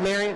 Mary.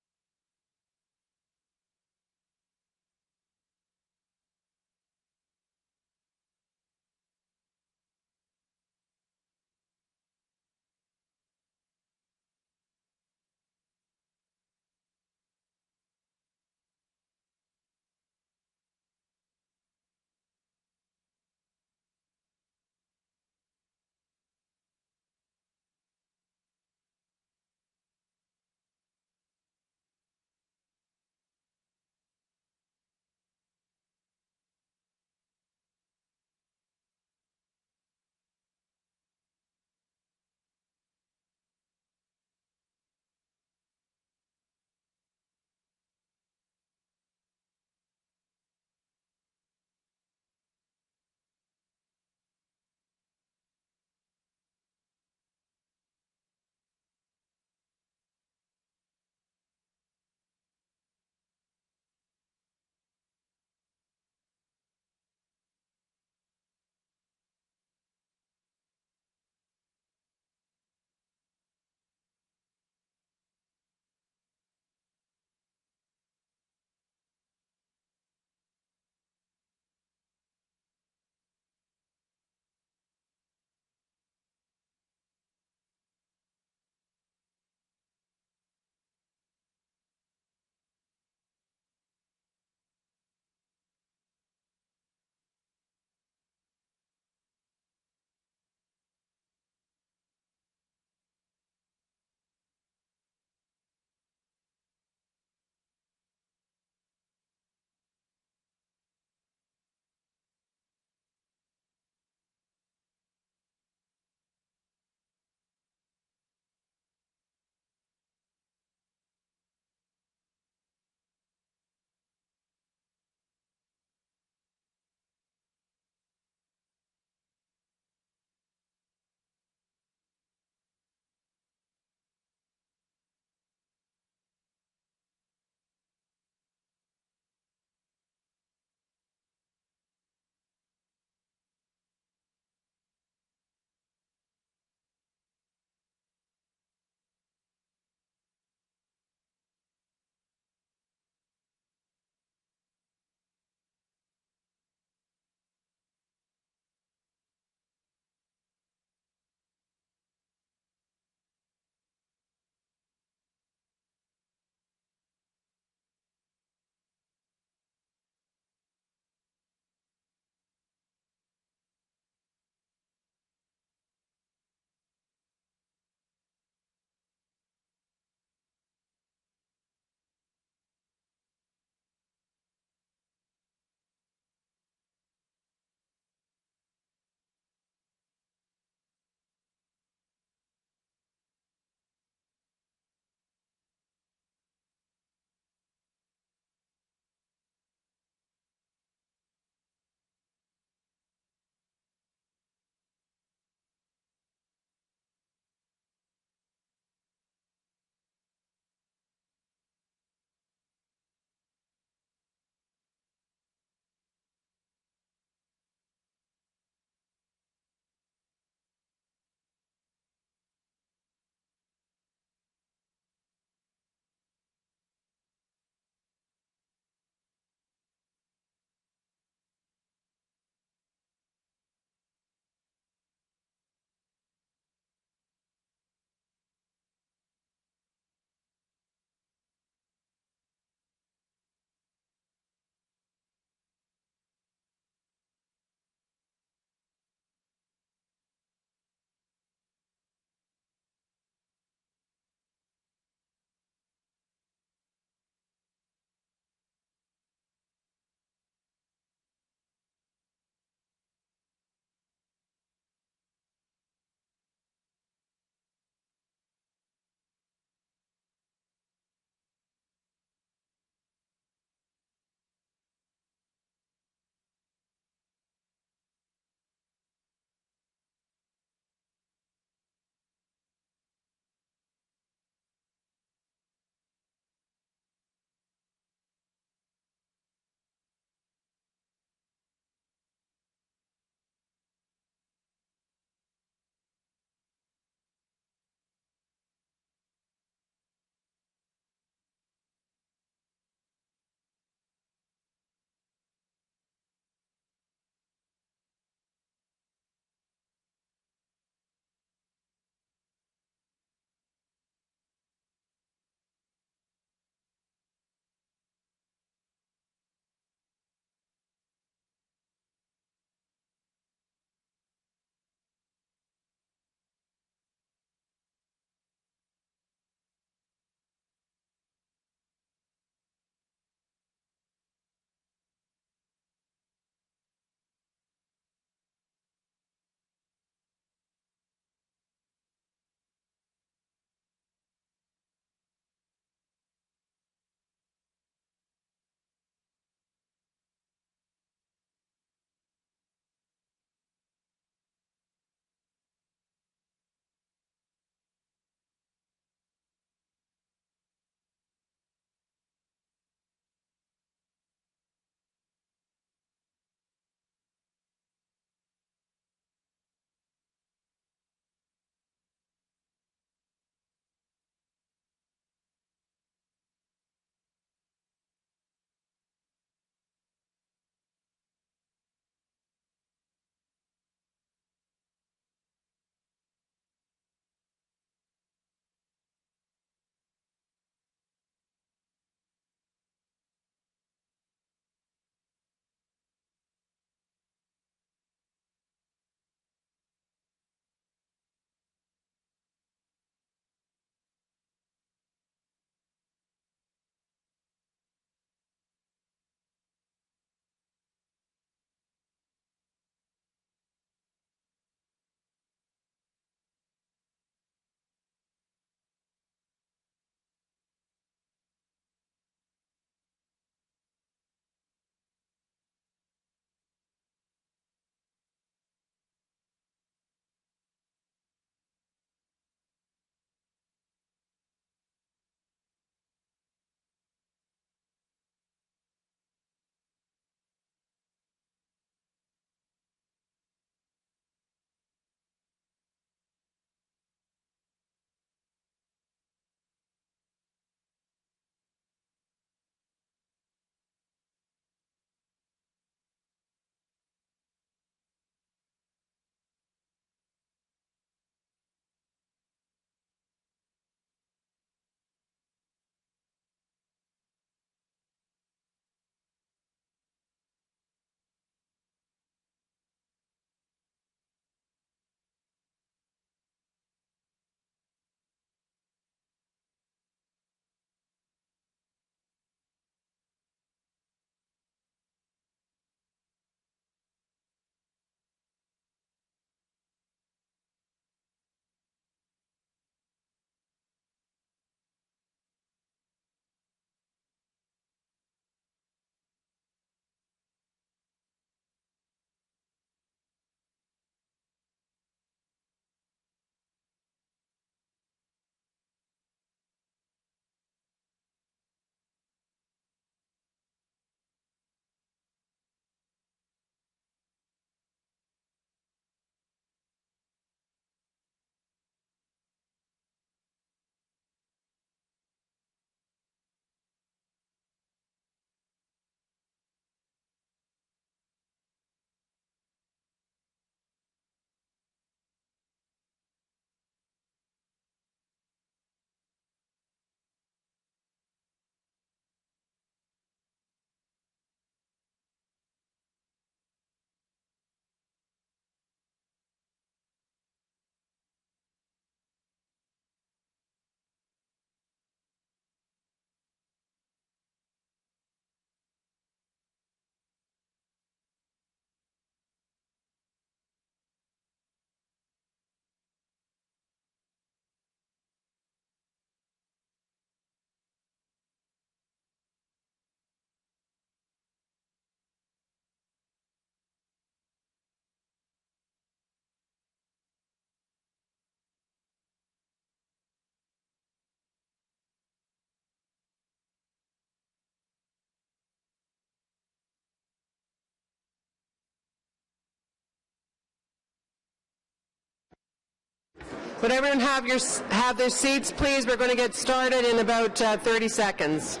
Would everyone have their seats, please? We're going to get started in about 30 seconds.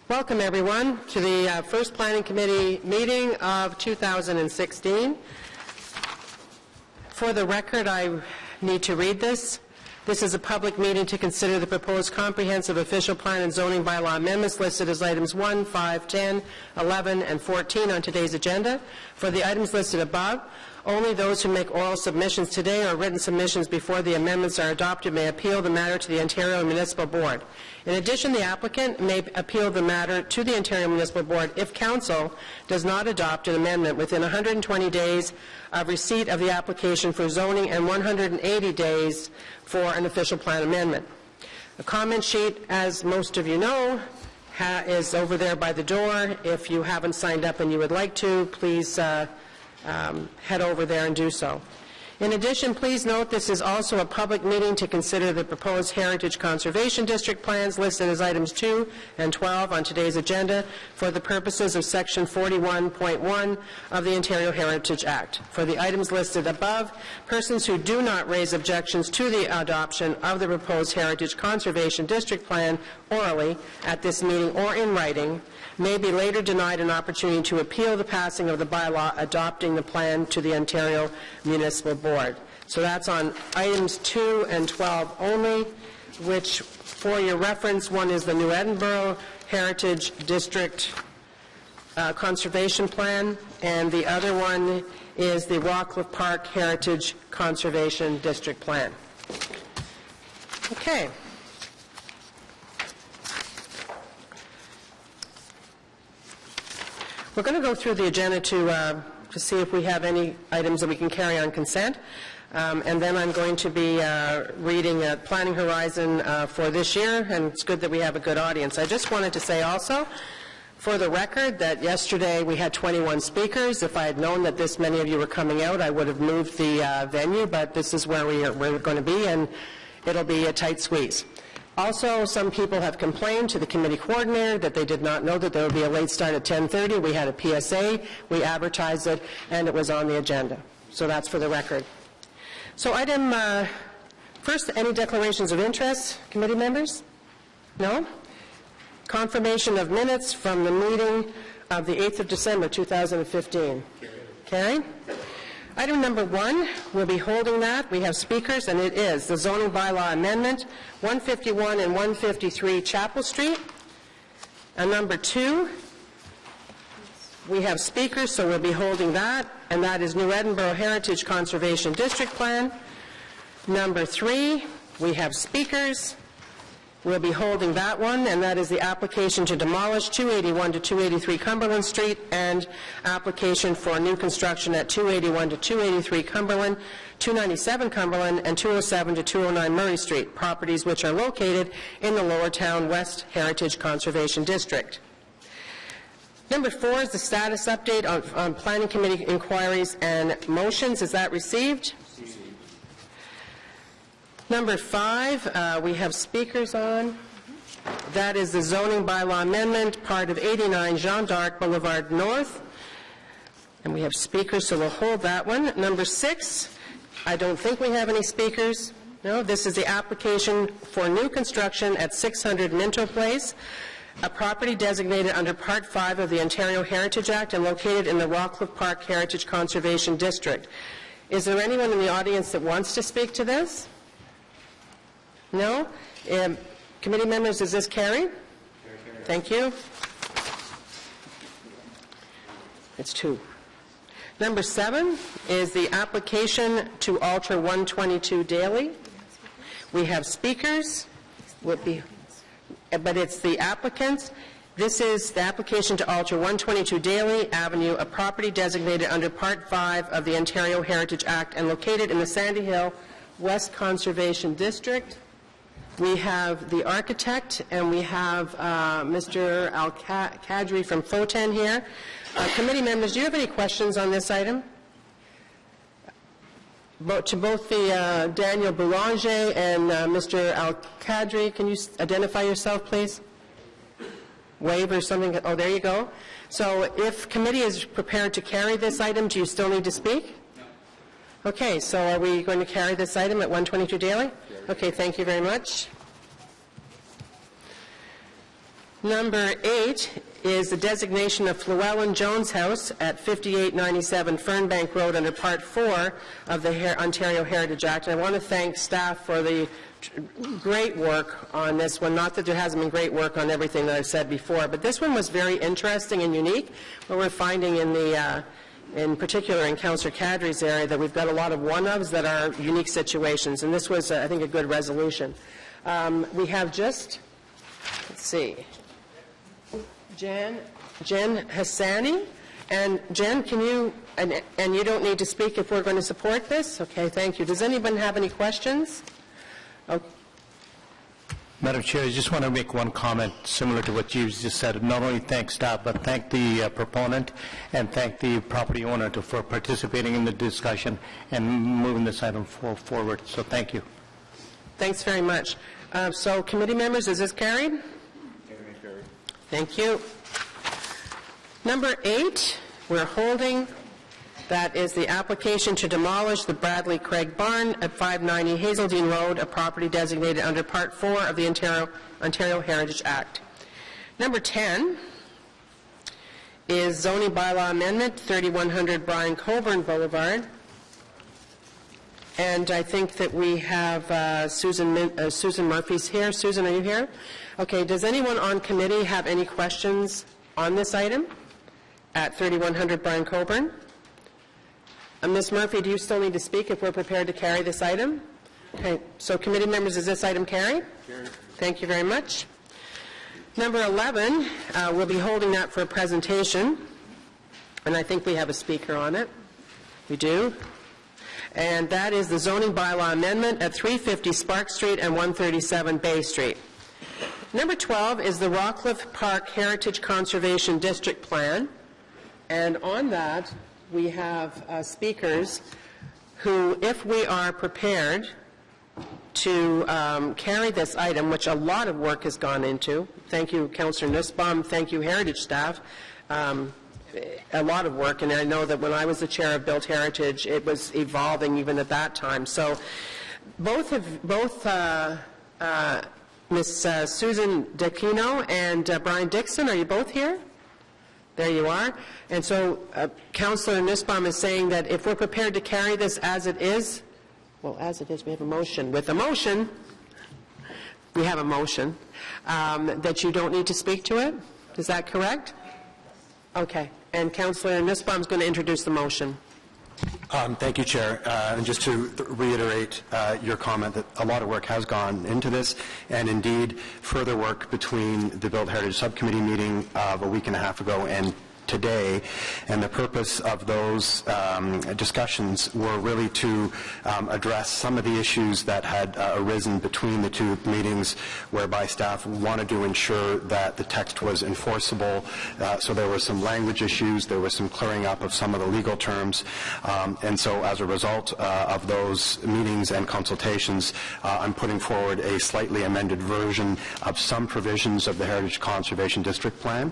Welcome, everyone, to the first Planning Committee meeting of 2016. For the record, I need to read this. This is a public meeting to consider the proposed comprehensive official plan and zoning bylaw amendments listed as items 1, 5, 10, 11, and 14 on today's agenda. For the items listed above, only those who make oral submissions today or written submissions before the amendments are adopted may appeal the matter to the Ontario Municipal Board. In addition, the applicant may appeal the matter to the Ontario Municipal Board if Council does not adopt an amendment within 120 days of receipt of the application for zoning and 180 days for an official plan amendment. A comment sheet, as most of you know, is over there by the door. If you haven't signed up and you would like to, please head over there and do so. In addition, please note this is also a public meeting to consider the proposed Heritage Conservation District plans listed as items 2 and 12 on today's agenda for the purposes of Section 41.1 of the Ontario Heritage Act. For the items listed above, persons who do not raise objections to the adoption of the proposed Heritage Conservation District plan orally at this meeting or in writing may be later denied an opportunity to appeal the passing of the bylaw adopting the plan to the Ontario Municipal Board. So that's on items 2 and 12 only, which, for your reference, one is the New Edinburgh Heritage District Conservation Plan, and the other one is the Rockcliffe Park Heritage Conservation District Plan. Okay. We're going to go through the agenda to see if we have any items that we can carry on consent. And then I'm going to be reading a planning horizon for this year, and it's good that we have a good audience. I just wanted to say also, for the record, that yesterday we had 21 speakers. If I had known that this many of you were coming out, I would have moved the venue, but this is where we're going to be, and it'll be a tight squeeze. Also, some people have complained to the committee coordinator that they did not know that there would be a late start at 10:30. We had a PSA, we advertised it, and it was on the agenda. So that's for the record. So item, first, any declarations of interest, committee members? No? Confirmation of minutes from the meeting of the 8th of December, 2015. Carried. Item number 1, we'll be holding that. We have speakers, and it is the zoning bylaw amendment, 151 and 153 Chapel Street. And number 2, we have speakers, so we'll be holding that, and that is New Edinburgh Heritage Conservation District Plan. Number 3, we have speakers. We'll be holding that one, and that is the application to demolish 281 to 283 Cumberland Street and application for new construction at 281 to 283 Cumberland, 297 Cumberland, and 207 to 209 Murray Street, properties which are located in the Lower Town West Heritage Conservation District. Number 4 is the status update on Planning Committee inquiries and motions. Is that received? Number 5, we have speakers on. That is the zoning bylaw amendment, part of 89 Jean d'Arc Boulevard North. And we have speakers, so we'll hold that one. Number 6, I don't think we have any speakers. No, this is the application for new construction at 600 Minto Place, a property designated under Part 5 of the Ontario Heritage Act and located in the Rockcliffe Park Heritage Conservation District. Is there anyone in the audience that wants to speak to this? No? Committee members, is this carried? Thank you. It's 2. Number 7 is the application to alter 122 Daly. We have speakers, but it's the applicants. This is the application to alter 122 Daly Avenue, a property designated under Part 5 of the Ontario Heritage Act and located in the Sandy Hill West Conservation District. We have the architect, and we have Mr. Al-Kadri from FOTAN here. Committee members, do you have any questions on this item? To both the Daniel Boulanger and Mr. Al-Kadri, can you identify yourself, please? Wave or something? Oh, there you go. So if committee is prepared to carry this item, do you still need to speak? No. Okay, so are we going to carry this item at 122 Daly? Okay, thank you very much. Number 8 is the designation of Llewellyn Jones House at 5897 Fernbank Road under Part 4 of the Ontario Heritage Act. And I want to thank staff for the great work on this one. Not that there hasn't been great work on everything that I've said before, but this one was very interesting and unique. What we're finding in particular in Councillor Kadri's area, that we've got a lot of one-ofs that are unique situations, and this was, I think, a good resolution. We have just, let's see, Jen Hassani. And Jen, can you, and you don't need to speak if we're going to support this? Okay, thank you. Does anyone have any questions? Okay. Madam Chair, I just want to make one comment similar to what you just said. Not only thank staff, but thank the proponent and thank the property owner for participating in the discussion and moving this item forward. So thank you. Thanks very much. So committee members, is this carried? Thank you. Number 8, we're holding. That is the application to demolish the Bradley Craig Barn at 590 Hazeldean Road, a property designated under Part 4 of the Ontario Heritage Act. Number 10 is zoning bylaw amendment, 3100 Brian Coburn Boulevard. And I think that we have Susan Murphy's here. Susan, are you here? Okay, does anyone on committee have any questions on this item at 3100 Brian Coburn? Ms. Murphy, do you still need to speak if we're prepared to carry this item? Okay, so committee members, is this item carried? Carried. Thank you very much. Number 11, we'll be holding that for a presentation, and I think we have a speaker on it. We do. And that is the zoning bylaw amendment at 350 Spark Street and 137 Bay Street. Number 12 is the Rockcliffe Park Heritage Conservation District Plan, and on that we have speakers who, if we are prepared to carry this item, which a lot of work has gone into, thank you, Councillor Nussbaum, thank you, Heritage staff, a lot of work, and I know that when I was the chair of Built Heritage, it was evolving even at that time. So both Ms. Susan D'Aquino and Brian Dixon, are you both here? There you are. And so Councillor Nussbaum is saying that if we're prepared to carry this as it is, well, as it is, we have a motion. With a motion, we have a motion that you don't need to speak to it. Is that correct? Okay. And Councillor Nussbaum is going to introduce the motion. Thank you, Chair. And just to reiterate your comment that a lot of work has gone into this, and indeed further work between the Built Heritage Subcommittee meeting of a week and a half ago and today, and the purpose of those discussions were really to address some of the issues that had arisen between the two meetings, whereby staff wanted to ensure that the text was enforceable. So there were some language issues, there was some clearing up of some of the legal terms, and so as a result of those meetings and consultations, I'm putting forward a slightly amended version of some provisions of the Heritage Conservation District Plan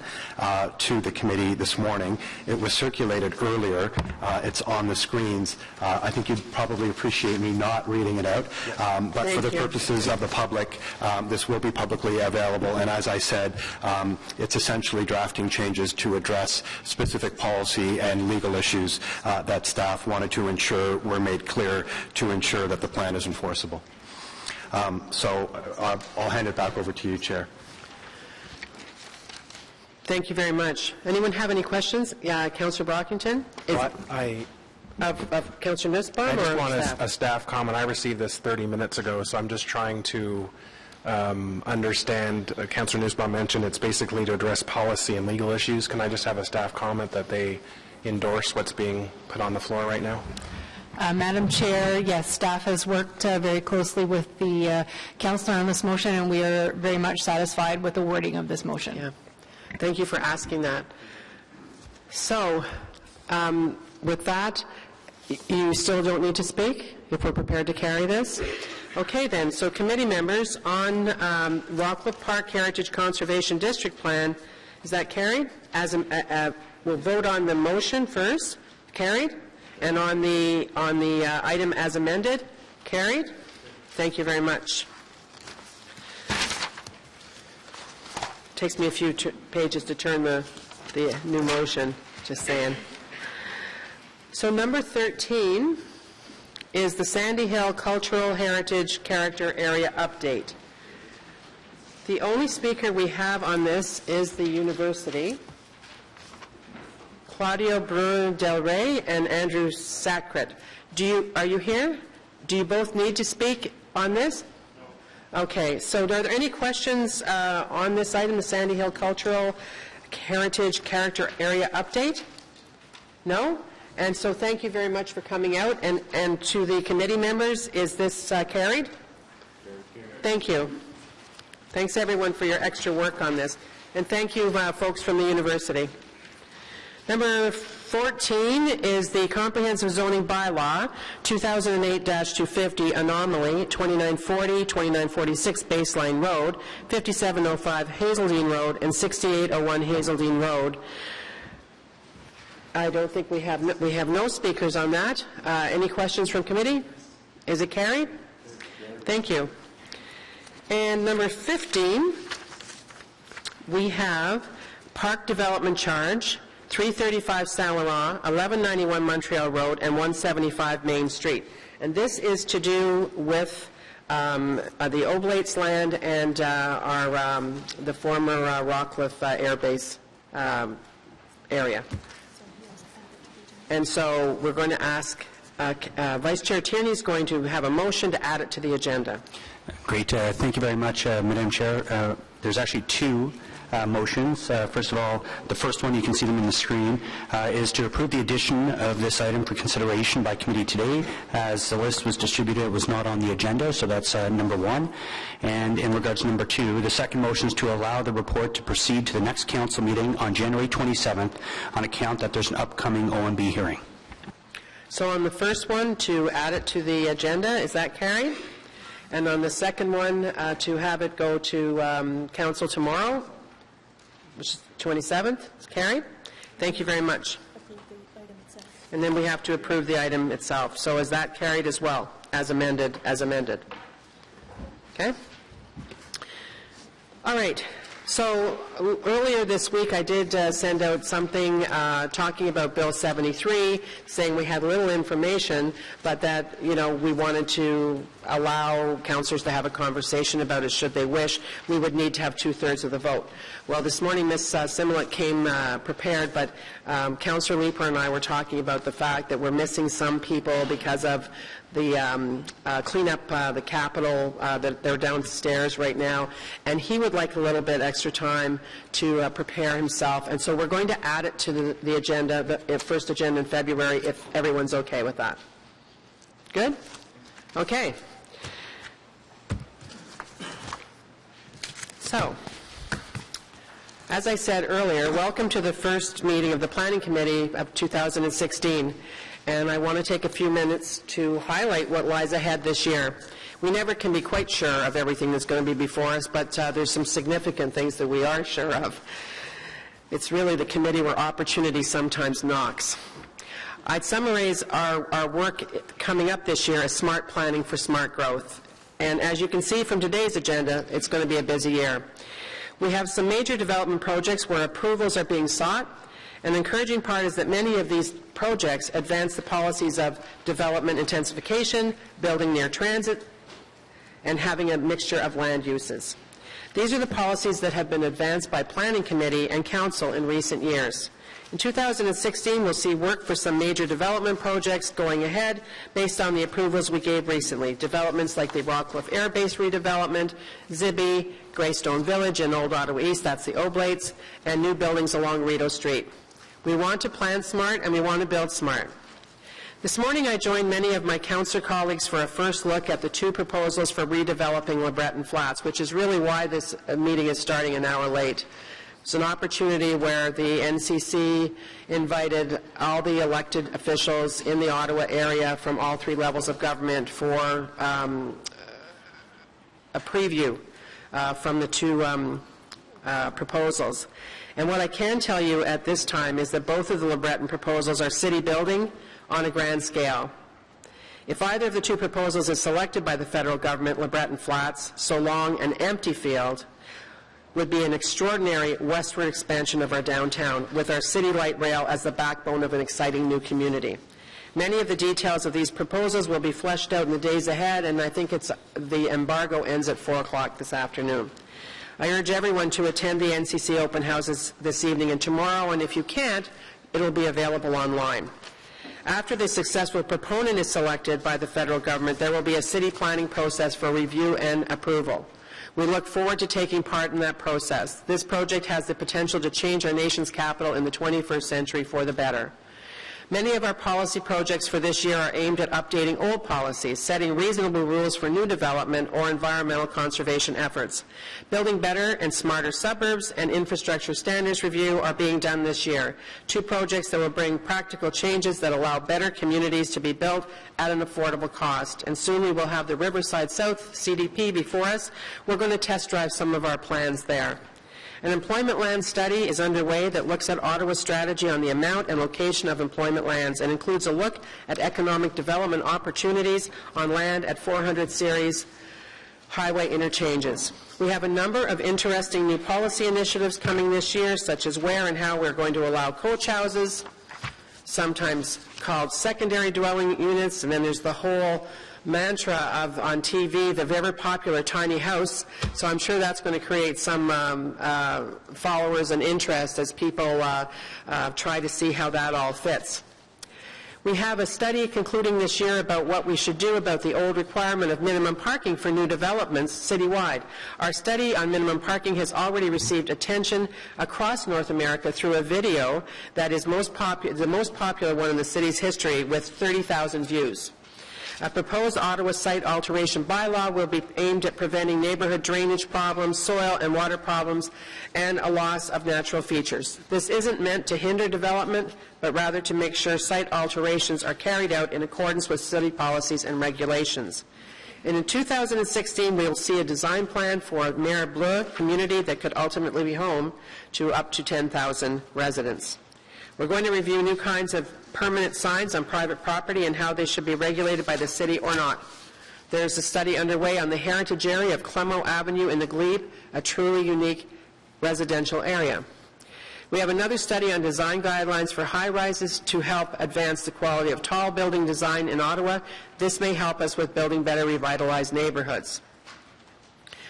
to the committee this morning. It was circulated earlier. It's on the screens. I think you'd probably appreciate me not reading it out, but for the purposes of the public, this will be publicly available. And as I said, it's essentially drafting changes to address specific policy and legal issues that staff wanted to ensure were made clear to ensure that the plan is enforceable. So I'll hand it back over to you, Chair. Thank you very much. Anyone have any questions? Councillor Brockington? Of Councillor Nussbaum? I just want staff? a staff comment. I received this 30 minutes ago, so I'm just trying to understand. Councillor Nussbaum mentioned it's basically to address policy and legal issues. Can I just have a staff comment that they endorse what's being put on the floor right now? Madam Chair, yes, staff has worked very closely with the councillor on this motion, and we are very much satisfied with the wording of this motion. Yeah. Thank you for asking that. So, with that, you still don't need to speak if we're prepared to carry this? Okay then, so committee members on Rockcliffe Park Heritage Conservation District Plan, is that carried? We'll vote on the motion first, carried, and on the item as amended, carried. Thank you very much. Takes me a few pages to turn the new motion, just saying. So number 13 is the Sandy Hill Cultural Heritage Character Area Update. The only speaker we have on this is the university, Claudio Brun Del Rey and Andrew Sacret. Are you here? Do you both need to speak on this? Okay, so are there any questions on this item, the Sandy Hill Cultural Heritage Character Area Update? No? And so thank you very much for coming out. And to the committee members, is this carried? Thank you. Thanks everyone for your extra work on this. And thank you folks from the university. Number 14 is the Comprehensive Zoning Bylaw, 2008-250 Anomaly, 2940, 2946 Baseline Road, 5705 Hazeldean Road, and 6801 Hazeldean Road. I don't think we have no speakers on that. Any questions from committee? Is it carried? Thank you. And number 15, we have Park Development Charge, 335 Saint Laurent, 1191 Montreal Road, and 175 Main Street. And this is to do with the Oblates land and the former Rockcliffe Air Base area. And so we're going to ask, Vice Chair Tierney is going to have a motion to add it to the agenda. Great. Thank you very much, Madam Chair. There's actually two motions. First of all, the first one, you can see them on the screen, is to approve the addition of this item for consideration by committee today. As the list was distributed, it was not on the agenda, so that's number one. And in regards to number two, the second motion is to allow the report to proceed to the next council meeting on January 27th on account that there's an upcoming OMB hearing. So on the first one, to add it to the agenda, is that carried? And on the second one, to have it go to council tomorrow, which is 27th, is carried. Thank you very much. And then we have to approve the item itself. So is that carried as well, as amended, Okay? All right. So earlier this week, I did send out something talking about Bill 73, saying we had little information, but that, we wanted to allow councillors to have a conversation about it should they wish. We would need to have 2/3 of the vote. Well, this morning, Ms. Simolet came prepared, but Councillor Leeper and I were talking about the fact that we're missing some people because of the cleanup the Capitol, that they're downstairs right now, and he would like a little bit extra time to prepare himself, and so we're going to add it to the agenda, the first agenda in February, if everyone's okay with that. Good? Okay. So, as I said earlier, welcome to the first meeting of the Planning Committee of 2016. And I want to take a few minutes to highlight what lies ahead this year. We never can be quite sure of everything that's going to be before us, but there's some significant things that we are sure of. It's really the committee where opportunity sometimes knocks. I'd summarize our work coming up this year as smart planning for smart growth. And as you can see from today's agenda, it's going to be a busy year. We have some major development projects where approvals are being sought, and the encouraging part is that many of these projects advance the policies of development intensification, building near transit, and having a mixture of land uses. These are the policies that have been advanced by Planning Committee and Council in recent years. In 2016, we'll see work for some major development projects going ahead based on the approvals we gave recently. Developments like the Rockcliffe Air Base redevelopment, Zibi, Greystone Village in Old Ottawa East, that's the Oblates, and new buildings along Rideau Street. We want to plan smart and we want to build smart. This morning I joined many of my councillor colleagues for a first look at the two proposals for redeveloping LeBreton Flats, which is really why this meeting is starting an hour late. It's an opportunity where the NCC invited all the elected officials in the Ottawa area from all three levels of government for a preview from the two proposals. And what I can tell you at this time is that both of the LeBreton proposals are city building on a grand scale. If either of the two proposals is selected by the federal government, LeBreton Flats, so long an empty field, would be an extraordinary westward expansion of our downtown, with our city light rail as the backbone of an exciting new community. Many of the details of these proposals will be fleshed out in the days ahead, and I think the embargo ends at 4 o'clock this afternoon. I urge everyone to attend the NCC open houses this evening and tomorrow, and if you can't, it will be available online. After the successful proponent is selected by the federal government, there will be a city planning process for review and approval. We look forward to taking part in that process. This project has the potential to change our nation's capital in the 21st century for the better. Many of our policy projects for this year are aimed at updating old policies, setting reasonable rules for new development or environmental conservation efforts. Building better and smarter suburbs and infrastructure standards review are being done this year. Two projects that will bring practical changes that allow better communities to be built at an affordable cost. And soon we will have the Riverside South CDP before us. We're going to test drive some of our plans there. An employment land study is underway that looks at Ottawa's strategy on the amount and location of employment lands and includes a look at economic development opportunities on land at 400 series highway interchanges. We have a number of interesting new policy initiatives coming this year, such as where and how we're going to allow coach houses, sometimes called secondary dwelling units, and then there's the whole mantra of, on TV, the very popular tiny house. So I'm sure that's going to create some followers and interest as people try to see how that all fits. We have a study concluding this year about what we should do about the old requirement of minimum parking for new developments citywide. Our study on minimum parking has already received attention across North America through a video that is the most popular one in the city's history, with 30,000 views. A proposed Ottawa site alteration bylaw will be aimed at preventing neighborhood drainage problems, soil and water problems, and a loss of natural features. This isn't meant to hinder development, but rather to make sure site alterations are carried out in accordance with city policies and regulations. And in 2016, we will see a design plan for a Maire Bleu community that could ultimately be home to up to 10,000 residents. We're going to review new kinds of permanent signs on private property and how they should be regulated by the city or not. There's a study underway on the heritage area of Clemmo Avenue in the Glebe, a truly unique residential area. We have another study on design guidelines for high-rises to help advance the quality of tall building design in Ottawa. This may help us with building better revitalized neighborhoods,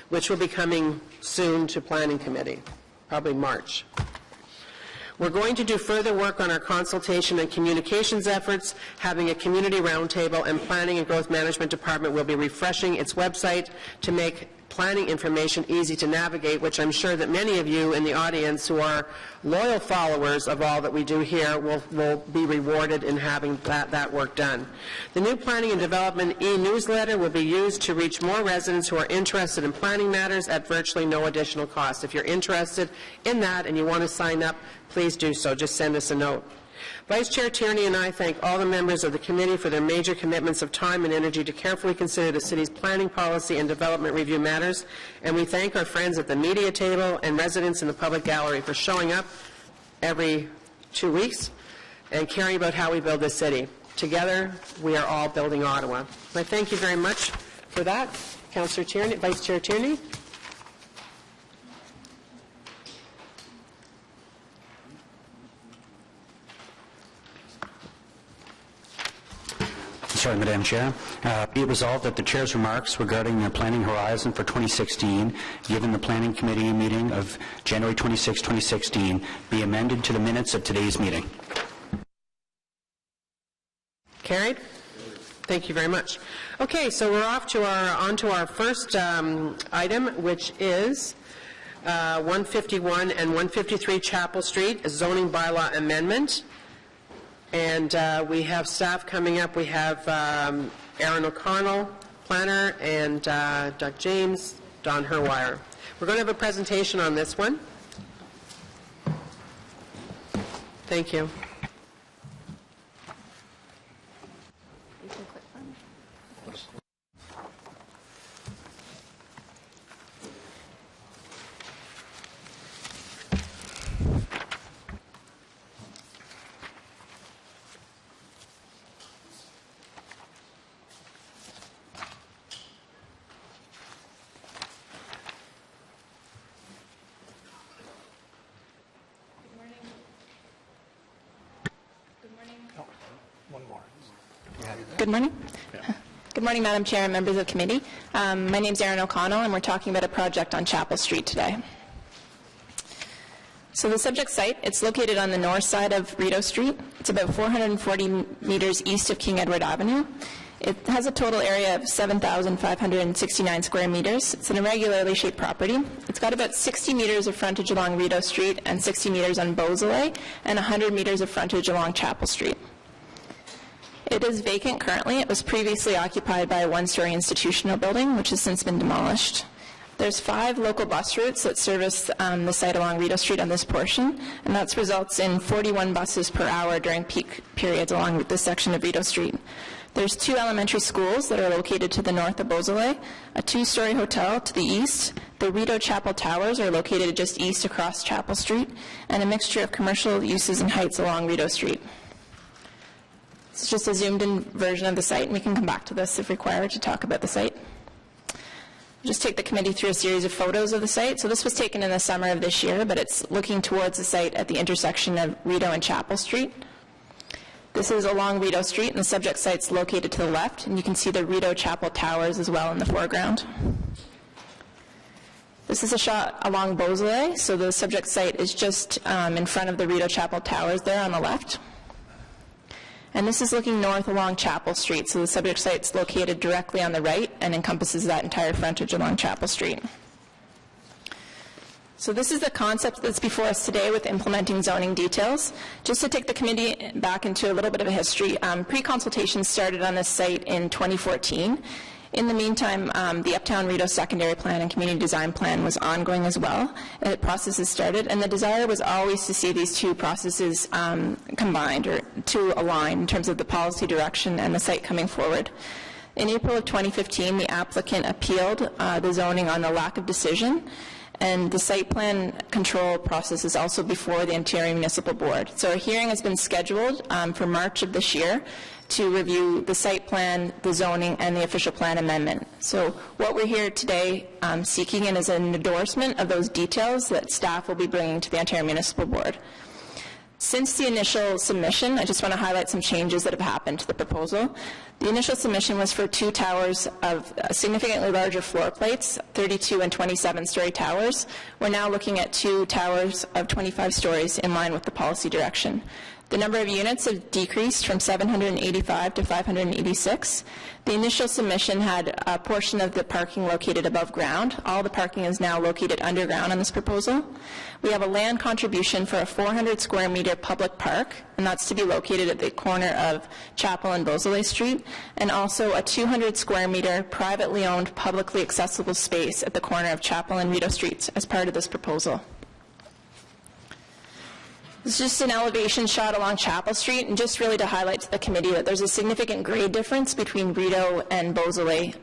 which will be coming soon to Planning Committee, probably March. We're going to do further work on our consultation and communications efforts, having a community roundtable, and Planning and Growth Management Department will be refreshing its website to make planning information easy to navigate, which I'm sure that many of you in the audience who are loyal followers of all that we do here will be rewarded in having that work done. The new Planning and Development e-newsletter will be used to reach more residents who are interested in planning matters at virtually no additional cost. If you're interested in that and you want to sign up, please do so. Just send us a note. Vice Chair Tierney and I thank all the members of the committee for their major commitments of time and energy to carefully consider the city's planning policy and development review matters, and we thank our friends at the media table and residents in the public gallery for showing up every 2 weeks and caring about how we build this city. Together, we are all building Ottawa. I thank you very much for that. Councillor Tierney, Vice Chair Tierney. Sorry, Madam Chair. Be it resolved that the Chair's remarks regarding the planning horizon for 2016, given the Planning Committee meeting of January 26, 2016, be amended to the minutes of today's meeting. Carried? Thank you very much. Okay, so we're on to our first item, which is 151 and 153 Chapel Street, a zoning bylaw amendment. And we have staff coming up. We have Aaron O'Connell, planner, and Doug James, Don Herwire. We're going to have a presentation on this one. Thank you. Good morning. Good morning, Madam Chair and members of committee. My name is Aaron O'Connell, and we're talking about a project on Chapel Street today. So the subject site, it's located on the north side of Rideau Street. It's about 440 meters east of King Edward Avenue. It has a total area of 7,569 square meters. It's an irregularly shaped property. It's got about 60 meters of frontage along Rideau Street and 60 meters on Beausoleil, and 100 meters of frontage along Chapel Street. It is vacant currently. It was previously occupied by a one-story institutional building, which has since been demolished. There's 5 local bus routes that service the site along Rideau Street on this portion, and that results in 41 buses per hour during peak periods along this section of Rideau Street. There's 2 elementary schools that are located to the north of Beausoleil, a 2-story hotel to the east. The Rideau Chapel Towers are located just east across Chapel Street, and a mixture of commercial uses and heights along Rideau Street. It's just a zoomed-in version of the site, and we can come back to this if required to talk about the site. I'll just take the committee through a series of photos of the site. So this was taken in the summer of this year, but it's looking towards the site at the intersection of Rideau and Chapel Street. This is along Rideau Street, and the subject site's located to the left, and you can see the Rideau Chapel Towers as well in the foreground. This is a shot along Beausoleil, so the subject site is just in front of the Rideau Chapel Towers there on the left. And this is looking north along Chapel Street, so the subject site's located directly on the right and encompasses that entire frontage along Chapel Street. So this is the concept that's before us today with implementing zoning details. Just to take the committee back into a little bit of a history, pre-consultation started on this site in 2014. In the meantime, the Uptown Rideau Secondary Plan and Community Design Plan was ongoing as well. The process has started, and the desire was always to see these 2 processes combined or to align in terms of the policy direction and the site coming forward. In April of 2015, the applicant appealed the zoning on the lack of decision, and the site plan control process is also before the Ontario Municipal Board. So a hearing has been scheduled for March of this year to review the site plan, the zoning, and the official plan amendment. So what we're here today seeking is an endorsement of those details that staff will be bringing to the Ontario Municipal Board. Since the initial submission, I just want to highlight some changes that have happened to the proposal. The initial submission was for 2 towers of significantly larger floor plates, 32 and 27-story towers. We're now looking at 2 towers of 25 stories in line with the policy direction. The number of units have decreased from 785 to 586. The initial submission had a portion of the parking located above ground. All the parking is now located underground on this proposal. We have a land contribution for a 400 square meter public park, and that's to be located at the corner of Chapel and Beausoleil Street, and also a 200 square meter privately owned, publicly accessible space at the corner of Chapel and Rideau Streets as part of this proposal. It's just an elevation shot along Chapel Street, and just really to highlight to the committee that there's a significant grade difference between Rideau and Beausoleil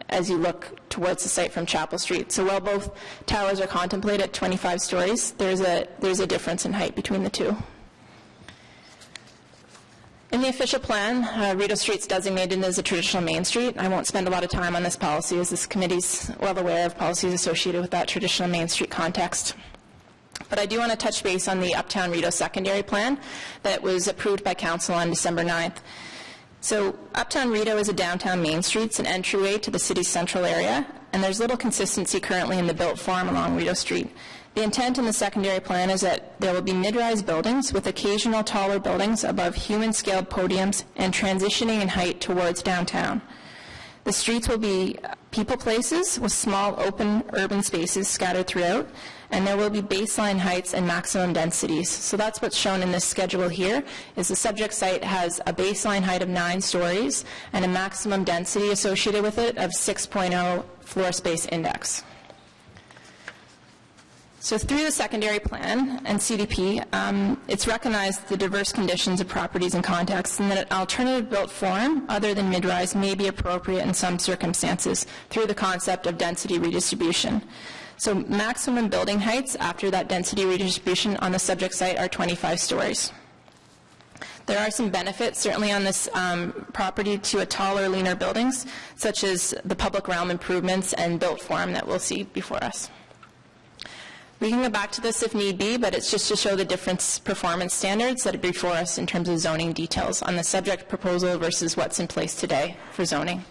as you look towards the site from Chapel Street. So while both towers are contemplated at 25 stories, there's a difference in height between the two. In the official plan, Rideau Street's designated as a traditional main street. I won't spend a lot of time on this policy, as this committee's well aware of policies associated with that traditional main street context. But I do want to touch base on the Uptown Rideau secondary plan that was approved by Council on December 9th. So Uptown Rideau is a downtown main street. It's an entryway to the city's central area, and there's little consistency currently in the built form along Rideau Street. The intent in the secondary plan is that there will be mid-rise buildings with occasional taller buildings above human-scaled podiums and transitioning in height towards downtown. The streets will be people places with small open urban spaces scattered throughout, and there will be baseline heights and maximum densities. So that's what's shown in this schedule here, is the subject site has a baseline height of 9 stories and a maximum density associated with it of 6.0 floor space index. So through the secondary plan and CDP, it's recognized the diverse conditions of properties and contexts, and that an alternative built form other than mid-rise may be appropriate in some circumstances through the concept of density redistribution. So maximum building heights after that density redistribution on the subject site are 25 stories. There are some benefits, certainly on this property, to a taller, leaner buildings, such as the public realm improvements and built form that we'll see before us. We can go back to this if need be, but it's just to show the different performance standards that are before us in terms of zoning details on the subject proposal versus what's in place today for zoning.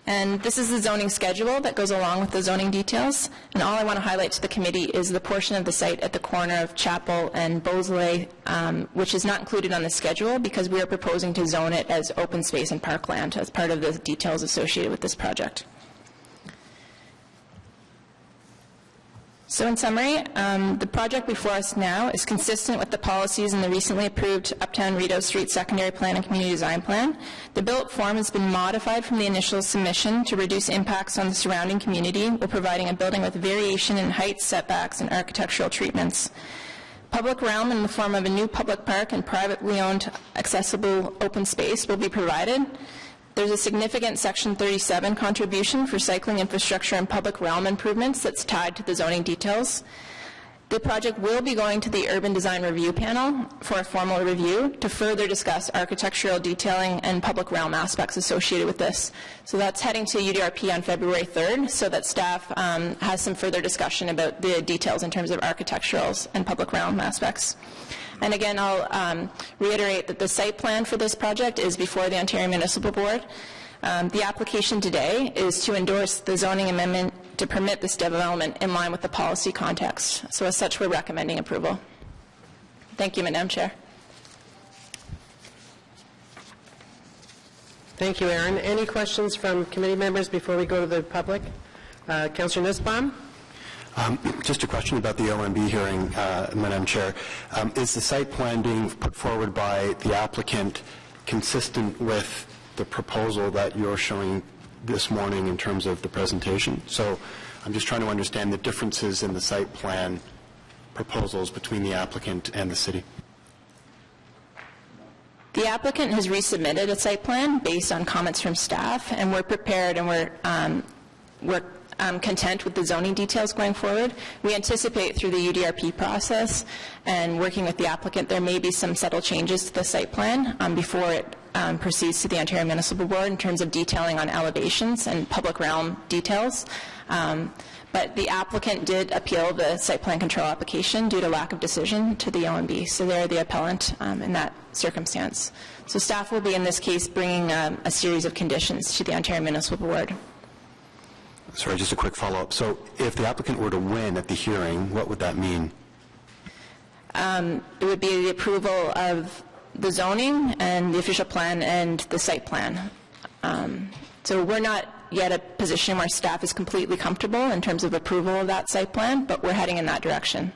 And this is the zoning schedule that goes along with the zoning details. And all I want to highlight to the committee is the portion of the site at the corner of Chapel and Beausoleil, which is not included on the schedule because we are proposing to zone it as open space and parkland as part of the details associated with this project. So in summary, the project before us now is consistent with the policies in the recently approved Uptown Rideau Street Secondary Plan and Community Design Plan. The built form has been modified from the initial submission to reduce impacts on the surrounding community while providing a building with variation in height, setbacks, and architectural treatments. Public realm in the form of a new public park and privately owned accessible open space will be provided. There's a significant Section 37 contribution for cycling infrastructure and public realm improvements that's tied to the zoning details. The project will be going to the Urban Design Review Panel for a formal review to further discuss architectural detailing and public realm aspects associated with this. So that's heading to UDRP on February 3rd so that staff has some further discussion about the details in terms of architecturals and public realm aspects. And again, I'll reiterate that the site plan for this project is before the Ontario Municipal Board. The application today is to endorse the zoning amendment to permit this development in line with the policy context. So as such, we're recommending approval. Thank you, Madam Chair. Thank you, Aaron. Any questions from committee members before we go to the public? Councillor Nussbaum? Just a question about the OMB hearing, Madam Chair. Is the site plan being put forward by the applicant consistent with the proposal that you're showing this morning in terms of the presentation? So I'm just trying to understand the differences in the site plan proposals between the applicant and the city. The applicant has resubmitted a site plan based on comments from staff, and we're prepared and we're content with the zoning details going forward. We anticipate through the UDRP process and working with the applicant, there may be some subtle changes to the site plan before it proceeds to the Ontario Municipal Board in terms of detailing on elevations and public realm details. But the applicant did appeal the site plan control application due to lack of decision to the OMB, so they're the appellant in that circumstance. So staff will be, in this case, bringing a series of conditions to the Ontario Municipal Board. Sorry, just a quick follow-up. So if the applicant were to win at the hearing, what would that mean? It would be the approval of the zoning and the official plan and the site plan. So we're not yet at a position where staff is completely comfortable in terms of approval of that site plan, but we're heading in that direction.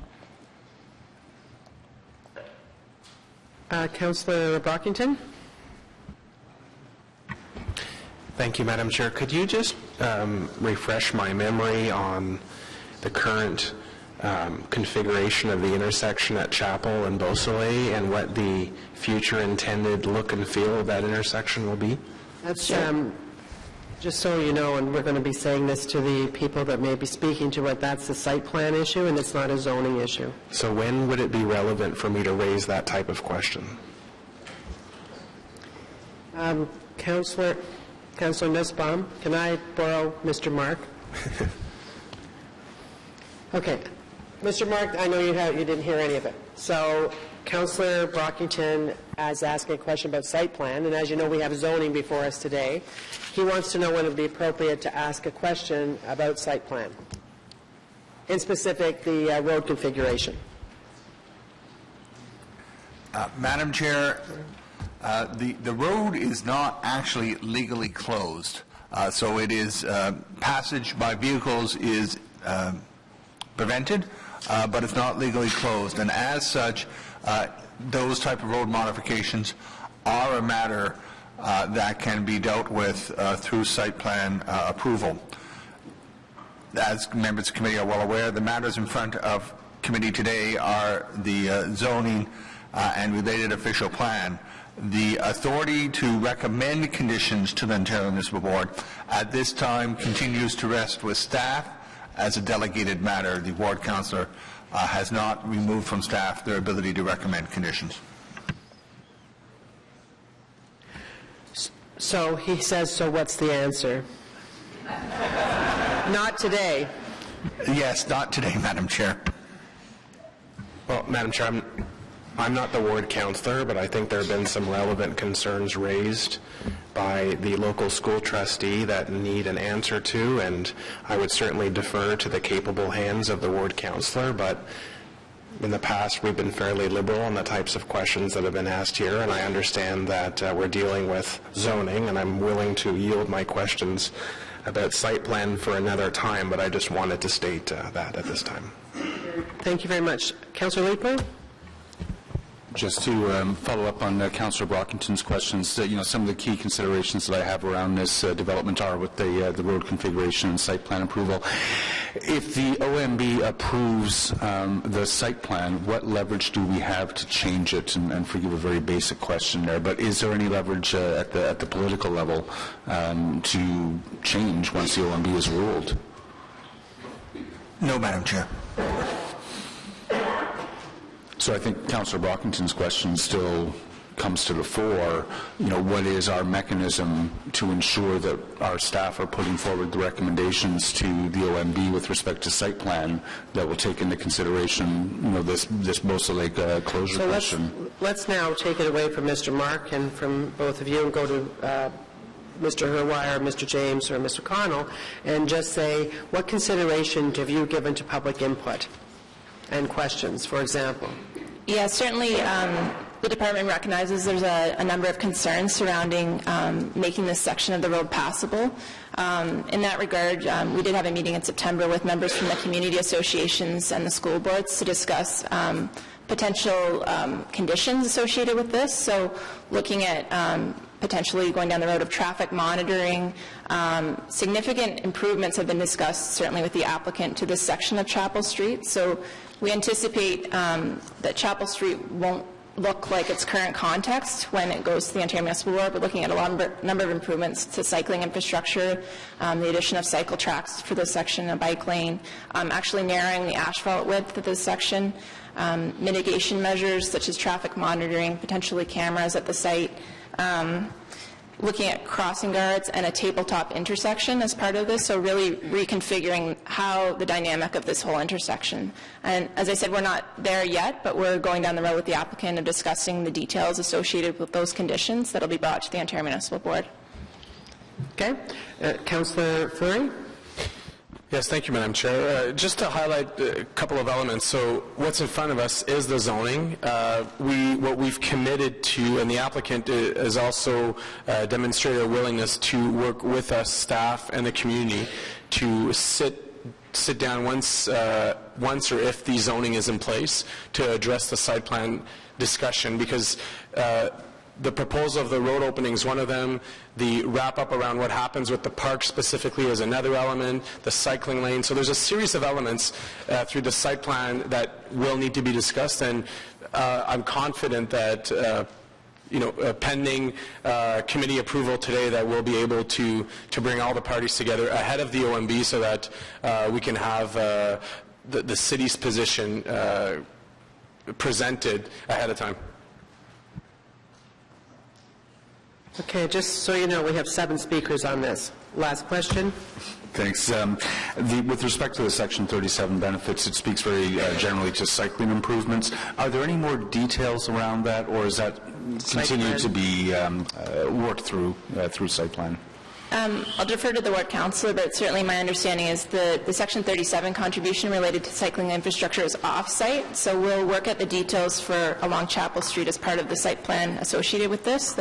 Councillor Brockington? Thank you, Madam Chair. Could you just refresh my memory on the current configuration of the intersection at Chapel and Beausoleil and what the future intended look and feel of that intersection will be? That's, just so you know, and we're going to be saying this to the people that may be speaking to it, that's a site plan issue and it's not a zoning issue. So when would it be relevant for me to raise that type of question? Councillor Nussbaum, can I borrow Mr. Mark? Okay. Mr. Mark, I know you didn't hear any of it. So Councillor Brockington is asking a question about site plan, and as you know, we have zoning before us today. He wants to know when it would be appropriate to ask a question about site plan, in specific, the road configuration. Madam Chair, the road is not actually legally closed, so it is passage by vehicles is prevented, but it's not legally closed, and as such, those type of road modifications are a matter that can be dealt with through site plan approval. As members of the committee are well aware, the matters in front of committee today are the zoning and related official plan. The authority to recommend conditions to the Ontario Municipal Board at this time continues to rest with staff as a delegated matter. The ward councillor has not removed from staff their ability to recommend conditions. So he says, so what's the answer? Not today. Yes, not today, Madam Chair. Well, Madam Chair, I'm not the ward councillor, but I think there have been some relevant concerns raised by the local school trustee that need an answer to, and I would certainly defer to the capable hands of the ward councillor, but in the past we've been fairly liberal on the types of questions that have been asked here, and I understand that we're dealing with zoning, and I'm willing to yield my questions about site plan for another time, but I just wanted to state that at this time. Thank you very much. Councillor Leeper? Just to follow up on Councillor Brockington's questions, some of the key considerations that I have around this development are with the road configuration and site plan approval. If the OMB approves the site plan, what leverage do we have to change it? And forgive a very basic question there, but is there any leverage at the political level to change once the OMB is ruled? No, Madam Chair. So I think Councillor Brockington's question still comes to the fore. What is our mechanism to ensure that our staff are putting forward the recommendations to the OMB with respect to site plan that will take into consideration, this Beausoleil closure question? Let's now take it away from Mr. Mark and from both of you and go to Mr. Herwire, Mr. James, or Mr. Connell, and just say, what consideration have you given to public input and questions, for example? Yeah, certainly the department recognizes there's a number of concerns surrounding making this section of the road passable. In that regard, we did have a meeting in September with members from the community associations and the school boards to discuss potential conditions associated with this. So looking at potentially going down the road of traffic monitoring. Significant improvements have been discussed, certainly with the applicant, to this section of Chapel Street. So we anticipate that Chapel Street won't look like its current context when it goes to the Ontario Municipal Board. We're looking at a number of improvements to cycling infrastructure, the addition of cycle tracks for this section, a bike lane, actually narrowing the asphalt width of this section, mitigation measures such as traffic monitoring, potentially cameras at the site, looking at crossing guards and a tabletop intersection as part of this, so really reconfiguring how the dynamic of this whole intersection. And as I said, we're not there yet, but we're going down the road with the applicant and discussing the details associated with those conditions that will be brought to the Ontario Municipal Board. Okay. Councillor Fleury? Yes, thank you, Madam Chair. Just to highlight a couple of elements. So what's in front of us is the zoning. What we've committed to, and the applicant has also demonstrated a willingness to work with us, staff, and the community to sit down once or if the zoning is in place to address the site plan discussion, because the proposal of the road opening is one of them. The wrap-up around what happens with the park specifically is another element, the cycling lane. So there's a series of elements through the site plan that will need to be discussed, and I'm confident that pending committee approval today, that we'll be able to bring all the parties together ahead of the OMB so that we can have the city's position presented ahead of time. Okay, just so you know, we have 7 speakers on this. Last question. Thanks. With respect to the Section 37 benefits, it speaks very generally to cycling improvements. Are there any more details around that, or is that continue to be worked through site plan? I'll defer to the ward councillor, but certainly my understanding is the Section 37 contribution related to cycling infrastructure is off-site, so we'll work at the details for along Chapel Street as part of the site plan associated with this,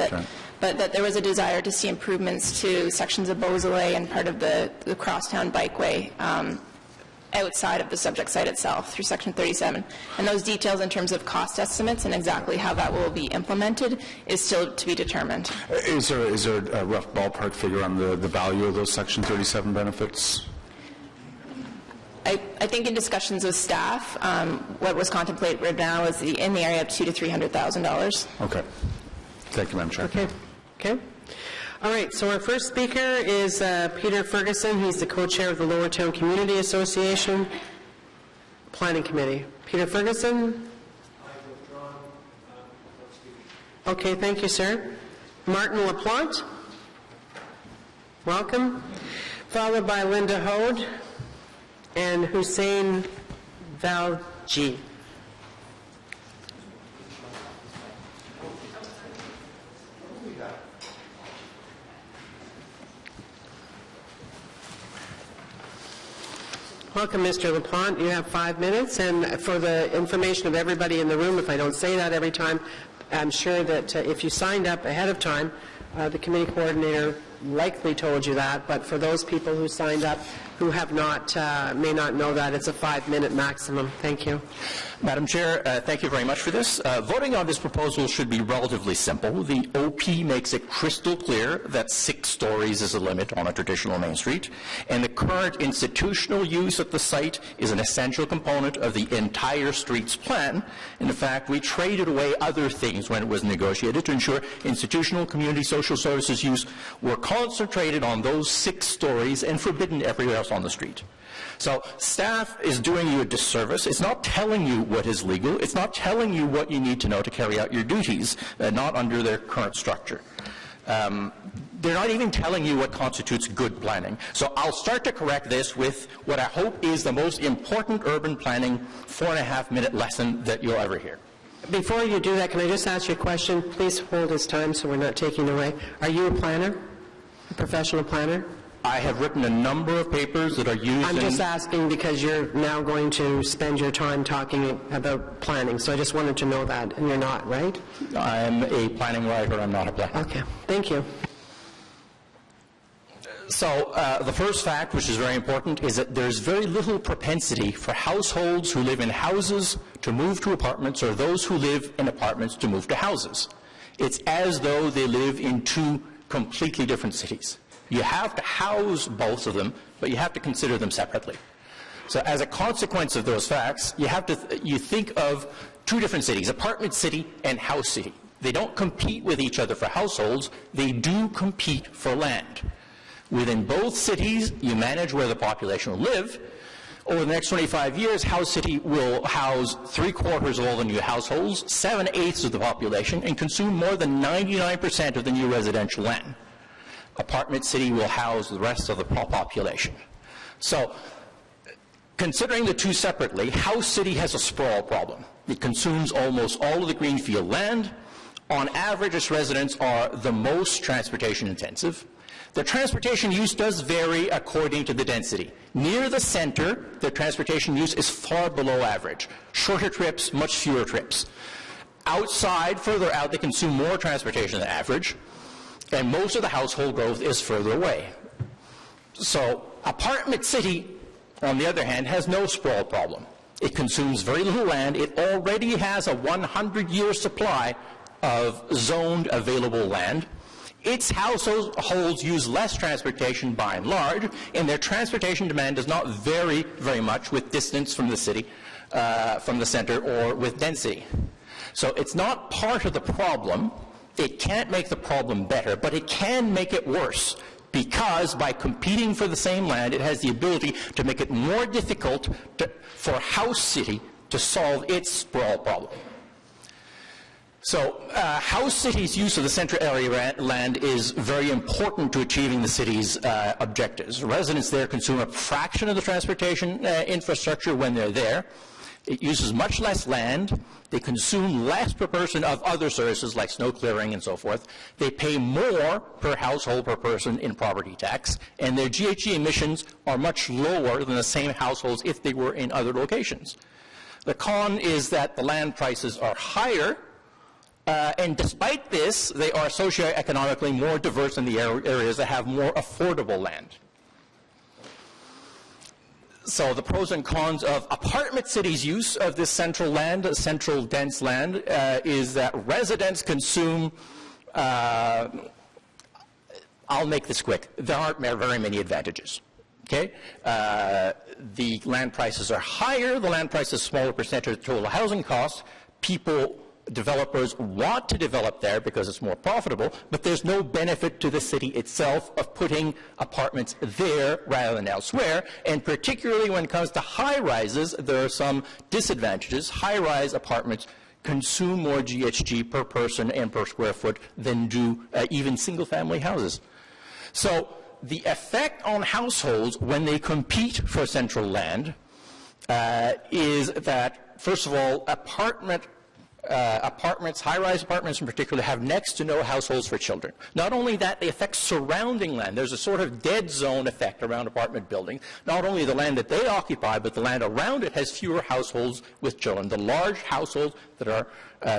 but that there was a desire to see improvements to sections of Beausoleil and part of the crosstown bikeway outside of the subject site itself through Section 37. And those details in terms of cost estimates and exactly how that will be implemented is still to be determined. Is there a rough ballpark figure on the value of those Section 37 benefits? I think in discussions with staff, what was contemplated right now is in the area of $200,000 to $300,000. Okay. Thank you, Madam Chair. Okay. All right, so our first speaker is Peter Ferguson. He's the co-chair of the Lower Town Community Association Planning Committee. Peter Ferguson? Okay, thank you, sir. Martin LaPlante? Welcome. Followed by Linda Hode and Hussein Valji. Welcome, Mr. LaPlante. You have 5 minutes, and for the information of everybody in the room, if I don't say that every time, I'm sure that if you signed up ahead of time, the committee coordinator likely told you that, but for those people who signed up who have not, may not know that, it's a 5-minute maximum. Thank you. Madam Chair, thank you very much for this. Voting on this proposal should be relatively simple. The OP makes it crystal clear that 6 stories is a limit on a traditional Main Street, and the current institutional use of the site is an essential component of the entire streets plan. And in fact, we traded away other things when it was negotiated to ensure institutional community social services use were concentrated on those 6 stories and forbidden everywhere else on the street. So staff is doing you a disservice. It's not telling you what is legal. It's not telling you what you need to know to carry out your duties, not under their current structure. They're not even telling you what constitutes good planning. So I'll start to correct this with what I hope is the most important urban planning 4.5-minute lesson that you'll ever hear. Before you do that, can I just ask you a question? Please hold his time so we're not taking it away. Are you a planner? A professional planner? I have written a number of papers that are used I'm just asking because you're now going to spend your time talking about planning, so I just wanted to know that, and you're not, right? I'm a planning writer. I'm not a planner. Okay. Thank you. So the first fact, which is very important, is that there's very little propensity for households who live in houses to move to apartments, or those who live in apartments to move to houses. It's as though they live in 2 completely different cities. You have to house both of them, but you have to consider them separately. So as a consequence of those facts, you think of 2 different cities, apartment city and house city. They don't compete with each other for households. They do compete for land. Within both cities, you manage where the population will live. Over the next 25 years, house city will house 3/4 of all the new households, 7/8 of the population, and consume more than 99% of the new residential land. Apartment city will house the rest of the population. So, considering the 2 separately, house city has a sprawl problem. It consumes almost all of the greenfield land. On average, its residents are the most transportation intensive. The transportation use does vary according to the density. Near the center, the transportation use is far below average. Shorter trips, much fewer trips. Outside, further out, they consume more transportation than average. And most of the household growth is further away. So apartment city, on the other hand, has no sprawl problem. It consumes very little land. It already has a 100-year supply of zoned available land. Its households use less transportation by and large, and their transportation demand does not vary very much with distance from the city, from the center, or with density. So it's not part of the problem. It can't make the problem better, but it can make it worse, because by competing for the same land, it has the ability to make it more difficult for House City to solve its sprawl problem. So House City's use of the central area land is very important to achieving the city's objectives. Residents there consume a fraction of the transportation infrastructure when they're there. It uses much less land. They consume less per person of other services like snow clearing and so forth. They pay more per household per person in property tax, and their GHG emissions are much lower than the same households if they were in other locations. The con is that the land prices are higher, and despite this, they are socioeconomically more diverse in the areas that have more affordable land. So the pros and cons of apartment cities' use of this central land, central dense land, is that residents consume, I'll make this quick, there aren't very many advantages. Okay? The land prices are higher, the land price is a smaller percentage of the total housing cost. Developers want to develop there because it's more profitable, but there's no benefit to the city itself of putting apartments there rather than elsewhere, and particularly when it comes to high-rises, there are some disadvantages. High-rise apartments consume more GHG per person and per square foot than do even single-family houses. So the effect on households when they compete for central land is that, first of all, apartments, high-rise apartments in particular, have next to no households for children. Not only that, they affect surrounding land. There's a sort of dead zone effect around apartment buildings. Not only the land that they occupy, but the land around it has fewer households with children, the large households that are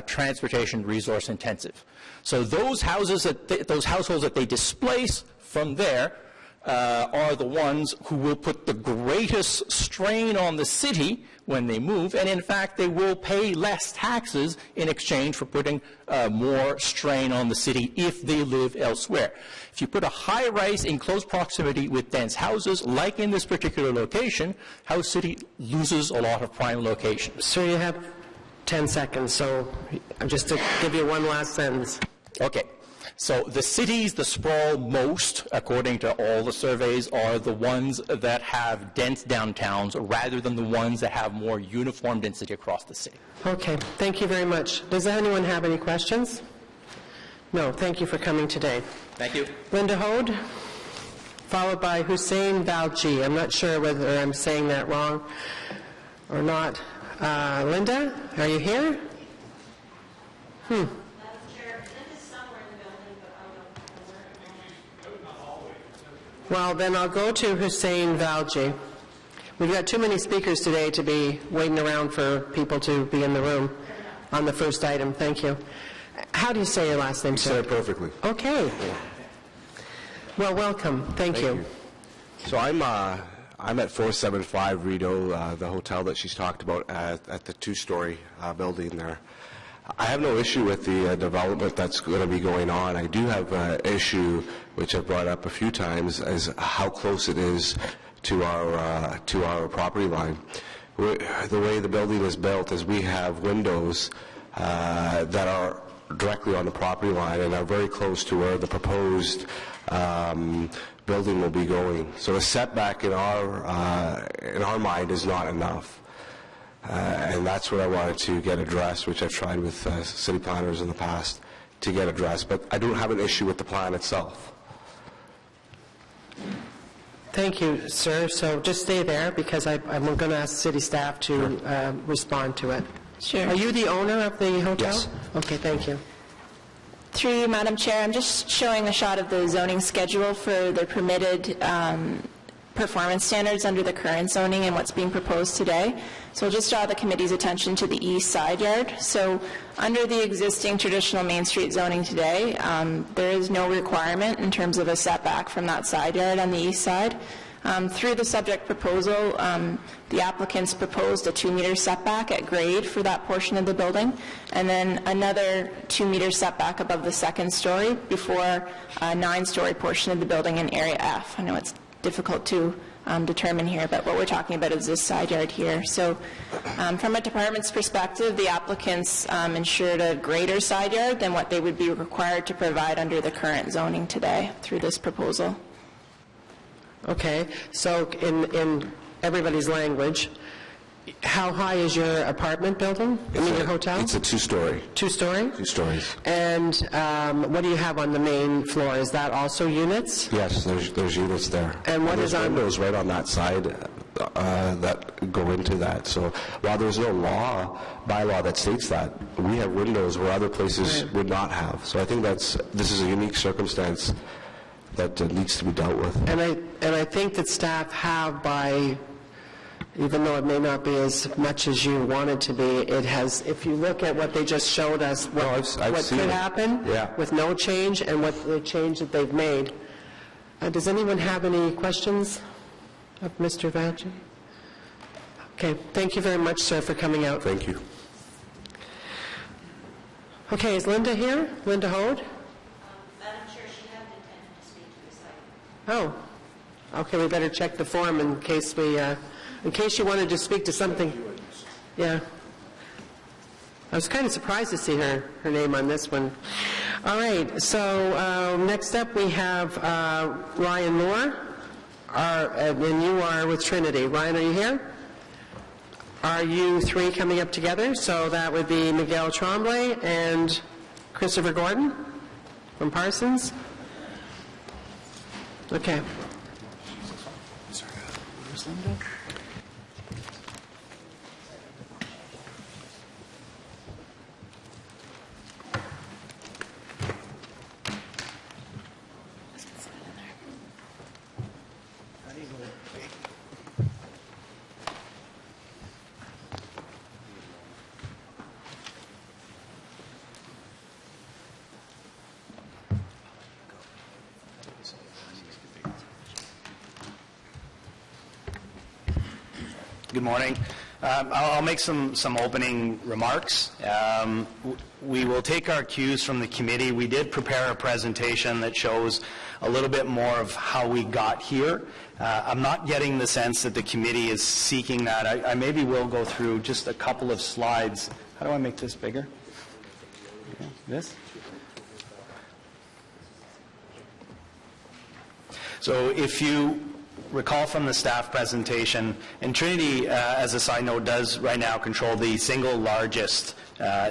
transportation resource intensive. So those households that they displace from there are the ones who will put the greatest strain on the city when they move, and in fact they will pay less taxes in exchange for putting more strain on the city if they live elsewhere. If you put a high-rise in close proximity with dense houses, like in this particular location, House City loses a lot of prime locations. Sir, you have 10 seconds, so just to give you one last sentence. Okay. So the cities that sprawl most, according to all the surveys, are the ones that have dense downtowns rather than the ones that have more uniform density across the city. Okay, thank you very much. Does anyone have any questions? No, thank you for coming today. Thank you. Linda Hode, followed by Hussein Valji. I'm not sure whether I'm saying that wrong or not. Linda, are you here? Well, then I'll go to Hussein Valji. We've got too many speakers today to be waiting around for people to be in the room on the first item. Thank you. How do you say your last name, sir? You said it perfectly. Okay. Well, welcome. Thank you. So I'm at 475 Rideau, the hotel that she's talked about at the two-story building there. I have no issue with the development that's going to be going on. I do have an issue, which I've brought up a few times, as how close it is to our property line. The way the building is built is we have windows that are directly on the property line and are very close to where the proposed building will be going. So a setback in our mind is not enough. And that's what I wanted to get addressed, which I've tried with city planners in the past to get addressed. But I don't have an issue with the plan itself. Thank you, sir. So just stay there because I'm going to ask city staff to respond to it. Sure. Are you the owner of the hotel? Yes. Okay, thank you. Through you, Madam Chair, I'm just showing a shot of the zoning schedule for the permitted performance standards under the current zoning and what's being proposed today. So we'll just draw the committee's attention to the east side yard. So under the existing traditional Main Street zoning today, there is no requirement in terms of a setback from that side yard on the east side. Through the subject proposal, The applicants proposed a 2-meter setback at grade for that portion of the building, and then another 2-meter setback above the second story before a 9-story portion of the building in Area F. I know it's difficult to determine here, but what we're talking about is this side yard here. So from a department's perspective, the applicants ensured a greater side yard than what they would be required to provide under the current zoning today through this proposal. Okay, so in everybody's language, how high is your apartment building? Your hotel? It's a 2-story. 2-story? 2 stories. And what do you have on the main floor? Is that also units? Yes, there's units there. And what is there's on... windows right on that side that go into that. So while there's no bylaw that states that, we have windows where other places would not have. So I think this is a unique circumstance that needs to be dealt with. And I think that staff have, by, even though it may not be as much as you want it to be, it has, if you look at what they just showed us, what could happen with no change and what the change that they've made. Does anyone have any questions of Mr. Vacci? Okay, thank you very much, sir, for coming out. Thank you. Okay, is Linda here? Linda Hode? Madam Chair, she hadn't intended to speak to this item. Oh, okay, we better check the form in case you wanted to speak to something. Yeah. I was kind of surprised to see her name on this one. All right, so next up we have Ryan Moore, and you are with Trinity. Ryan, are you here? Are you three coming up together? So that would be Miguel Tremblay and Christopher Gordon from Parsons. Okay. Where's Linda? Good morning. I'll make some opening remarks. We will take our cues from the committee. We did prepare a presentation that shows a little bit more of how we got here. I'm not getting the sense that the committee is seeking that. I maybe will go through just a couple of slides. How do I make this bigger? Okay, this? So if you recall from the staff presentation, and Trinity, as a side note, does right now control the single largest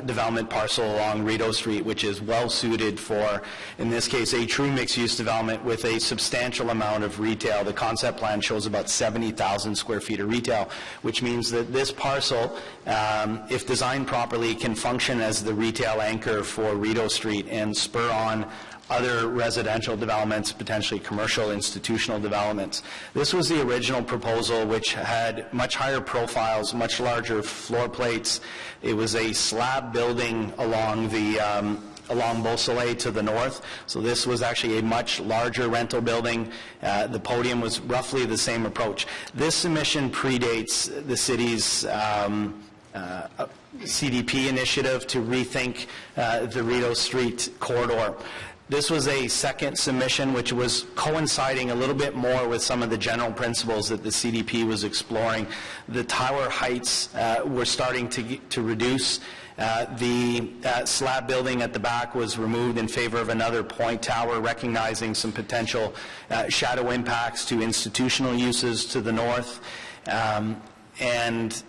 development parcel along Rideau Street, which is well suited for, in this case, a true mixed-use development with a substantial amount of retail. The concept plan shows about 70,000 square feet of retail, which means that this parcel, if designed properly, can function as the retail anchor for Rideau Street and spur on other residential developments, potentially commercial, institutional developments. This was the original proposal, which had much higher profiles, much larger floor plates. It was a slab building along Beausoleil to the north. So this was actually a much larger rental building. The podium was roughly the same approach. This submission predates the city's CDP initiative to rethink the Rideau Street corridor. This was a second submission which was coinciding a little bit more with some of the general principles that the CDP was exploring. The tower heights were starting to reduce. The slab building at the back was removed in favor of another point tower, recognizing some potential shadow impacts to institutional uses to the north. And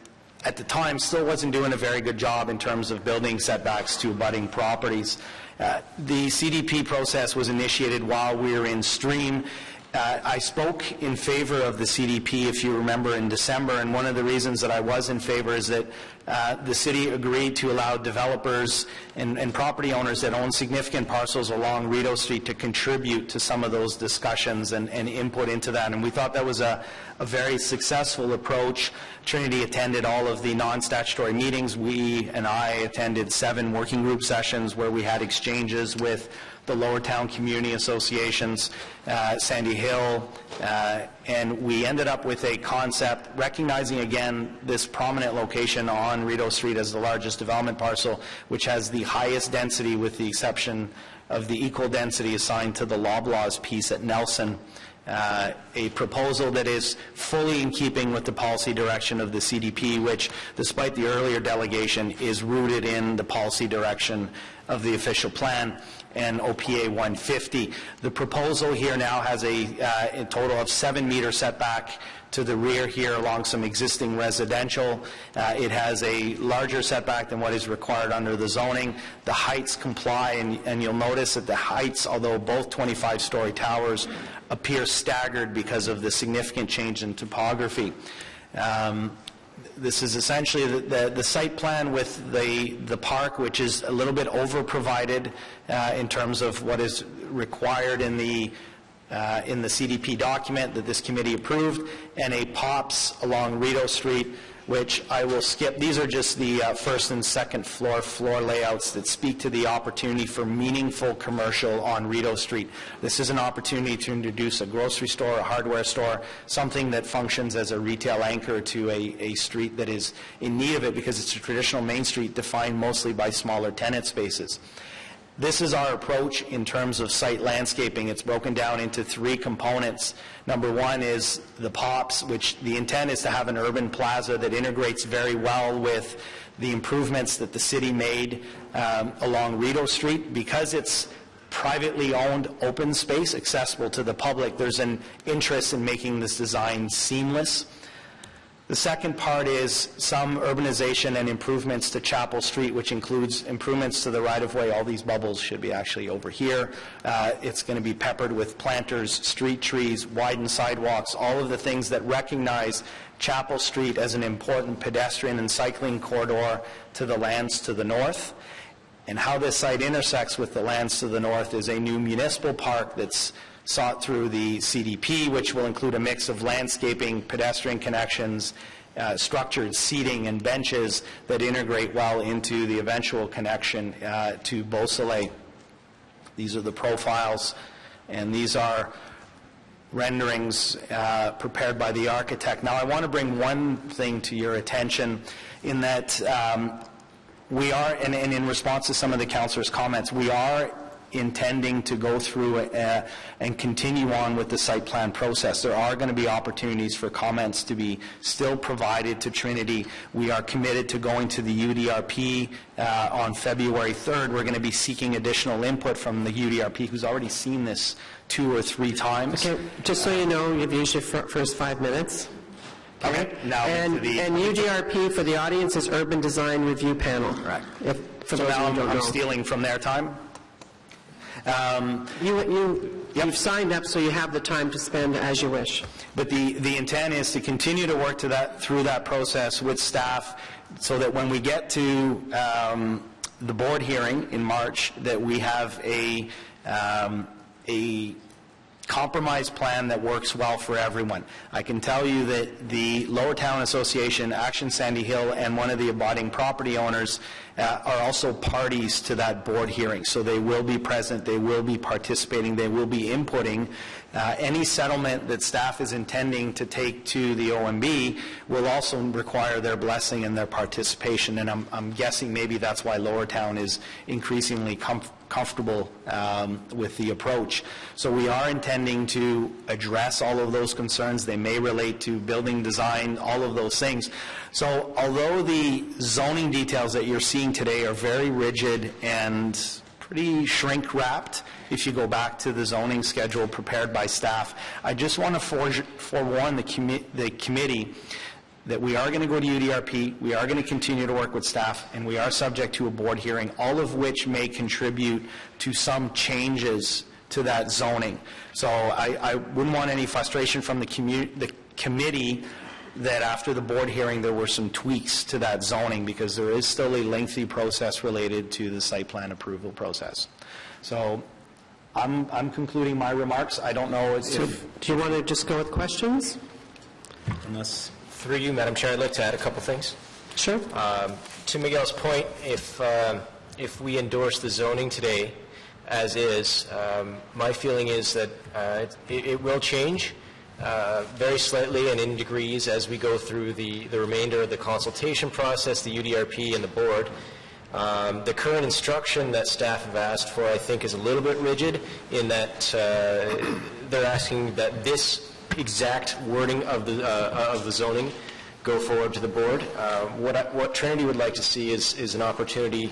at the time, still wasn't doing a very good job in terms of building setbacks to abutting properties. The CDP process was initiated while we were in stream. I spoke in favor of the CDP, if you remember, in December, and one of the reasons that I was in favor is that the city agreed to allow developers and property owners that own significant parcels along Rideau Street to contribute to some of those discussions and input into that, and we thought that was a very successful approach. Trinity attended all of the non-statutory meetings. We and I attended 7 working group sessions where we had exchanges with the Lower Town Community Associations, Sandy Hill, and we ended up with a concept recognizing again this prominent location on Rideau Street as the largest development parcel, which has the highest density with the exception of the equal density assigned to the Loblaws piece at Nelson. A proposal that is fully in keeping with the policy direction of the CDP, which, despite the earlier delegation, is rooted in the policy direction of the official plan and OPA 150. The proposal here now has a total of 7-meter setback to the rear here along some existing residential. It has a larger setback than what is required under the zoning. The heights comply, and you'll notice that the heights, although both 25-story towers, appear staggered because of the significant change in topography. This is essentially the site plan with the park, which is a little bit over-provided in terms of what is required in the CDP document that this committee approved, and a POPs along Rideau Street, which I will skip. These are just the first and second floor layouts that speak to the opportunity for meaningful commercial on Rideau Street. This is an opportunity to introduce a grocery store, a hardware store, something that functions as a retail anchor to a street that is in need of it because it's a traditional main street defined mostly by smaller tenant spaces. This is our approach in terms of site landscaping. It's broken down into 3 components. Number 1 is the POPs, which the intent is to have an urban plaza that integrates very well with the improvements that the city made along Rideau Street. Because it's privately owned open space accessible to the public, there's an interest in making this design seamless. The second part is some urbanization and improvements to Chapel Street, which includes improvements to the right-of-way. All these bubbles should be actually over here. It's going to be peppered with planters, street trees, widened sidewalks, all of the things that recognize Chapel Street as an important pedestrian and cycling corridor to the lands to the north. And how this site intersects with the lands to the north is a new municipal park that's sought through the CDP, which will include a mix of landscaping, pedestrian connections, structured seating and benches that integrate well into the eventual connection to Beausoleil. These are the profiles, and these are renderings prepared by the architect. Now, I want to bring one thing to your attention in that we are, and in response to some of the councillors' comments, we are intending to go through and continue on with the site plan process. There are going to be opportunities for comments to be still provided to Trinity. We are committed to going to the UDRP on February 3rd. We're going to be seeking additional input from the UDRP, who's already seen this 2 or 3 times. Okay, just so you know, you've used your first 5 minutes. Okay. Now and UDRP for the audience is Urban Design Review Panel. Correct. So now I'm stealing from their time. You've signed up, so you have the time to spend as you wish. But the intent is to continue to work through that process with staff so that when we get to the board hearing in March, that we have a compromise plan that works well for everyone. I can tell you that the Lower Town Association, Action Sandy Hill, and one of the abutting property owners are also parties to that board hearing. So they will be present, they will be participating, they will be inputting. Any settlement that staff is intending to take to the OMB will also require their blessing and their participation, and I'm guessing maybe that's why Lower Town is increasingly comfortable with the approach. So we are intending to address all of those concerns. They may relate to building design, all of those things. So although the zoning details that you're seeing today are very rigid and pretty shrink-wrapped, if you go back to the zoning schedule prepared by staff, I just want to forewarn the committee that we are going to go to UDRP, we are going to continue to work with staff, and we are subject to a board hearing, all of which may contribute to some changes to that zoning. So I wouldn't want any frustration from the committee that after the board hearing there were some tweaks to that zoning, because there is still a lengthy process related to the site plan approval process. So I'm concluding my remarks. I don't know if... Do you want to just go with questions? Unless... Through you, Madam Chair, I'd like to add a couple things. Sure. To Miguel's point, if we endorse the zoning today as is, my feeling is that it will change, very slightly and in degrees as we go through the remainder of the consultation process, the UDRP and the board. The current instruction that staff have asked for, I think, is a little bit rigid in that they're asking that this exact wording of the zoning go forward to the board. What Trinity would like to see is an opportunity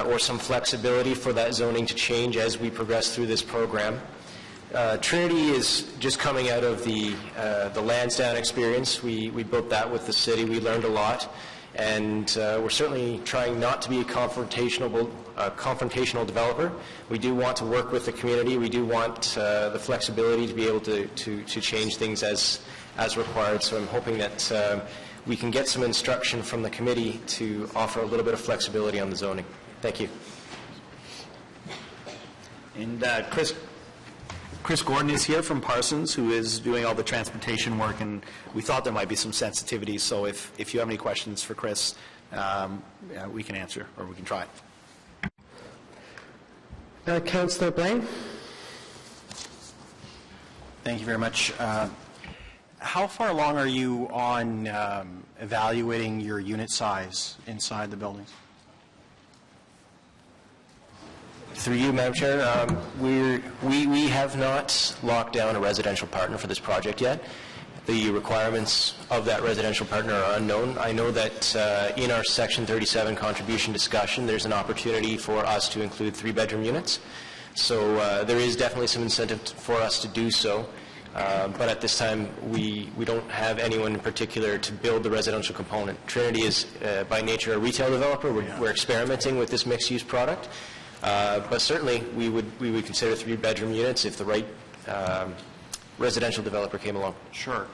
or some flexibility for that zoning to change as we progress through this program. Trinity is just coming out of the Lansdowne experience. We built that with the city. We learned a lot, and we're certainly trying not to be a confrontational developer. We do want to work with the community. We do want the flexibility to be able to change things as required. So I'm hoping that we can get some instruction from the committee to offer a little bit of flexibility on the zoning. Thank you. And Chris Gordon is here from Parsons, who is doing all the transportation work, and we thought there might be some sensitivity, so if you have any questions for Chris, we can answer, or we can try. Councillor Blaine. Thank you very much. How far along are you on evaluating your unit size inside the buildings? Through you, Madam Chair, we have not locked down a residential partner for this project yet. The requirements of that residential partner are unknown. I know that in our Section 37 contribution discussion, there's an opportunity for us to include 3-bedroom units. So there is definitely some incentive for us to do so. But at this time, we don't have anyone in particular to build the residential component. Trinity is, by nature, a retail developer. We're experimenting with this mixed-use product. But certainly, we would consider 3-bedroom units if the right residential developer came along. Sure.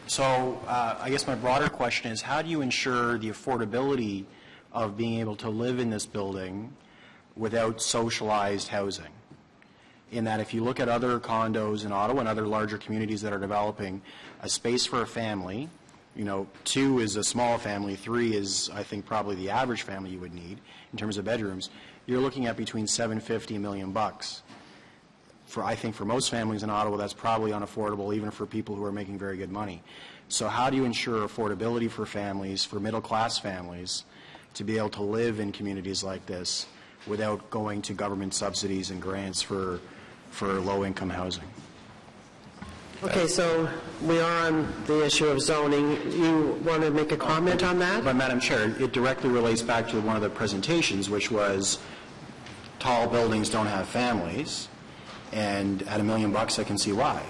So I guess my broader question is, how do you ensure the affordability of being able to live in this building without socialized housing? In that if you look at other condos in Ottawa and other larger communities that are developing, a space for a family, 2 is a small family, 3 is, I think, probably the average family you would need in terms of bedrooms, you're looking at between $750 million. I think for most families in Ottawa, that's probably unaffordable, even for people who are making very good money. So how do you ensure affordability for families, for middle-class families, to be able to live in communities like this without going to government subsidies and grants for low-income housing? Okay, so we are on the issue of zoning. You want to make a comment on that? But, Madam Chair, it directly relates back to one of the presentations, which was tall buildings don't have families, and at $1 million, I can see why.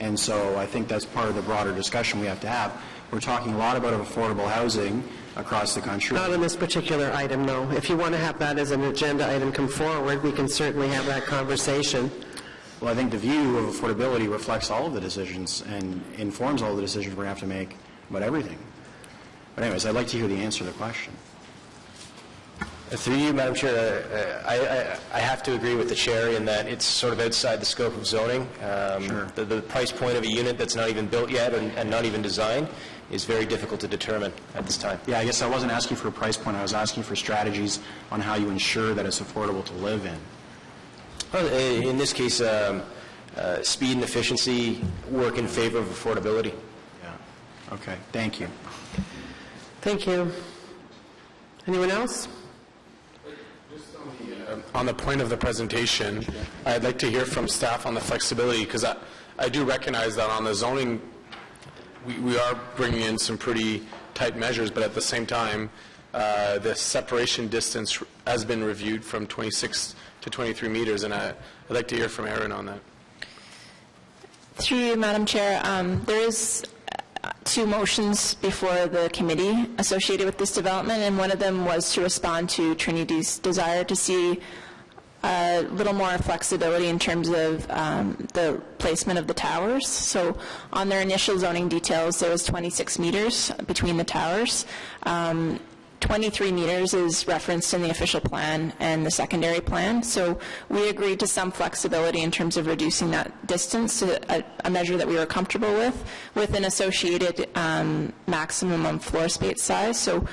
And so I think that's part of the broader discussion we have to have. We're talking a lot about affordable housing across the country. Not on this particular item, no. If you want to have that as an agenda item come forward, we can certainly have that conversation. Well, I think the view of affordability reflects all of the decisions and informs all the decisions we're going to have to make about everything. But anyways, I'd like to hear the answer to the question. Through you, Madam Chair, I have to agree with the Chair in that it's sort of outside the scope of zoning. Sure. The price point of a unit that's not even built yet and not even designed is very difficult to determine at this time. Yeah, I guess I wasn't asking for a price point. I was asking for strategies on how you ensure that it's affordable to live in. Well, in this case, speed and efficiency work in favor of affordability. Yeah. Okay. Thank you. Thank you. Anyone else? On the point of the presentation, I'd like to hear from staff on the flexibility, because I do recognize that on the zoning, we are bringing in some pretty tight measures, but at the same time, the separation distance has been reviewed from 26 to 23 meters, and I'd like to hear from Erin on that. Through you, Madam Chair, there is 2 motions before the committee associated with this development, and one of them was to respond to Trinity's desire to see a little more flexibility in terms of the placement of the towers. So on their initial zoning details, there was 26 meters between the towers. 23 meters is referenced in the official plan and the secondary plan. So we agreed to some flexibility in terms of reducing that distance to a measure that we were comfortable with an associated maximum floor space size. So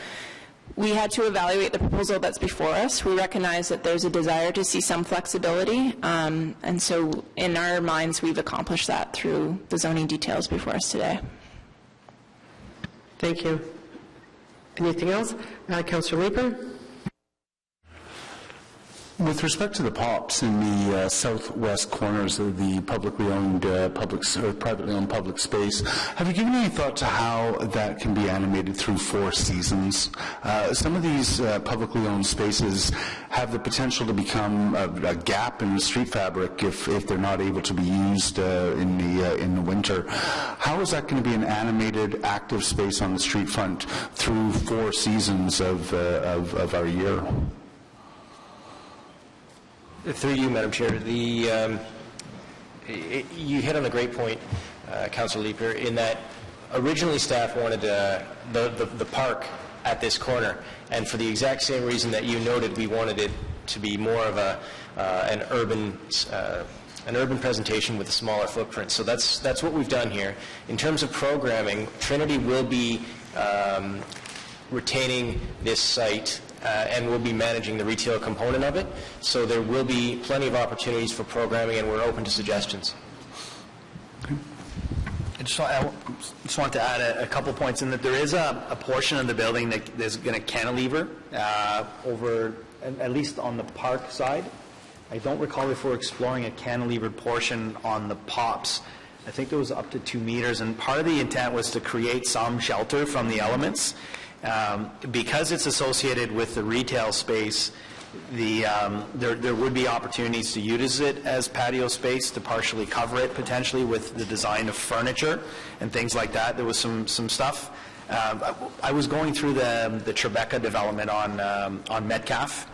We had to evaluate the proposal that's before us. We recognize that there's a desire to see some flexibility, and so in our minds, we've accomplished that through the zoning details before us today. Thank you. Anything else? Councillor Leeper? With respect to the POPs in the southwest corners of the publicly owned privately owned public space, have you given any thought to how that can be animated through 4 seasons? Some of these publicly owned spaces have the potential to become a gap in the street fabric if they're not able to be used in the winter. How is that going to be an animated, active space on the street front through 4 seasons of our year? Through you, Madam Chair, you hit on a great point, Councillor Leeper, in that originally staff wanted the park at this corner, and for the exact same reason that you noted, we wanted it to be more of an urban presentation with a smaller footprint. So that's what we've done here. In terms of programming, Trinity will be retaining this site and we'll be managing the retail component of it. So there will be plenty of opportunities for programming, and we're open to suggestions. I just want to add a couple points in that there is a portion of the building that is going to cantilever over, at least on the park side. I don't recall if we're exploring a cantilevered portion on the POPs. I think it was up to 2 meters, and part of the intent was to create some shelter from the elements. Because it's associated with the retail space, there would be opportunities to use it as patio space, to partially cover it potentially with the design of furniture and things like that. There was some stuff. I was going through the Tribeca development on Metcalf,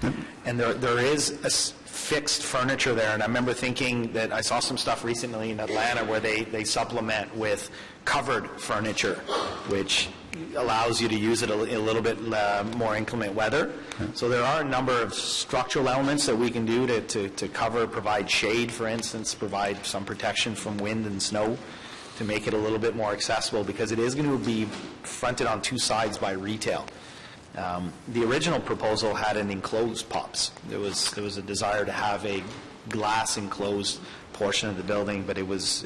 and there is a fixed furniture there, and I remember thinking that I saw some stuff recently in Atlanta where they supplement with covered furniture, which allows you to use it a little bit more inclement weather. So there are a number of structural elements that we can do to cover, provide shade, for instance, provide some protection from wind and snow to make it a little bit more accessible, because it is going to be fronted on 2 sides by retail. The original proposal had an enclosed POPs. There was a desire to have a glass enclosed portion of the building, but it was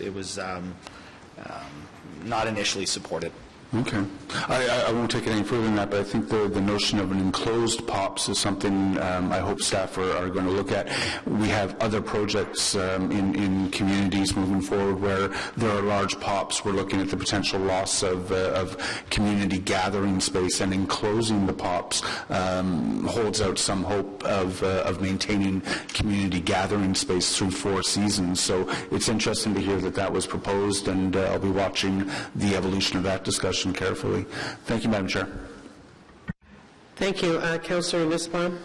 not initially supported. Okay. I won't take it any further than that, but I think the notion of an enclosed POPs is something I hope staff are going to look at. We have other projects in communities moving forward where there are large POPs. We're looking at the potential loss of community gathering space, and enclosing the POPs holds out some hope of maintaining community gathering space through 4 seasons. So it's interesting to hear that was proposed, and I'll be watching the evolution of that discussion carefully. Thank you, Madam Chair. Thank you. Councillor Nussbaum.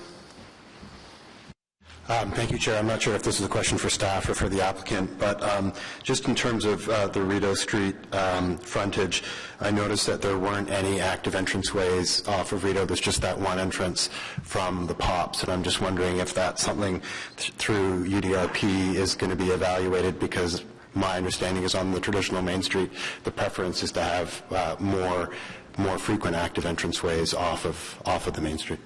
Thank you, Chair. I'm not sure if this is a question for staff or for the applicant, but just in terms of the Rideau Street frontage, I noticed that there weren't any active entranceways off of Rideau. There's just that one entrance from the POPs, and I'm just wondering if that's something through UDRP is going to be evaluated, because my understanding is on the traditional Main Street, the preference is to have more frequent active entranceways off of the Main Street.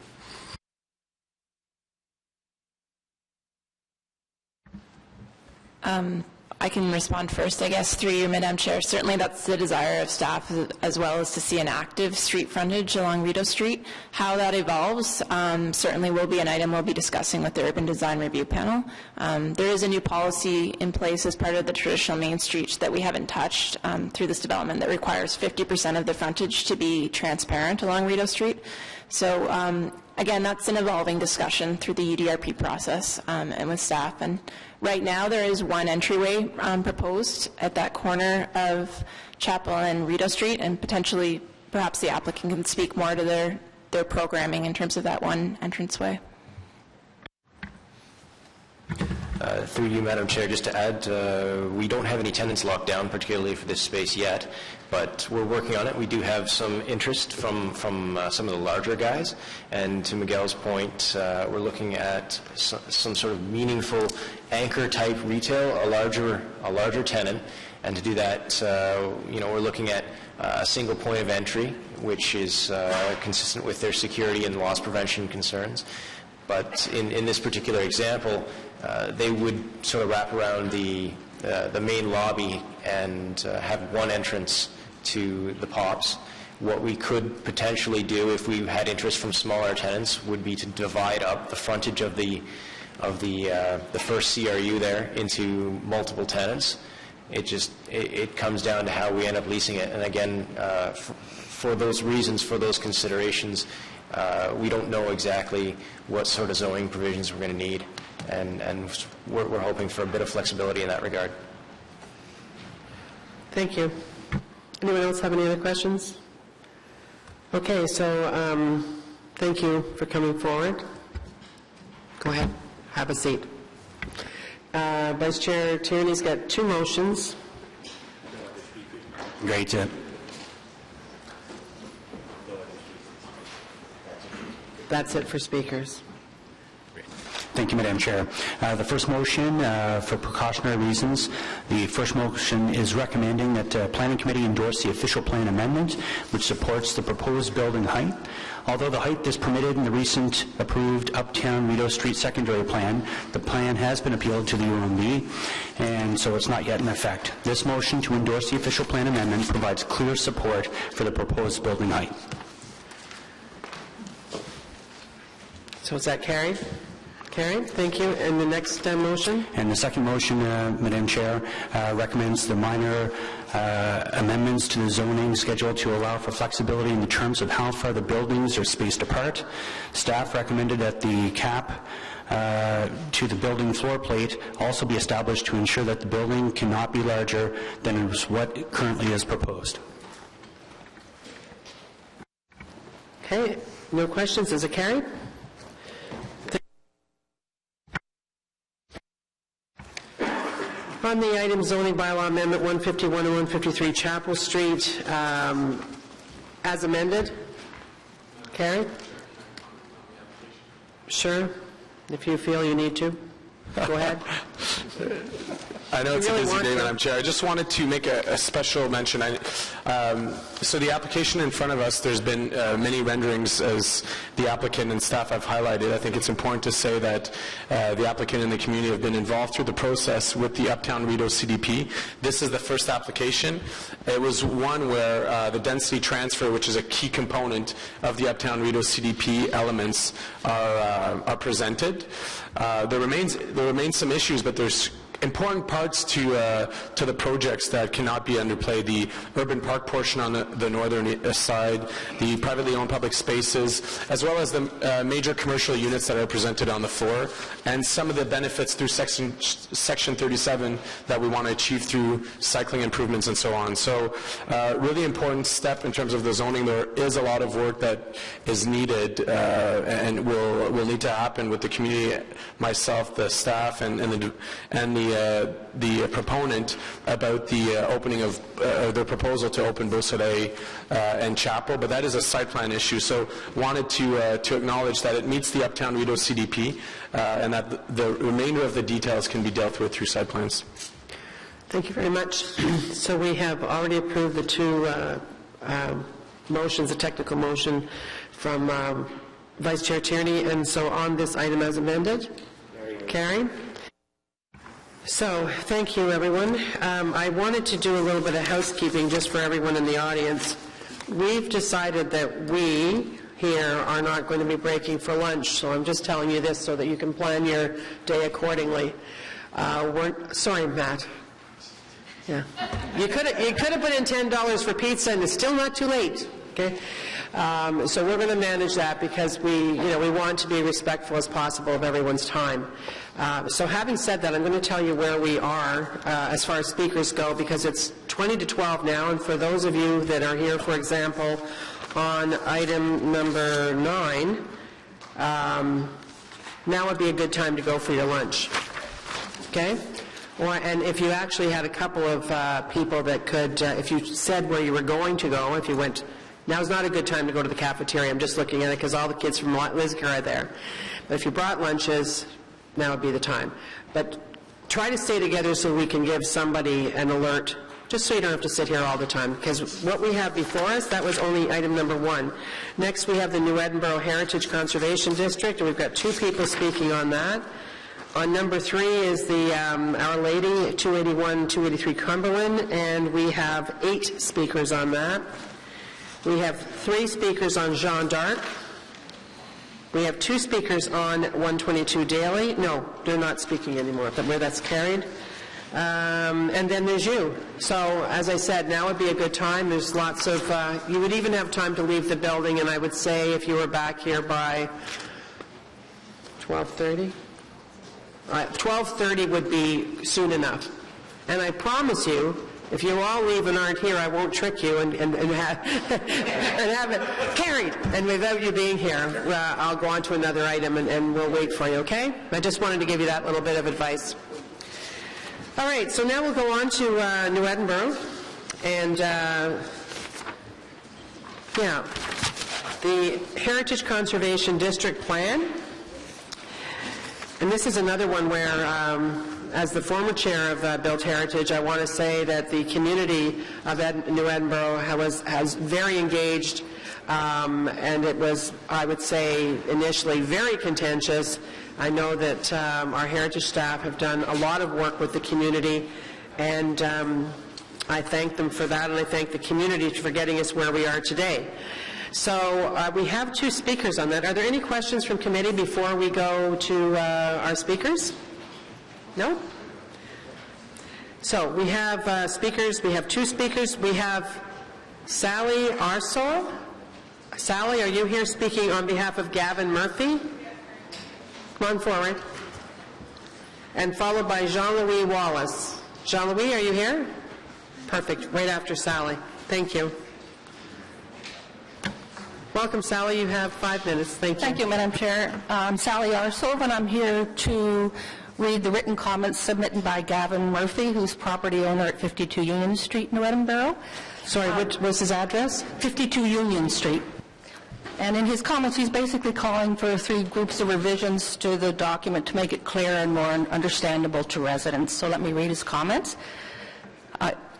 I can respond first, I guess, through you, Madam Chair. Certainly that's the desire of staff, as well as to see an active street frontage along Rideau Street. How that evolves certainly will be an item we'll be discussing with the Urban Design Review Panel. There is a new policy in place as part of the traditional Main Street that we haven't touched through this development that requires 50% of the frontage to be transparent along Rideau Street. So again, that's an evolving discussion through the UDRP process and with staff. And right now, there is one entryway proposed at that corner of Chapel and Rideau Street, and potentially, perhaps the applicant can speak more to their programming in terms of that one entranceway. Through you, Madam Chair, just to add, we don't have any tenants locked down, particularly for this space yet, but we're working on it. We do have some interest from some of the larger guys, and to Miguel's point, we're looking at some sort of meaningful anchor-type retail, a larger tenant, and to do that, we're looking at a single point of entry, which is consistent with their security and loss prevention concerns. But in this particular example, they would sort of wrap around the main lobby and have one entrance to the POPs. What we could potentially do, if we had interest from smaller tenants, would be to divide up the frontage of the first CRU there into multiple tenants. It comes down to how we end up leasing it. And again, for those reasons, for those considerations, we don't know exactly what sort of zoning provisions we're going to need, and we're hoping for a bit of flexibility in that regard. Thank you. Anyone else have any other questions? Okay, so thank you for coming forward. Go ahead, have a seat. Vice Chair Tierney's got two motions. Great. That's it for speakers. Thank you, Madam Chair. The first motion, for precautionary reasons, the first motion is recommending that Planning Committee endorse the official plan amendment, which supports the proposed building height. Although the height is permitted in the recent approved Uptown Rideau Street secondary plan, the plan has been appealed to the UMB, and so it's not yet in effect. This motion to endorse the official plan amendment provides clear support for the proposed building height. So is that carried? Carried, thank you. And the next motion? And the second motion, Madam Chair, recommends the minor amendments to the zoning schedule to allow for flexibility in the terms of how far the buildings are spaced apart. Staff recommended that the cap to the building floor plate also be established to ensure that the building cannot be larger than what currently is proposed. Okay, no questions. Is it carried? On the item zoning bylaw amendment 151 and 153 Chapel Street, as amended. Carrie? Sure, if you feel you need to. Go ahead. I know it's a busy day, Madam Chair. I just wanted to make a special mention. So the application in front of us, there's been many renderings as the applicant and staff have highlighted. I think it's important to say that the applicant and the community have been involved through the process with the Uptown Rideau CDP. This is the first application. It was one where the density transfer, which is a key component of the Uptown Rideau CDP elements, are presented. There remains some issues, but there's important parts to the projects that cannot be underplayed. The urban park portion on the northern side, the privately owned public spaces, as well as the major commercial units that are presented on the floor, and some of the benefits through Section 37 that we want to achieve through cycling improvements and so on. So really important step in terms of the zoning. There is a lot of work that is needed and will need to happen with the community, myself, the staff, and the proponent about the opening of their proposal to open Beausoleil and Chapel, but that is a site plan issue. So wanted to acknowledge that it meets the Uptown Rideau CDP and that the remainder of the details can be dealt with through site plans. Thank you very much. So we have already approved the two motions, a technical motion from Vice Chair Tierney, and so on this item as amended. Carrie? So, thank you, everyone. I wanted to do a little bit of housekeeping just for everyone in the audience. We've decided that we here are not going to be breaking for lunch, so I'm just telling you this so that you can plan your day accordingly. Sorry, Matt. Yeah. You could have put in $10 for pizza, and it's still not too late. Okay. So we're going to manage that because we want to be respectful as possible of everyone's time. So having said that, I'm going to tell you where we are as far as speakers go, because it's 20 to 12 now, and for those of you that are here, for example, on item number 9, now would be a good time to go for your lunch. okay? And if you actually had a couple of people that could, if you said where you were going to go, if you went, now's not a good time to go to the cafeteria, I'm just looking at it because all the kids from Lisgar are there. But if you brought lunches, now would be the time. But try to stay together so we can give somebody an alert, just so you don't have to sit here all the time, because what we have before us, that was only item number 1. Next, we have the New Edinburgh Heritage Conservation District, and we've got 2 people speaking on that. On number 3 is the Our Lady, 281, 283 Cumberland, and we have 8 speakers on that. We have 3 speakers on Jeanne d'Arc. We have 2 speakers on 122 Daly. No, they're not speaking anymore, but where that's carried. And then there's you. So, as I said, now would be a good time. There's lots of, you would even have time to leave the building, and I would say if you were back here by 12:30? 12:30 would be soon enough. And I promise you, if you all leave and aren't here, I won't trick you and have it carried. And without you being here, I'll go on to another item and we'll wait for you, okay? I just wanted to give you that little bit of advice. All right, so now we'll go on to New Edinburgh. And, the Heritage Conservation District Plan. And this is another one where, as the former chair of Built Heritage, I want to say that the community of New Edinburgh has very engaged, and it was, I would say, initially very contentious. I know that our heritage staff have done a lot of work with the community, and I thank them for that, and I thank the community for getting us where we are today. So we have 2 speakers on that. Are there any questions from committee before we go to our speakers? No? So we have speakers. We have 2 speakers. We have Sally Arsol. Sally, are you here speaking on behalf of Gavin Murphy? Come on forward. And followed by Jean-Louis Wallace. Jean-Louis, are you here? Perfect. Right after Sally. Thank you. Welcome, Sally. You have 5 minutes. Thank you. Thank you, Madam Chair. I'm Sally Arsol, and I'm here to read the written comments submitted by Gavin Murphy, who's property owner at 52 Union Street, New Edinburgh. Sorry, what was his address? 52 Union Street. And in his comments, he's basically calling for 3 groups of revisions to the document to make it clear and more understandable to residents. So let me read his comments.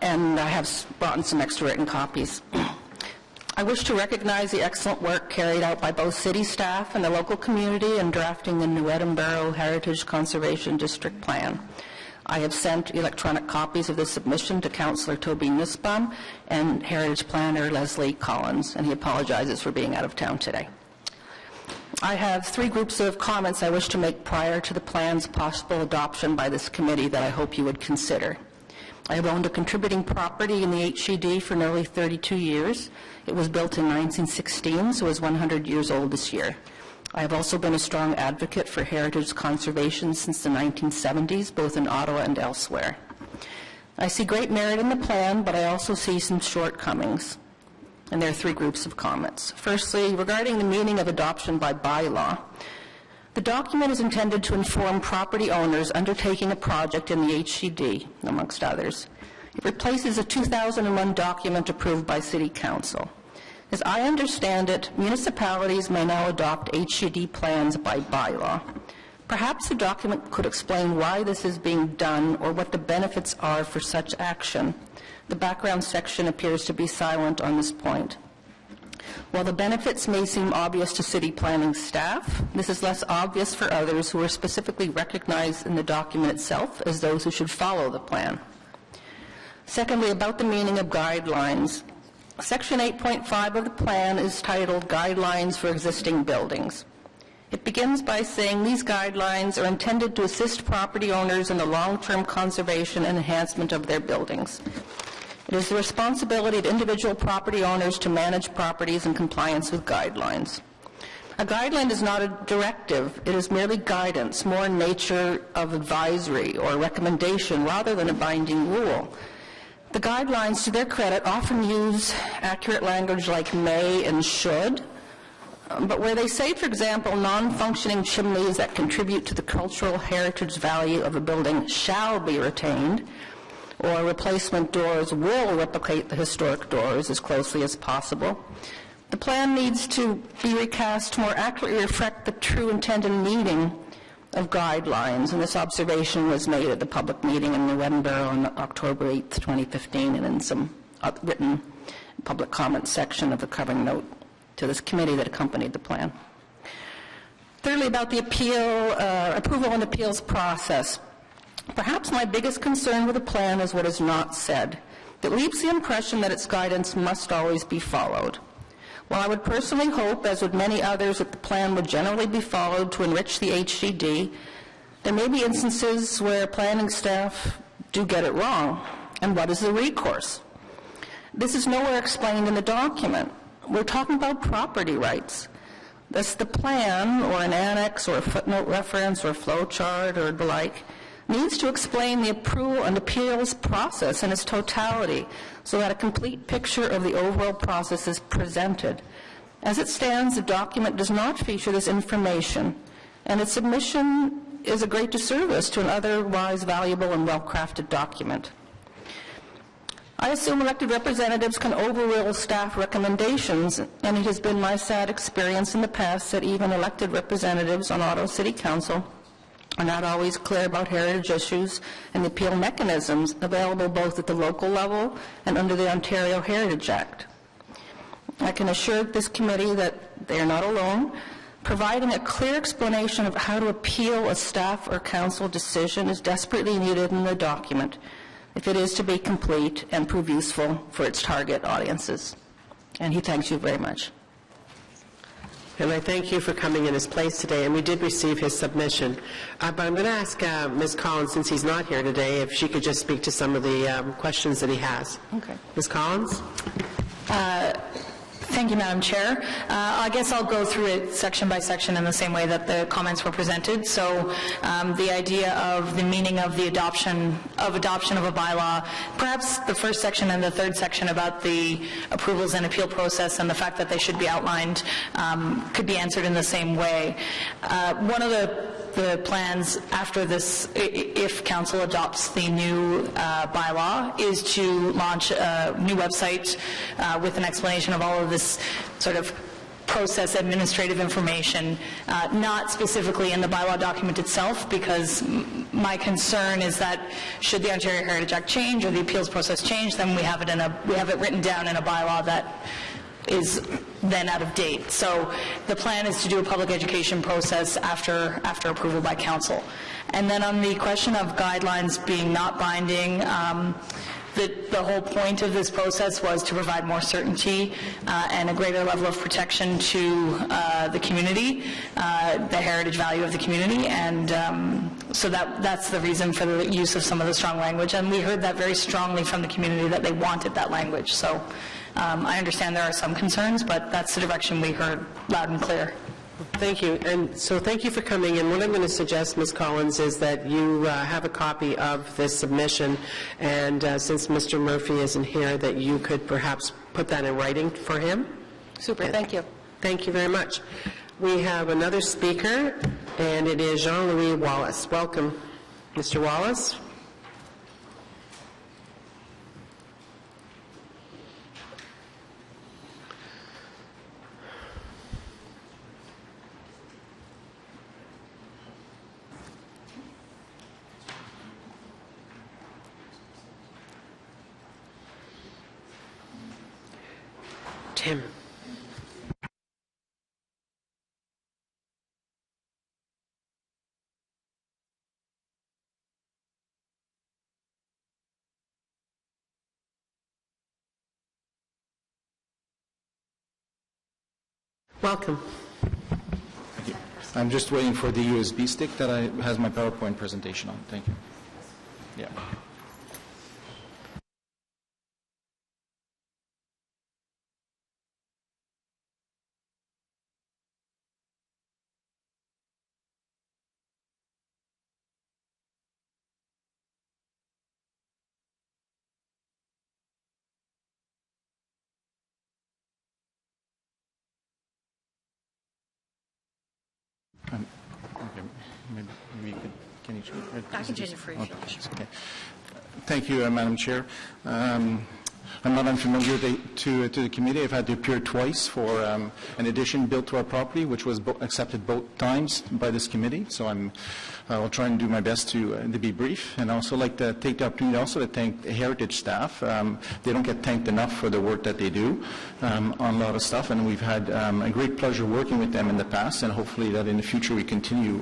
And I have brought in some extra written copies. I wish to recognize the excellent work carried out by both city staff and the local community in drafting the New Edinburgh Heritage Conservation District Plan. I have sent electronic copies of the submission to Councillor Toby Nussbaum and Heritage Planner Leslie Collins, and he apologizes for being out of town today. I have 3 groups of comments I wish to make prior to the plan's possible adoption by this committee that I hope you would consider. I have owned a contributing property in the HCD for nearly 32 years. It was built in 1916, so it's 100 years old this year. I have also been a strong advocate for heritage conservation since the 1970s, both in Ottawa and elsewhere. I see great merit in the plan, but I also see some shortcomings. And there are 3 groups of comments. Firstly, regarding the meaning of adoption by bylaw, the document is intended to inform property owners undertaking a project in the HCD, amongst others. It replaces a 2001 document approved by City Council. As I understand it, municipalities may now adopt HCD plans by bylaw. Perhaps the document could explain why this is being done or what the benefits are for such action. The background section appears to be silent on this point. While the benefits may seem obvious to city planning staff, this is less obvious for others who are specifically recognized in the document itself as those who should follow the plan. Secondly, about the meaning of guidelines. Section 8.5 of the plan is titled Guidelines for Existing Buildings. It begins by saying these guidelines are intended to assist property owners in the long-term conservation and enhancement of their buildings. It is the responsibility of individual property owners to manage properties in compliance with guidelines. A guideline is not a directive. It is merely guidance, more in nature of advisory or recommendation rather than a binding rule. The guidelines, to their credit, often use accurate language like may and should, But where they say, for example, non-functioning chimneys that contribute to the cultural heritage value of a building shall be retained, or replacement doors will replicate the historic doors as closely as possible, the plan needs to be recast to more accurately reflect the true intent and meaning of guidelines, and this observation was made at the public meeting in November on October 8th, 2015, and in some written public comment section of the covering note to this committee that accompanied the plan. Thirdly, about the approval and appeals process. Perhaps my biggest concern with the plan is what is not said. It leaves the impression that its guidance must always be followed. While I would personally hope, as would many others, that the plan would generally be followed to enrich the HCD, there may be instances where planning staff do get it wrong. And what is the recourse? This is nowhere explained in the document. We're talking about property rights. Thus, the plan, or an annex, or a footnote reference, or flow chart, or the like, needs to explain the approval and appeals process in its totality so that a complete picture of the overall process is presented. As it stands, the document does not feature this information, and its submission is a great disservice to an otherwise valuable and well-crafted document. I assume elected representatives can overrule staff recommendations, and it has been my sad experience in the past that even elected representatives on Ottawa City Council are not always clear about heritage issues and the appeal mechanisms available both at the local level and under the Ontario Heritage Act. I can assure this committee that they are not alone. Providing a clear explanation of how to appeal a staff or council decision is desperately needed in the document if it is to be complete and prove useful for its target audiences. And he thanks you very much. And I thank you for coming in his place today, and we did receive his submission. But I'm going to ask Ms. Collins, since he's not here today, if she could just speak to some of the questions that he has. Okay. Ms. Collins? Thank you, Madam Chair. I guess I'll go through it section by section in the same way that the comments were presented. So the idea of the meaning of the adoption of a bylaw, perhaps the first section and the third section about the approvals and appeal process and the fact that they should be outlined could be answered in the same way. One of the plans after this, if Council adopts the new bylaw, is to launch a new website with an explanation of all of this sort of process administrative information, not specifically in the bylaw document itself, because my concern is that should the Ontario Heritage Act change or the appeals process change, then we have it written down in a bylaw that is then out of date. So the plan is to do a public education process after approval by council. And then on the question of guidelines being not binding, the whole point of this process was to provide more certainty and a greater level of protection to the community, the heritage value of the community, and so that's the reason for the use of some of the strong language. And we heard that very strongly from the community that they wanted that language. So I understand there are some concerns, but that's the direction we heard loud and clear. Thank you. And so thank you for coming in. What I'm going to suggest, Ms. Collins, is that you have a copy of this submission, and since Mr. Murphy isn't here, that you could perhaps put that in writing for him. Super, thank you. Thank you very much. We have another speaker, and it is Jean-Louis Wallace. Welcome, Mr. Wallace. Tim. Welcome. Thank you. I'm just waiting for the USB stick that has my PowerPoint presentation on. Thank you. Yeah. Maybe you could, can you? I can change it for you. Okay. Thank you, Madam Chair. I'm not unfamiliar to the committee. I've had to appear twice for an addition built to our property, which was accepted both times by this committee. So I'll try and do my best to be brief. And I also like to take the opportunity also to thank the heritage staff. They don't get thanked enough for the work that they do on a lot of stuff, and we've had a great pleasure working with them in the past, and hopefully that in the future we continue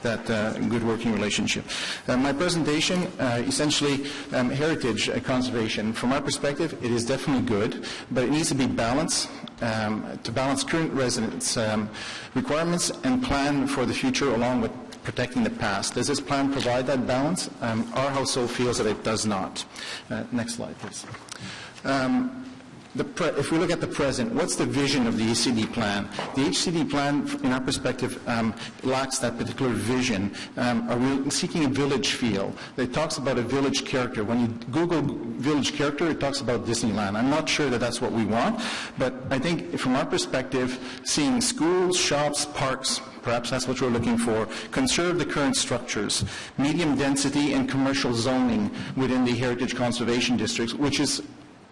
that good working relationship. My presentation, essentially heritage conservation. From our perspective, it is definitely good, but it needs to be balanced to balance current residents' requirements and plan for the future along with protecting the past. Does this plan provide that balance? Our household feels that it does not. Next slide, please. If we look at the present, what's the vision of the HCD plan? The HCD plan, in our perspective, lacks that particular vision. Are we seeking a village feel? It talks about a village character. When you Google village character, it talks about Disneyland. I'm not sure that that's what we want, but I think from our perspective, seeing schools, shops, parks, perhaps that's what we're looking for. Conserve the current structures, medium density and commercial zoning within the heritage conservation districts, which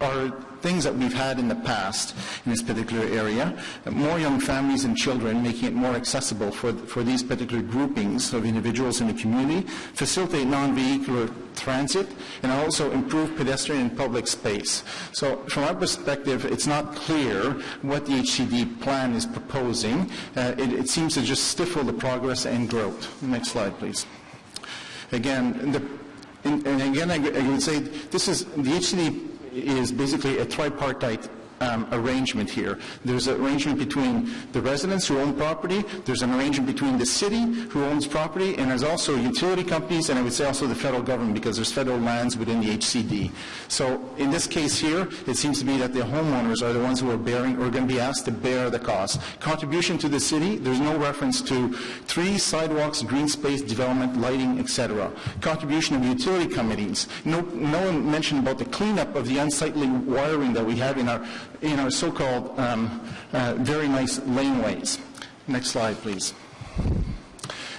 are things that we've had in the past in this particular area. More young families and children, making it more accessible for these particular groupings of individuals in the community, facilitate non-vehicular transit, and also improve pedestrian and public space. So from our perspective, it's not clear what the HCD plan is proposing. It seems to just stifle the progress and growth. Next slide, please. Again, I would say this is the HCD is basically a tripartite arrangement here. There's an arrangement between the residents who own property, there's an arrangement between the city who owns property, and there's also utility companies, and I would say also the federal government, because there's federal lands within the HCD. So in this case here, it seems to be that the homeowners are the ones who are going to be asked to bear the cost. Contribution to the city, there's no reference to trees, sidewalks, green space, development, lighting, etc. Contribution of utility companies. No mention about the cleanup of the unsightly wiring that we have in our so-called very nice laneways. Next slide, please.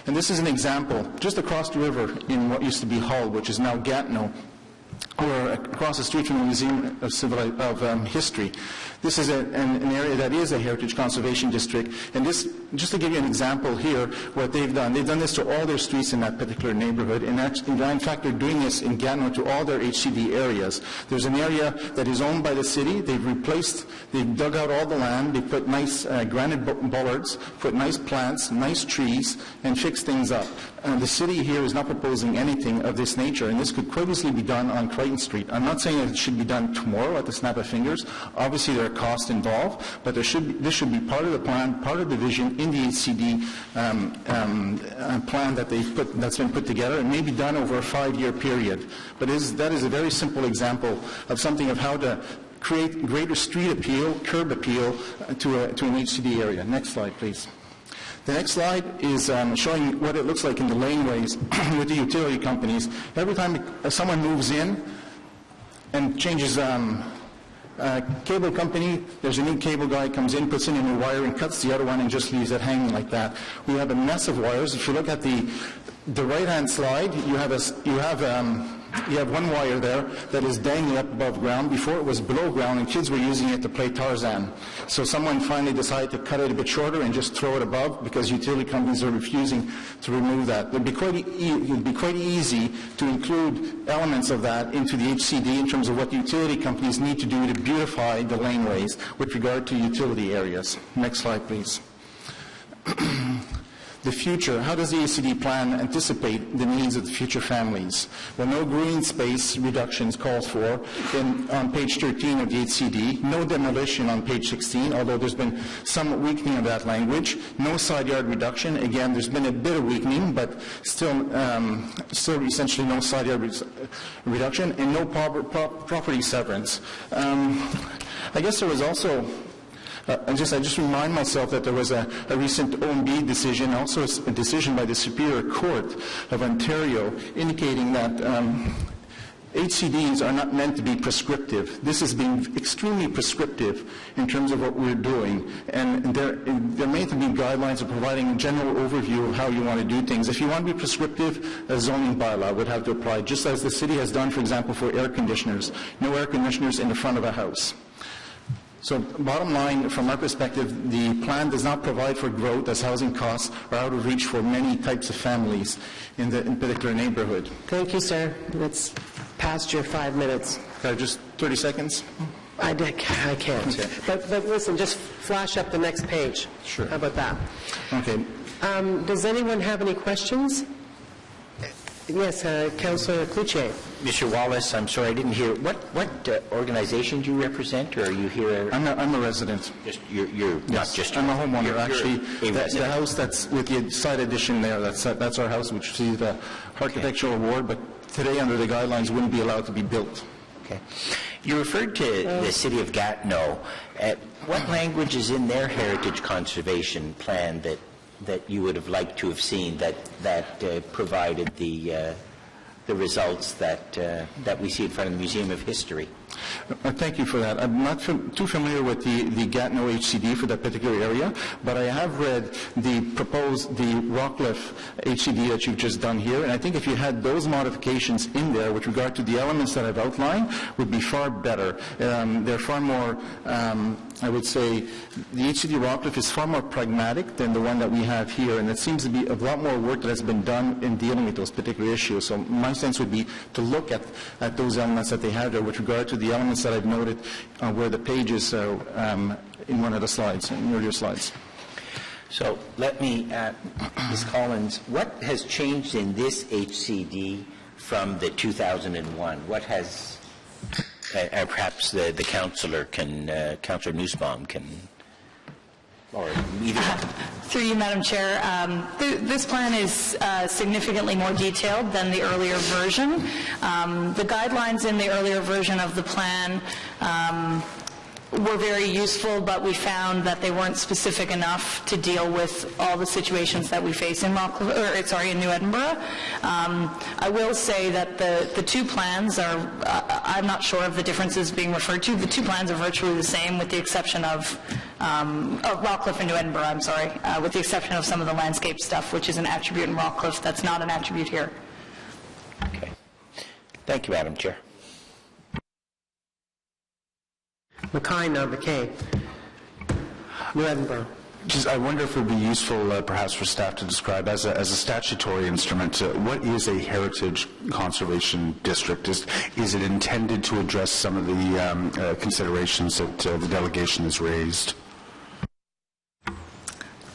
And this is an example, just across the river in what used to be Hull, which is now Gatineau, or across the street from the Museum of History. This is an area that is a heritage conservation district, and this, just to give you an example here, what they've done this to all their streets in that particular neighborhood, and in fact they're doing this in Gatineau to all their HCD areas. There's an area that is owned by the city. They've dug out all the land, they put nice granite bollards, put nice plants, nice trees, and fixed things up. The city here is not proposing anything of this nature, and this could quite easily be done on Crichton Street. I'm not saying it should be done tomorrow at the snap of fingers. Obviously, there are costs involved, but this should be part of the plan, part of the vision in the HCD plan that's been put together, and may be done over a 5-year period. But that is a very simple example of something of how to create greater street appeal, curb appeal to an HCD area. Next slide, please. The next slide is showing what it looks like in the laneways with the utility companies. Every time someone moves in and changes cable company, there's a new cable guy comes in, puts in a new wire, and cuts the other one and just leaves it hanging like that. We have a mess of wires. If you look at the right-hand slide, you have one wire there that is dangling up above ground. Before it was below ground, and kids were using it to play Tarzan. So someone finally decided to cut it a bit shorter and just throw it above, because utility companies are refusing to remove that. It would be quite easy to include elements of that into the HCD in terms of what utility companies need to do to beautify the laneways with regard to utility areas. Next slide, please. The future, how does the HCD plan anticipate the needs of the future families? Well, no green space reductions called for on page 13 of the HCD, no demolition on page 16, although there's been some weakening of that language, no side yard reduction. Again, there's been a bit of weakening, but still essentially no side yard reduction, and no property severance. I guess there was also I just remind myself that there was a recent OMB decision, also a decision by the Superior Court of Ontario, indicating that HCDs are not meant to be prescriptive. This is being extremely prescriptive in terms of what we're doing, and they're meant to be guidelines of providing a general overview of how you want to do things. If you want to be prescriptive, a zoning bylaw would have to apply, just as the city has done, for example, for air conditioners. No air conditioners in the front of a house. So bottom line, from our perspective, the plan does not provide for growth as housing costs are out of reach for many types of families in the particular neighborhood. Thank you, sir. It's past your 5 minutes. Just 30 seconds? I can't. Okay. But listen, just flash up the next page. Sure. How about that? Okay. Does anyone have any questions? Yes, Councillor Cloutier. Mr. Wallace, I'm sorry, I didn't hear. What organization do you represent, or are you here? I'm a resident. You're yes, not just... I'm a homeowner, you're actually. the house that's with the side addition there, that's our house, which received the architectural award, but today, under the guidelines, wouldn't be allowed to be built. Okay. You referred to the city of Gatineau. What language is in their heritage conservation plan that you would have liked to have seen that provided the results that we see in front of the Museum of History? Thank you for that. I'm not too familiar with the Gatineau HCD for that particular area, but I have read the Rockcliffe HCD that you've just done here, and I think if you had those modifications in there with regard to the elements that I've outlined, would be far better. They're far more, I would say, the HCD Rockcliffe is far more pragmatic than the one that we have here, and it seems to be a lot more work that has been done in dealing with those particular issues. So my sense would be to look at those elements that they have there with regard to the elements that I've noted where the pages in one of the slides, in earlier slides. So let me, Ms. Collins, what has changed in this HCD from the 2001? What has, and perhaps the councillor Councillor Nussbaum can, or either. Through you, Madam Chair, this plan is significantly more detailed than the earlier version. The guidelines in the earlier version of the plan were very useful, but we found that they weren't specific enough to deal with all the situations that we face in New Edinburgh. I will say that the two plans are, I'm not sure of the differences being referred to. The two plans are virtually the same, with the exception of Rockcliffe and New Edinburgh, I'm sorry, with the exception of some of the landscape stuff, which is an attribute in Rockcliffe that's not an attribute here. Okay. Thank you, Madam Chair. McKay. New Edinburgh. I wonder if it would be useful, perhaps, for staff to describe as a statutory instrument, what is a heritage conservation district? Is it intended to address some of the considerations that the delegation has raised?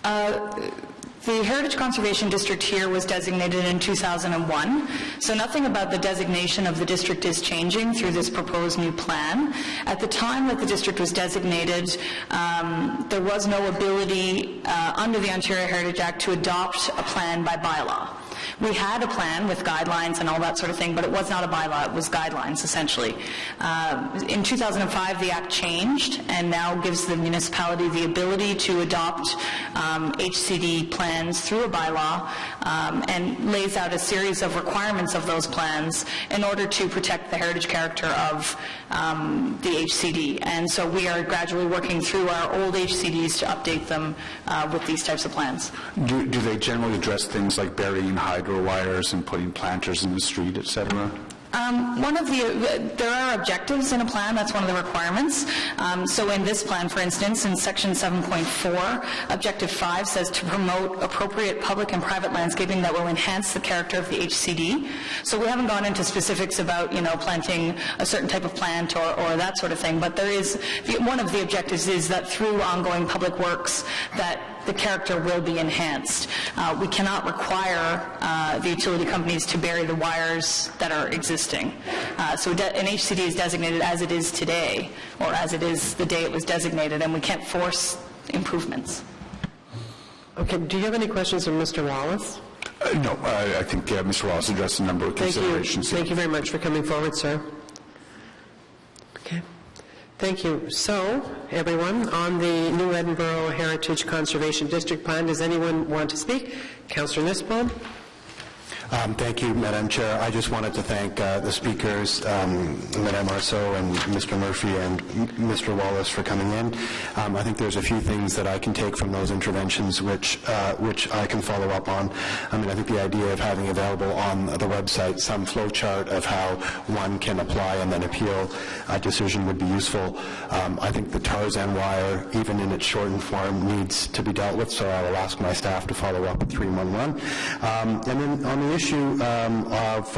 The Heritage Conservation District here was designated in 2001, so nothing about the designation of the district is changing through this proposed new plan. At the time that the district was designated, there was no ability under the Ontario Heritage Act to adopt a plan by bylaw. We had a plan with guidelines and all that sort of thing, but it was not a bylaw, it was guidelines, essentially. In 2005, the Act changed and now gives the municipality the ability to adopt HCD plans through a bylaw and lays out a series of requirements of those plans in order to protect the heritage character of the HCD. And so we are gradually working through our old HCDs to update them with these types of plans. Do they generally address things like burying hydro wires and putting planters in the street, etc.? There are objectives in a plan, that's one of the requirements. So in this plan, for instance, in section 7.4, objective 5 says to promote appropriate public and private landscaping that will enhance the character of the HCD. So we haven't gone into specifics about, planting a certain type of plant or that sort of thing, but there is, one of the objectives is that through ongoing public works that the character will be enhanced. We cannot require the utility companies to bury the wires that are existing. So an HCD is designated as it is today, or as it is the day it was designated, and we can't force improvements. Okay, do you have any questions for Mr. Wallace? No, I think Mr. Wallace addressed a number of considerations. Thank you very much for coming forward, sir. Okay. Thank you. So, everyone, on the New Edinburgh Heritage Conservation District Plan, does anyone want to speak? Councillor Nussbaum? Thank you, Madam Chair. I just wanted to thank the speakers, Madame Arceau and Mr. Murphy and Mr. Wallace for coming in. I think there's a few things that I can take from those interventions which I can follow up on. I mean, I think the idea of having available on the website some flow chart of how one can apply and then appeal a decision would be useful. I think the Tarzan wire, even in its shortened form, needs to be dealt with, so I will ask my staff to follow up with 311. And then on the issue of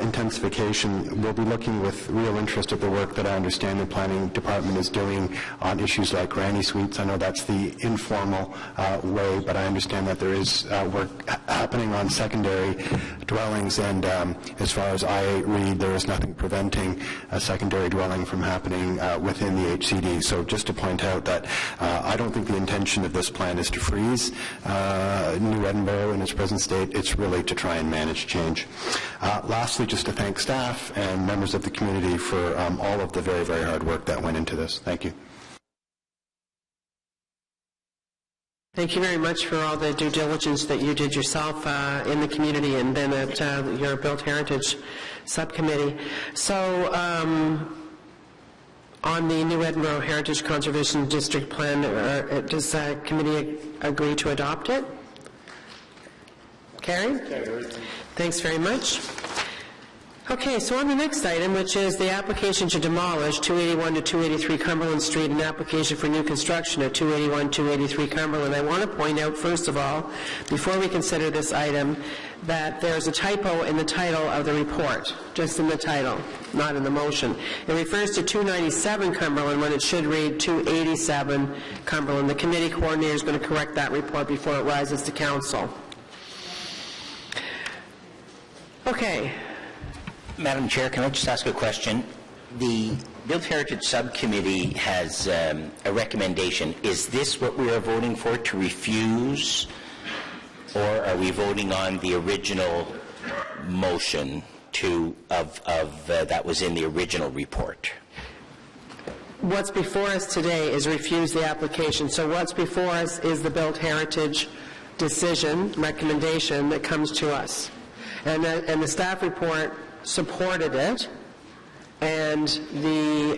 intensification, we'll be looking with real interest at the work that I understand the planning department is doing on issues like granny suites. I know that's the informal way, but I understand that there is work happening on secondary dwellings, and as far as I read, there is nothing preventing a secondary dwelling from happening within the HCD. So just to point out that I don't think the intention of this plan is to freeze New Edinburgh in its present state. It's really to try and manage change. Lastly, just to thank staff and members of the community for all of the very, very hard work that went into this. Thank you. Thank you very much for all the due diligence that you did yourself in the community and then at your Built Heritage Subcommittee. So on the New Edinburgh Heritage Conservation District Plan, does the committee agree to adopt it? Carrie? Thanks very much. Okay, so on the next item, which is the application to demolish 281 to 283 Cumberland Street, an application for new construction at 281, 283 Cumberland. I want to point out, first of all, before we consider this item, that there's a typo in the title of the report, just in the title, not in the motion. It refers to 297 Cumberland when it should read 287 Cumberland. The committee coordinator is going to correct that report before it rises to council. Okay. Madam Chair, can I just ask a question? The Built Heritage Subcommittee has a recommendation. Is this what we are voting for, to refuse, or are we voting on the original motion that was in the original report? What's before us today is refuse the application. So what's before us is the Built Heritage decision, recommendation that comes to us. And the staff report supported it, and the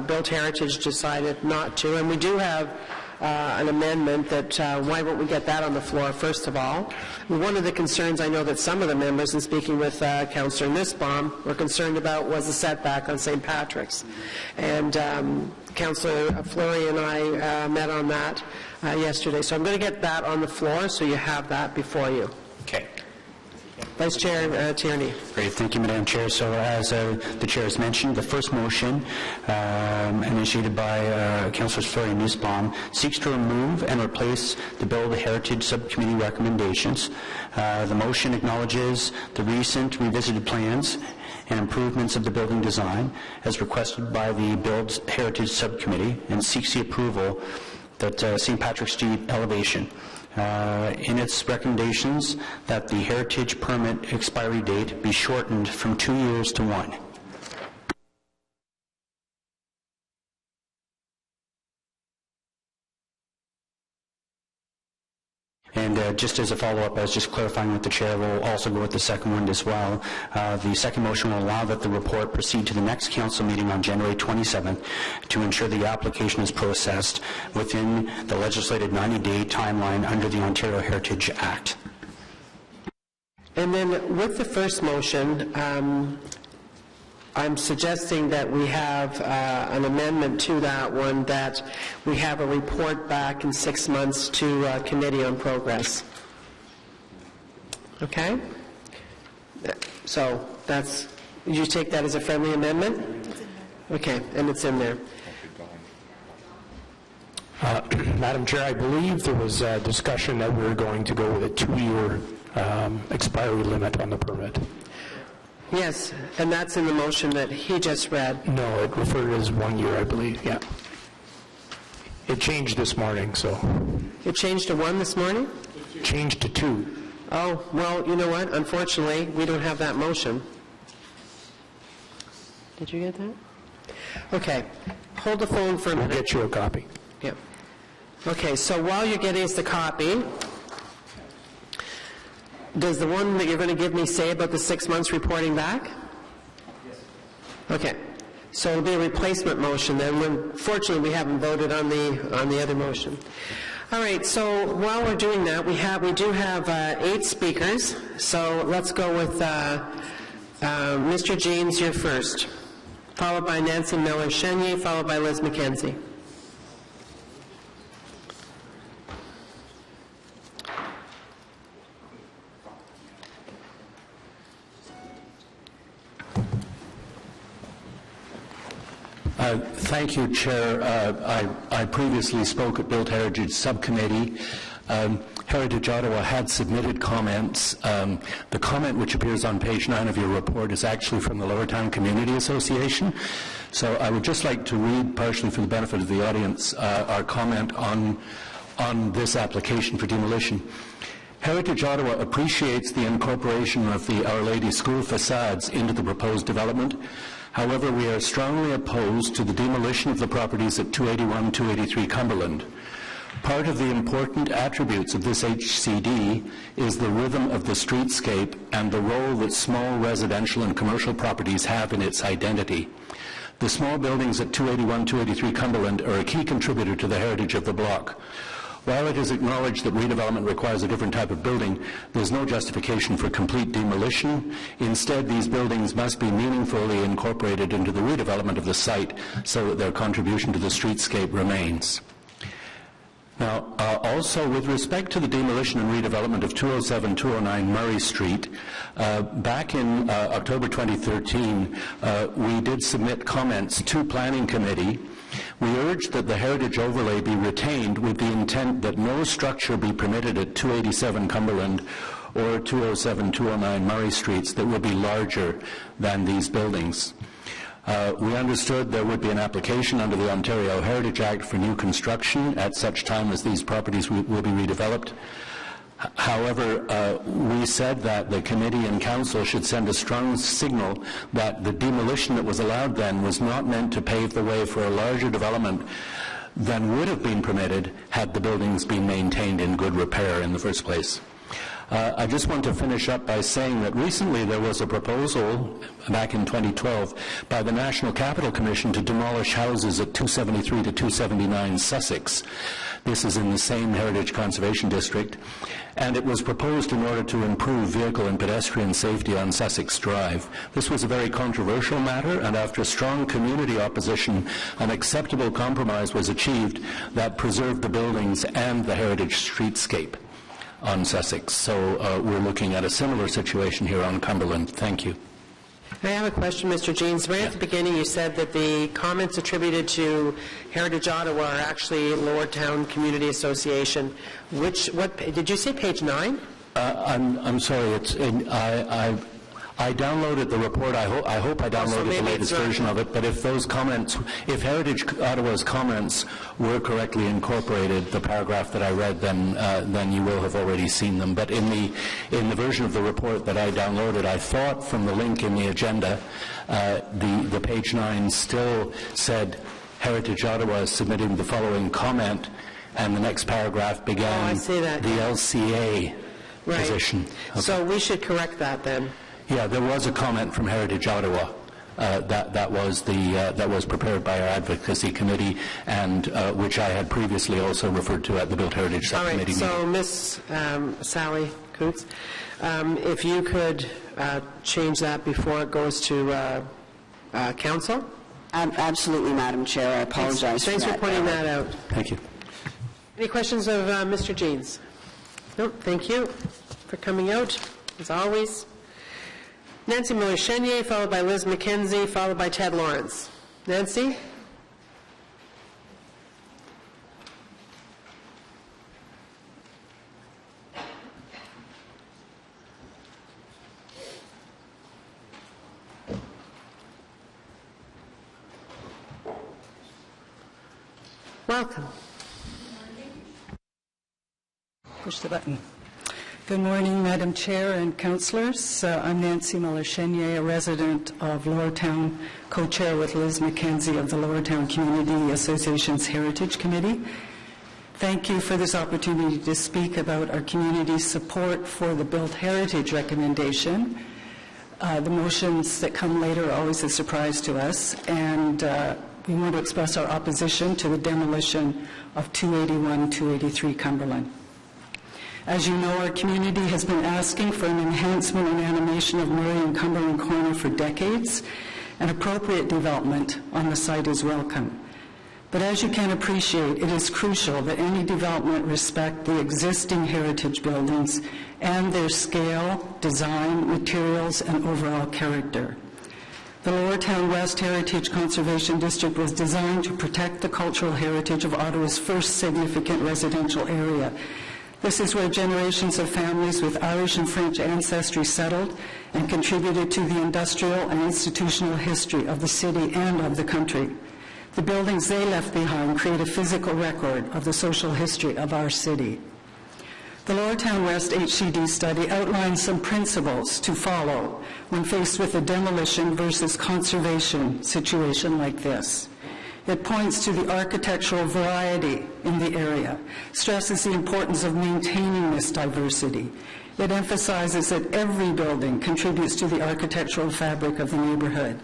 Built Heritage decided not to. And we do have an amendment that, why won't we get that on the floor, first of all? One of the concerns I know that some of the members, in speaking with Councillor Nussbaum, were concerned about was a setback on St. Patrick's. And Councillor Fleury and I met on that yesterday. So I'm going to get that on the floor so you have that before you. Okay. Vice Chair Tierney. Great, thank you, Madam Chair. So as the Chair has mentioned, the first motion initiated by Councillors Fleury and Nussbaum seeks to remove and replace the Build Heritage Subcommittee recommendations. The motion acknowledges the recent revisited plans and improvements of the building design as requested by the Build Heritage Subcommittee and seeks the approval that St. Patrick's Street elevation in its recommendations that the heritage permit expiry date be shortened from 2 years to 1. And just as a follow-up, I was just clarifying with the Chair, we'll also go with the second one as well. The second motion will allow that the report proceed to the next council meeting on January 27th to ensure the application is processed within the legislated 90-day timeline under the Ontario Heritage Act. And then with the first motion, I'm suggesting that we have an amendment to that one, that we have a report back in 6 months to Committee on Progress. Okay? So that's, you take that as a friendly amendment? Okay, and it's in there. Madam Chair, I believe there was a discussion that we were going to go with a 2-year expiry limit on the permit. Yes, and that's in the motion that he just read. No, it referred as 1 year, I believe, yeah. It changed this morning, so. It changed to 1 this morning? Changed to 2. Oh, well, you know what? Unfortunately, we don't have that motion. Did you get that? Okay. Hold the phone for a minute. I'll get you a copy. Yeah. Okay, so while you're getting us the copy, Does the one that you're going to give me say about the 6 months reporting back? Yes. Okay. So it'll be a replacement motion then. Fortunately, we haven't voted on the other motion. All right, so while we're doing that, we do have 8 speakers. So let's go with Mr. Jeans, you're first, followed by Nancy Miller-Chenier, followed by Liz McKenzie. Thank you, Chair. I previously spoke at Built Heritage Subcommittee. Heritage Ottawa had submitted comments. The comment which appears on page 9 of your report is actually from the Lowertown Community Association. So I would just like to read, partially for the benefit of the audience, our comment on this application for demolition. Heritage Ottawa appreciates the incorporation of the Our Lady School facades into the proposed development. However, we are strongly opposed to the demolition of the properties at 281, 283 Cumberland. Part of the important attributes of this HCD is the rhythm of the streetscape and the role that small residential and commercial properties have in its identity. The small buildings at 281, 283 Cumberland are a key contributor to the heritage of the block. While it is acknowledged that redevelopment requires a different type of building, there is no justification for complete demolition. Instead, these buildings must be meaningfully incorporated into the redevelopment of the site so that their contribution to the streetscape remains. Now, also with respect to the demolition and redevelopment of 207-209 Murray Street, back in October 2013, we did submit comments to Planning Committee. We urged that the heritage overlay be retained with the intent that no structure be permitted at 287 Cumberland or 207-209 Murray Streets that would be larger than these buildings. We understood there would be an application under the Ontario Heritage Act for new construction at such time as these properties will be redeveloped. However, we said that the committee and council should send a strong signal that the demolition that was allowed then was not meant to pave the way for a larger development than would have been permitted had the buildings been maintained in good repair in the first place. I just want to finish up by saying that recently there was a proposal back in 2012 by the National Capital Commission to demolish houses at 273 to 279 Sussex. This is in the same Heritage Conservation District, and it was proposed in order to improve vehicle and pedestrian safety on Sussex Drive. This was a very controversial matter, and after strong community opposition, an acceptable compromise was achieved that preserved the buildings and the heritage streetscape on Sussex. So we're looking at a similar situation here on Cumberland. Thank you. I have a question, Mr. Jeans. Right at the beginning, you said that the comments attributed to Heritage Ottawa are actually Lowertown Community Association. What did you say? Page 9? I'm sorry. I downloaded the report. I hope I downloaded the latest version of it. But if those comments, if Heritage Ottawa's comments were correctly incorporated, the paragraph that I read, then you will have already seen them. But in the version of the report that I downloaded, I thought from the link in the agenda, the page 9 still said Heritage Ottawa is submitting the following comment, and the next paragraph began the LCA position. Okay. So we should correct that then. Yeah, there was a comment from Heritage Ottawa that was prepared by our advocacy committee, and which I had previously also referred to at the Built Heritage Subcommittee meeting. All right, so Ms. Sally Coots, if you could change that before it goes to council? Absolutely, Madam Chair. I apologize Thanks for pointing that out. Thank you. Any questions of Mr. Jeans? No, thank you for coming out, as always. Nancy Miller-Chenier, followed by Liz McKenzie, followed by Ted Lawrence. Nancy? Welcome. Push the button. Good morning, Madam Chair and councillors. I'm Nancy Miller-Chenier, a resident of Lowertown, co-chair with Liz McKenzie of the Lowertown Community Association's Heritage Committee. Thank you for this opportunity to speak about our community's support for the Built Heritage recommendation. The motions that come later are always a surprise to us, and we want to express our opposition to the demolition of 281-283 Cumberland. As you know, our community has been asking for an enhancement and animation of Murray and Cumberland Corner for decades, and appropriate development on the site is welcome. But as you can appreciate, it is crucial that any development respect the existing heritage buildings and their scale, design, materials, and overall character. The Lower Town West Heritage Conservation District was designed to protect the cultural heritage of Ottawa's first significant residential area. This is where generations of families with Irish and French ancestry settled and contributed to the industrial and institutional history of the city and of the country. The buildings they left behind create a physical record of the social history of our city. The Lower Town West HCD study outlines some principles to follow when faced with a demolition versus conservation situation like this. It points to the architectural variety in the area, stresses the importance of maintaining this diversity. It emphasizes that every building contributes to the architectural fabric of the neighborhood.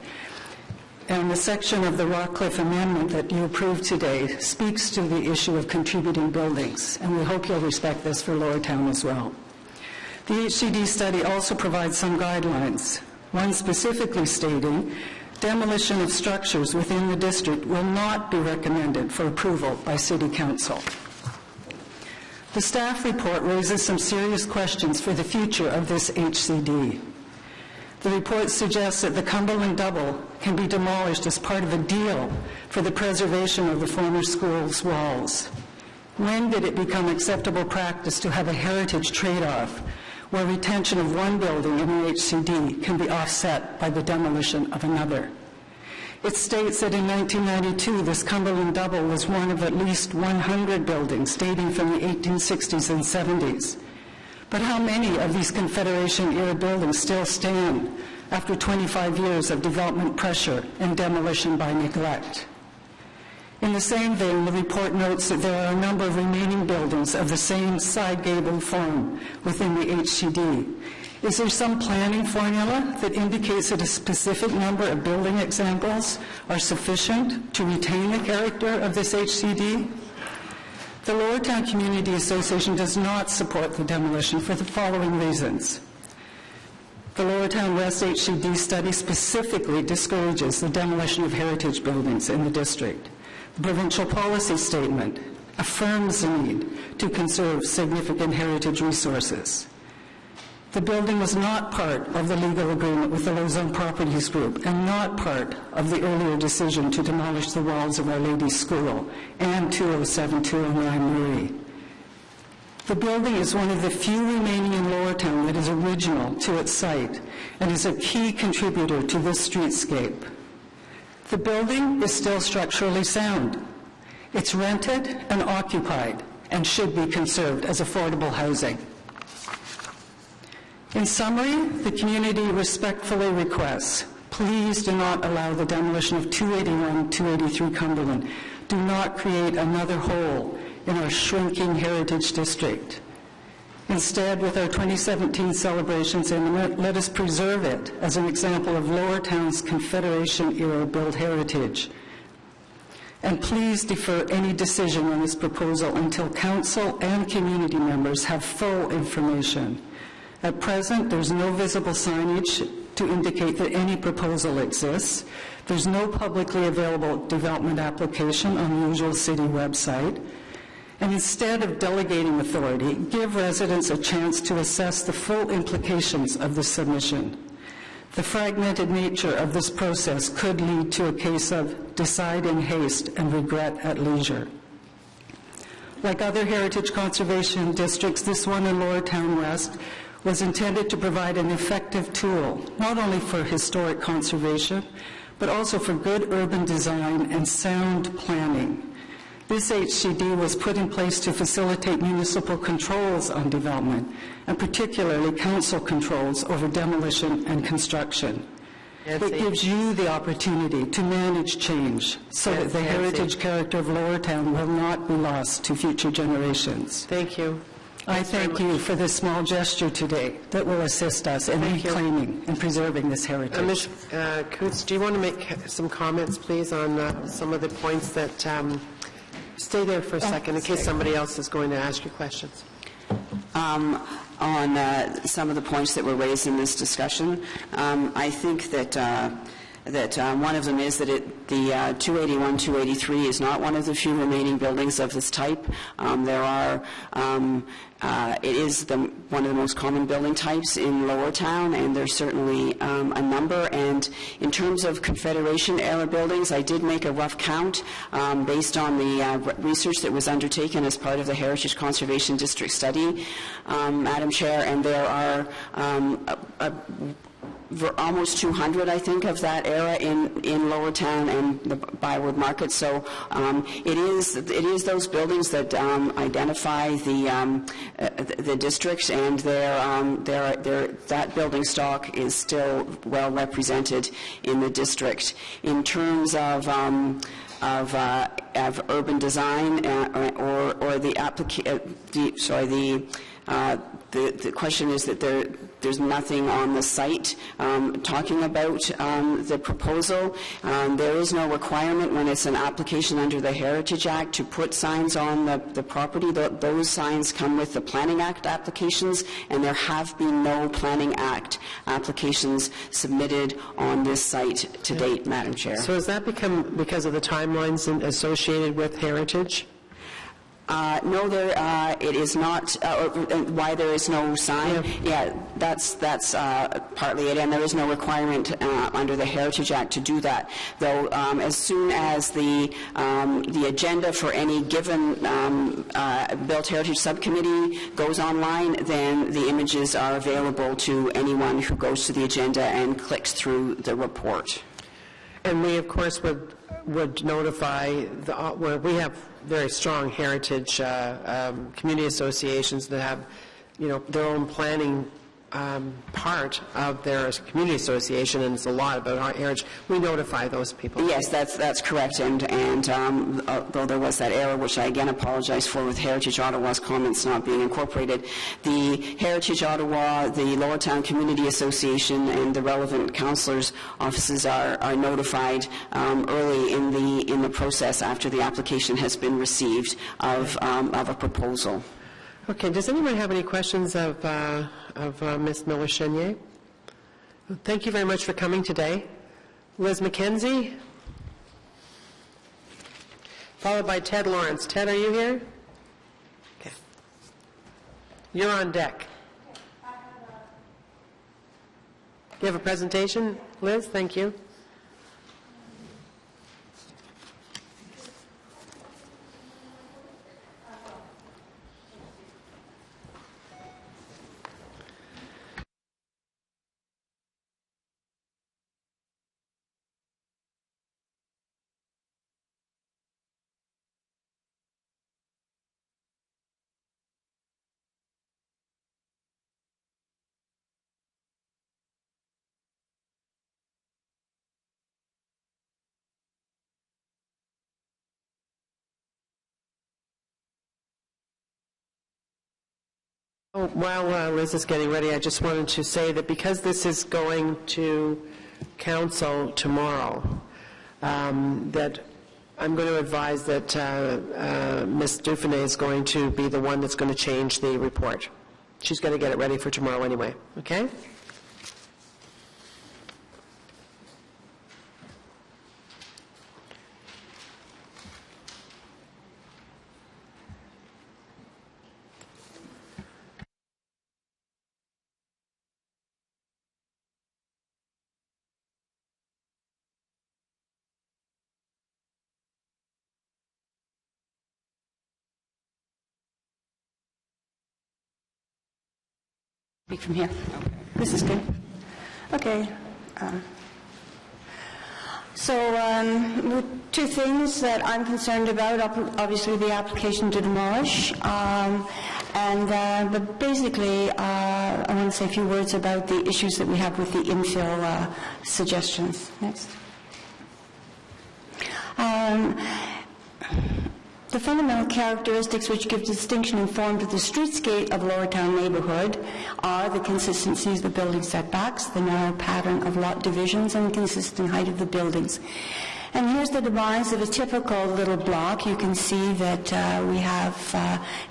And the section of the Rockcliffe Amendment that you approved today speaks to the issue of contributing buildings, and we hope you'll respect this for Lower Town as well. The HCD study also provides some guidelines, one specifically stating demolition of structures within the district will not be recommended for approval by City Council. The staff report raises some serious questions for the future of this HCD. The report suggests that the Cumberland Double can be demolished as part of a deal for the preservation of the former school's walls. When did it become acceptable practice to have a heritage trade-off where retention of one building in the HCD can be offset by the demolition of another? It states that in 1992, this Cumberland Double was one of at least 100 buildings dating from the 1860s and 70s. But how many of these Confederation-era buildings still stand after 25 years of development pressure and demolition by neglect? In the same vein, the report notes that there are a number of remaining buildings of the same side gable form within the HCD. Is there some planning formula that indicates that a specific number of building examples are sufficient to retain the character of this HCD? The Lower Town Community Association does not support the demolition for the following reasons. The Lower Town West HCD study specifically discourages the demolition of heritage buildings in the district. The provincial policy statement affirms the need to conserve significant heritage resources. The building was not part of the legal agreement with the Lausanne Properties Group and not part of the earlier decision to demolish the walls of Our Lady's School and 207-209 Murray. The building is one of the few remaining in Lower Town that is original to its site and is a key contributor to this streetscape. The building is still structurally sound. It's rented and occupied and should be conserved as affordable housing. In summary, the community respectfully requests, please do not allow the demolition of 281-283 Cumberland. Do not create another hole in our shrinking heritage district. Instead, with our 2017 celebrations imminent, let us preserve it as an example of Lower Town's Confederation-era built heritage. And please defer any decision on this proposal until Council and community members have full information. At present, there's no visible signage to indicate that any proposal exists. There's no publicly available development application on the usual city website. And instead of delegating authority, give residents a chance to assess the full implications of the submission. The fragmented nature of this process could lead to a case of decide in haste and regret at leisure. Like other heritage conservation districts, this one in Lower Town West was intended to provide an effective tool, not only for historic conservation, but also for good urban design and sound planning. This HCD was put in place to facilitate municipal controls on development, and particularly council controls over demolition and construction. It gives you the opportunity to manage change so that the heritage character of Lower Town will not be lost to future generations. Thank you. I thank you for this small gesture today that will assist us in reclaiming and preserving this heritage. Ms. Coots, do you want to make some comments, please, on some of the points that... stay there for a second in case somebody else is going to ask you questions. On some of the points that were raised in this discussion, I think that one of them is that the 281-283 is not one of the few remaining buildings of this type. It is one of the most common building types in Lower Town, and there's certainly a number. And in terms of Confederation-era buildings, I did make a rough count based on the research that was undertaken as part of the Heritage Conservation District study, Madam Chair, and there are almost 200, I think, of that era in Lower Town and the Byward Market. So it is those buildings that identify the districts, and that building stock is still well represented in the district. In terms of urban design or the question is that there's nothing on the site talking about the proposal. There is no requirement when it's an application under the Heritage Act to put signs on the property. Those signs come with the Planning Act applications, and there have been no Planning Act applications submitted on this site to date, Madam Chair. So has that become because of the timelines associated with heritage? No, it is not. Why there is no sign? Yeah, that's partly it, and there is no requirement under the Heritage Act to do that. Though, as soon as the agenda for any given Built Heritage Subcommittee goes online, then the images are available to anyone who goes to the agenda and clicks through the report. And we, of course, would notify where we have very strong heritage community associations that have, their own planning part of their community association, and it's a lot about our heritage. We notify those people. Yes, that's correct. And though there was that error, which I again apologize for, with Heritage Ottawa's comments not being incorporated, the Heritage Ottawa, the Lower Town Community Association, and the relevant councillors' offices are notified early in the process after the application has been received of a proposal. Okay. Does anyone have any questions of Ms. Miller-Chenier? Thank you very much for coming today. Liz McKenzie, followed by Ted Lawrence. Ted, are you here? Okay. You're on deck. You have a presentation, Liz? Thank you. While Liz is getting ready, I just wanted to say that because this is going to council tomorrow, that I'm going to advise that Ms. Dufresne is going to be the one that's going to change the report. She's going to get it ready for tomorrow anyway. Okay? Speak from here. This is good. Okay. So two things that I'm concerned about, obviously the application to demolish, But basically, I want to say a few words about the issues that we have with the infill suggestions. Next. The fundamental characteristics which give distinction and form to the streetscape of Lower Town neighborhood are the consistencies of the building setbacks, the narrow pattern of lot divisions, and the consistent height of the buildings. And here's the demise of a typical little block. You can see that we have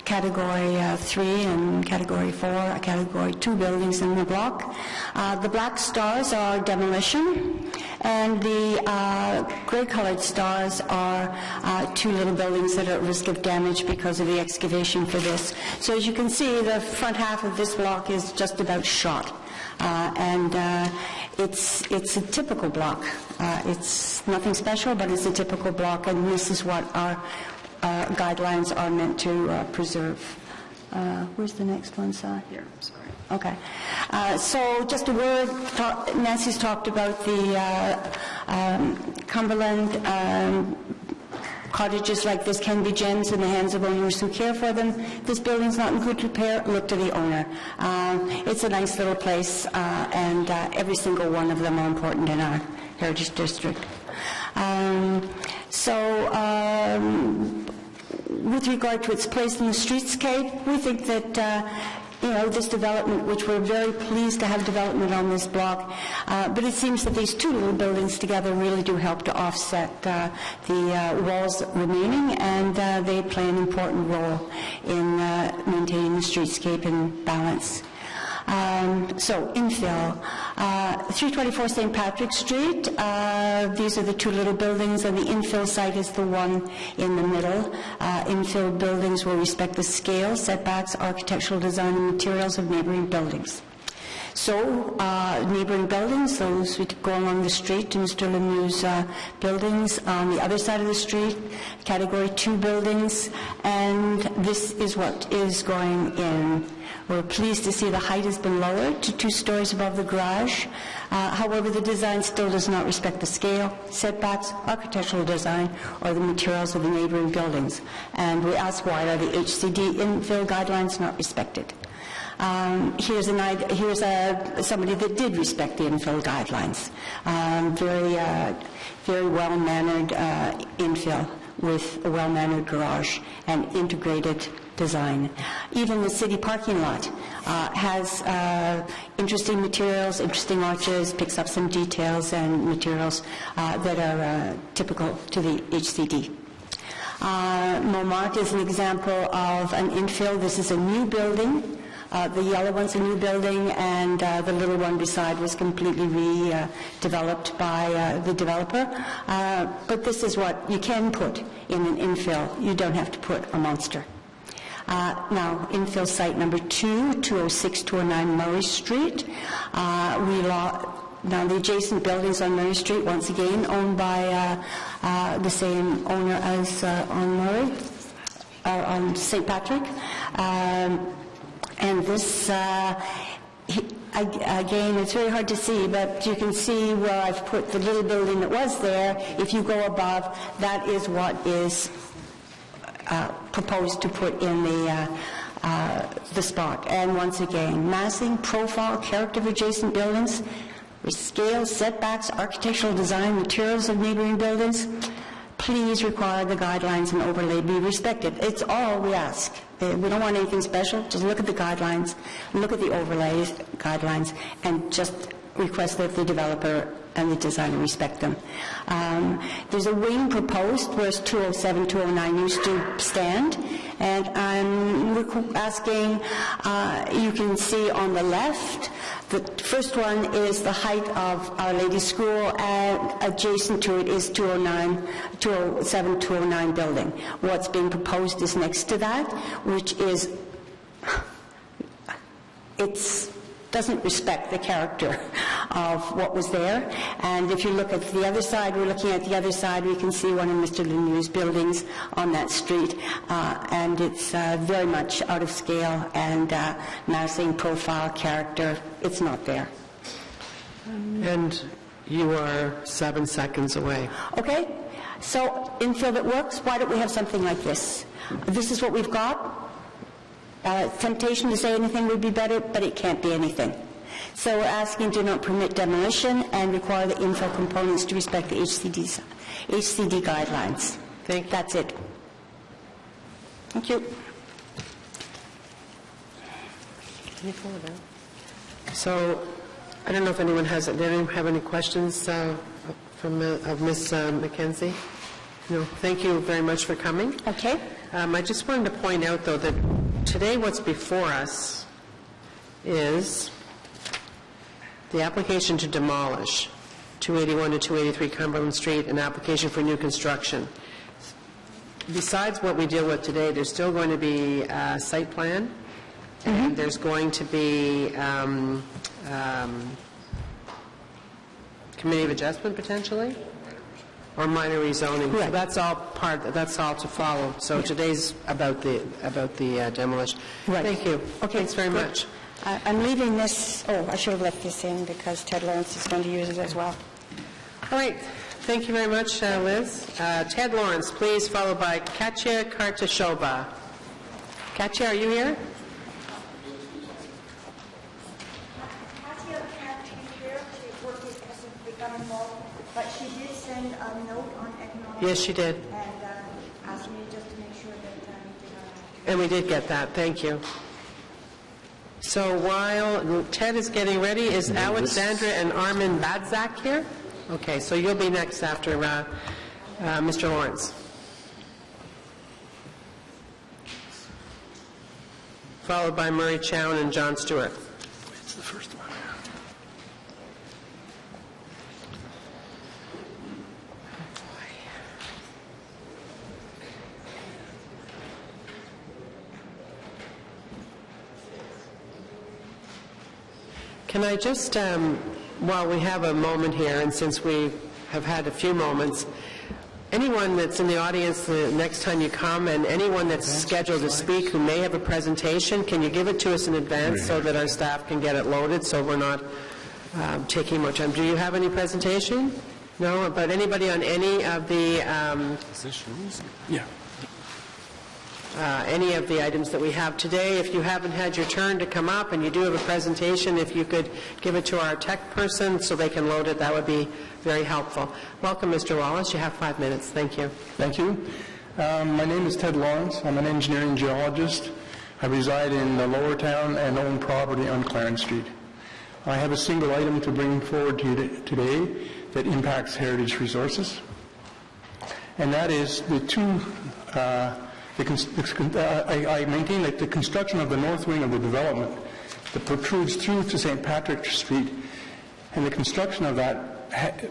Category 3 and Category 4, Category 2 buildings in the block. The black stars are demolition, and the gray-colored stars are two little buildings that are at risk of damage because of the excavation for this. So as you can see, the front half of this block is just about shot. It's a typical block. It's nothing special, but it's a typical block, and this is what our guidelines are meant to preserve. Where's the next one, Sir? Here, sorry. Okay. So just a word, Nancy's talked about the Cumberland cottages like this can be gems in the hands of owners who care for them. This building's not in good repair. Look to the owner. It's a nice little place, and every single one of them are important in our Heritage District. With regard to its place in the streetscape, we think that this development, which we're very pleased to have development on this block, but it seems that these two little buildings together really do help to offset the walls remaining, and they play an important role in maintaining the streetscape in balance. So, infill. 324 St. Patrick Street, these are the two little buildings, and the infill site is the one in the middle. Infill buildings will respect the scale, setbacks, architectural design, and materials of neighboring buildings. So, neighboring buildings, those we go along the street to Mr. Lemieux's buildings on the other side of the street, Category 2 buildings, and this is what is going in. We're pleased to see the height has been lowered to 2 stories above the garage. However, the design still does not respect the scale, setbacks, architectural design, or the materials of the neighboring buildings. And we ask, why are the HCD infill guidelines not respected? Here's somebody that did respect the infill guidelines. Very well-mannered infill with a well-mannered garage and integrated design. Even the city parking lot has interesting materials, interesting arches, picks up some details and materials that are typical to the HCD. Montmartre is an example of an infill. This is a new building. The yellow one's a new building, and the little one beside was completely redeveloped by the developer. But this is what you can put in an infill. You don't have to put a monster. Now, infill site number 2, 206-209 Murray Street. Now, the adjacent buildings on Murray Street, once again, owned by the same owner as on Murray, on St. Patrick. And this, again, it's very hard to see, but you can see where I've put the little building that was there. If you go above, that is what is proposed to put in the spot. And once again, massing, profile, character of adjacent buildings, scale, setbacks, architectural design, materials of neighboring buildings. Please require the guidelines and overlay be respected. It's all we ask. We don't want anything special. Just look at the guidelines, look at the overlays, guidelines, and just request that the developer and the designer respect them. There's a wing proposed, whereas 207, 209 used to stand, and I'm asking, you can see on the left, the first one is the height of Our Lady School, and adjacent to it is 207, 209 building. What's being proposed is next to that, which is, doesn't respect the character of what was there. And if you look at the other side, we're looking at the other side, we can see one of Mr. Lemieux's buildings on that street, and it's very much out of scale and massing, profile, character. It's not there. And you are 7 seconds away. Okay, so infill that works, why don't we have something like this? This is what we've got. Temptation to say anything would be better, but it can't be anything. So we're asking do not permit demolition and require the infill components to respect the HCD guidelines. Thank you. That's it. Thank you. So, I don't know if anyone has, did anyone have any questions from Ms. McKenzie? No, thank you very much for coming. Okay. I just wanted to point out, though, that today what's before us is the application to demolish 281 to 283 Cumberland Street, an application for new construction. Besides what we deal with today, there's still going to be a site plan, and there's going to be committee of adjustment potentially, or minor rezoning. So that's all to follow. So today's about the demolition. Right. Thank you. Okay, thanks very good. much. I'm leaving this. Oh, I should have left this in because Ted Lawrence is going to use it as well. All right. Thank you very much, Liz. Ted Lawrence, please, followed by Katya Kartashoba. Katya, are you here? Katya can't be here to work with us if we got involved, but she did send a note on economic. Yes, she did. And asked me just to make sure that And we did get that. Thank you. So while Ted is getting ready, is Alexandra and Armin Badzak here? Okay, so you'll be next after Mr. Lawrence. Followed by Murray Chown and John Stewart. It's the first one. Can I just, while we have a moment here, and since we have had a few moments, anyone that's in the audience the next time you come, and anyone that's scheduled to speak who may have a presentation, can you give it to us in advance so that our staff can get it loaded so we're not taking more time? Do you have any presentation? No? But anybody on any of the... Yeah. Any of the items that we have today. If you haven't had your turn to come up and you do have a presentation, if you could give it to our tech person so they can load it, that would be very helpful. Welcome, Mr. Wallace. You have 5 minutes. Thank you. Thank you. My name is Ted Lawrence. I'm an engineering geologist. I reside in the Lower Town and own property on Clarence Street. I have a single item to bring forward to you today that impacts heritage resources, and that is the two I maintain that the construction of the north wing of the development that protrudes through to St. Patrick Street, and the construction of that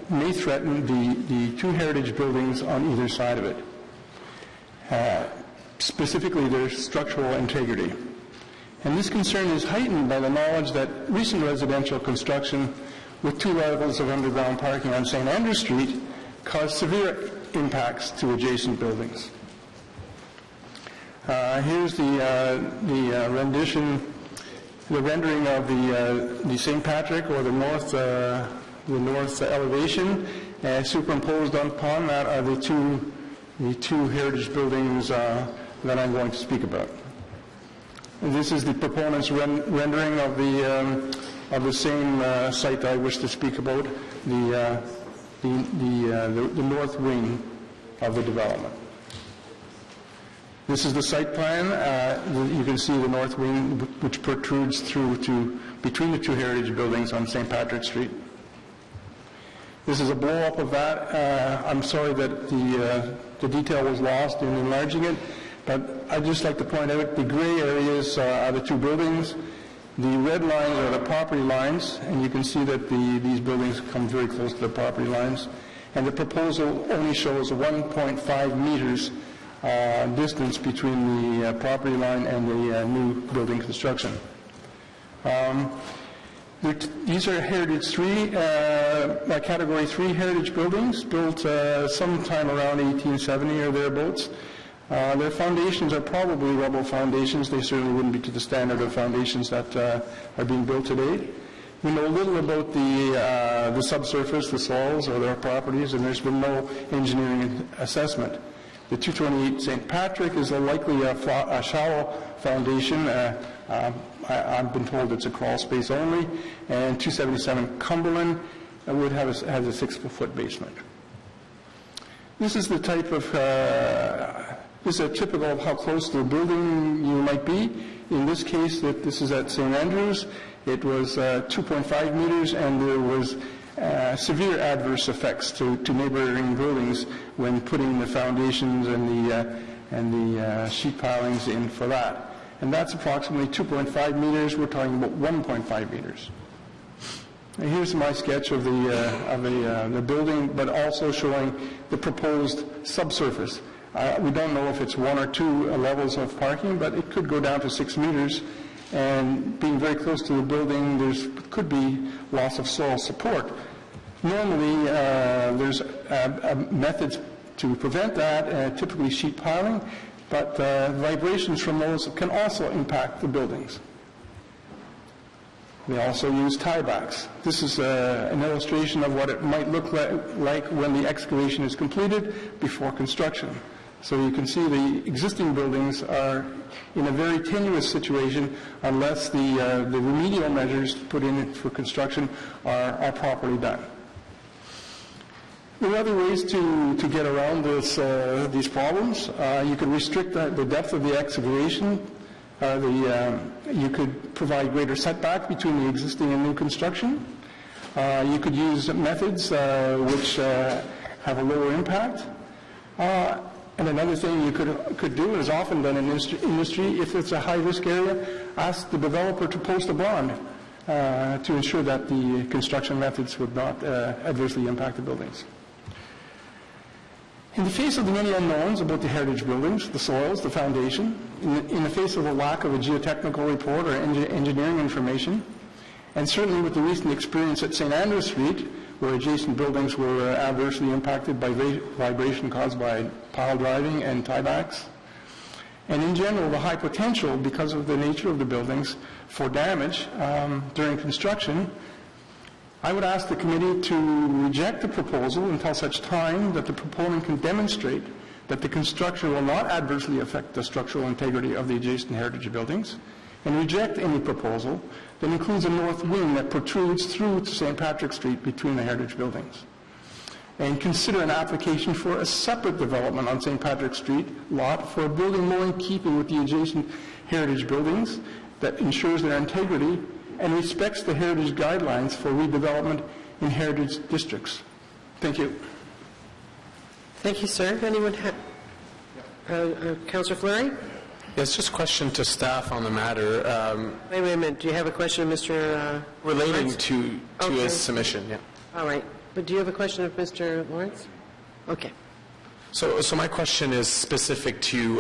may threaten the two heritage buildings on either side of it, specifically their structural integrity. And this concern is heightened by the knowledge that recent residential construction with 2 levels of underground parking on St. Andrew Street caused severe impacts to adjacent buildings. Here's the rendering of the St. Patrick or the north elevation. Superimposed upon that are the two heritage buildings that I'm going to speak about. This is the proponent's rendering of the same site that I wish to speak about, the north wing of the development. This is the site plan. You can see the north wing, which protrudes through to between the two heritage buildings on St. Patrick Street. This is a blow-up of that. I'm sorry that the detail was lost in enlarging it, but I'd just like to point out the gray areas are the two buildings. The red lines are the property lines, and you can see that these buildings come very close to the property lines. And the proposal only shows 1.5 meters distance between the property line and the new building construction. These are Heritage 3, Category 3 heritage buildings built sometime around 1870 or thereabouts. Their foundations are probably rubble foundations. They certainly wouldn't be to the standard of foundations that are being built today. We know little about the subsurface, the soils, or their properties, and there's been no engineering assessment. The 228 St. Patrick is likely a shallow foundation. I've been told it's a crawl space only. And 277 Cumberland has a 6-foot basement. This is the type of, this is typical of how close to the building you might be. In this case, this is at St. Andrews. It was 2.5 meters, and there was severe adverse effects to neighboring buildings when putting the foundations and the sheet pilings in for that. And that's approximately 2.5 meters. We're talking about 1.5 meters. And here's my sketch of the building, but also showing the proposed subsurface. We don't know if it's 1 or 2 levels of parking, but it could go down to 6 meters. And being very close to the building, could be loss of soil support. Normally, there's methods to prevent that, typically sheet piling, but vibrations from those can also impact the buildings. They also use tiebacks. This is an illustration of what it might look like when the excavation is completed before construction. So you can see the existing buildings are in a very tenuous situation unless the remedial measures put in for construction are properly done. There are other ways to get around these problems. You could restrict the depth of the excavation. You could provide greater setback between the existing and new construction. You could use methods which have a lower impact. And another thing you could do, is often done in industry, if it's a high-risk area, ask the developer to post a bond to ensure that the construction methods would not adversely impact the buildings. In the face of the many unknowns about the heritage buildings, the soils, the foundation, in the face of a lack of a geotechnical report or engineering information, and certainly with the recent experience at St. Andrews Street, where adjacent buildings were adversely impacted by vibration caused by pile driving and tiebacks, and in general the high potential, because of the nature of the buildings, for damage during construction, I would ask the committee to reject the proposal until such time that the proponent can demonstrate that the construction will not adversely affect the structural integrity of the adjacent heritage buildings, and reject any proposal that includes a north wing that protrudes through to St. Patrick Street between the heritage buildings. And consider an application for a separate development on St. Patrick Street lot for a building more in keeping with the adjacent heritage buildings that ensures their integrity and respects the heritage guidelines for redevelopment in heritage districts. Thank you. Thank you, sir. Anyone have? Councillor Fleury? Yes, just a question to staff on the matter. Wait a minute. Do you have a question, Mr. Relating Lawrence? to his submission, yeah. All right. But do you have a question of Mr. Lawrence? Okay. So my question is specific to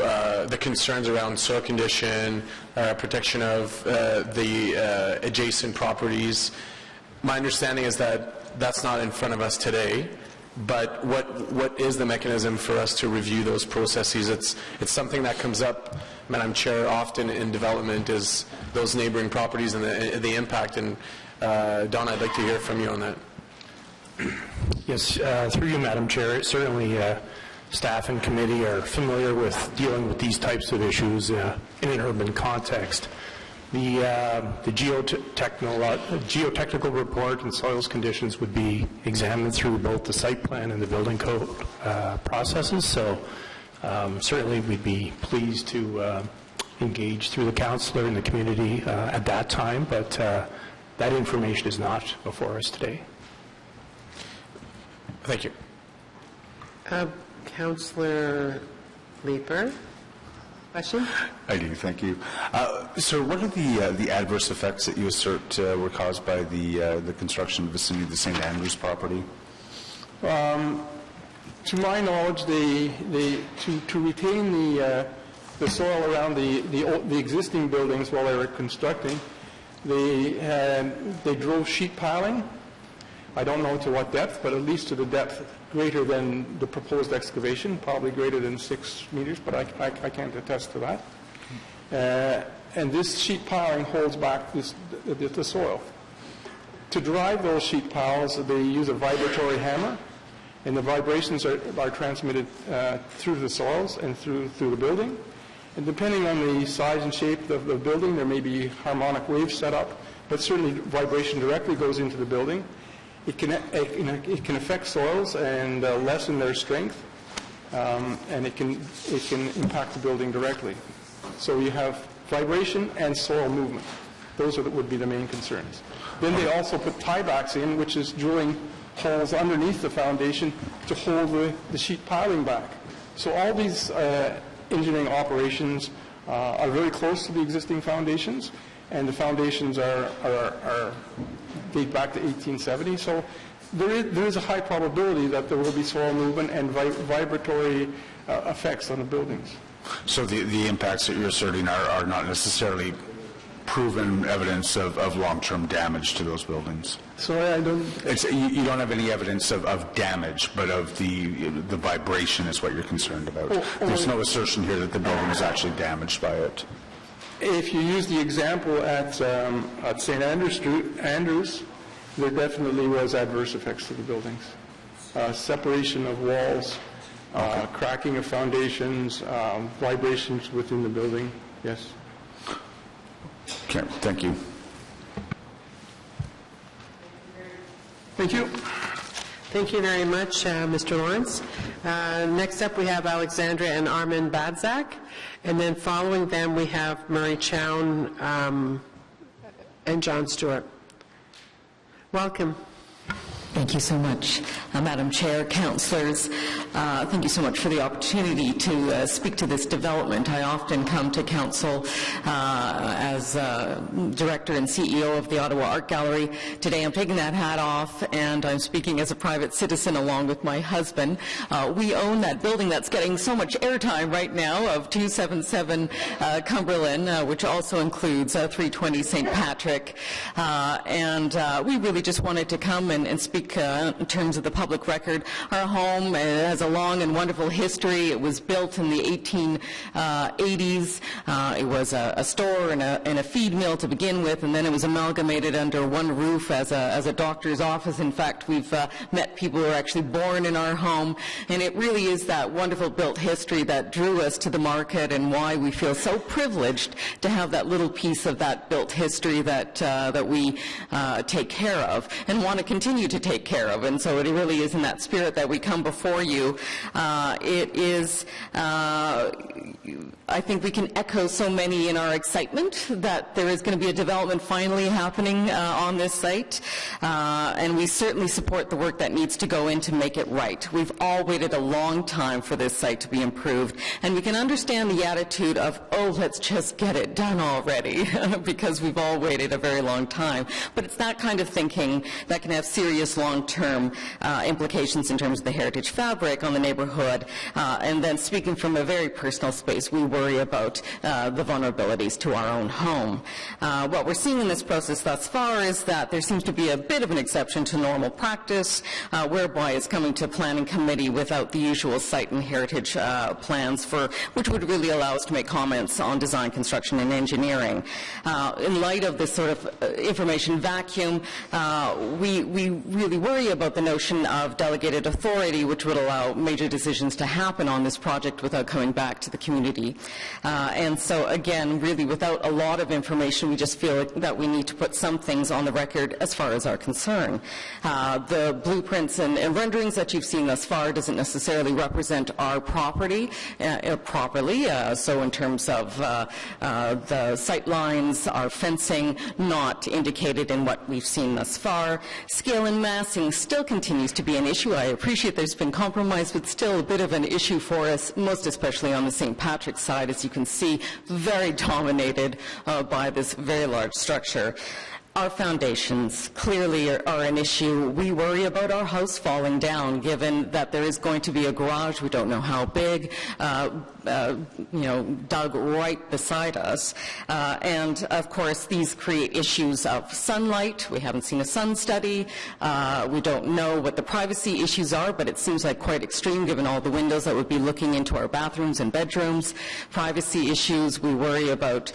the concerns around soil condition, protection of the adjacent properties. My understanding is that that's not in front of us today, but what is the mechanism for us to review those processes? It's something that comes up, Madam Chair, often in development, is those neighboring properties and the impact. And Don, I'd like to hear from you on that. Yes, through you, Madam Chair. Certainly, staff and committee are familiar with dealing with these types of issues in an urban context. The geotechnical report and soils conditions would be examined through both the site plan and the building code processes. So certainly we'd be pleased to engage through the councillor and the community at that time, but that information is not before us today. Thank you. Councillor Leeper, question? I do, thank you. Sir, what are the adverse effects that you assert were caused by the construction vicinity of the St. Andrews property? To my knowledge, to retain the soil around the existing buildings while they were constructing, they drove sheet piling. I don't know to what depth, but at least to the depth greater than the proposed excavation, probably greater than 6 meters, but I can't attest to that. And this sheet piling holds back the soil. To drive those sheet piles, they use a vibratory hammer, and the vibrations are transmitted through the soils and through the building. And depending on the size and shape of the building, there may be harmonic waves set up, but certainly vibration directly goes into the building. It can affect soils and lessen their strength, and it can impact the building directly. So you have vibration and soil movement. Those would be the main concerns. Then they also put tiebacks in, which is drilling holes underneath the foundation to hold the sheet piling back. So all these engineering operations are very close to the existing foundations, and the foundations date back to 1870. So there is a high probability that there will be soil movement and vibratory effects on the buildings. So the impacts that you're asserting are not necessarily proven evidence of long-term damage to those buildings? Sorry, I don't... You don't have any evidence of damage, but of the vibration is what you're concerned about. There's no assertion here that the building was actually damaged by it. If you use the example at St. Andrews, there definitely was adverse effects to the buildings. Separation of walls, cracking of foundations, vibrations within the building, yes. Okay, thank you. Thank you. Thank you very much, Mr. Lawrence. Next up, we have Alexandra and Armin Badzak, and then following them, we have Murray Chown and John Stewart. Welcome. Thank you so much, Madam Chair, councillors. Thank you so much for the opportunity to speak to this development. I often come to council as director and CEO of the Ottawa Art Gallery. Today I'm taking that hat off and I'm speaking as a private citizen along with my husband. We own that building that's getting so much airtime right now of 277 Cumberland, which also includes 320 St. Patrick. And we really just wanted to come and speak in terms of the public record. Our home has a long and wonderful history. It was built in the 1880s. It was a store and a feed mill to begin with, and then it was amalgamated under one roof as a doctor's office. In fact, we've met people who are actually born in our home, and it really is that wonderful built history that drew us to the market and why we feel so privileged to have that little piece of that built history that we take care of and want to continue to take care of. And so it really is in that spirit that we come before you. It is, I think we can echo so many in our excitement that there is going to be a development finally happening on this site. And we certainly support the work that needs to go in to make it right. We've all waited a long time for this site to be improved. And we can understand the attitude of, oh, let's just get it done already, because we've all waited a very long time. But it's that kind of thinking that can have serious long-term implications in terms of the heritage fabric on the neighborhood. And then speaking from a very personal space, we worry about the vulnerabilities to our own home. What we're seeing in this process thus far is that there seems to be a bit of an exception to normal practice, whereby it's coming to planning committee without the usual site and heritage plans, which would really allow us to make comments on design, construction, and engineering. In light of this sort of information vacuum, we really worry about the notion of delegated authority, which would allow major decisions to happen on this project without coming back to the community. And so, again, really without a lot of information, we just feel that we need to put some things on the record as far as our concern. The blueprints and renderings that you've seen thus far doesn't necessarily represent our property properly. So in terms of the sight lines, our fencing, not indicated in what we've seen thus far. Scale and massing still continues to be an issue. I appreciate there's been compromise, but still a bit of an issue for us, most especially on the St. Patrick's side, as you can see, very dominated by this very large structure. Our foundations clearly are an issue. We worry about our house falling down, given that there is going to be a garage, we don't know how big, dug right beside us. And, of course, these create issues of sunlight. We haven't seen a sun study. We don't know what the privacy issues are, but it seems like quite extreme, given all the windows that would be looking into our bathrooms and bedrooms. Privacy issues, we worry about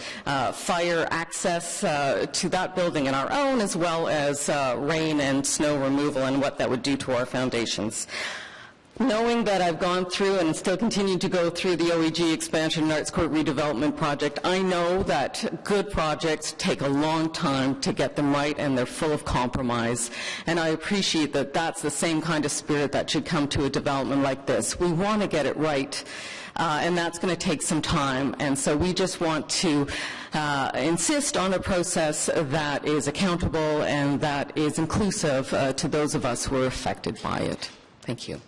fire access to that building and our own, as well as rain and snow removal and what that would do to our foundations. knowing that I've gone through and still continue to go through the OEG expansion and Arts Court redevelopment project, I know that good projects take a long time to get them right, and they're full of compromise. And I appreciate that that's the same kind of spirit that should come to a development like this. We want to get it right, and that's going to take some time. And so we just want to insist on a process that is accountable and that is inclusive to those of us who are affected by it. Thank you.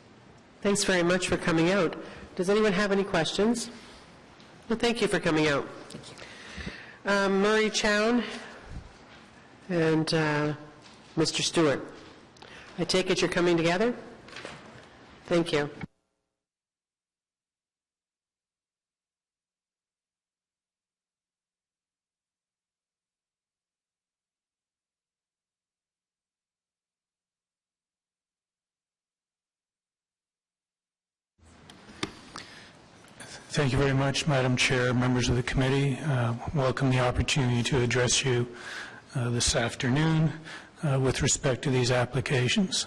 Thanks very much for coming out. Does anyone have any questions? Well, thank you for coming out. Thank you. Murray Chown and Mr. Stewart. I take it you're coming together? Thank you. Thank you very much, Madam Chair, members of the committee. Welcome the opportunity to address you this afternoon with respect to these applications.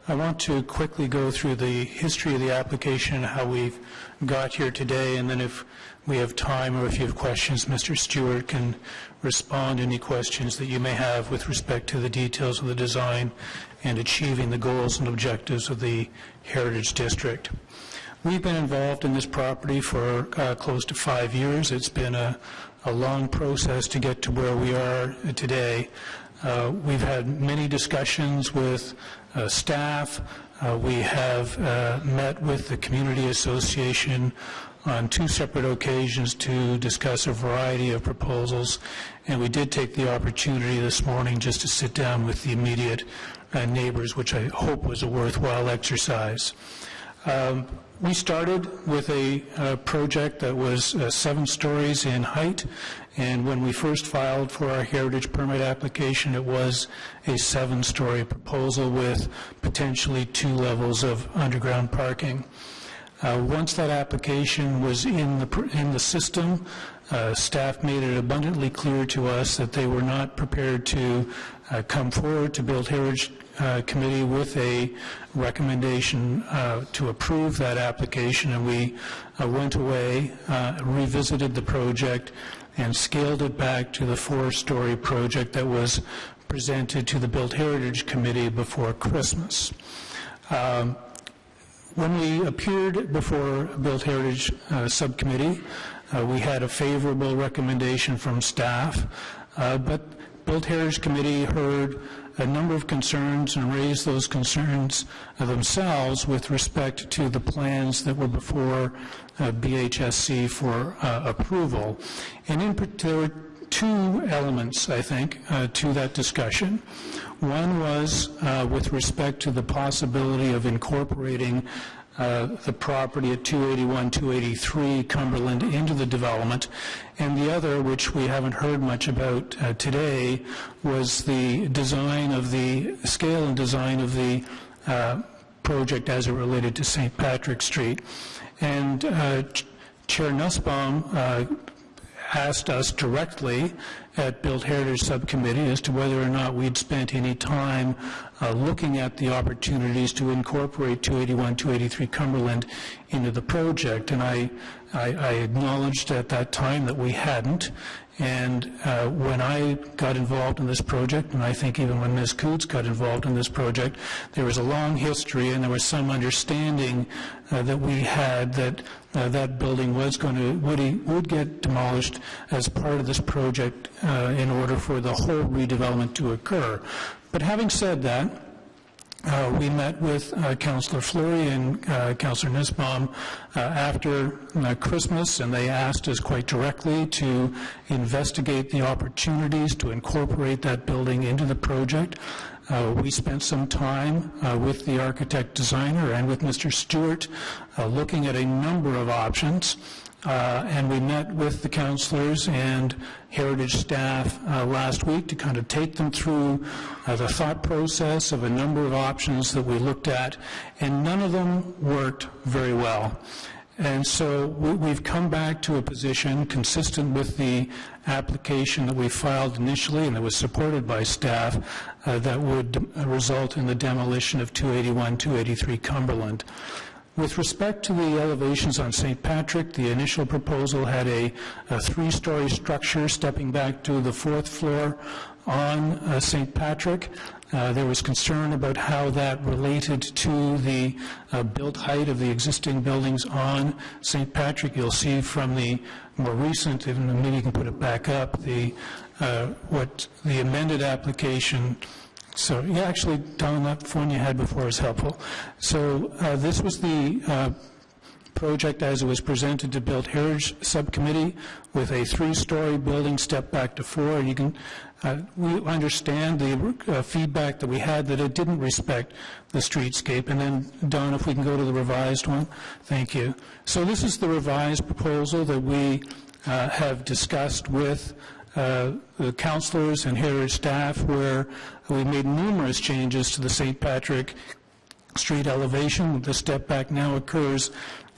I want to quickly go through the history of the application and how we've got here today, and then if we have time or if you have questions, Mr. Stewart can respond to any questions that you may have with respect to the details of the design and achieving the goals and objectives of the Heritage District. We've been involved in this property for close to 5 years. It's been a long process to get to where we are today. We've had many discussions with staff. We have met with the Community Association on 2 separate occasions to discuss a variety of proposals, and we did take the opportunity this morning just to sit down with the immediate neighbors, which I hope was a worthwhile exercise. We started with a project that was 7 stories in height, and when we first filed for our heritage permit application, it was a 7-story proposal with potentially 2 levels of underground parking. Once that application was in the system, staff made it abundantly clear to us that they were not prepared to come forward to Build Heritage Committee with a recommendation to approve that application, and we went away, revisited the project, and scaled it back to the 4-story project that was presented to the Build Heritage Committee before Christmas. When we appeared before Build Heritage Subcommittee, we had a favorable recommendation from staff, but Build Heritage Committee heard a number of concerns and raised those concerns themselves with respect to the plans that were before BHSC for approval. And in particular, there were 2 elements, I think, to that discussion. One was with respect to the possibility of incorporating the property at 281, 283 Cumberland into the development, and the other, which we haven't heard much about today, was the design of the scale and design of the project as it related to St. Patrick Street. And Chair Nussbaum asked us directly at Build Heritage Subcommittee as to whether or not we'd spent any time looking at the opportunities to incorporate 281, 283 Cumberland into the project. And I acknowledged at that time that we hadn't. And when I got involved in this project, and I think even when Ms. Coots got involved in this project, there was a long history and there was some understanding that we had that that building would get demolished as part of this project in order for the whole redevelopment to occur. But having said that, we met with Councillor Fleury and Councillor Nussbaum after Christmas, and they asked us quite directly to investigate the opportunities to incorporate that building into the project. We spent some time with the architect designer and with Mr. Stewart looking at a number of options. And we met with the councillors and heritage staff last week to kind of take them through the thought process of a number of options that we looked at, and none of them worked very well. And so we've come back to a position consistent with the application that we filed initially and that was supported by staff that would result in the demolition of 281, 283 Cumberland. With respect to the elevations on St. Patrick, the initial proposal had a three-story structure stepping back to the fourth floor on St. Patrick. There was concern about how that related to the built height of the existing buildings on St. Patrick. You'll see from the more recent, and maybe you can put it back up, the amended application. So, yeah, actually, Don, that phone you had before is helpful. So this was the project as it was presented to Built Heritage Subcommittee with a three-story building step back to four. You can, we understand the feedback that we had that it didn't respect the streetscape. And then, Don, if we can go to the revised one. Thank you. So this is the revised proposal that we have discussed with the councillors and Heritage staff, where we made numerous changes to the St. Patrick Street elevation. The step back now occurs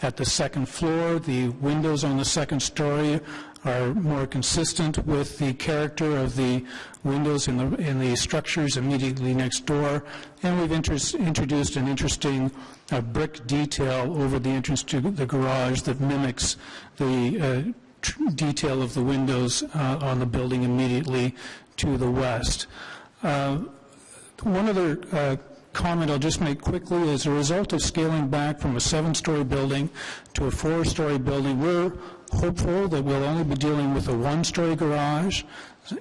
at the second floor. The windows on the second story are more consistent with the character of the windows in the structures immediately next door. And we've introduced an interesting brick detail over the entrance to the garage that mimics the detail of the windows on the building immediately to the west. One other comment I'll just make quickly. As a result of scaling back from a 7-story building to a 4-story building, we're hopeful that we'll only be dealing with a 1-story garage.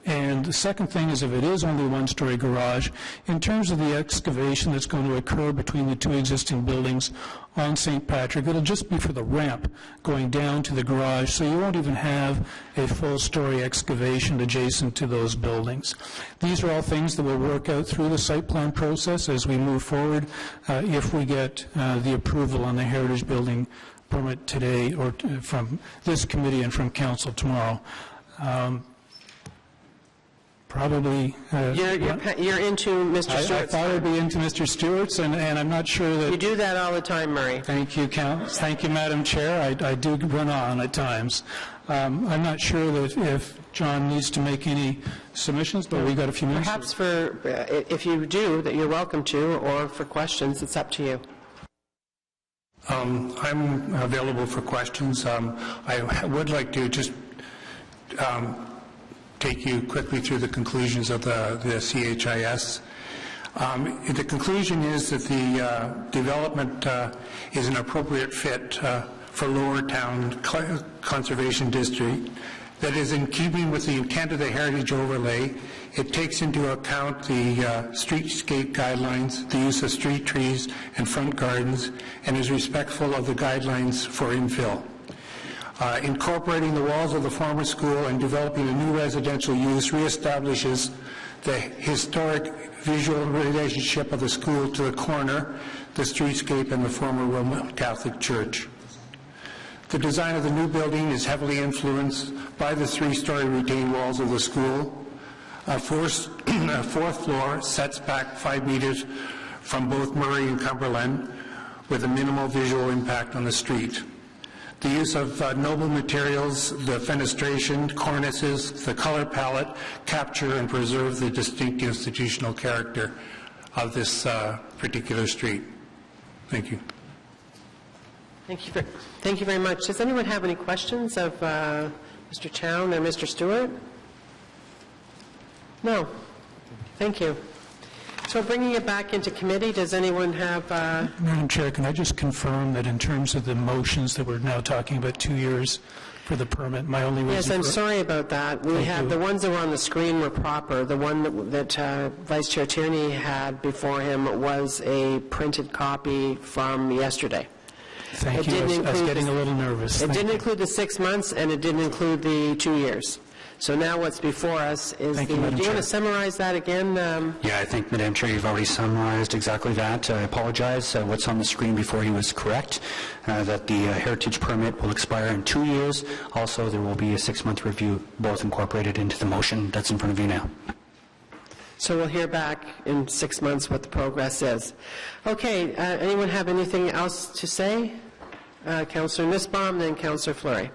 And the second thing is, if it is only a 1-story garage, in terms of the excavation that's going to occur between the two existing buildings on St. Patrick, it'll just be for the ramp going down to the garage, so you won't even have a full-story excavation adjacent to those buildings. These are all things that we'll work out through the site plan process as we move forward, if we get the approval on the Heritage Building permit today, or from this committee and from council tomorrow. Probably. You're into Mr. Stewart's. I thought I'd be into Mr. Stewart's, and I'm not sure that... You do that all the time, Murray. Thank you, Thank you, Madam Chair. I do run on at times. I'm not sure that if John needs to make any submissions, but we've got a few minutes. Perhaps if you do, that you're welcome to, or for questions, it's up to you. I'm available for questions. I would like to just take you quickly through the conclusions of the CHIS. The conclusion is that the development is an appropriate fit for Lower Town Conservation District that is in keeping with the intent of the Heritage Overlay. It takes into account the streetscape guidelines, the use of street trees and front gardens, and is respectful of the guidelines for infill. Incorporating the walls of the former school and developing a new residential use reestablishes the historic visual relationship of the school to the corner, the streetscape, and the former Roman Catholic Church. The design of the new building is heavily influenced by the 3-story retained walls of the school. A fourth floor sets back 5 meters from both Murray and Cumberland with a minimal visual impact on the street. The use of noble materials, the fenestration, cornices, the color palette capture and preserve the distinct institutional character of this particular street. Thank you. Thank you very much. Does anyone have any questions of Mr. Chown or Mr. Stewart? No. Thank you. So bringing it back into committee, does anyone have... Madam Chair, can I just confirm that in terms of the motions that we're now talking about 2 years for the permit, my only reason... Yes, I'm sorry about that. We have the ones that were on the screen were proper. The one that Vice Chair Tierney had before him was a printed copy from yesterday. Thank you. I was getting a little nervous. It didn't include the 6 months, and it didn't include the 2 years. So now what's before us is Thank the... you, Madam do you Chair. want to summarize that again? Yeah, I think, Madam Chair, you've already summarized exactly that. I apologize. What's on the screen before you was correct, that the heritage permit will expire in 2 years. Also, there will be a 6-month review, both incorporated into the motion that's in front of you now. So we'll hear back in 6 months what the progress is. Okay, anyone have anything else to say? Councillor Nussbaum, then Councillor Fleury.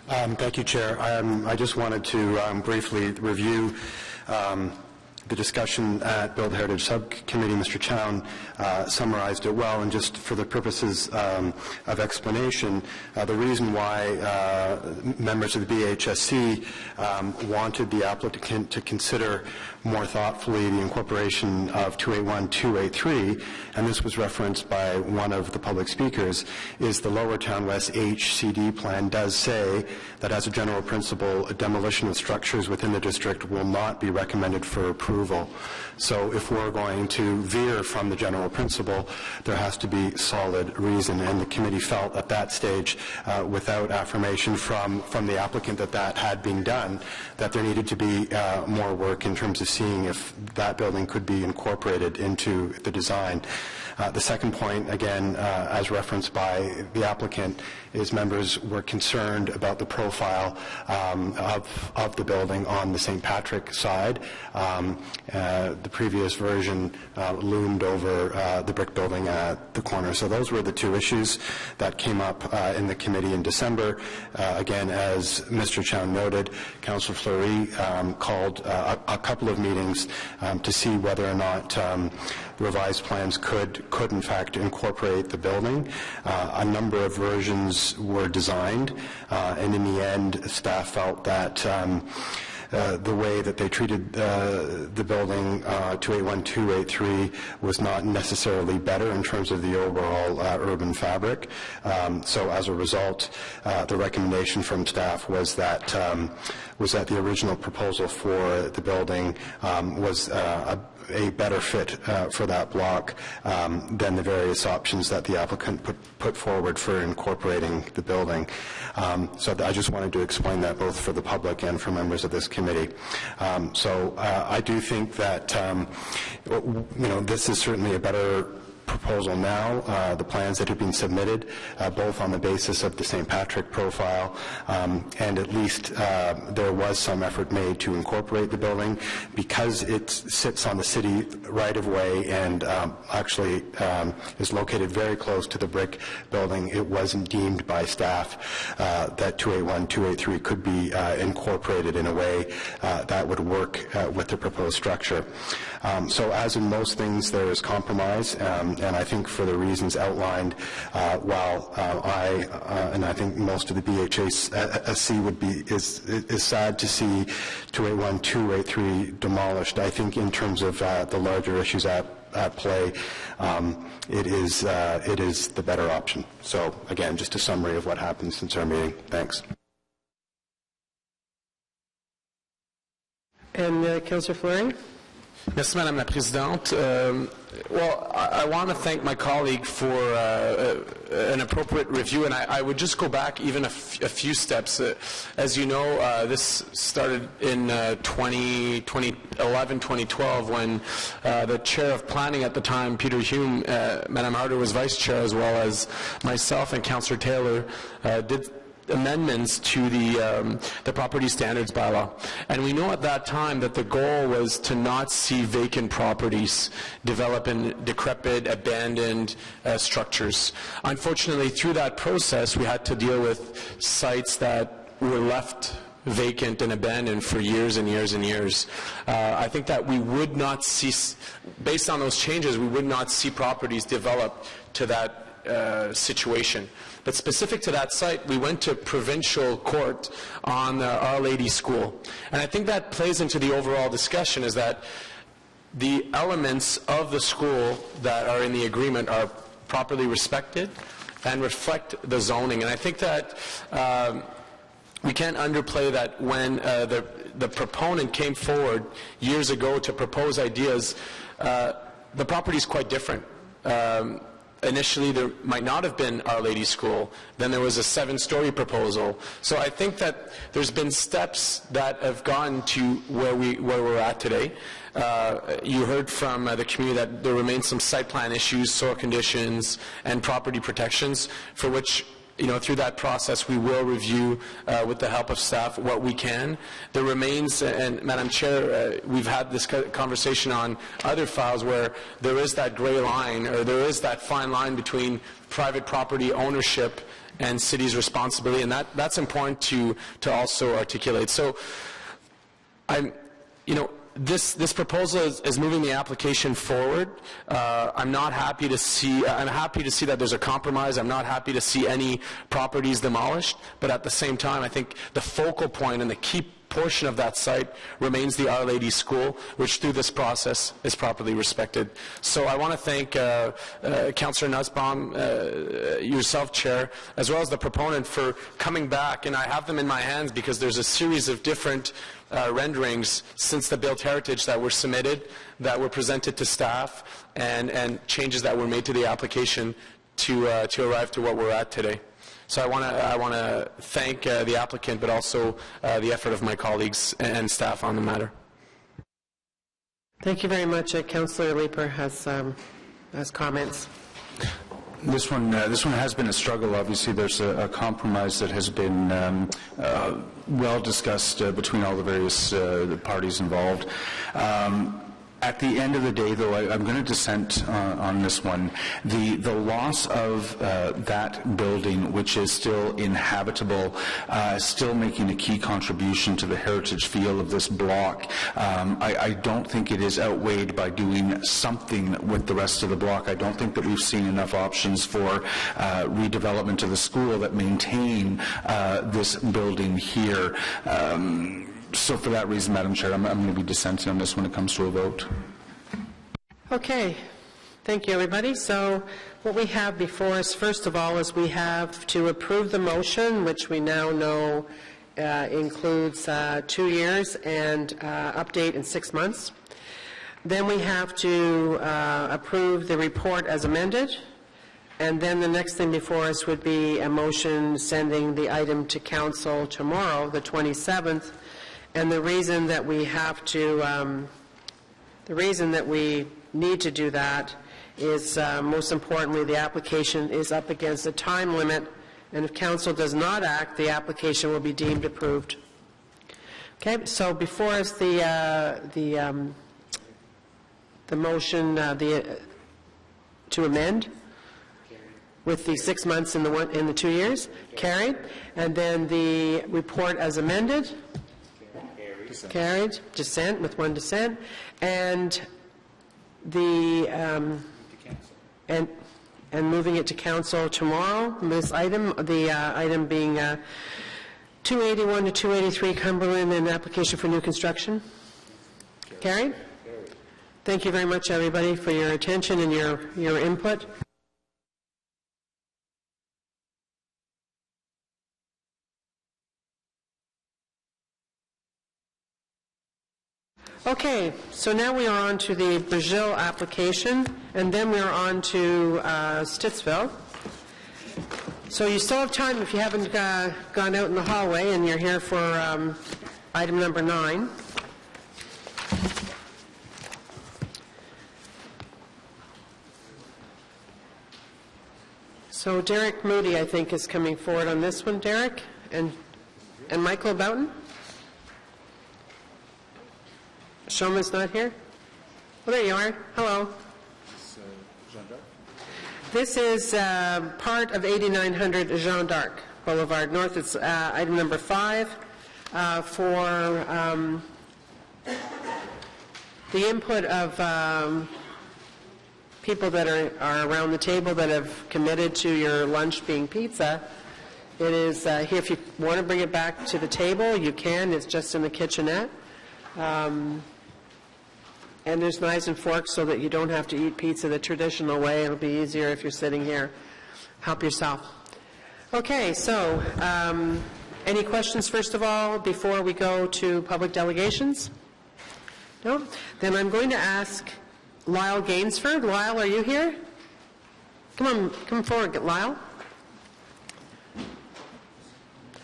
Thank you, Chair. I just wanted to briefly review the discussion at Build Heritage Subcommittee, Mr. Chown summarized it well, and just for the purposes of explanation, the reason why members of the BHSC wanted the applicant to consider more thoughtfully the incorporation of 281, 283, and this was referenced by one of the public speakers, is the Lower Town West HCD plan does say that as a general principle, a demolition of structures within the district will not be recommended for approval. So if we're going to veer from the general principle, there has to be solid reason, and the committee felt at that stage, without affirmation from the applicant that had been done, that there needed to be more work in terms of seeing if that building could be incorporated into the design. The second point, again, as referenced by the applicant, is members were concerned about the profile of the building on the St. Patrick side. The previous version loomed over the brick building at the corner. So those were the two issues that came up in the committee in December. Again, as Mr. Chown noted, Councillor Fleury called a couple of meetings to see whether or not revised plans could in fact incorporate the building. A number of versions were designed, and in the end, staff felt that the way that they treated the building, 281, 283, was not necessarily better in terms of the overall urban fabric. So as a result, the recommendation from staff was that the original proposal for the building was a better fit for that block than the various options that the applicant put forward for incorporating the building. So I just wanted to explain that both for the public and for members of this committee. So I do think that this is certainly a better proposal now, the plans that have been submitted, both on the basis of the St. Patrick profile, and at least there was some effort made to incorporate the building. Because it sits on the city right-of-way and actually is located very close to the brick building, it wasn't deemed by staff that 281, 283 could be incorporated in a way that would work with the proposed structure. So as in most things, there is compromise, and I think for the reasons outlined, while and I think most of the BHSC is sad to see 281, 283 demolished. I think in terms of the larger issues at play, it is the better option. So again, just a summary of what happened since our meeting. Thanks. And Councillor Fleury? Merci, Madame la Présidente. Well, I want to thank my colleague for an appropriate review, and I would just go back even a few steps. As you know, this started in 2011, 2012, when the chair of planning at the time, Peter Hume, Madame Harder was vice chair, as well as myself and Councillor Taylor, did amendments to the property standards bylaw. And we know at that time that the goal was to not see vacant properties develop in decrepit, abandoned structures. Unfortunately, through that process, we had to deal with sites that were left vacant and abandoned for years and years and years. I think that we would not see, based on those changes, we would not see properties develop to that situation. But specific to that site, we went to provincial court on Our Lady School. And I think that plays into the overall discussion, is that the elements of the school that are in the agreement are properly respected and reflect the zoning. And I think that we can't underplay that when the proponent came forward years ago to propose ideas, the property is quite different. Initially, there might not have been Our Lady School. Then there was a 7-story proposal. So I think that there's been steps that have gone to where we're at today. You heard from the community that there remain some site plan issues, soil conditions, and property protections, for which, through that process, we will review with the help of staff what we can. There remains, and Madam Chair, we've had this conversation on other files where there is that gray line, or there is that fine line between private property ownership and city's responsibility, and that's important to also articulate. So this proposal is moving the application forward. I'm happy to see that there's a compromise. I'm not happy to see any properties demolished, but at the same time, I think the focal point and the key portion of that site remains the Our Lady School, which through this process is properly respected. So I want to thank Councillor Nussbaum, yourself, Chair, as well as the proponent for coming back, and I have them in my hands because there's a series of different renderings since the built heritage that were submitted, that were presented to staff, and changes that were made to the application to arrive to what we're at today. So I want to thank the applicant, but also the effort of my colleagues and staff on the matter. Thank you very much. Councillor Leeper has comments. This one has been a struggle. Obviously, there's a compromise that has been well discussed between all the various parties involved. At the end of the day, though, I'm going to dissent on this one. The loss of that building, which is still inhabitable, still making a key contribution to the heritage feel of this block, I don't think it is outweighed by doing something with the rest of the block. I don't think that we've seen enough options for redevelopment of the school that maintain this building here. So for that reason, Madam Chair, I'm going to be dissenting on this when it comes to a vote. Okay. Thank you, everybody. So what we have before us, first of all, is we have to approve the motion, which we now know includes 2 years and update in 6 months. Then we have to approve the report as amended. And then the next thing before us would be a motion sending the item to council tomorrow, the 27th. And the reason that we have to, the reason that we need to do that is, most importantly, the application is up against a time limit, and if council does not act, the application will be deemed approved. Okay, so before us the motion to amend with the 6 months in the 2 years, carried, and then the report as amended. Carried. Dissent with 1 dissent, and the and moving it to council tomorrow. This item, the item being 281 to 283 Cumberland, and application for new construction. Carried. Thank you very much, everybody, for your attention and your input. Okay, so now we are on to the Brazil application, and then we are on to Stittsville. So you still have time if you haven't gone out in the hallway and you're here for item number 9. So Derek Moody, I think, is coming forward on this one. Derek and Michael Boughton? Showman's not here? Well, there you are. Hello. This is part of 8900 Jean d'Arc Boulevard North. It's item number 5 for the input of people that are around the table that have committed to your lunch being pizza. It is here. If you want to bring it back to the table, you can. It's just in the kitchenette. And there's knives and forks so that you don't have to eat pizza the traditional way. It'll be easier if you're sitting here. Help yourself. Okay, so any questions, first of all, before we go to public delegations? No? Then I'm going to ask Lyle Gainsford. Lyle, are you here? Come forward, Lyle.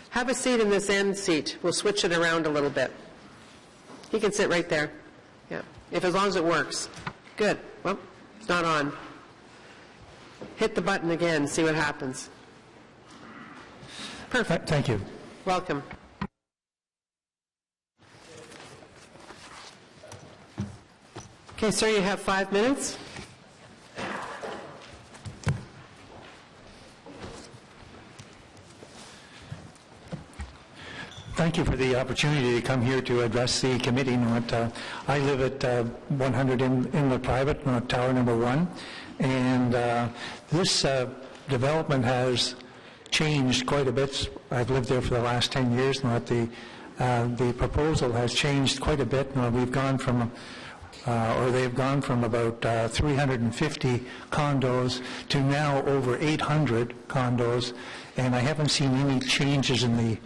Have a seat in this end seat. We'll switch it around a little bit. He can sit right there. Yeah. As long as it works. Good. Well, it's not on. Hit the button again, see what happens. Perfect. Thank you. Welcome. Okay, sir, you have 5 minutes. Thank you for the opportunity to come here to address the committee. I live at 100 Inlet Private, Tower number 1, and this development has changed quite a bit. I've lived there for the last 10 years. The proposal has changed quite a bit. We've gone from they've gone from about 350 condos to now over 800 condos, and I haven't seen any changes in the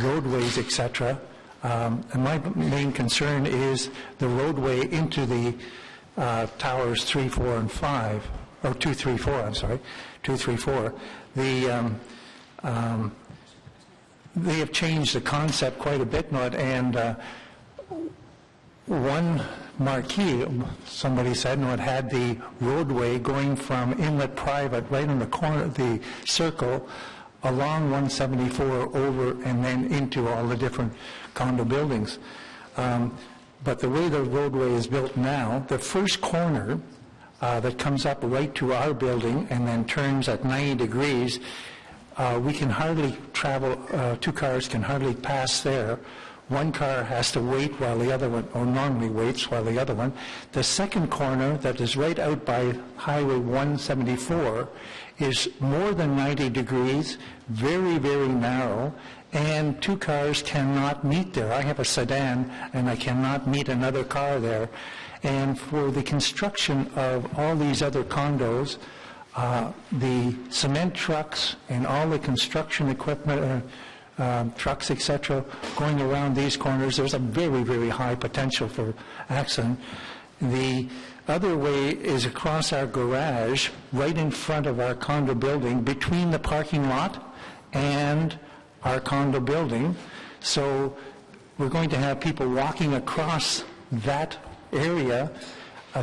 roadways, etc. And my main concern is the roadway into the towers 3, 4, and 5, or 2, 3, 4, I'm sorry, 2, 3, 4. They have changed the concept quite a bit, and one marquee, somebody said, it had the roadway going from Inlet Private right in the corner of the circle along 174 over and then into all the different condo buildings. But the way the roadway is built now, the first corner that comes up right to our building and then turns at 90 degrees, we can hardly travel, 2 cars can hardly pass there. One car has to wait while the other one, or normally waits while the other one. The second corner that is right out by Highway 174 is more than 90 degrees, very, very narrow, and 2 cars cannot meet there. I have a sedan, and I cannot meet another car there. And for the construction of all these other condos, the cement trucks and all the construction equipment, trucks, etc., going around these corners, there's a very, very high potential for accident. The other way is across our garage, right in front of our condo building, between the parking lot and our condo building. So we're going to have people walking across that area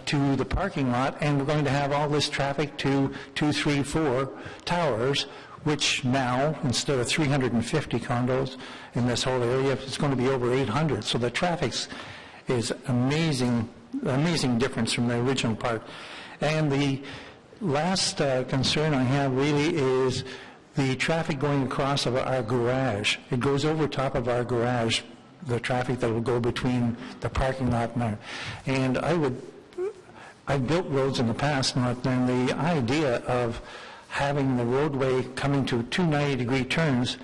to the parking lot, and we're going to have all this traffic to 2, 3, 4 towers, which now, instead of 350 condos in this whole area, it's going to be over 800. So the traffic is amazing difference from the original part. And the last concern I have really is the traffic going across of our garage. It goes over top of our garage, the traffic that will go between the parking lot and our. And I've built roads in the past, and the idea of having the roadway coming to 2 90-degree turns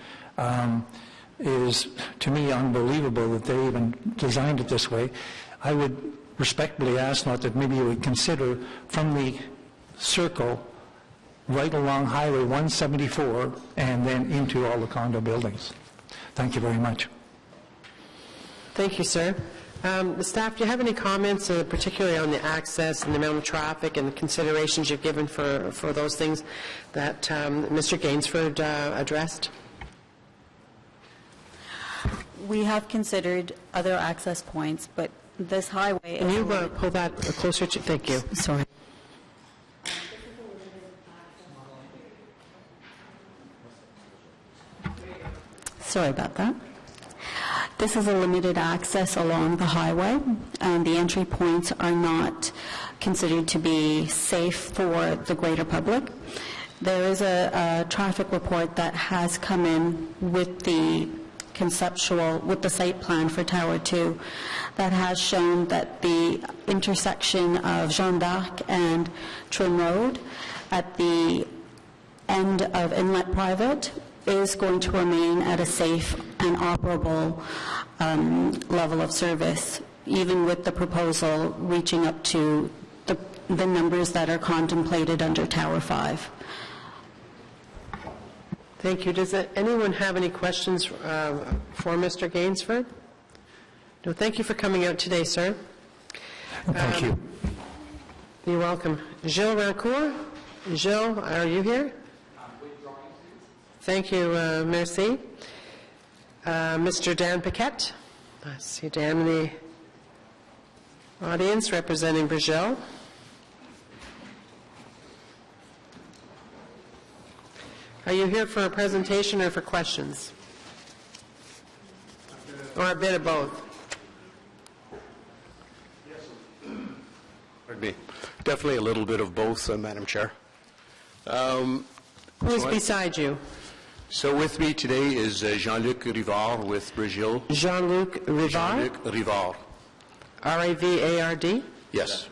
is, to me, unbelievable that they even designed it this way. I would respectfully ask that maybe you would consider from the circle right along Highway 174 and then into all the condo buildings. Thank you very much. Thank you, sir. The staff, do you have any comments, particularly on the access and the amount of traffic and the considerations you've given for those things that Mr. Gainsford addressed? We have considered other access points, but this highway... Can you pull that closer to... Thank you. Sorry. Sorry about that. This is a limited access along the highway, and the entry points are not considered to be safe for the greater public. There is a traffic report that has come in with the site plan for Tower 2 that has shown that the intersection of Jeanne d'Arc and Trim Road at the end of Inlet Private is going to remain at a safe and operable level of service, even with the proposal reaching up to the numbers that are contemplated under Tower 5. Thank you. Does anyone have any questions for Mr. Gainsford? No, thank you for coming out today, sir. Thank you. You're welcome. Gilles Rancourt? Gilles, are you here? Thank you, merci. Mr. Dan Paquette. I see Dan in the audience representing Brazil. Are you here for a presentation or for questions? Or a bit of both? Pardon me. Definitely a little bit of both, Madam Chair. Who's beside you? So with me today is Jean-Luc Rivard with Brigitte. Jean-Luc Rivard? Jean-Luc Rivard. R-A-V-A-R-D? Yes.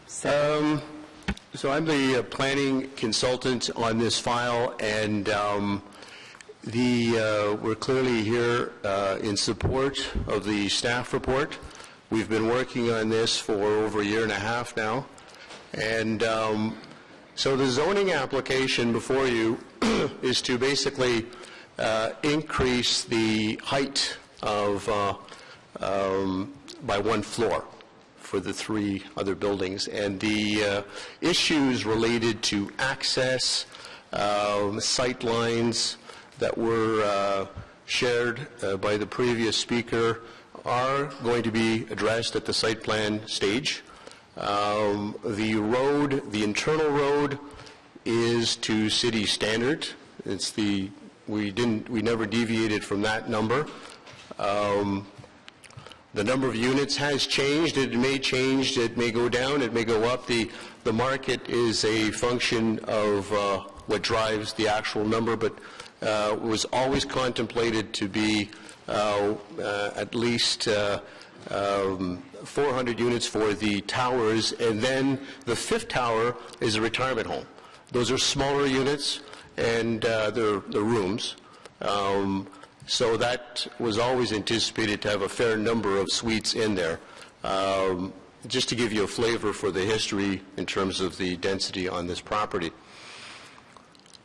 So I'm the planning consultant on this file, and we're clearly here in support of the staff report. We've been working on this for over a year and a half now, and so the zoning application before you is to basically increase the height of by 1 floor for the 3 other buildings, and the issues related to access, sight lines that were shared by the previous speaker are going to be addressed at the site plan stage. The road, the internal road, is to city standard. It's we never deviated from that number. The number of units has changed. It may change. It may go down. It may go up. The market is a function of what drives the actual number, but it was always contemplated to be at least 400 units for the towers, and then the 5th tower is a retirement home. Those are smaller units, and they're rooms. So that was always anticipated to have a fair number of suites in there. Just to give you a flavor for the history in terms of the density on this property.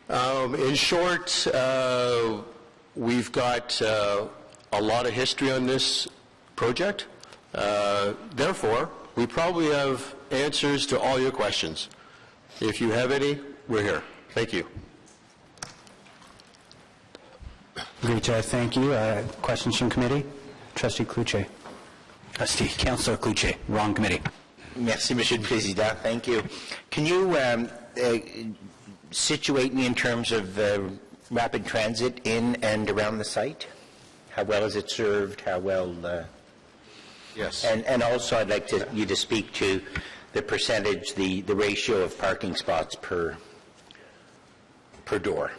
In short, we've got a lot of history on this project. Therefore, we probably have answers to all your questions. If you have any, we're here. Thank you. Great, thank you. Questions from committee? Trustee Cloutier. Councillor Cloutier, wrong committee. Merci, Monsieur le Président. Thank you. Can you situate me in terms of rapid transit in and around the site? How well is it served? How well? Yes. And also, I'd like you to speak to the percentage, the ratio of parking spots per door.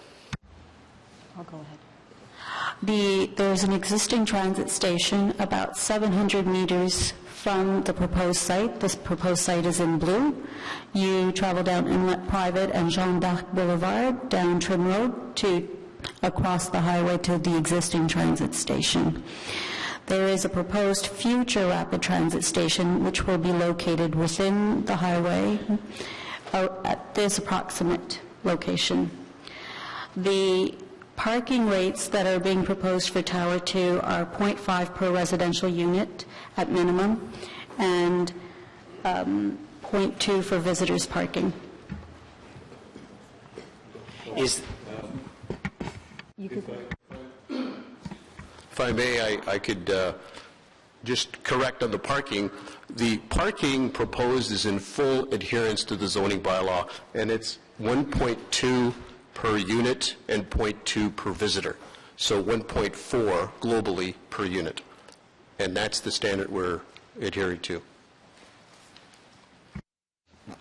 I'll go ahead. There's an existing transit station about 700 meters from the proposed site. This proposed site is in blue. You travel down Inlet Private and Jean d'Arc Boulevard, down Trim Road, to across the highway to the existing transit station. There is a proposed future rapid transit station which will be located within the highway at this approximate location. The parking rates that are being proposed for Tower 2 are 0.5 per residential unit at minimum, and 0.2 for visitors parking. If I may, I could just correct on the parking. The parking proposed is in full adherence to the zoning bylaw, and it's 1.2 per unit and 0.2 per visitor. So 1.4 globally per unit. And that's the standard we're adhering to.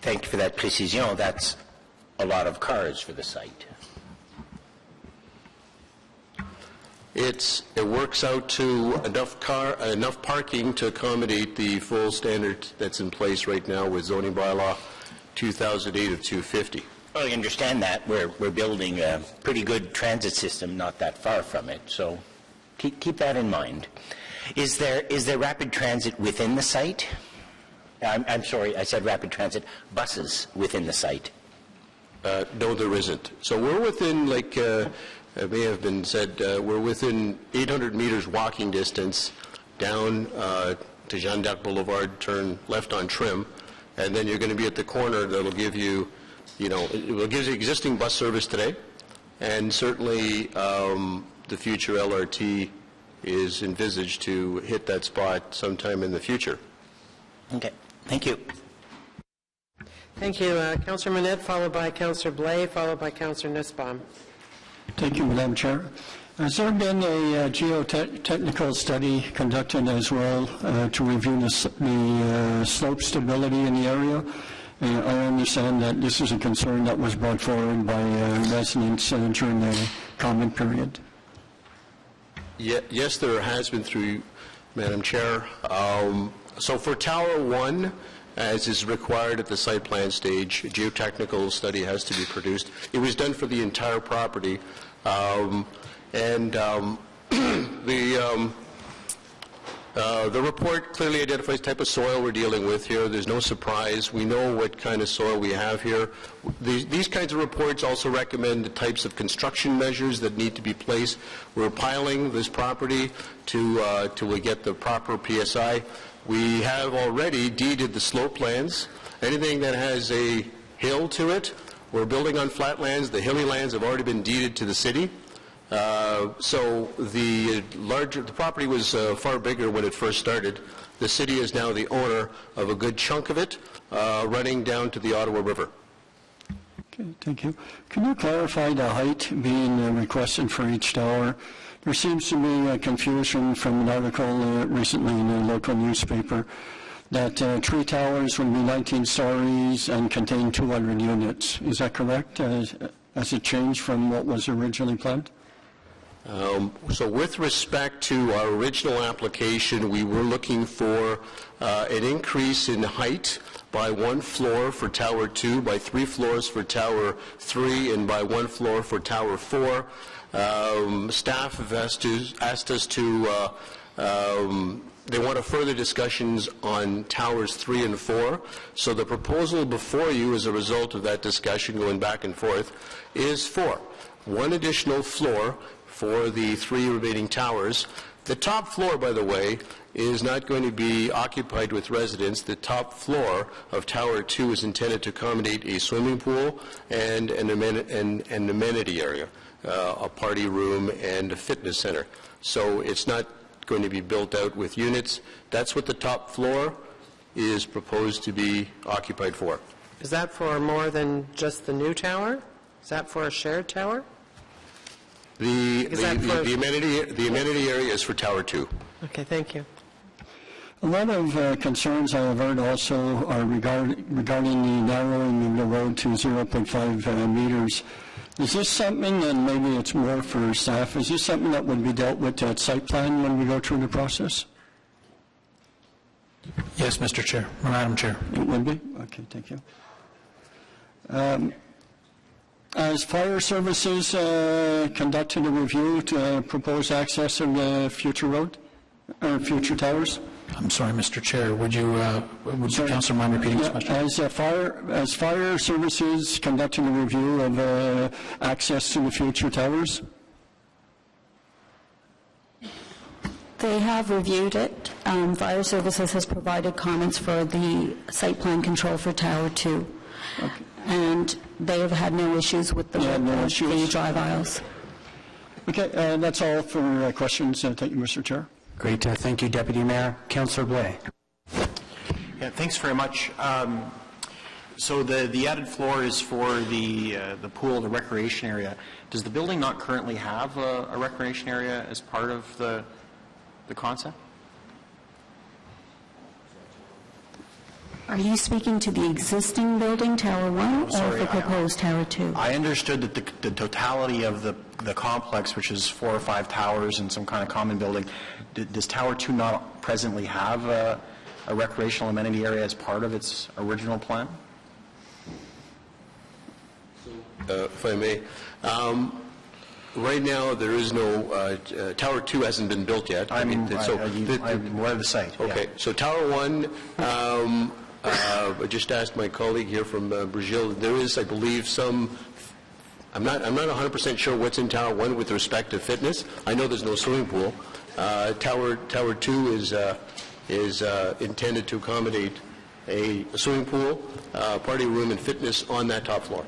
Thank you for that precision. That's a lot of cars for the site. It works out to enough parking to accommodate the full standard that's in place right now with zoning bylaw 2008 of 250. Well, I understand that. We're building a pretty good transit system not that far from it, so keep that in mind. Is there rapid transit within the site? I'm sorry, I said rapid transit, buses within the site. No, there isn't. So we're within, like it may have been said, we're within 800 meters walking distance down to Jean d'Arc Boulevard, turn left on Trim, and then you're going to be at the corner that'll give you, it will give you existing bus service today, and certainly the future LRT is envisaged to hit that spot sometime in the future. Okay, thank you. Thank you. Councillor Manette, followed by Councillor Blais, followed by Councillor Nussbaum. Thank you, Madam Chair. Has there been a geotechnical study conducted as well to review the slope stability in the area? I understand that this is a concern that was brought forward by residents during the comment period? Yes, there has been through, Madam Chair. So for Tower 1, as is required at the site plan stage, a geotechnical study has to be produced. It was done for the entire property. The report clearly identifies the type of soil we're dealing with here. There's no surprise. We know what kind of soil we have here. These kinds of reports also recommend the types of construction measures that need to be placed. We're piling this property till we get the proper PSI. We have already deeded the slope plans. Anything that has a hill to it, we're building on flat lands. The hilly lands have already been deeded to the city. So the property was far bigger when it first started. The city is now the owner of a good chunk of it, running down to the Ottawa River. Okay, thank you. Can you clarify the height being requested for each tower? There seems to be confusion from an article recently in a local newspaper that 3 towers would be 19 stories and contain 200 units. Is that correct? Has it changed from what was originally planned? So with respect to our original application, we were looking for an increase in height by 1 floor for Tower 2, by 3 floors for Tower 3, and by 1 floor for Tower 4. Staff have asked us to, they want further discussions on Towers 3 and 4. So the proposal before you as a result of that discussion going back and forth is for 1 additional floor for the 3 remaining towers. The top floor, by the way, is not going to be occupied with residents. The top floor of Tower 2 is intended to accommodate a swimming pool and an amenity area, a party room and a fitness center. So it's not going to be built out with units. That's what the top floor is proposed to be occupied for. Is that for more than just the new tower? Is that for a shared tower? The amenity area is for Tower 2. Okay, thank you. A lot of concerns I have heard also are regarding the narrowing of the road to 0.5 meters. Is this something, and maybe it's more for staff, is this something that would be dealt with at site plan when we go through the process? Yes, Mr. Chair, or Madam Chair. It would be? Okay, thank you. As fire services conducted a review to propose access of the future road, or future towers? I'm sorry, Mr. Chair, would Councillor mind repeating his question? As fire services conducting a review of access to the future towers? They have reviewed it. Fire Services has provided comments for the site plan control for Tower 2. Okay. And they have had no issues with the drive aisles. Okay, that's all for questions. Thank you, Mr. Chair. Great. Thank you, Deputy Mayor. Councillor Blais. Yeah, thanks very much. So the added floor is for the pool, the recreation area. Does the building not currently have a recreation area as part of the concept? Are you speaking to the existing building, Tower 1, or the proposed Tower 2? I understood that the totality of the complex, which is 4 or 5 towers and some kind of common building, does Tower 2 not presently have a recreational amenity area as part of its original plan? If I may, right now there is no, Tower 2 hasn't been built yet. I'm aware of the site. Okay, yeah. So Tower 1, I just asked my colleague here from Brazil. There is, I believe, some. I'm not 100% sure what's in Tower 1 with respect to fitness. I know there's no swimming pool. Tower 2 is intended to accommodate a swimming pool, party room, and fitness on that top floor.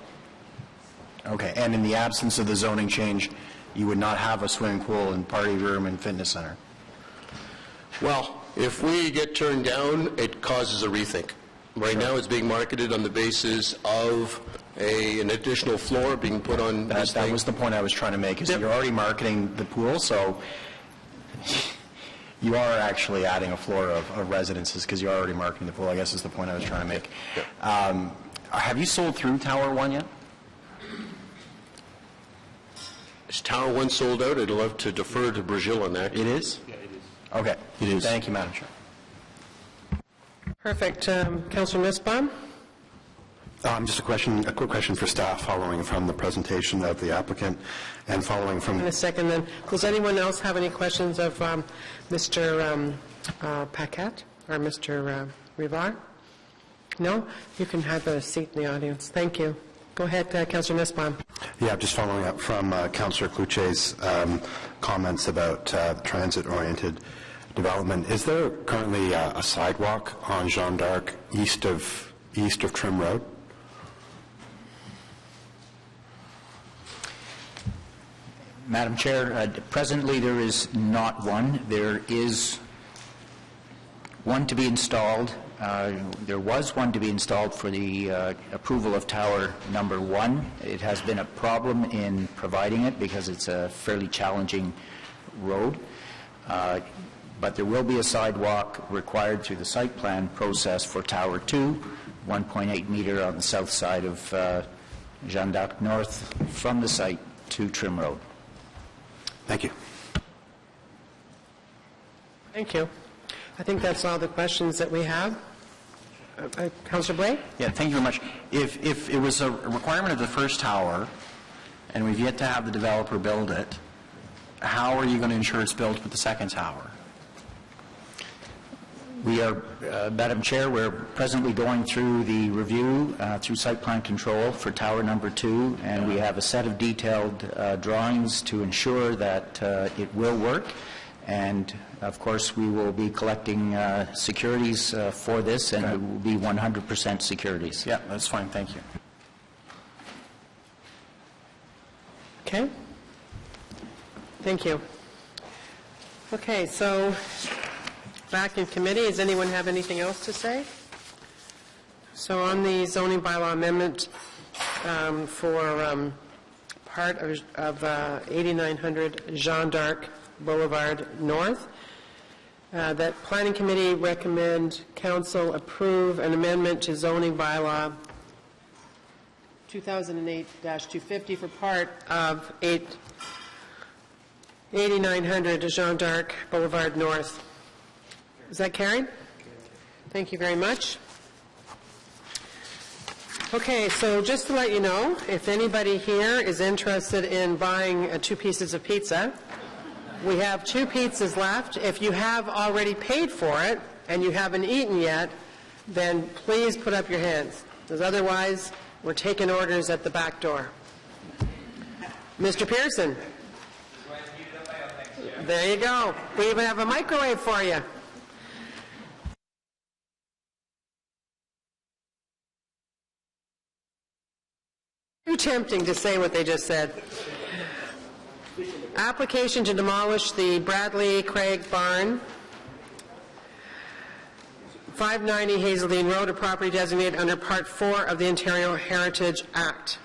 Okay, and in the absence of the zoning change, you would not have a swimming pool and party room and fitness center? Well, if we get turned down, it causes a rethink. Right now, it's being marketed on the basis of an additional floor being put on this thing. That was the point I was trying to make, is that you're already marketing the pool, so you are actually adding a floor of residences because you're already marketing the pool, I guess is the point I was trying to make. Have you sold through Tower 1 yet? Is Tower 1 sold out? I'd love to defer to Brazil on that. It is? Yeah, it is. Okay. It is. Thank you, Madam Chair. Perfect. Councillor Nussbaum? Just a quick question for staff following from the presentation of the applicant and following from... In a second then. Does anyone else have any questions of Mr. Paquette or Mr. Rivard? No? You can have a seat in the audience. Thank you. Go ahead, Councillor Nussbaum. Yeah, just following up from Councillor Cloutier's comments about transit-oriented development. Is there currently a sidewalk on Jeanne d'Arc east of Trim Road? Madam Chair, presently there is not one. There is one to be installed. There was one to be installed for the approval of tower number 1. It has been a problem in providing it because it's a fairly challenging road. But there will be a sidewalk required through the site plan process for tower 2, 1.8 meter on the south side of Jeanne d'Arc North from the site to Trim Road. Thank you. Thank you. I think that's all the questions that we have. Councillor Blake? Yeah, thank you very much. If it was a requirement of the first tower, and we've yet to have the developer build it, how are you going to ensure it's built with the second tower? We are, Madam Chair, we're presently going through the review through site plan control for tower number 2, and we have a set of detailed drawings to ensure that it will work. And of course, we will be collecting securities for this, and it will be 100% securities. Yeah, that's fine. Thank you. Okay. Thank you. Okay, so back in committee, does anyone have anything else to say? So on the zoning bylaw amendment for part of 8900 Jeanne d'Arc Boulevard North, that Planning Committee recommend Council approve an amendment to zoning bylaw 2008-250 for part of 8900 Jeanne d'Arc Boulevard North. Is that carried? Thank you very much. Okay, so just to let you know, if anybody here is interested in buying 2 pieces of pizza, we have 2 pizzas left. If you have already paid for it and you haven't eaten yet, then please put up your hands, because otherwise we're taking orders at the back door. Mr. Pearson. There you go. We even have a microwave for you. Too tempting to say what they just said. Application to demolish the Bradley Craig Barn, 590 Hazeldean Road, a property designated under Part 4 of the Ontario Heritage Act.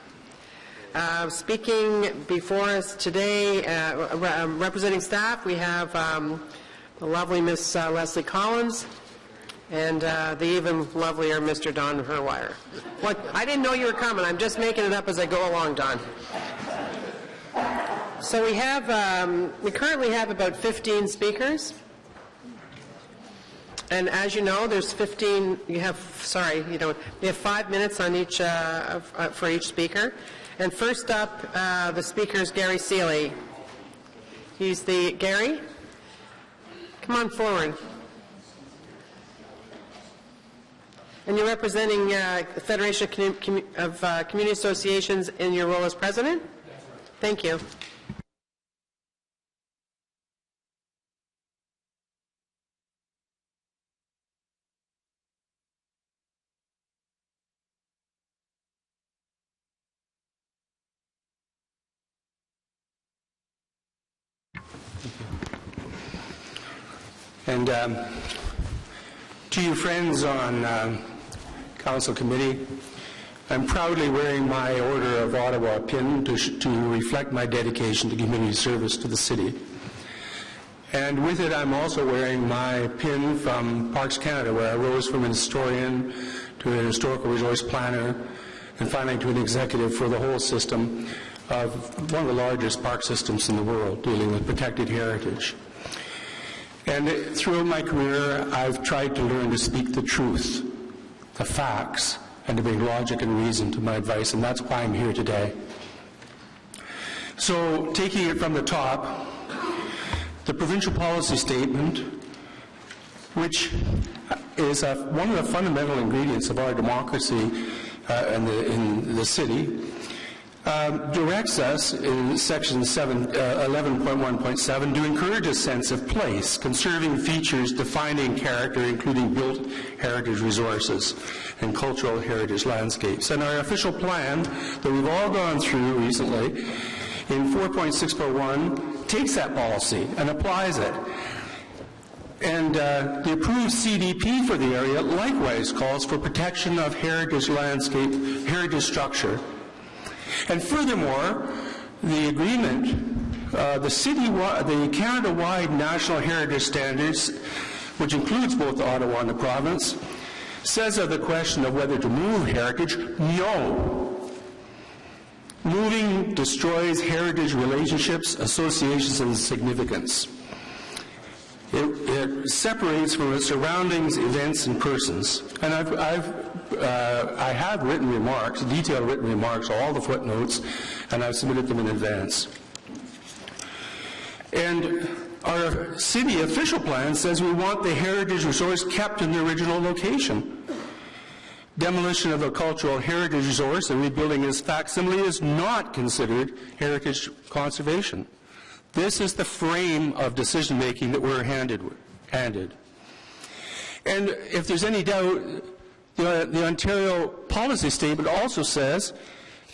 Speaking before us today, representing staff, we have the lovely Miss Leslie Collins and the even lovelier Mr. Don Herwire. What? I didn't know you were coming. I'm just making it up as I go along, Don. So we currently have about 15 speakers. And as you know, there's 15, we have 5 minutes on each, for each speaker. And first up, the speaker is Gary Seeley. Gary? Come on forward. And you're representing the Federation of Community Associations in your role as president? Thank you. And to you friends on Council Committee, I'm proudly wearing my Order of Ottawa pin to reflect my dedication to community service to the city. And with it, I'm also wearing my pin from Parks Canada, where I rose from an historian to an historical resource planner, and finally to an executive for the whole system, of one of the largest park systems in the world dealing with protected heritage. And throughout my career, I've tried to learn to speak the truth, the facts, and to bring logic and reason to my advice, and that's why I'm here today. So, taking it from the top, the provincial policy statement, which is one of the fundamental ingredients of our democracy in the city, directs us in section 11.1.7 to encourage a sense of place, conserving features, defining character, including built heritage resources and cultural heritage landscapes. And our official plan that we've all gone through recently in 4.6.1 takes that policy and applies it. And the approved CDP for the area likewise calls for protection of heritage landscape, heritage structure. And furthermore, the agreement, the Canada-wide national heritage standards, which includes both Ottawa and the province, says of the question of whether to move heritage, no. Moving destroys heritage relationships, associations, and significance. It separates from its surroundings, events, and persons. And I have written remarks, detailed written remarks, all the footnotes, and I've submitted them in advance. And our city official plan says we want the heritage resource kept in the original location. Demolition of a cultural heritage resource and rebuilding its facsimile is not considered heritage conservation. This is the frame of decision-making that we're handed. And if there's any doubt, the Ontario policy statement also says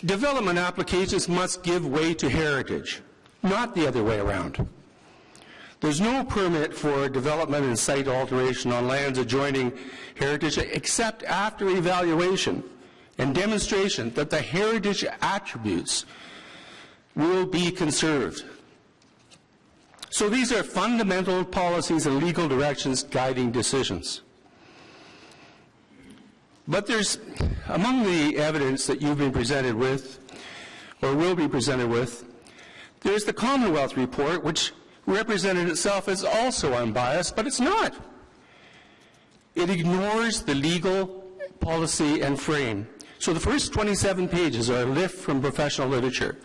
development applications must give way to heritage, not the other way around. There's no permit for development and site alteration on lands adjoining heritage except after evaluation and demonstration that the heritage attributes will be conserved. So these are fundamental policies and legal directions guiding decisions. But there's, among the evidence that you've been presented with, or will be presented with, there's the Commonwealth report, which represented itself as also unbiased, but it's not. It ignores the legal policy and frame. So the first 27 pages are a lift from professional literature.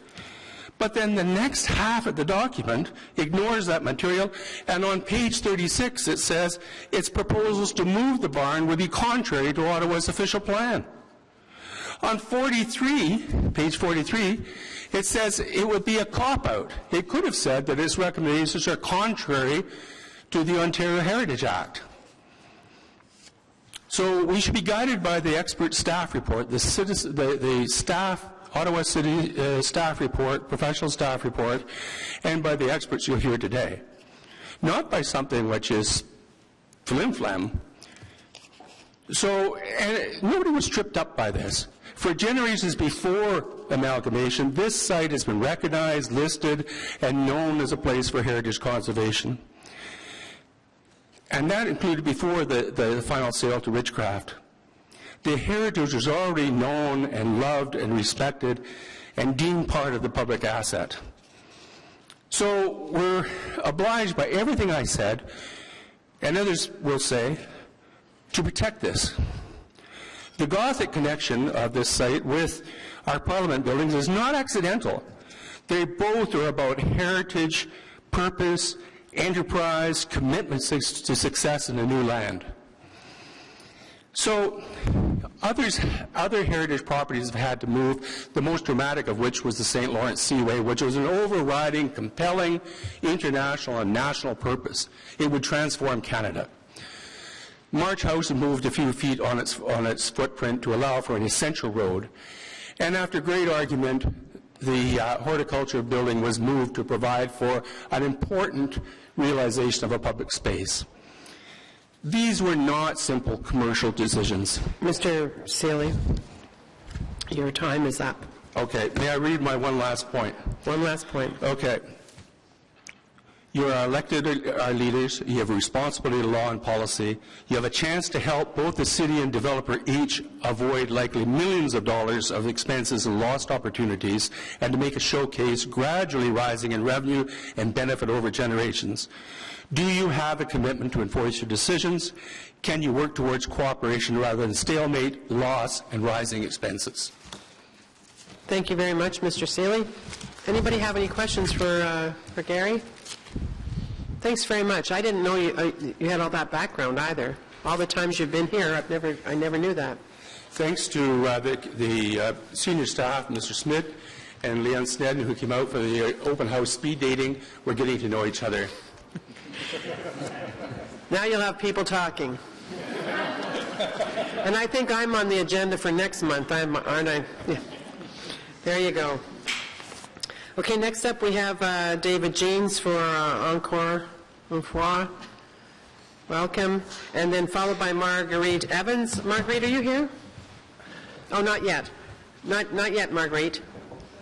But then the next half of the document ignores that material, and on page 36 it says its proposals to move the barn would be contrary to Ottawa's official plan. On 43, page 43, it says it would be a cop-out. It could have said that its recommendations are contrary to the Ontario Heritage Act. So we should be guided by the expert staff report, the staff, Ottawa City staff report, professional staff report, and by the experts you'll hear today. Not by something which is flim-flam. So, and nobody was tripped up by this. For generations before amalgamation, this site has been recognized, listed, and known as a place for heritage conservation. And that included before the final sale to Ridgecraft. The heritage was already known and loved and respected and deemed part of the public asset. So we're obliged by everything I said, and others will say, to protect this. The Gothic connection of this site with our Parliament buildings is not accidental. They both are about heritage, purpose, enterprise, commitment to success in a new land. So other heritage properties have had to move, the most dramatic of which was the St. Lawrence Seaway, which was an overriding, compelling international and national purpose. It would transform Canada. March House had moved a few feet on its footprint to allow for an essential road. And after great argument, the horticulture building was moved to provide for an important realization of a public space. These were not simple commercial decisions. Mr. Seeley, your time is up. Okay, may I read my one last point? One last point. Okay. You are elected our leaders. You have a responsibility to law and policy. You have a chance to help both the city and developer each avoid likely millions of dollars of expenses and lost opportunities, and to make a showcase gradually rising in revenue and benefit over generations. Do you have a commitment to enforce your decisions? Can you work towards cooperation rather than stalemate, loss, and rising expenses? Thank you very much, Mr. Seeley. Anybody have any questions for Gary? Thanks very much. I didn't know you had all that background either. All the times you've been here, I never knew that. Thanks to the senior staff, Mr. Smith and Leanne Snedden, who came out for the open house speed dating, we're getting to know each other. Now you'll have people talking. And I think I'm on the agenda for next month, aren't I? Yeah. There you go. Okay, next up we have David Jeans for Encore. Welcome. And then followed by Marguerite Evans. Marguerite, are you here? Oh, not yet. Not yet, Marguerite.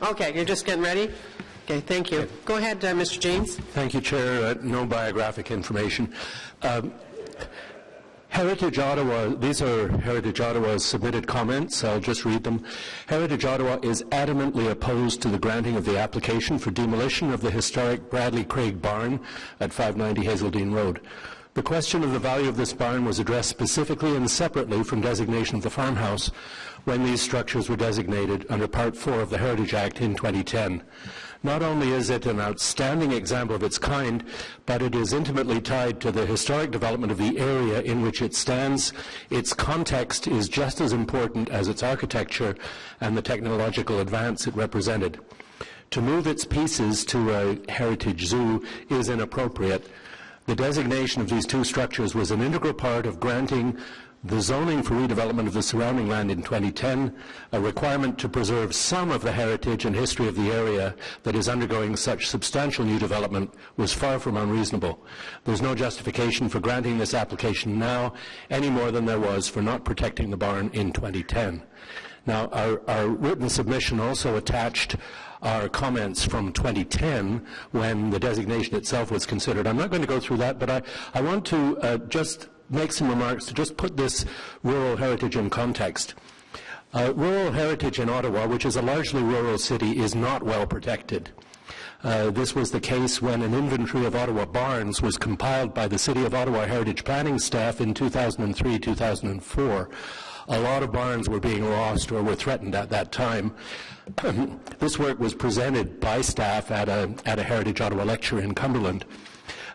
Okay, you're just getting ready? Okay, thank you. Go ahead, Mr. Jeans. Thank you, Chair. No biographic information. Heritage Ottawa, these are Heritage Ottawa's submitted comments. I'll just read them. Heritage Ottawa is adamantly opposed to the granting of the application for demolition of the historic Bradley Craig barn at 590 Hazeldean Road. The question of the value of this barn was addressed specifically and separately from designation of the farmhouse when these structures were designated under Part 4 of the Heritage Act in 2010. Not only is it an outstanding example of its kind, but it is intimately tied to the historic development of the area in which it stands. Its context is just as important as its architecture and the technological advance it represented. To move its pieces to a heritage zoo is inappropriate. The designation of these two structures was an integral part of granting the zoning for redevelopment of the surrounding land in 2010, a requirement to preserve some of the heritage and history of the area that is undergoing such substantial new development was far from unreasonable. There's no justification for granting this application now, any more than there was for not protecting the barn in 2010. Now, our written submission also attached our comments from 2010 when the designation itself was considered. I'm not going to go through that, but I want to just make some remarks to just put this rural heritage in context. Rural heritage in Ottawa, which is a largely rural city, is not well protected. This was the case when an inventory of Ottawa barns was compiled by the City of Ottawa Heritage Planning staff in 2003-2004. A lot of barns were being lost or were threatened at that time. This work was presented by staff at a Heritage Ottawa lecture in Cumberland.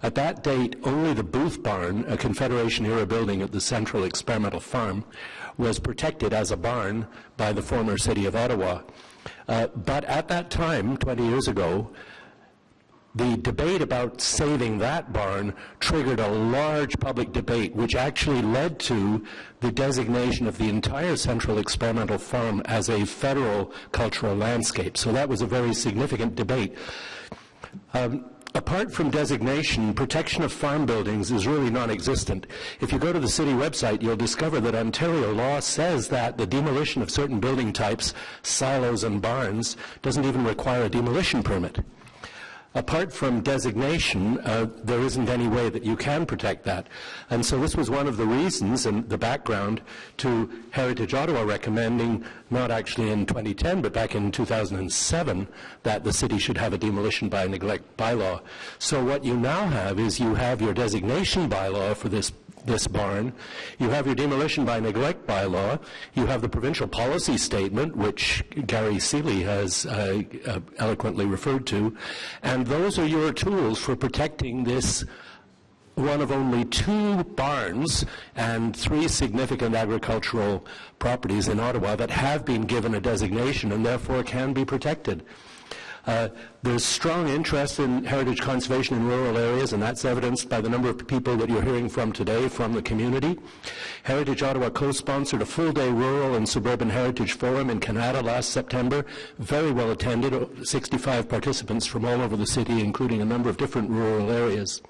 At that date, only the Booth Barn, a Confederation-era building at the Central Experimental Farm, was protected as a barn by the former City of Ottawa. But at that time, 20 years ago, the debate about saving that barn triggered a large public debate, which actually led to the designation of the entire Central Experimental Farm as a federal cultural landscape. So that was a very significant debate. Apart from designation, protection of farm buildings is really non-existent. If you go to the city website, you'll discover that Ontario law says that the demolition of certain building types, silos and barns, doesn't even require a demolition permit. Apart from designation, there isn't any way that you can protect that. And so this was one of the reasons and the background to Heritage Ottawa recommending, not actually in 2010, but back in 2007, that the city should have a demolition by neglect bylaw. So what you now have is you have your designation bylaw for this barn, you have your demolition by neglect bylaw, you have the provincial policy statement, which Gary Seeley has eloquently referred to, and those are your tools for protecting this one of only 2 barns and 3 significant agricultural properties in Ottawa that have been given a designation and therefore can be protected. There's strong interest in heritage conservation in rural areas, and that's evidenced by the number of people that you're hearing from today from the community. Heritage Ottawa co-sponsored a full-day rural and suburban heritage forum in Canada last September, very well attended, 65 participants from all over the city, including a number of different rural areas.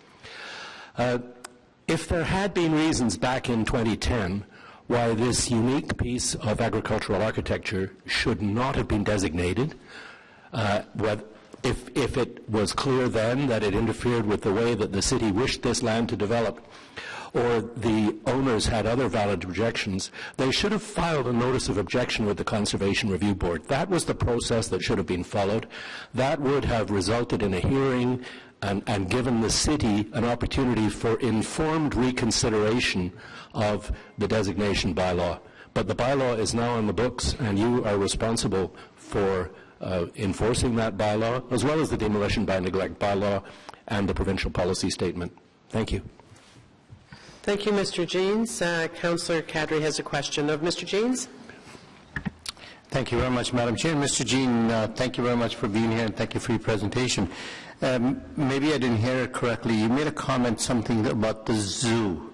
If there had been reasons back in 2010 why this unique piece of agricultural architecture should not have been designated, if it was clear then that it interfered with the way that the city wished this land to develop, or the owners had other valid objections, they should have filed a notice of objection with the Conservation Review Board. That was the process that should have been followed. That would have resulted in a hearing and given the city an opportunity for informed reconsideration of the designation bylaw. But the bylaw is now on the books, and you are responsible for enforcing that bylaw, as well as the demolition by neglect bylaw and the provincial policy statement. Thank you. Thank you, Mr. Jeans. Councillor Kadri has a question of Mr. Jeans. Thank you very much, Madam Chair. Mr. Jean, thank you very much for being here, and thank you for your presentation. Maybe I didn't hear it correctly. You made a comment something about the zoo.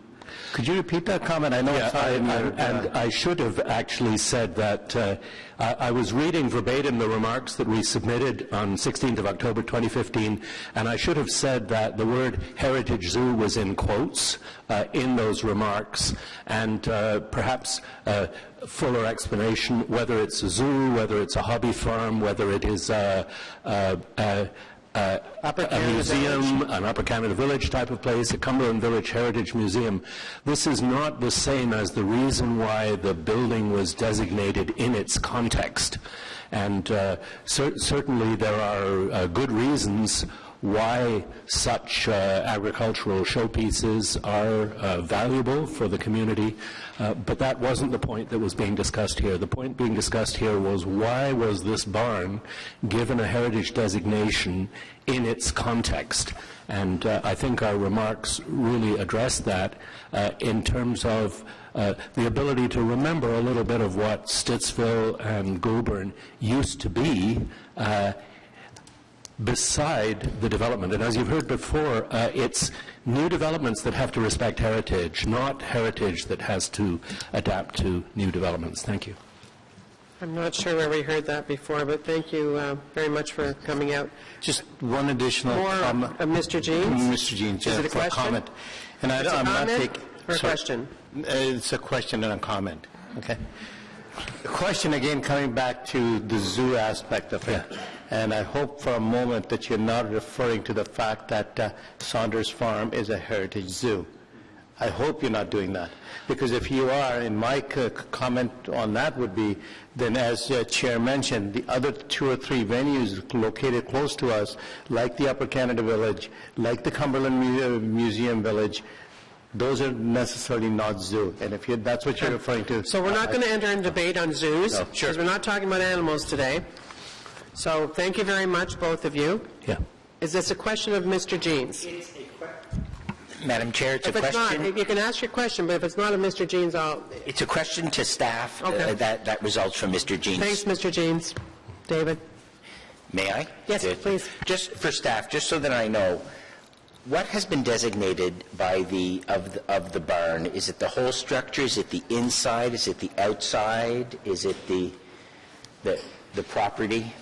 Could you repeat that comment? I know I should have actually said that I was reading verbatim the remarks that we submitted on 16th of October 2015, and I should have said that the word heritage zoo was in quotes in those remarks, and perhaps fuller explanation, whether it's a zoo, whether it's a hobby farm, whether it is a museum, an Upper Canada Village type of place, a Cumberland Village Heritage Museum. This is not the same as the reason why the building was designated in its context. And certainly there are good reasons why such agricultural showpieces are valuable for the community, but that wasn't the point that was being discussed here. The point being discussed here was, why was this barn given a heritage designation in its context? And I think our remarks really address that in terms of the ability to remember a little bit of what Stittsville and Goulburn used to be beside the development. And as you've heard before, it's new developments that have to respect heritage, not heritage that has to adapt to new developments. Thank you. I'm not sure where we heard that before, but thank you very much for coming out. Just one additional comment. Mr. Jeans? Mr. Jeans, is it a question? Comment. And it's I'm a comment not taking... or a question? It's a question and a comment. Okay. The question, again, coming back to the zoo aspect of it. Yeah. And I hope for a moment that you're not referring to the fact that Saunders Farm is a heritage zoo. I hope you're not doing that. Because if you are, and my comment on that would be, then as Chair mentioned, the other 2 or 3 venues located close to us, like the Upper Canada Village, like the Cumberland Museum Village, those are necessarily not zoo. And if that's what you're referring to. So we're not going to enter in debate on zoos, because we're not talking about animals today. So thank you very much, both of you. Yeah. Is this a question of Mr. Jeans? Madam Chair, it's a question. If it's not, you can ask your question, but if it's not of Mr. Jeans, It's a question to staff that results from Mr. Jeans. Thanks, Mr. Jeans. David? May I? Yes, please. Just for staff, just so that I know, what has been designated by of the barn? Is it the whole structure? Is it the inside? Is it the outside? Is it the property?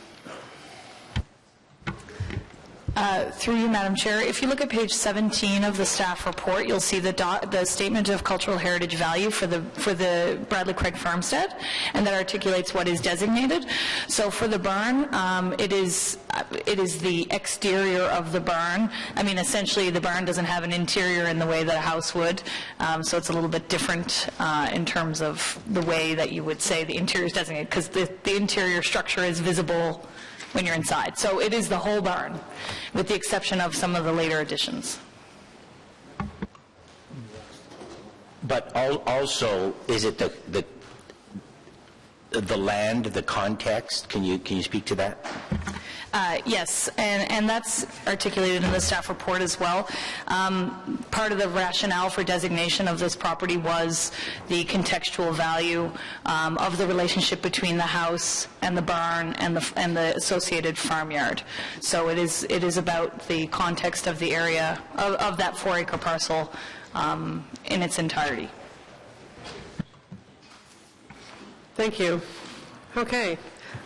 Through you, Madam Chair, if you look at page 17 of the staff report, you'll see the statement of cultural heritage value for the Bradley Craig Farmstead, and that articulates what is designated. So for the barn, it is the exterior of the barn. I mean, essentially, the barn doesn't have an interior in the way that a house would, so it's a little bit different in terms of the way that you would say the interior is designated, because the interior structure is visible when you're inside. So it is the whole barn, with the exception of some of the later additions. But also, is it the land, the context? Can you speak to that? Yes, and that's articulated in the staff report as well. Part of the rationale for designation of this property was the contextual value of the relationship between the house and the barn and the associated farmyard. So it is about the context of the area of that 4-acre parcel in its entirety. Thank you. Okay.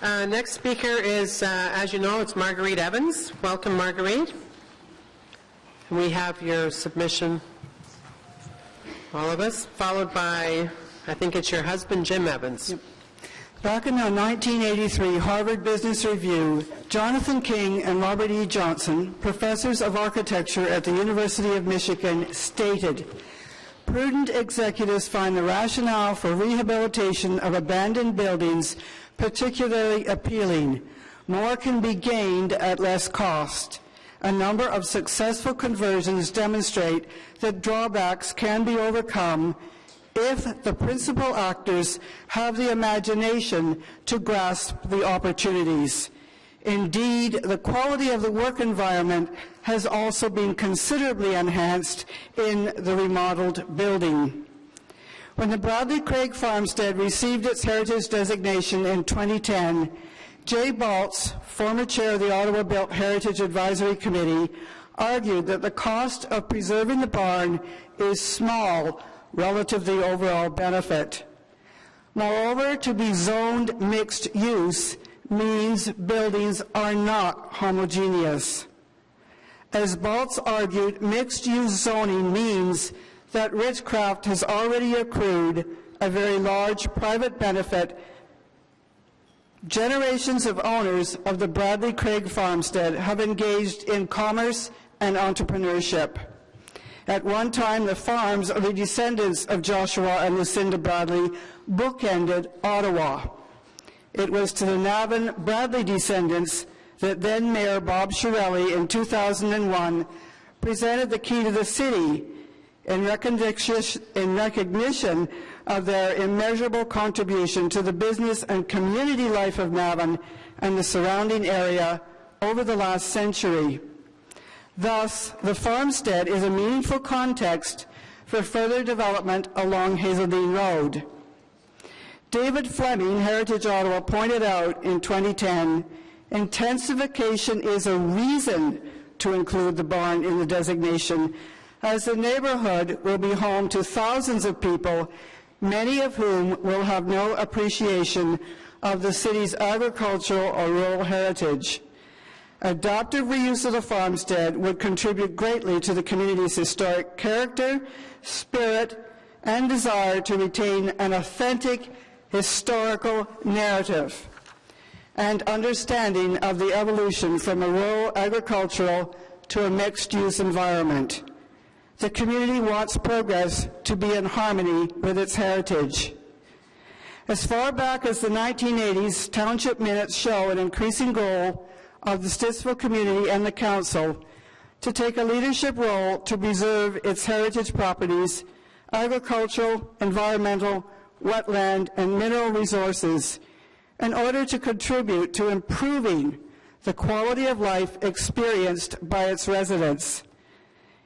Next speaker is, as you know, it's Marguerite Evans. Welcome, Marguerite. We have your submission, all of us, followed by, I think it's your husband, Jim Evans. Yep. Back in a 1983 Harvard Business Review, Jonathan King and Robert E. Johnson, professors of architecture at the University of Michigan, stated, "Prudent executives find the rationale for rehabilitation of abandoned buildings particularly appealing. More can be gained at less cost. A number of successful conversions demonstrate that drawbacks can be overcome if the principal actors have the imagination to grasp the opportunities. Indeed, the quality of the work environment has also been considerably enhanced in the remodeled building." When the Bradley Craig Farmstead received its heritage designation in 2010, Jay Baltz, former chair of the Ottawa Built Heritage Advisory Committee, argued that the cost of preserving the barn is small relative to the overall benefit. Moreover, to be zoned mixed use means buildings are not homogeneous. As Baltz argued, mixed-use zoning means that Ridgecraft has already accrued a very large private benefit. Generations of owners of the Bradley Craig Farmstead have engaged in commerce and entrepreneurship. At one time, the farms of the descendants of Joshua and Lucinda Bradley bookended Ottawa. It was to the Navin Bradley descendants that then Mayor Bob Chiarelli in 2001 presented the key to the city in recognition of their immeasurable contribution to the business and community life of Navin and the surrounding area over the last century. Thus, the farmstead is a meaningful context for further development along Hazeldean Road. David Fleming, Heritage Ottawa, pointed out in 2010, intensification is a reason to include the barn in the designation, as the neighborhood will be home to thousands of people, many of whom will have no appreciation of the city's agricultural or rural heritage. Adaptive reuse of the farmstead would contribute greatly to the community's historic character, spirit, and desire to retain an authentic historical narrative and understanding of the evolution from a rural agricultural to a mixed-use environment. The community wants progress to be in harmony with its heritage. As far back as the 1980s, township minutes show an increasing goal of the Stittsville community and the council to take a leadership role to preserve its heritage properties, agricultural, environmental, wetland, and mineral resources in order to contribute to improving the quality of life experienced by its residents.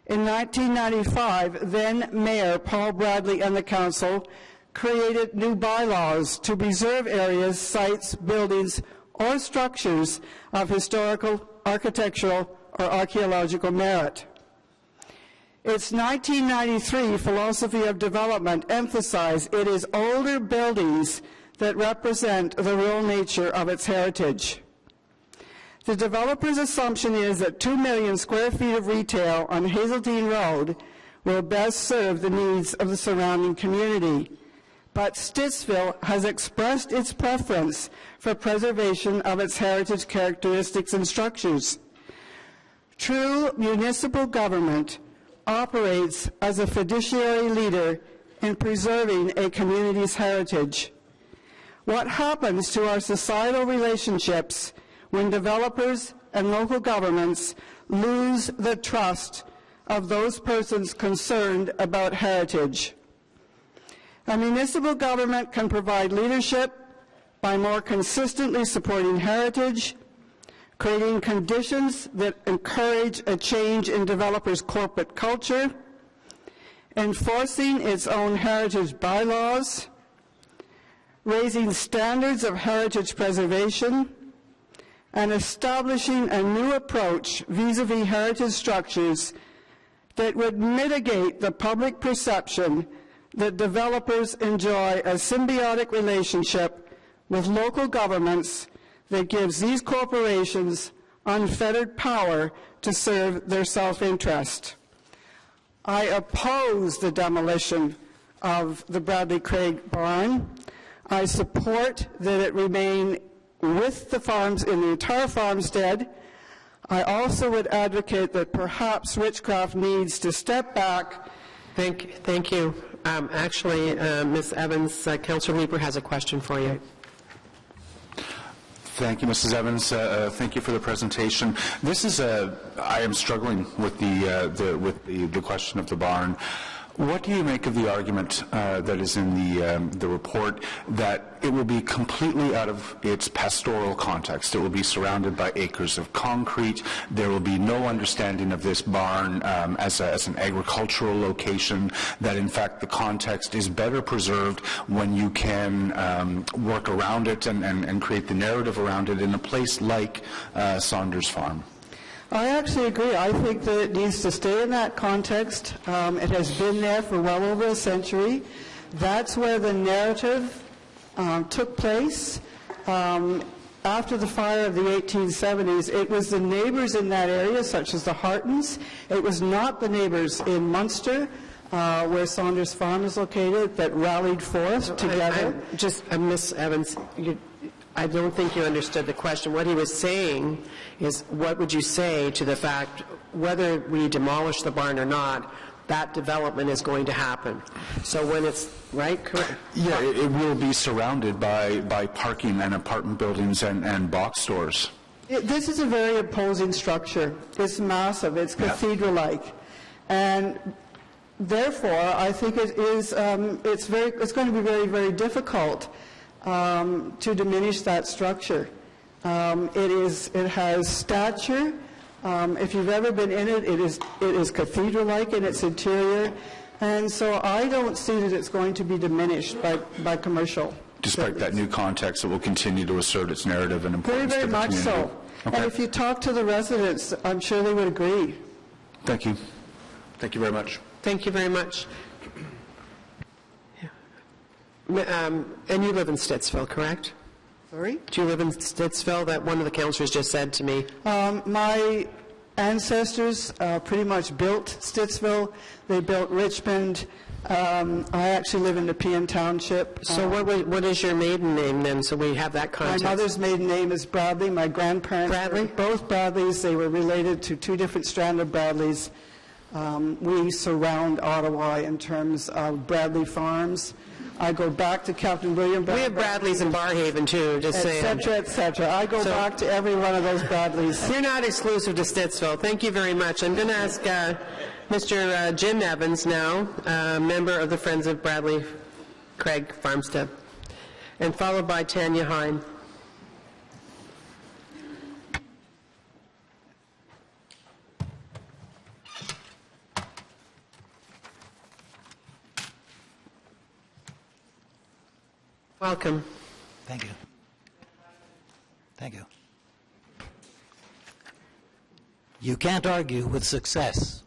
In 1995, then Mayor Paul Bradley and the council created new bylaws to preserve areas, sites, buildings, or structures of historical, architectural, or archaeological merit. Its 1993 philosophy of development emphasized it is older buildings that represent the real nature of its heritage. The developer's assumption is that 2 million square feet of retail on Hazeldean Road will best serve the needs of the surrounding community. But Stittsville has expressed its preference for preservation of its heritage characteristics and structures. True municipal government operates as a fiduciary leader in preserving a community's heritage. What happens to our societal relationships when developers and local governments lose the trust of those persons concerned about heritage? A municipal government can provide leadership by more consistently supporting heritage, creating conditions that encourage a change in developers' corporate culture, enforcing its own heritage bylaws, raising standards of heritage preservation, and establishing a new approach vis-a-vis heritage structures that would mitigate the public perception that developers enjoy a symbiotic relationship with local governments that gives these corporations unfettered power to serve their self-interest. I oppose the demolition of the Bradley Craig barn. I support that it remain with the farms in the entire farmstead. I also would advocate that perhaps Richcraft needs to step back. Thank you. Actually, Ms. Evans, Councillor Weeper has a question for you. Thank you, Mrs. Evans. Thank you for the presentation. This is I am struggling with the question of the barn. What do you make of the argument that is in the report that it will be completely out of its pastoral context? It will be surrounded by acres of concrete. There will be no understanding of this barn as an agricultural location, that in fact the context is better preserved when you can work around it and create the narrative around it in a place like Saunders Farm. I actually agree. I think that it needs to stay in that context. It has been there for well over a century. That's where the narrative took place. After the fire of the 1870s, it was the neighbors in that area, such as the Hartons. It was not the neighbors in Munster, where Saunders Farm is located, that rallied forth together. Ms. Evans, I don't think you understood the question. What he was saying is, what would you say to the fact, whether we demolish the barn or not, that development is going to happen? So when it's, right? Correct? Yeah, it will be surrounded by parking and apartment buildings and box stores. This is a very imposing structure. It's massive. It's cathedral-like. And therefore, I think it is, it's going to be very, very difficult to diminish that structure. It has stature. If you've ever been in it, it is cathedral-like in its interior, and so I don't see that it's going to be diminished by commercial. Despite that new context, it will continue to assert its narrative and importance Very, very to the much community. so. Okay. And if you talk to the residents, I'm sure they would agree. Thank you. Thank you very much. Thank you very much. And you live in Stittsville, correct? Sorry? Do you live in Stittsville? That one of the councillors just said to me. My ancestors pretty much built Stittsville. They built Richmond. I actually live in Nepean Township. So what is your maiden name then, so we have that context? My mother's maiden name is Bradley. My grandparents were both Bradleys. They were related to two different strands of Bradleys. We surround Ottawa in terms of Bradley farms. I go back to Captain William Bradley. We have Bradleys in Barhaven, too, just saying. Et cetera, et cetera. I go back to every one of those Bradleys. You're not exclusive to Stittsville. Thank you very much. I'm going to ask Mr. Jim Evans now, member of the Friends of Bradley Craig Farmstead, and followed by Tanya Hine. Welcome. Thank you. Thank you. You can't argue with success,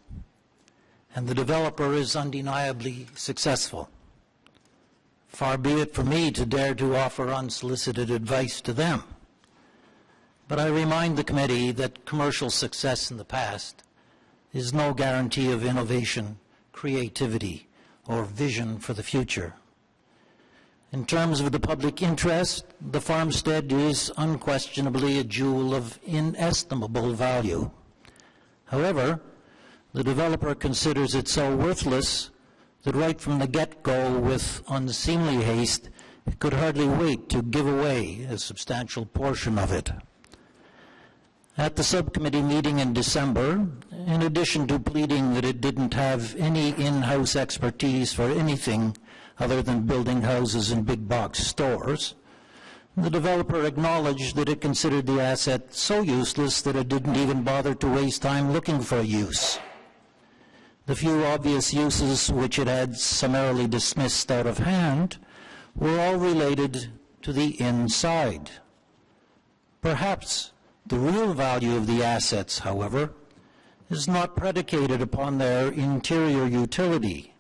and the developer is undeniably successful. Far be it for me to dare to offer unsolicited advice to them. But I remind the committee that commercial success in the past is no guarantee of innovation, creativity, or vision for the future. In terms of the public interest, the farmstead is unquestionably a jewel of inestimable value. However, the developer considers it so worthless that right from the get-go, with unseemly haste, it could hardly wait to give away a substantial portion of it. At the subcommittee meeting in December, in addition to pleading that it didn't have any in-house expertise for anything other than building houses and big box stores, the developer acknowledged that it considered the asset so useless that it didn't even bother to waste time looking for a use. The few obvious uses which it had summarily dismissed out of hand were all related to the inside. Perhaps the real value of the assets, however, is not predicated upon their interior utility,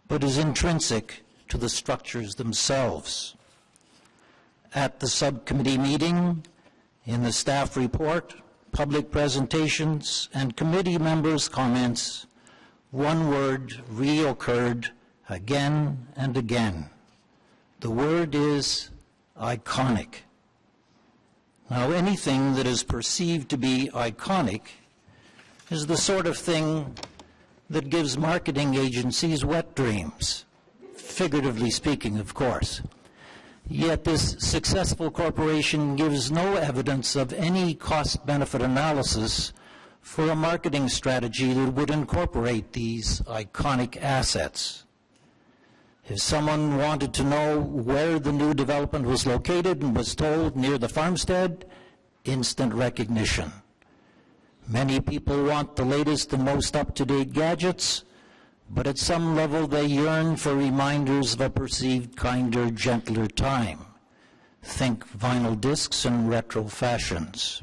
but is intrinsic to the structures themselves. At the subcommittee meeting, in the staff report, public presentations, and committee members' comments, one word reoccurred again and again: The word is iconic. Now, anything that is perceived to be iconic is the sort of thing that gives marketing agencies wet dreams, figuratively speaking, of course. Yet this successful corporation gives no evidence of any cost-benefit analysis for a marketing strategy that would incorporate these iconic assets. If someone wanted to know where the new development was located and was told near the farmstead, instant recognition. Many people want the latest and most up-to-date gadgets, but at some level they yearn for reminders of a perceived kinder, gentler time. Think vinyl discs and retro fashions.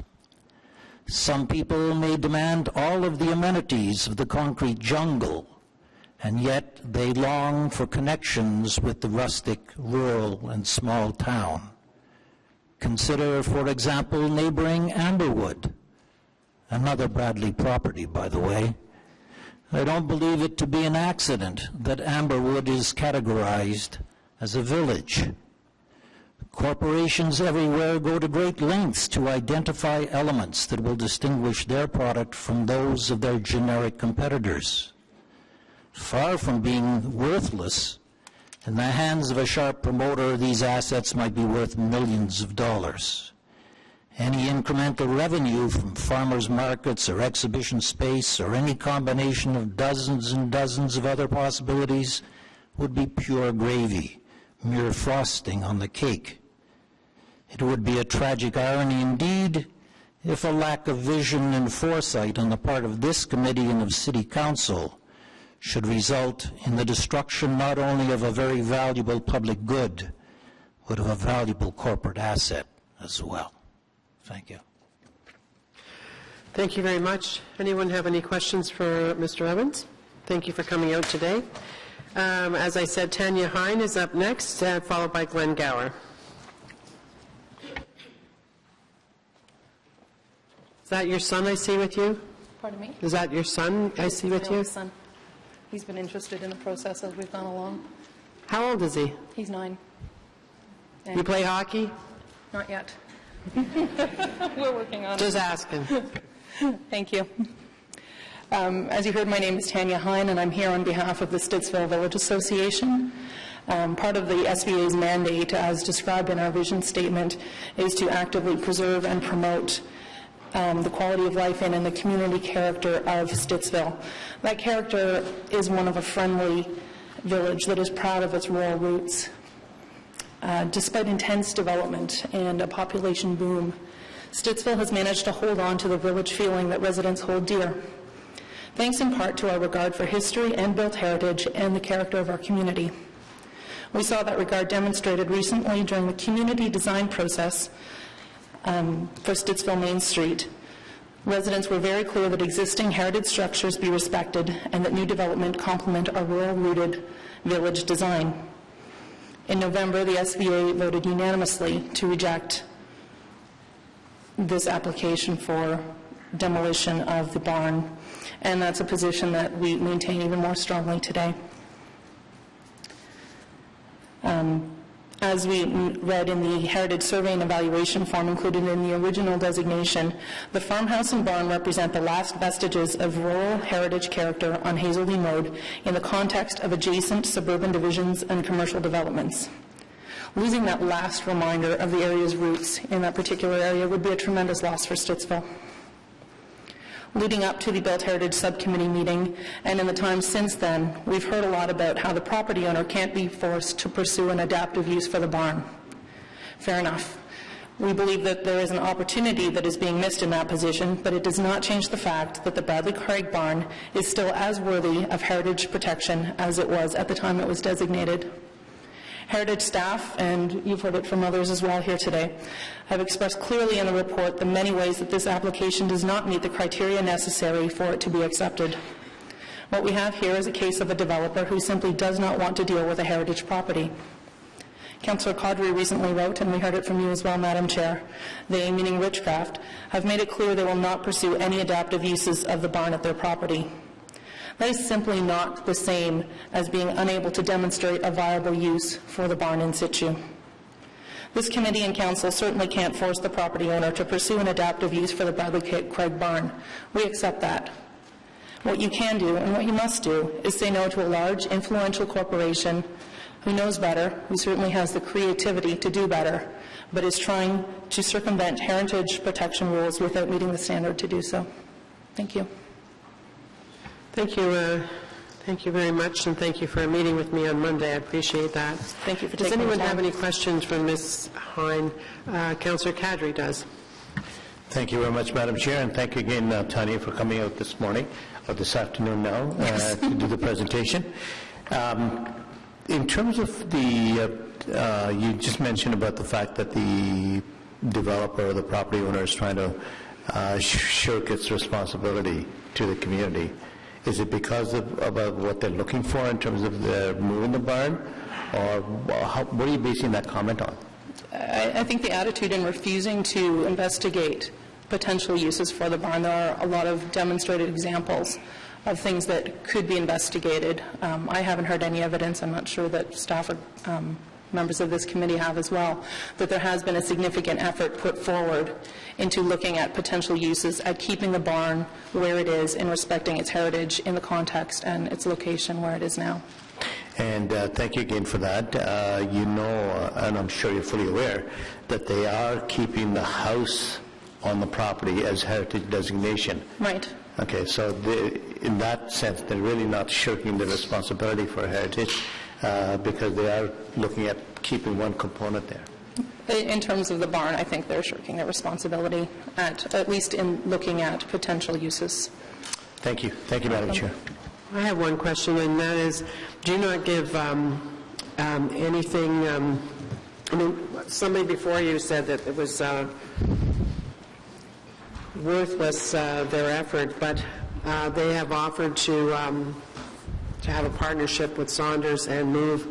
Some people may demand all of the amenities of the concrete jungle, and yet they long for connections with the rustic, rural, and small town. Consider, for example, neighboring Amberwood, another Bradley property, by the way. I don't believe it to be an accident that Amberwood is categorized as a village. Corporations everywhere go to great lengths to identify elements that will distinguish their product from those of their generic competitors. Far from being worthless, in the hands of a sharp promoter, these assets might be worth millions of dollars. Any incremental revenue from farmers markets or exhibition space or any combination of dozens and dozens of other possibilities would be pure gravy, mere frosting on the cake. It would be a tragic irony indeed if a lack of vision and foresight on the part of this committee and of City Council should result in the destruction not only of a very valuable public good, but of a valuable corporate asset as well. Thank you. Thank you very much. Anyone have any questions for Mr. Evans? Thank you for coming out today. As I said, Tanya Hine is up next, followed by Glenn Gower. Is that your son I see with you? Pardon me? Is that your son I see with you? Son. He's been interested in the process as we've gone along. How old is he? He's 9. You play hockey? Not yet. We're working on it. Just asking. Thank you. As you heard, my name is Tanya Hine, and I'm here on behalf of the Stittsville Village Association. Part of the SVA's mandate, as described in our vision statement, is to actively preserve and promote the quality of life in and the community character of Stittsville. That character is one of a friendly village that is proud of its rural roots. Despite intense development and a population boom, Stittsville has managed to hold on to the village feeling that residents hold dear, thanks in part to our regard for history and built heritage and the character of our community. We saw that regard demonstrated recently during the community design process for Stittsville Main Street. Residents were very clear that existing heritage structures be respected and that new development complement our rural-rooted village design. In November, the SVA voted unanimously to reject this application for demolition of the barn, and that's a position that we maintain even more strongly today. As we read in the Heritage Survey and Evaluation form included in the original designation, the farmhouse and barn represent the last vestiges of rural heritage character on Hazeldean Road in the context of adjacent suburban divisions and commercial developments. Losing that last reminder of the area's roots in that particular area would be a tremendous loss for Stittsville. Leading up to the Built Heritage Subcommittee meeting, and in the time since then, we've heard a lot about how the property owner can't be forced to pursue an adaptive use for the barn. Fair enough. We believe that there is an opportunity that is being missed in that position, but it does not change the fact that the Bradley Craig barn is still as worthy of heritage protection as it was at the time it was designated. Heritage staff, and you've heard it from others as well here today, have expressed clearly in the report the many ways that this application does not meet the criteria necessary for it to be accepted. What we have here is a case of a developer who simply does not want to deal with a heritage property. Councillor Caudry recently wrote, and we heard it from you as well, Madam Chair, they, meaning Richcraft, have made it clear they will not pursue any adaptive uses of the barn at their property. That is simply not the same as being unable to demonstrate a viable use for the barn in situ. This committee and council certainly can't force the property owner to pursue an adaptive use for the Bradley Craig barn. We accept that. What you can do and what you must do is say no to a large, influential corporation who knows better, who certainly has the creativity to do better, but is trying to circumvent heritage protection rules without meeting the standard to do so. Thank you. Thank you. Thank you very much, and thank you for meeting with me on Monday. I appreciate that. Thank you for Does taking the anyone time. have any questions for Ms. Hine? Councillor Kadri does. Thank you very much, Madam Chair, and thank you again, Tanya, for coming out this morning, or this afternoon now, to do the presentation. In terms of the, you just mentioned about the fact that the developer or the property owner is trying to shirk its responsibility to the community. Is it because of what they're looking for in terms of the moving the barn, or what are you basing that comment on? I think the attitude in refusing to investigate potential uses for the barn, there are a lot of demonstrated examples of things that could be investigated. I haven't heard any evidence, I'm not sure that staff or members of this committee have as well, that there has been a significant effort put forward into looking at potential uses, at keeping the barn where it is and respecting its heritage in the context and its location where it is now. And thank you again for that. You know, and I'm sure you're fully aware, that they are keeping the house on the property as heritage designation. Right. Okay, so in that sense, they're really not shirking the responsibility for heritage because they are looking at keeping one component there. In terms of the barn, I think they're shirking their responsibility, at least in looking at potential uses. Thank you. Thank you, Madam Chair. I have one question, and that is, do you not give anything, I mean, somebody before you said that it was worthless, their effort, but they have offered to have a partnership with Saunders and move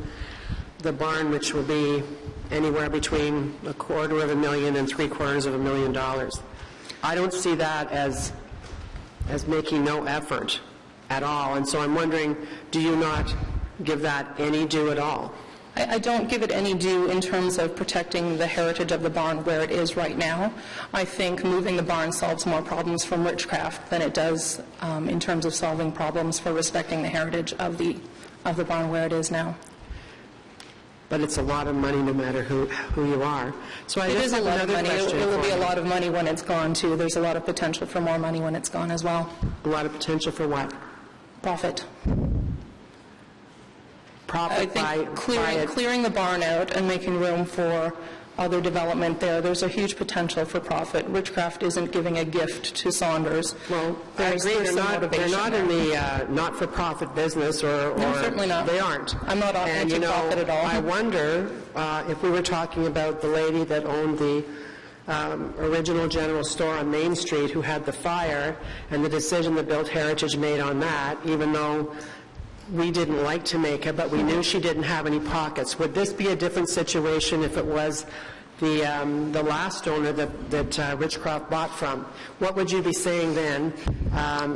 the barn, which will be anywhere between $250,000 and $750,000. I don't see that as making no effort at all, and so I'm wondering, do you not give that any due at all? I don't give it any due in terms of protecting the heritage of the barn where it is right now. I think moving the barn solves more problems from Richcraft than it does in terms of solving problems for respecting the heritage of the barn where it is now. But it's a lot of money no matter who you are. So I it just is a have lot of another money. question It will for be a you. lot of money when it's gone, too. There's a lot of potential for more money when it's gone as well. A lot of potential for what? Profit. Profit I think clearing the barn out and making room for other development there, there's a huge potential for profit. Richcraft isn't giving a gift to Saunders. Well, I agree. They're not in the not-for-profit business, or No, certainly not. They aren't. I'm not And, anti-profit at all. I wonder if we were talking about the lady that owned the original general store on Main Street who had the fire, and the decision that Built Heritage made on that, even though we didn't like to make it, but we knew she didn't have any pockets. Would this be a different situation if it was the last owner that Richcraft bought from? What would you be saying then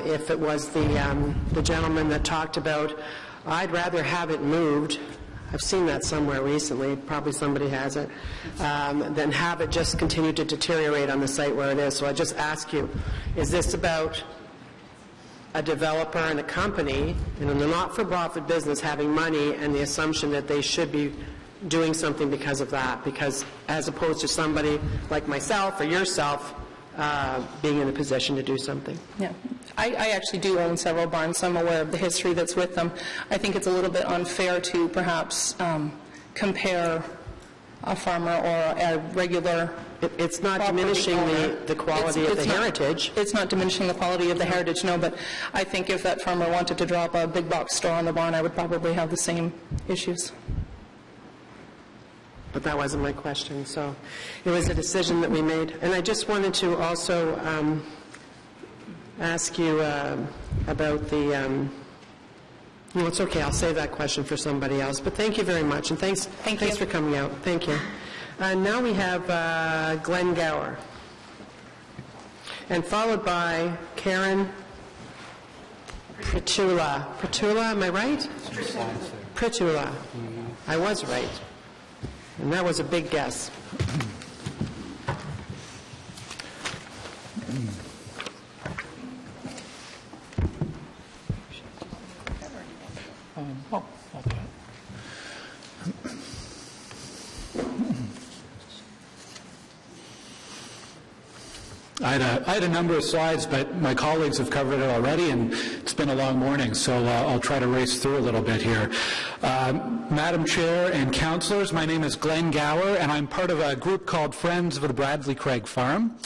if it was the gentleman that talked about, I'd rather have it moved, I've seen that somewhere recently, probably somebody has it, than have it just continue to deteriorate on the site where it is. So I just ask you, is this about a developer and a company in a not-for-profit business having money and the assumption that they should be doing something because of that, because as opposed to somebody like myself or yourself being in a position to do something? Yeah. I actually do own several barns, so I'm aware of the history that's with them. I think it's a little bit unfair to perhaps compare a farmer or a regular... It's not diminishing the quality of the heritage. It's not diminishing the quality of the heritage, no, but I think if that farmer wanted to drop a big box store on the barn, I would probably have the same issues. But that wasn't my question, so it was a decision that we made. And I just wanted to also ask you about the... no, it's okay, I'll save that question for somebody else. But thank you very much, and thanks for coming out. Thank you. Now we have Glenn Gower, and followed by Karen Pritula, am I right? Pritula. I was right. And that was a big guess. I had a number of slides, but my colleagues have covered it already, and it's been a long morning, so I'll try to race through a little bit here. Madam Chair and councillors, my name is Glenn Gower, and I'm part of a group called Friends of the Bradley Craig Farm.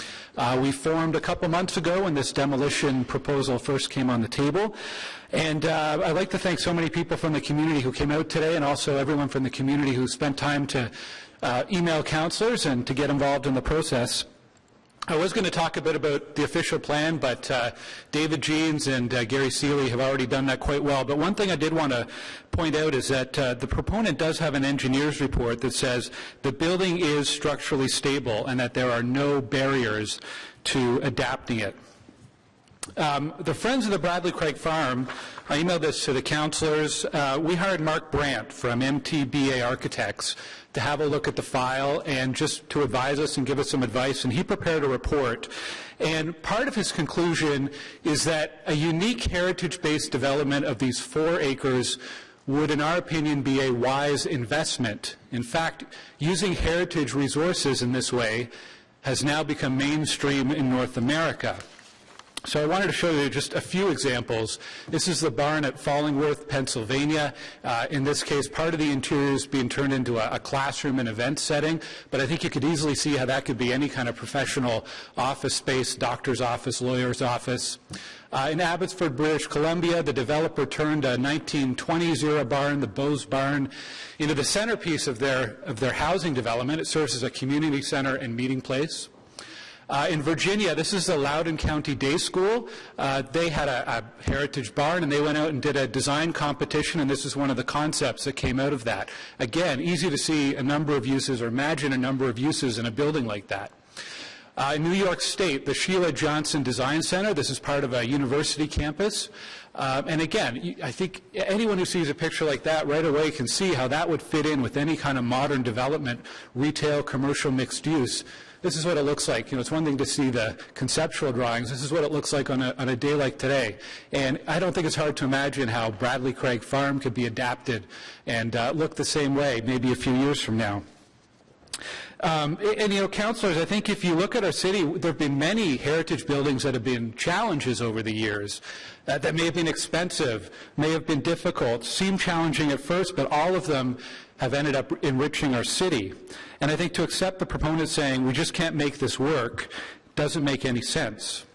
We formed a couple months ago when this demolition proposal first came on the table. And I'd like to thank so many people from the community who came out today, and also everyone from the community who spent time to email councillors and to get involved in the process. I was going to talk a bit about the official plan, but David Jeans and Gary Seeley have already done that quite well. But one thing I did want to point out is that the proponent does have an engineer's report that says the building is structurally stable and that there are no barriers to adapting it. The Friends of the Bradley Craig Farm, I emailed this to the councillors. We hired Mark Brandt from MTBA Architects to have a look at the file and just to advise us and give us some advice, and he prepared a report. And part of his conclusion is that a unique heritage-based development of these 4 acres would, in our opinion, be a wise investment. In fact, using heritage resources in this way has now become mainstream in North America. So I wanted to show you just a few examples. This is the barn at Fallingworth, Pennsylvania. In this case, part of the interior is being turned into a classroom and event setting, but I think you could easily see how that could be any kind of professional office space, doctor's office, lawyer's office. In Abbotsford, British Columbia, the developer turned a 1920s-era barn, the Bose Barn, into the centerpiece of their housing development. It serves as a community center and meeting place. In Virginia, this is the Loudoun County Day School. They had a heritage barn, and they went out and did a design competition, and this is one of the concepts that came out of that. Again, easy to see a number of uses, or imagine a number of uses in a building like that. In New York State, the Sheila Johnson Design Center, this is part of a university campus. And again, I think anyone who sees a picture like that right away can see how that would fit in with any kind of modern development, retail, commercial, mixed use. This is what it looks like. You know, it's one thing to see the conceptual drawings. This is what it looks like on a day like today. And I don't think it's hard to imagine how Bradley Craig Farm could be adapted and look the same way maybe a few years from now. And, you know, councillors, I think if you look at our city, there have been many heritage buildings that have been challenges over the years that may have been expensive, may have been difficult, seemed challenging at first, but all of them have ended up enriching our city. And I think to accept the proponent saying we just can't make this work doesn't make any sense.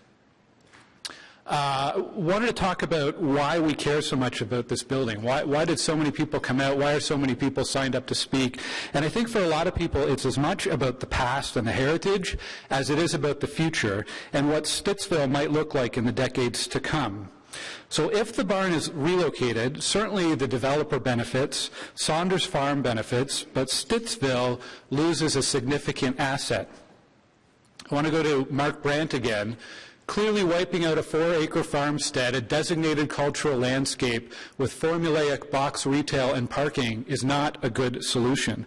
Wanted to talk about why we care so much about this building. Why did so many people come out? Why are so many people signed up to speak? And I think for a lot of people, it's as much about the past and the heritage as it is about the future and what Stittsville might look like in the decades to come. So if the barn is relocated, certainly the developer benefits, Saunders Farm benefits, but Stittsville loses a significant asset. I want to go to Mark Brandt again. Clearly wiping out a 4-acre farmstead, a designated cultural landscape with formulaic box retail and parking is not a good solution.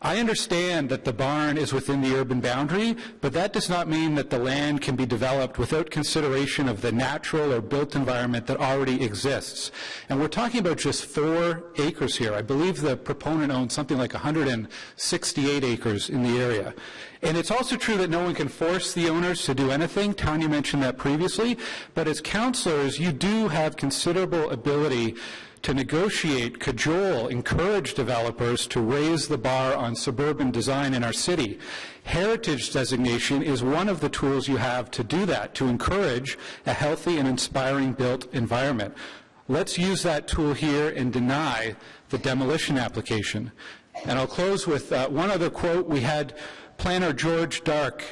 I understand that the barn is within the urban boundary, but that does not mean that the land can be developed without consideration of the natural or built environment that already exists. And we're talking about just 4 acres here. I believe the proponent owns something like 168 acres in the area. And it's also true that no one can force the owners to do anything. Tanya mentioned that previously. But as councillors, you do have considerable ability to negotiate, cajole, encourage developers to raise the bar on suburban design in our city. Heritage designation is one of the tools you have to do that, to encourage a healthy and inspiring built environment. Let's use that tool here and deny the demolition application. And I'll close with one other quote. We had Planner George Dark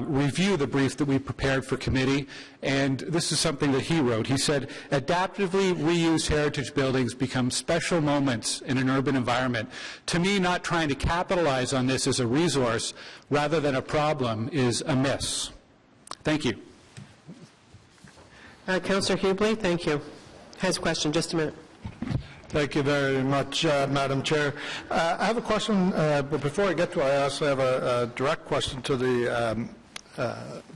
review the brief that we prepared for committee, and this is something that he wrote. He said, adaptively reused heritage buildings become special moments in an urban environment. To me, not trying to capitalize on this as a resource rather than a problem is a miss. Thank you. Councillor Hubley, thank you. has a question. Just a minute. Thank you very much, Madam Chair. I have a question, but before I get to it, I also have a direct question to the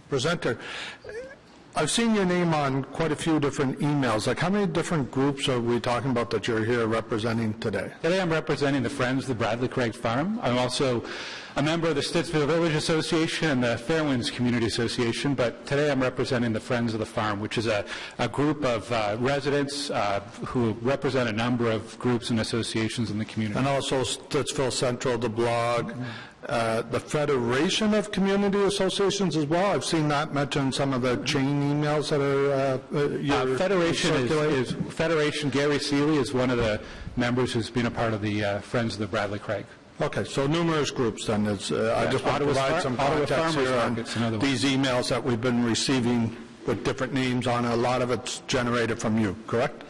presenter. I've seen your name on quite a few different emails. Like, how many different groups are we talking about that you're here representing today? Today I'm representing the Friends of the Bradley Craig Farm. I'm also a member of the Stittsville Village Association and the Fairwinds Community Association, but today I'm representing the Friends of the Farm, which is a group of residents who represent a number of groups and associations in the community. And also Stittsville Central, the blog, the Federation of Community Associations as well. I've seen that mentioned in some of the chain emails that are Federation. Gary Seeley is one of the members who's been a part of the Friends of the Bradley Craig. Okay, so numerous groups then. I just want to provide some context here on these emails that we've been receiving with different names on. A lot of it's generated from you, correct?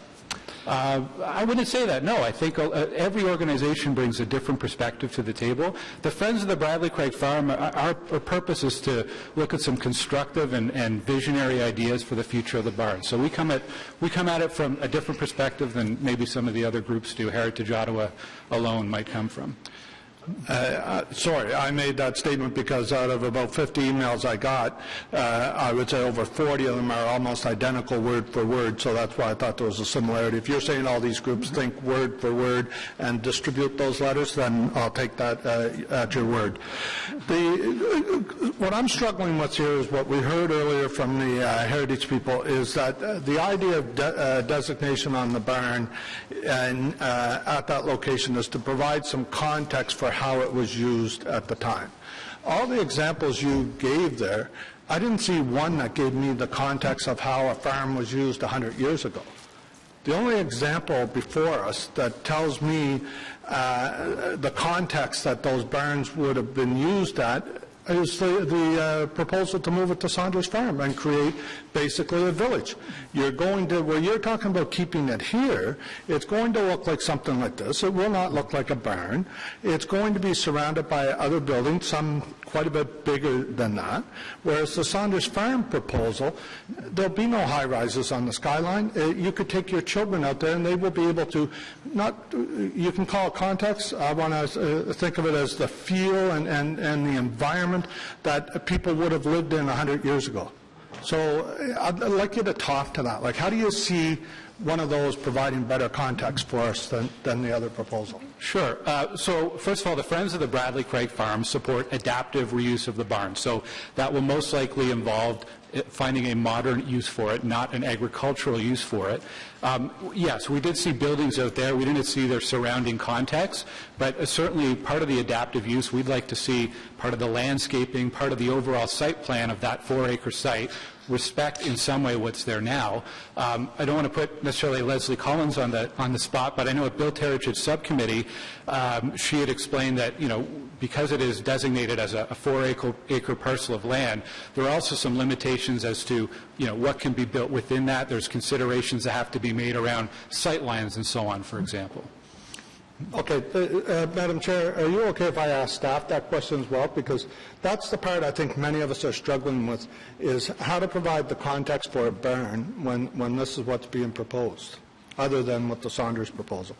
I wouldn't say that, no. I think every organization brings a different perspective to the table. The Friends of the Bradley Craig Farm, our purpose is to look at some constructive and visionary ideas for the future of the barn. So we come at it from a different perspective than maybe some of the other groups do. Heritage Ottawa alone might come from. Sorry, I made that statement because out of about 50 emails I got, I would say over 40 of them are almost identical word for word, so that's why I thought there was a similarity. If you're saying all these groups think word for word and distribute those letters, then I'll take that at your word. What I'm struggling with here is what we heard earlier from the Heritage people, is that the idea of designation on the barn and at that location is to provide some context for how it was used at the time. All the examples you gave there, I didn't see one that gave me the context of how a farm was used 100 years ago. The only example before us that tells me the context that those barns would have been used at is the proposal to move it to Saunders Farm and create basically a village. You're going to, where you're talking about keeping it here, it's going to look like something like this. It will not look like a barn. It's going to be surrounded by other buildings, some quite a bit bigger than that, whereas the Saunders Farm proposal, there'll be no high-rises on the skyline. You could take your children out there and they will be able to, you can call it context. I want to think of it as the feel and the environment that people would have lived in 100 years ago. So I'd like you to talk to that. Like, how do you see one of those providing better context for us than the other proposal? Sure. So first of all, the Friends of the Bradley Craig Farm support adaptive reuse of the barn. So that will most likely involve finding a modern use for it, not an agricultural use for it. Yes, we did see buildings out there. We didn't see their surrounding context, but certainly part of the adaptive use, we'd like to see part of the landscaping, part of the overall site plan of that 4-acre site respect in some way what's there now. I don't want to put necessarily Leslie Collins on the spot, but I know at Built Heritage Subcommittee, she had explained that, because it is designated as a 4-acre parcel of land, there are also some limitations as to, what can be built within that. There's considerations that have to be made around sight lines and so on, for example. Okay, Madam Chair, are you okay if I ask staff that question as well? Because that's the part I think many of us are struggling with, is how to provide the context for a barn when this is what's being proposed, other than with the Saunders proposal.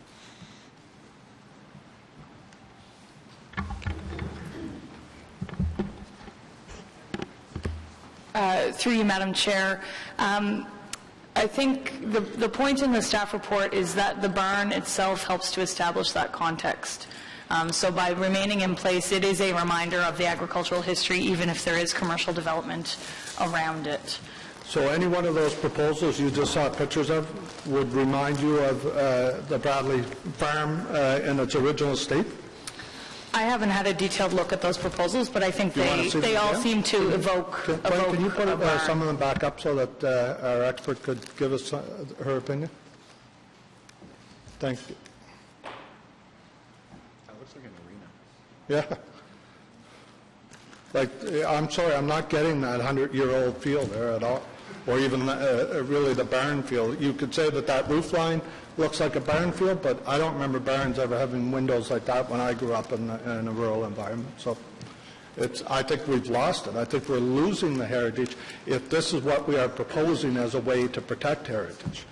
Through you, Madam Chair. I think the point in the staff report is that the barn itself helps to establish that context. So by remaining in place, it is a reminder of the agricultural history, even if there is commercial development around it. So any one of those proposals you just saw pictures of would remind you of the Bradley Farm in its original state? I haven't had a detailed look at those proposals, but I think they all seem to evoke Can you put some of them back up so that our expert could give us her opinion? Thank you. That looks like an arena. Yeah. I'm sorry, I'm not getting that 100-year-old feel there at all, or even really the barn feel. You could say that roof line looks like a barn field, but I don't remember barns ever having windows like that when I grew up in a rural environment. So I think we've lost it. I think we're losing the heritage if this is what we are proposing as a way to protect heritage.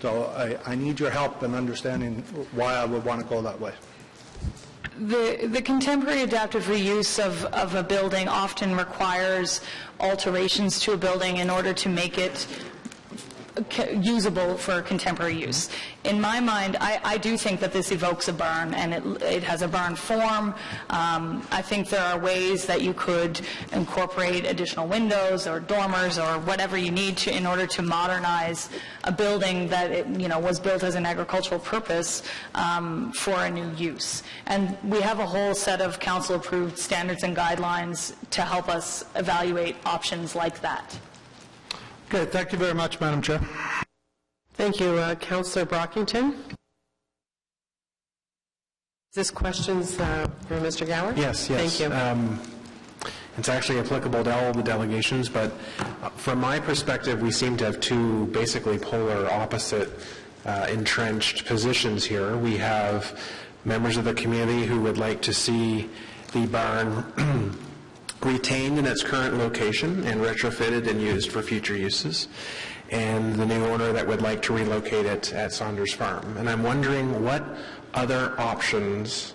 So I need your help in understanding why I would want to go that way. The contemporary adaptive reuse of a building often requires alterations to a building in order to make it usable for contemporary use. In my mind, I do think that this evokes a barn, and it has a barn form. I think there are ways that you could incorporate additional windows or dormers or whatever you need to in order to modernize a building that was built as an agricultural purpose for a new use. And we have a whole set of council-approved standards and guidelines to help us evaluate options like that. Okay, thank you very much, Madam Chair. Thank you. Councillor Brockington? Is this questions for Mr. Gower? Yes. Thank you. It's actually applicable to all of the delegations, but from my perspective, we seem to have two basically polar opposite entrenched positions here. We have members of the community who would like to see the barn retained in its current location and retrofitted and used for future uses, and the new owner that would like to relocate it at Saunders Farm. And I'm wondering what other options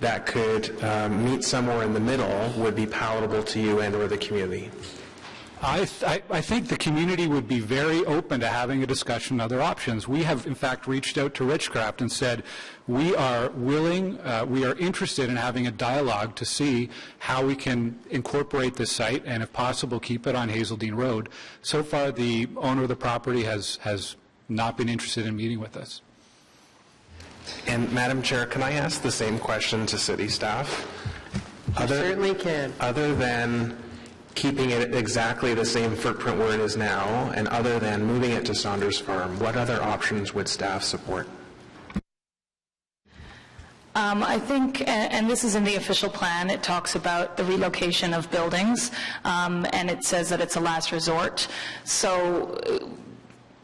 that could meet somewhere in the middle would be palatable to you and or the community. I think the community would be very open to having a discussion on other options. We have, in fact, reached out to Richcraft and said we are willing, we are interested in having a dialogue to see how we can incorporate this site and, if possible, keep it on Hazeldean Road. So far, the owner of the property has not been interested in meeting with us. And, Madam Chair, can I ask the same question to city staff? You certainly can. Other than keeping it exactly the same footprint where it is now, and other than moving it to Saunders Farm, what other options would staff support? I think, and this is in the official plan, it talks about the relocation of buildings, and it says that it's a last resort. So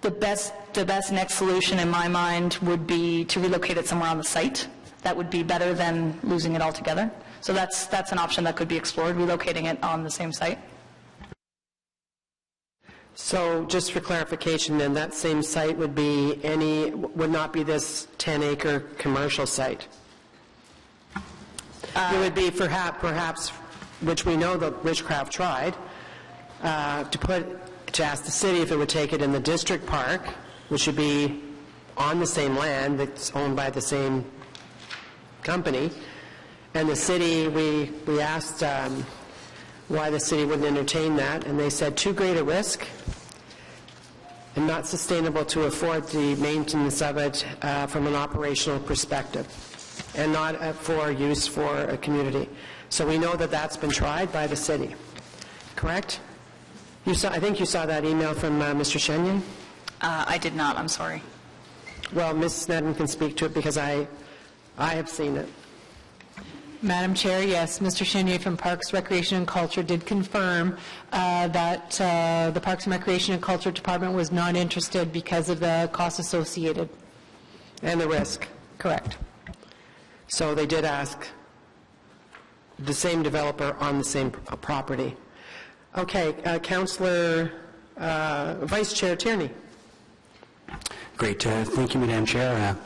the best next solution in my mind would be to relocate it somewhere on the site. That would be better than losing it altogether. So that's an option that could be explored, relocating it on the same site. So just for clarification, then, that same site would not be this 10-acre commercial site? It would be perhaps, which we know that Richcraft tried, to ask the city if it would take it in the district park, which would be on the same land that's owned by the same company. And the city, we asked why the city wouldn't entertain that, and they said too great a risk and not sustainable to afford the maintenance of it from an operational perspective, and not for use for a community. So we know that that's been tried by the city. Correct? I think you saw that email from Mr. Chenier? I did not, I'm sorry. Well, Ms. Sneddon can speak to it because I have seen it. Madam Chair, yes, Mr. Chenier from Parks, Recreation and Culture did confirm that the Parks and Recreation and Culture Department was not interested because of the costs associated. And the risk. Correct. So they did ask the same developer on the same property. Okay, Councillor Vice Chair Tierney. Great. Thank you, Madam Chair.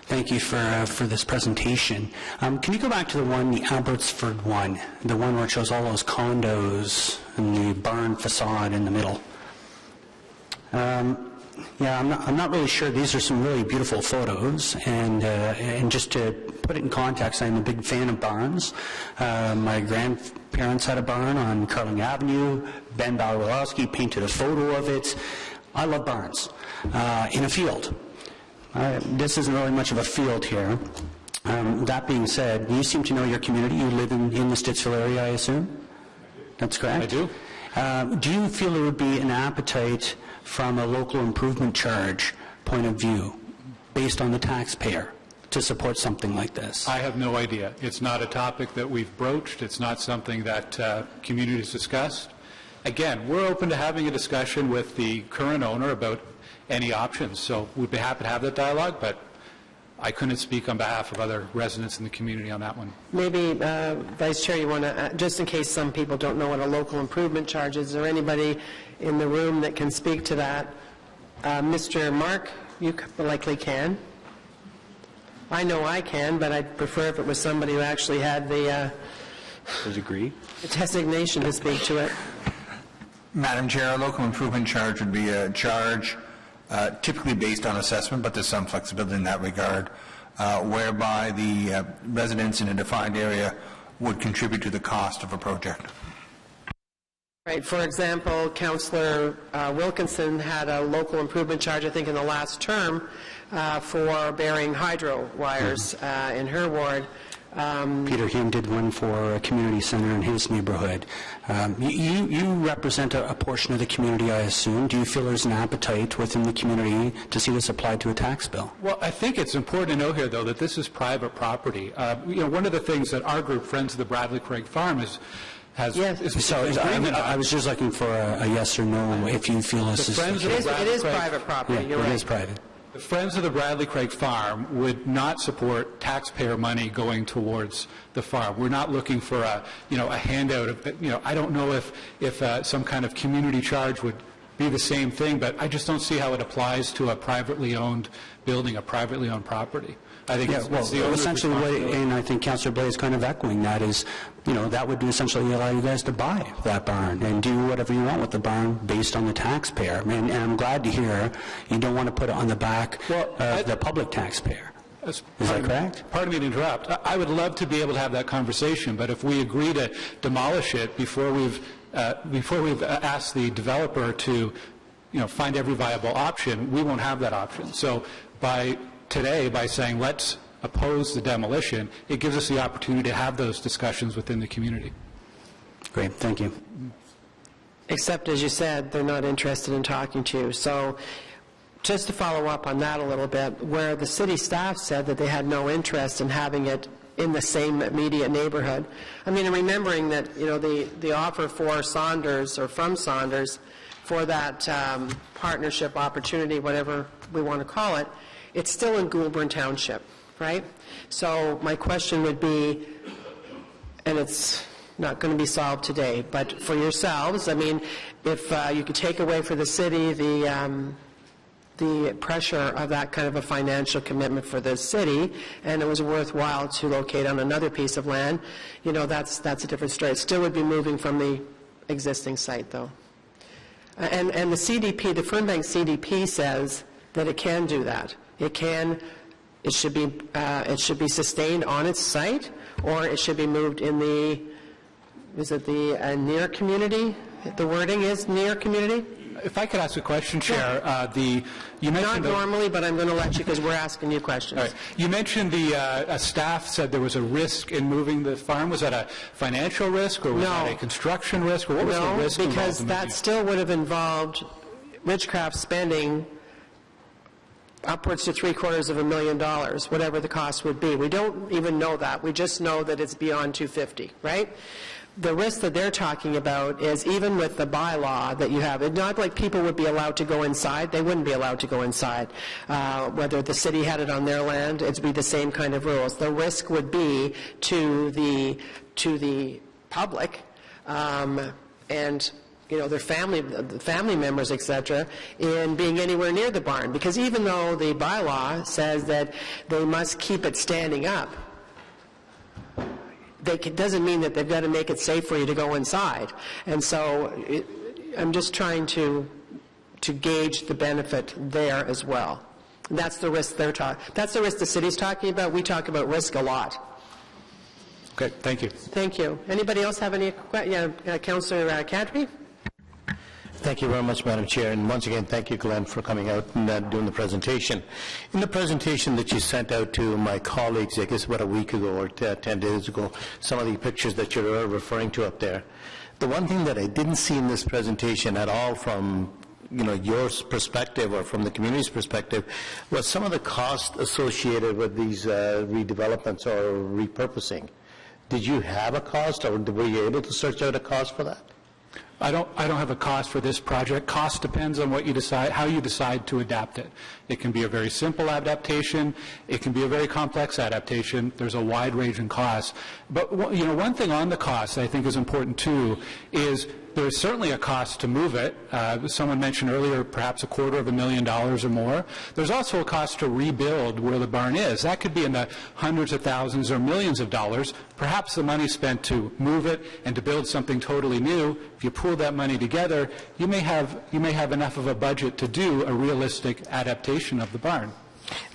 Thank you for this presentation. Can you go back to the one, the Abbotsford one, the one where it shows all those condos and the barn facade in the middle? Yeah, I'm not really sure. These are some really beautiful photos, and just to put it in context, I'm a big fan of barns. My grandparents had a barn on Carling Avenue. Ben Bauerowski painted a photo of it. I love barns in a field. This isn't really much of a field here. That being said, you seem to know your community. You live in the Stittsville area, I assume? That's correct? I do. Do you feel there would be an appetite from a local improvement charge point of view, based on the taxpayer, to support something like this? I have no idea. It's not a topic that we've broached. It's not something that community has discussed. Again, we're open to having a discussion with the current owner about any options. So we'd be happy to have that dialogue, but I couldn't speak on behalf of other residents in the community on that one. Maybe, Vice Chair, you want to, just in case some people don't know what a local improvement charge is, or anybody in the room that can speak to that, Mr. Mark You likely can. I know I can, but I'd prefer if it was somebody who actually had the designation to speak to it. Madam Chair, a local improvement charge would be a charge typically based on assessment, but there's some flexibility in that regard, whereby the residents in a defined area would contribute to the cost of a project. Right. For example, Councillor Wilkinson had a local improvement charge, I think, in the last term for burying hydro wires in her ward. Peter Hume did one for a community center in his neighborhood. You represent a portion of the community, I assume. Do you feel there's an appetite within the community to see this applied to a tax bill? Well, I think it's important to know here, though, that this is private property. One of the things that our group, Friends of the Bradley Craig Farm, I was just looking for a yes or no if you feel this is... It is private property, you're right. It is private. The Friends of the Bradley Craig Farm would not support taxpayer money going towards the farm. We're not looking for a handout of, I don't know if some kind of community charge would be the same thing, but I just don't see how it applies to a privately owned building, a privately owned property. I think essentially, and I think Councillor Blais is kind of echoing that, is, that would essentially allow you guys to buy that barn and do whatever you want with the barn based on the taxpayer. And I'm glad to hear you don't want to put it on the back of the public taxpayer. Is that correct? Pardon me to interrupt. I would love to be able to have that conversation, but if we agree to demolish it before we've asked the developer to, find every viable option, we won't have that option. So by saying let's oppose the demolition, it gives us the opportunity to have those discussions within the community. Great, thank you. Except, as you said, they're not interested in talking to you. So just to follow up on that a little bit, where the city staff said that they had no interest in having it in the same immediate neighborhood. I mean, remembering that, the offer for Saunders or from Saunders for that partnership opportunity, whatever we want to call it, it's still in Goulburn Township, right? So my question would be, and it's not going to be solved today, but for yourselves, I mean, if you could take away for the city the pressure of that kind of a financial commitment for the city, and it was worthwhile to locate on another piece of land, that's a different story. It still would be moving from the existing site, though. And the CDP, the Fernbank CDP says that it can do that. It should be sustained on its site, or it should be moved in the near community? The wording is near community? If I could ask a question, Chair. You mentioned not normally, but I'm going to let you because we're asking you questions. All right. You mentioned the staff said there was a risk in moving the farm. Was that a financial risk, or was that a construction risk, or what was the risk? No, because that still would have involved Ridgecraft spending upwards to $750,000, whatever the cost would be. We don't even know that. We just know that it's beyond $250,000, right? The risk that they're talking about is even with the bylaw that you have, it's not like people would be allowed to go inside. They wouldn't be allowed to go inside. Whether the city had it on their land, it'd be the same kind of rules. The risk would be to the public and their family members, etc., in being anywhere near the barn. Because even though the bylaw says that they must keep it standing up, it doesn't mean that they've got to make it safe for you to go inside. And so I'm just trying to gauge the benefit there as well. And that's the risk that's the risk the city's talking about. We talk about risk a lot. Okay, thank you. Thank you. Anybody else have any questions? Councillor Cadry? Thank you very much, Madam Chair. And once again, thank you, Glenn, for coming out and doing the presentation. In the presentation that you sent out to my colleagues, I guess about a week ago or 10 days ago, some of the pictures that you're referring to up there, the one thing that I didn't see in this presentation at all from your perspective or from the community's perspective was some of the cost associated with these redevelopments or repurposing. Did you have a cost, or were you able to search out a cost for that? I don't have a cost for this project. Cost depends on what you decide, how you decide to adapt it. It can be a very simple adaptation. It can be a very complex adaptation. There's a wide range in costs. But one thing on the costs I think is important too is there's certainly a cost to move it. Someone mentioned earlier perhaps $250,000 or more. There's also a cost to rebuild where the barn is. That could be in the hundreds of thousands or millions of dollars. Perhaps the money spent to move it and to build something totally new, if you pool that money together, you may have enough of a budget to do a realistic adaptation of the barn.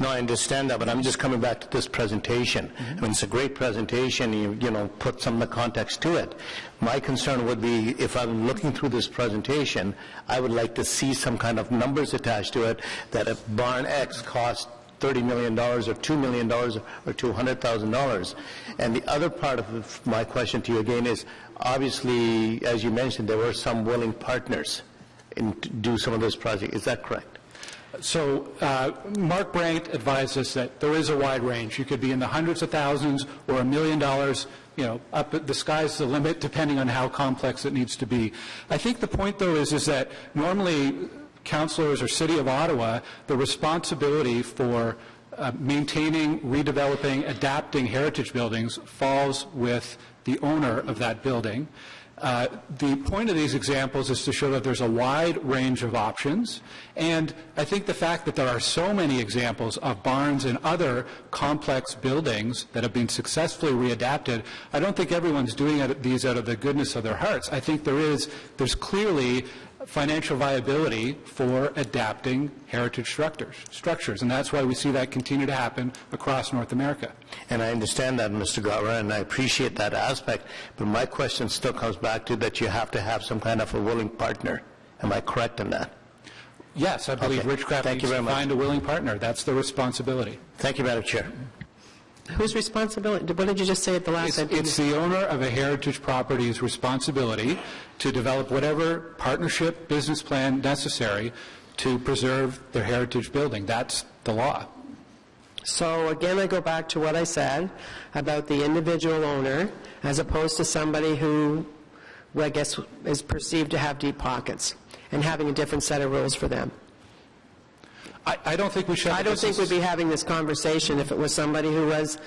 No, I understand that, but I'm just coming back to this presentation. I mean, it's a great presentation. You know, put some of the context to it. My concern would be, if I'm looking through this presentation, I would like to see some kind of numbers attached to it, that if barn X costs $30 million or $2 million or $200,000. And the other part of my question to you again is, obviously, as you mentioned, there were some willing partners to do some of this project. Is that correct? So Mark Brandt advised us that there is a wide range. You could be in the hundreds of thousands or $1 million, you know, up at the sky's the limit, depending on how complex it needs to be. I think the point, though, is that normally councillors or City of Ottawa, the responsibility for maintaining, redeveloping, adapting heritage buildings falls with the owner of that building. The point of these examples is to show that there's a wide range of options, and I think the fact that there are so many examples of barns and other complex buildings that have been successfully readapted, I don't think everyone's doing these out of the goodness of their hearts. I think there's clearly financial viability for adapting heritage structures, and that's why we see that continue to happen across North America. And I understand that, Mr. Gawra, and I appreciate that aspect, but my question still comes back to that you have to have some kind of a willing partner. Am I correct in that? Yes, I believe Ridgecraft needs to find a willing partner. That's the responsibility. Thank you, Madam Chair. Whose responsibility? What did you just say at the last? It's the owner of a heritage property's responsibility to develop whatever partnership business plan necessary to preserve their heritage building. That's the law. So again, I go back to what I said about the individual owner as opposed to somebody who, well, I guess, is perceived to have deep pockets and having a different set of rules for them. I don't think we should. I don't think we'd be having this conversation if it was somebody who was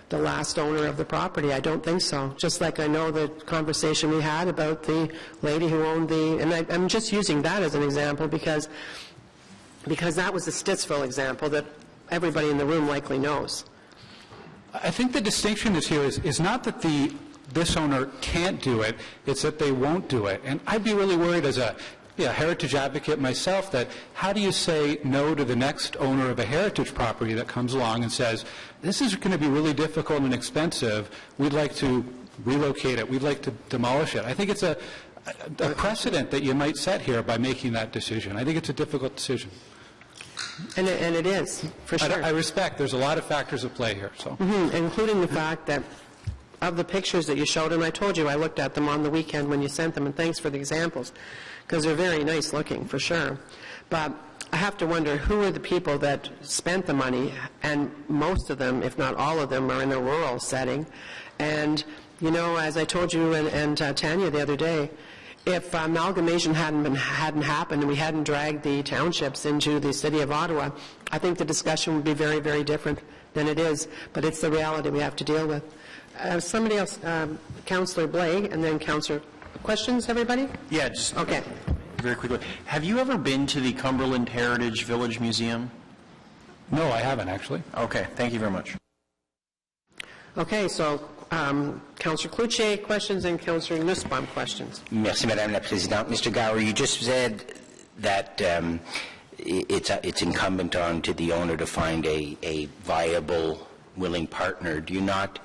the last owner of the property. I don't think so. Just like I know the conversation we had about the lady who owned the, and I'm just using that as an example because that was the Stittsville example that everybody in the room likely knows. I think the distinction is not that this owner can't do it, it's that they won't do it. And I'd be really worried as a heritage advocate myself that how do you say no to the next owner of a heritage property that comes along and says, this is going to be really difficult and expensive, we'd like to relocate it, we'd like to demolish it. I think it's a precedent that you might set here by making that decision. I think it's a difficult decision. And it is, for sure. I respect there's a lot of factors at play here. So, including the fact that of the pictures that you showed, and I told you I looked at them on the weekend when you sent them, and thanks for the examples, because they're very nice looking, for sure. But I have to wonder who are the people that spent the money, and most of them, if not all of them, are in a rural setting. And, you know, as I told you and Tanya the other day, if amalgamation hadn't happened and we hadn't dragged the townships into the City of Ottawa, I think the discussion would be very, very different than it is. But it's the reality we have to deal with. Somebody else, Councillor Blake, and then Councillor. Questions, everybody? Yeah, just okay. Very quickly. Have you ever been to the Cumberland Heritage Village Museum? No, I haven't, actually. Okay, thank you very much. Okay, so Councillor Cloutier, questions, and Councillor Nussbaum, questions. Merci, Madame la Présidente. Mr. Gower, you just said that it's incumbent on to the owner to find a viable, willing partner. Do you not?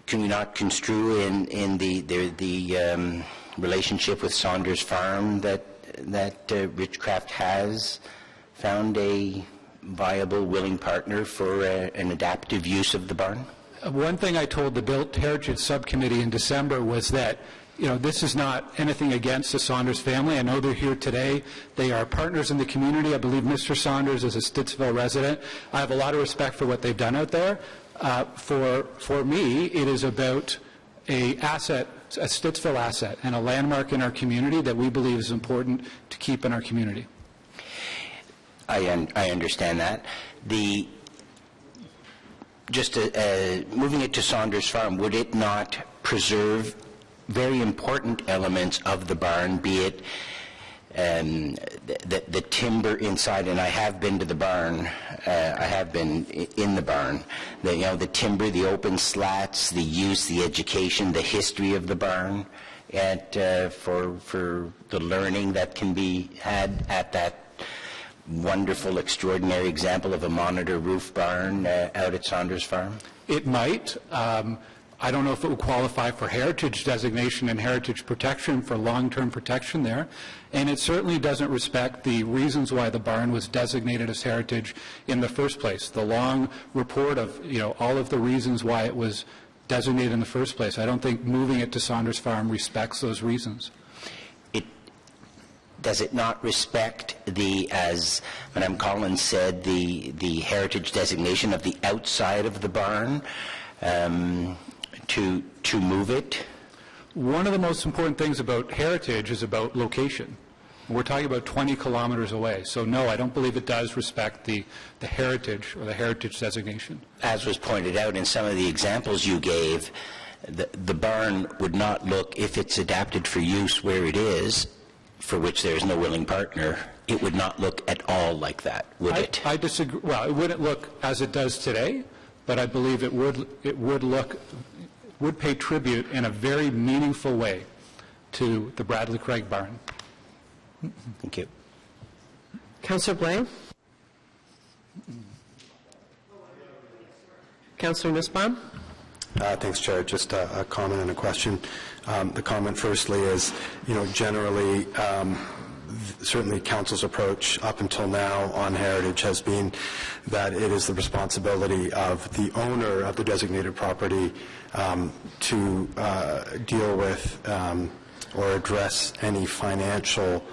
Can you not construe in the relationship with Saunders Farm that Ridgecraft has found a viable, willing partner for an adaptive use of the barn? One thing I told the Built Heritage Subcommittee in December was that, you know, this is not anything against the Saunders family. I know they're here today. They are partners in the community. I believe Mr. Saunders is a Stittsville resident. I have a lot of respect for what they've done out there. For me, it is about a Stittsville asset, and a landmark in our community that we believe is important to keep in our community. I understand that. Moving it to Saunders Farm, would it not preserve very important elements of the barn, be it the timber inside, and I have been to the barn. I have been in the barn. The timber, the open slats, the use, the education, the history of the barn, and for the learning that can be had at that wonderful, extraordinary example of a monitor roof barn out at Saunders Farm. It might. I don't know if it would qualify for heritage designation and heritage protection, for long-term protection there. And it certainly doesn't respect the reasons why the barn was designated as heritage in the first place. The long report of, all of the reasons why it was designated in the first place. I don't think moving it to Saunders Farm respects those reasons. Does it not respect as Madame Collins said, the heritage designation of the outside of the barn? To move it? One of the most important things about heritage is about location. We're talking about 20 kilometers away. So no, I don't believe it does respect the heritage or the heritage designation. As was pointed out in some of the examples you gave, the barn would not look, if it's adapted for use where it is, for which there is no willing partner, it would not look at all like that, would it? I disagree. Well, it wouldn't look as it does today, but I believe it would pay tribute in a very meaningful way to the Bradley Craig barn. Thank you. Councillor Blaine? Councillor Nussbaum? Thanks, Chair. Just a comment and a question. The comment firstly is, generally, certainly Council's approach up until now on heritage has been that it is the responsibility of the owner of the designated property to deal with or address any financial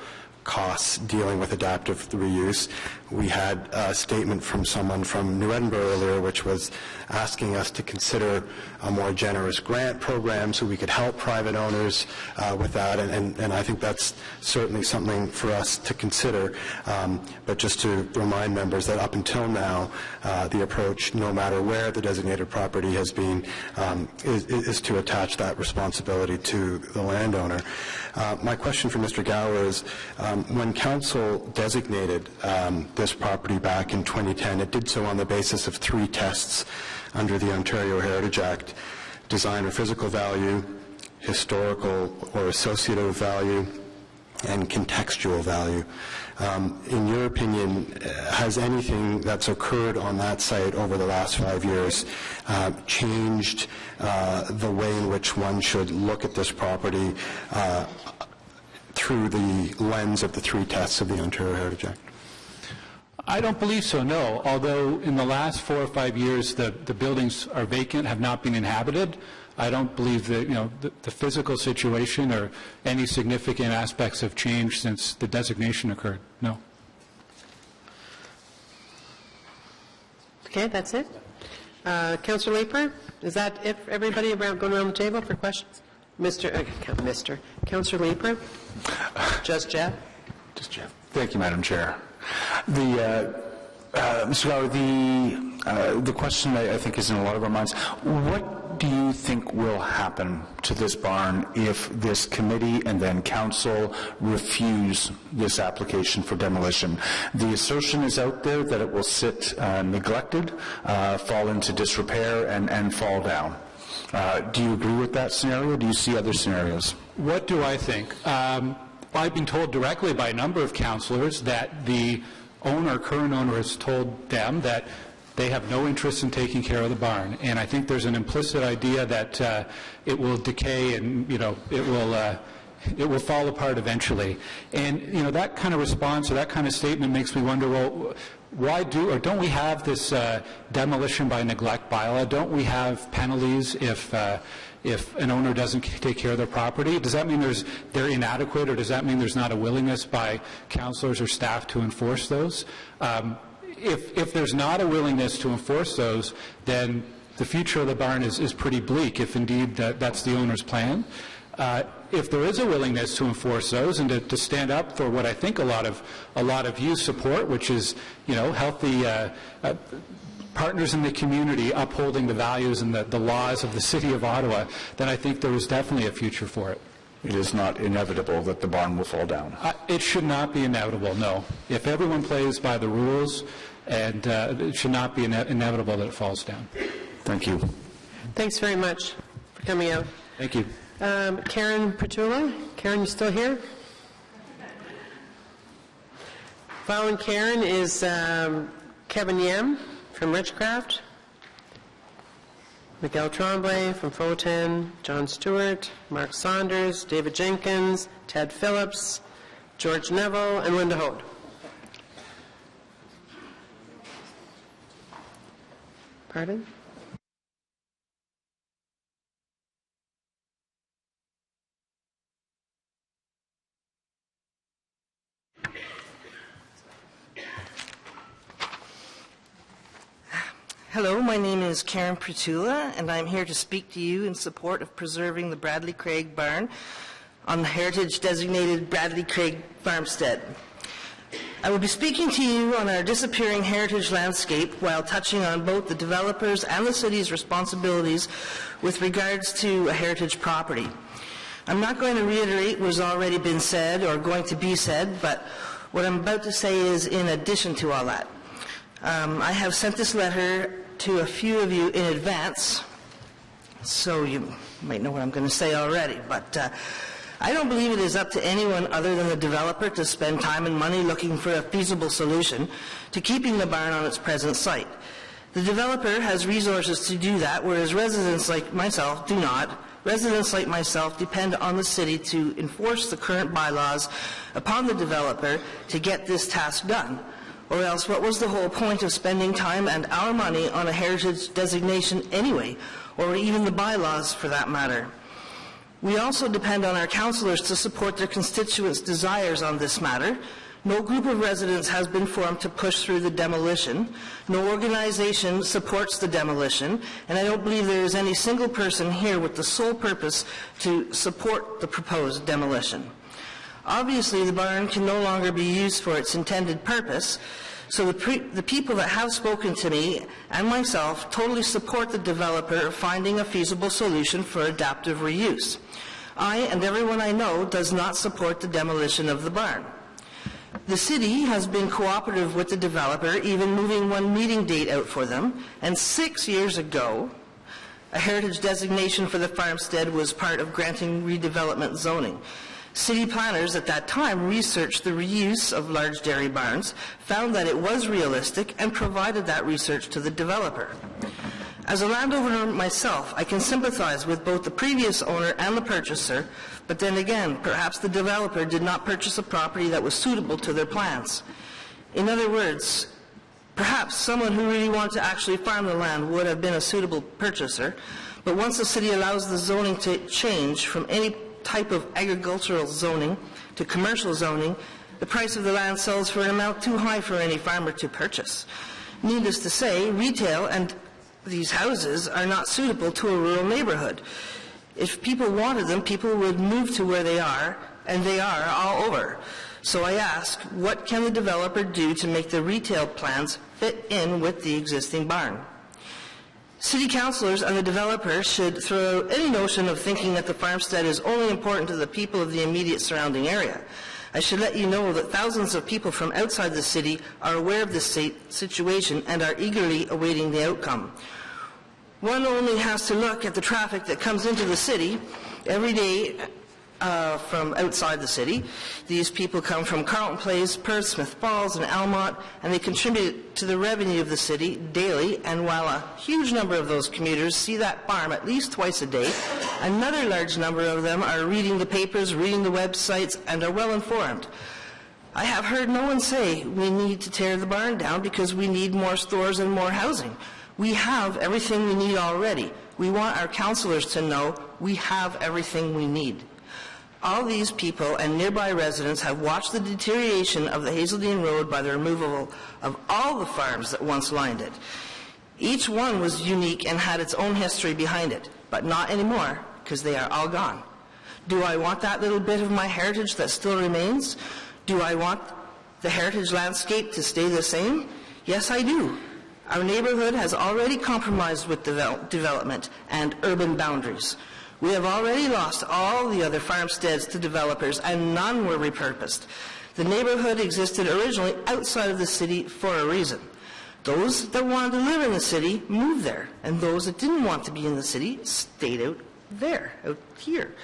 costs dealing with adaptive reuse. We had a statement from someone from New Edinburgh earlier which was asking us to consider a more generous grant program so we could help private owners with that, and I think that's certainly something for us to consider. But just to remind members that up until now, the approach, no matter where the designated property has been, is to attach that responsibility to the landowner. My question for Mr. Gower is, when Council designated this property back in 2010, it did so on the basis of 3 tests under the Ontario Heritage Act: design or physical value, historical or associative value, and contextual value. In your opinion, has anything that's occurred on that site over the last 5 years changed the way in which one should look at this property through the lens of the 3 tests of the Ontario Heritage Act? I don't believe so, no. Although in the last 4 or 5 years the buildings are vacant, have not been inhabited, I don't believe that the physical situation or any significant aspects have changed since the designation occurred. No. Okay, that's it. Councillor Leeper, is that it? Everybody going around the table for questions? Councillor Leeper? Just Jeff? Just Jeff. Thank you, Madam Chair. Mr. Gower, the question I think is in a lot of our minds. What do you think will happen to this barn if this committee and then council refuse this application for demolition? The assertion is out there that it will sit neglected, fall into disrepair, and fall down. Do you agree with that scenario? Do you see other scenarios? What do I think? I've been told directly by a number of councillors that the current owner has told them that they have no interest in taking care of the barn. And I think there's an implicit idea that it will decay and, it will fall apart eventually. And, that kind of response or that kind of statement makes me wonder, well, why don't we have this demolition by neglect bylaw? Don't we have penalties if an owner doesn't take care of their property? Does that mean they're inadequate, or does that mean there's not a willingness by councillors or staff to enforce those? If there's not a willingness to enforce those, then the future of the barn is pretty bleak, if indeed that's the owner's plan. If there is a willingness to enforce those and to stand up for what I think a lot of you support, which is healthy partners in the community upholding the values and the laws of the City of Ottawa, then I think there is definitely a future for it. It is not inevitable that the barn will fall down. It should not be inevitable, no. If everyone plays by the rules, and it should not be inevitable that it falls down. Thank you. Thanks very much for coming out. Thank you. Karen Petula. Karen, you still here? Following Karen is Kevin Yem from Richcraft, Miguel Tremblay from Foten, John Stewart, Mark Saunders, David Jenkins, Ted Phillips, George Neville, and Linda Hode. Pardon? Hello, my name is Karen Petula, and I'm here to speak to you in support of preserving the Bradley Craig barn on the heritage-designated Bradley Craig farmstead. I will be speaking to you on our disappearing heritage landscape while touching on both the developers and the city's responsibilities with regards to a heritage property. I'm not going to reiterate what has already been said or going to be said, but what I'm about to say is in addition to all that. I have sent this letter to a few of you in advance, so you might know what I'm going to say already, but I don't believe it is up to anyone other than the developer to spend time and money looking for a feasible solution to keeping the barn on its present site. The developer has resources to do that, whereas residents like myself do not. Residents like myself depend on the city to enforce the current bylaws upon the developer to get this task done. Or else, what was the whole point of spending time and our money on a heritage designation anyway, or even the bylaws for that matter? We also depend on our councillors to support their constituents' desires on this matter. No group of residents has been formed to push through the demolition. No organization supports the demolition, and I don't believe there is any single person here with the sole purpose to support the proposed demolition. Obviously, the barn can no longer be used for its intended purpose, so the people that have spoken to me and myself totally support the developer finding a feasible solution for adaptive reuse. I and everyone I know does not support the demolition of the barn. The city has been cooperative with the developer, even moving one meeting date out for them, and 6 years ago, a heritage designation for the farmstead was part of granting redevelopment zoning. City planners at that time researched the reuse of large dairy barns, found that it was realistic, and provided that research to the developer. As a landowner myself, I can sympathize with both the previous owner and the purchaser, but then again, perhaps the developer did not purchase a property that was suitable to their plans. In other words, perhaps someone who really wanted to actually farm the land would have been a suitable purchaser, but once the city allows the zoning to change from any type of agricultural zoning to commercial zoning, the price of the land sells for an amount too high for any farmer to purchase. Needless to say, retail and these houses are not suitable to a rural neighborhood. If people wanted them, people would move to where they are, and they are all over. So I ask, what can the developer do to make the retail plans fit in with the existing barn? City councillors and the developer should throw out any notion of thinking that the farmstead is only important to the people of the immediate surrounding area. I should let you know that thousands of people from outside the city are aware of this situation and are eagerly awaiting the outcome. One only has to look at the traffic that comes into the city every day from outside the city. These people come from Carleton Place, Perth, Smith Falls, and Almont, and they contribute to the revenue of the city daily, and while a huge number of those commuters see that farm at least twice a day, another large number of them are reading the papers, reading the websites, and are well informed. I have heard no one say we need to tear the barn down because we need more stores and more housing. We have everything we need already. We want our councillors to know we have everything we need. All these people and nearby residents have watched the deterioration of the Hazeldean Road by the removal of all the farms that once lined it. Each one was unique and had its own history behind it, but not anymore, because they are all gone. Do I want that little bit of my heritage that still remains? Do I want the heritage landscape to stay the same? Yes, I do. Our neighborhood has already compromised with development and urban boundaries. We have already lost all the other farmsteads to developers, and none were repurposed. The neighborhood existed originally outside of the city for a reason. Those that wanted to live in the city moved there, and those that didn't want to be in the city stayed out there, out here.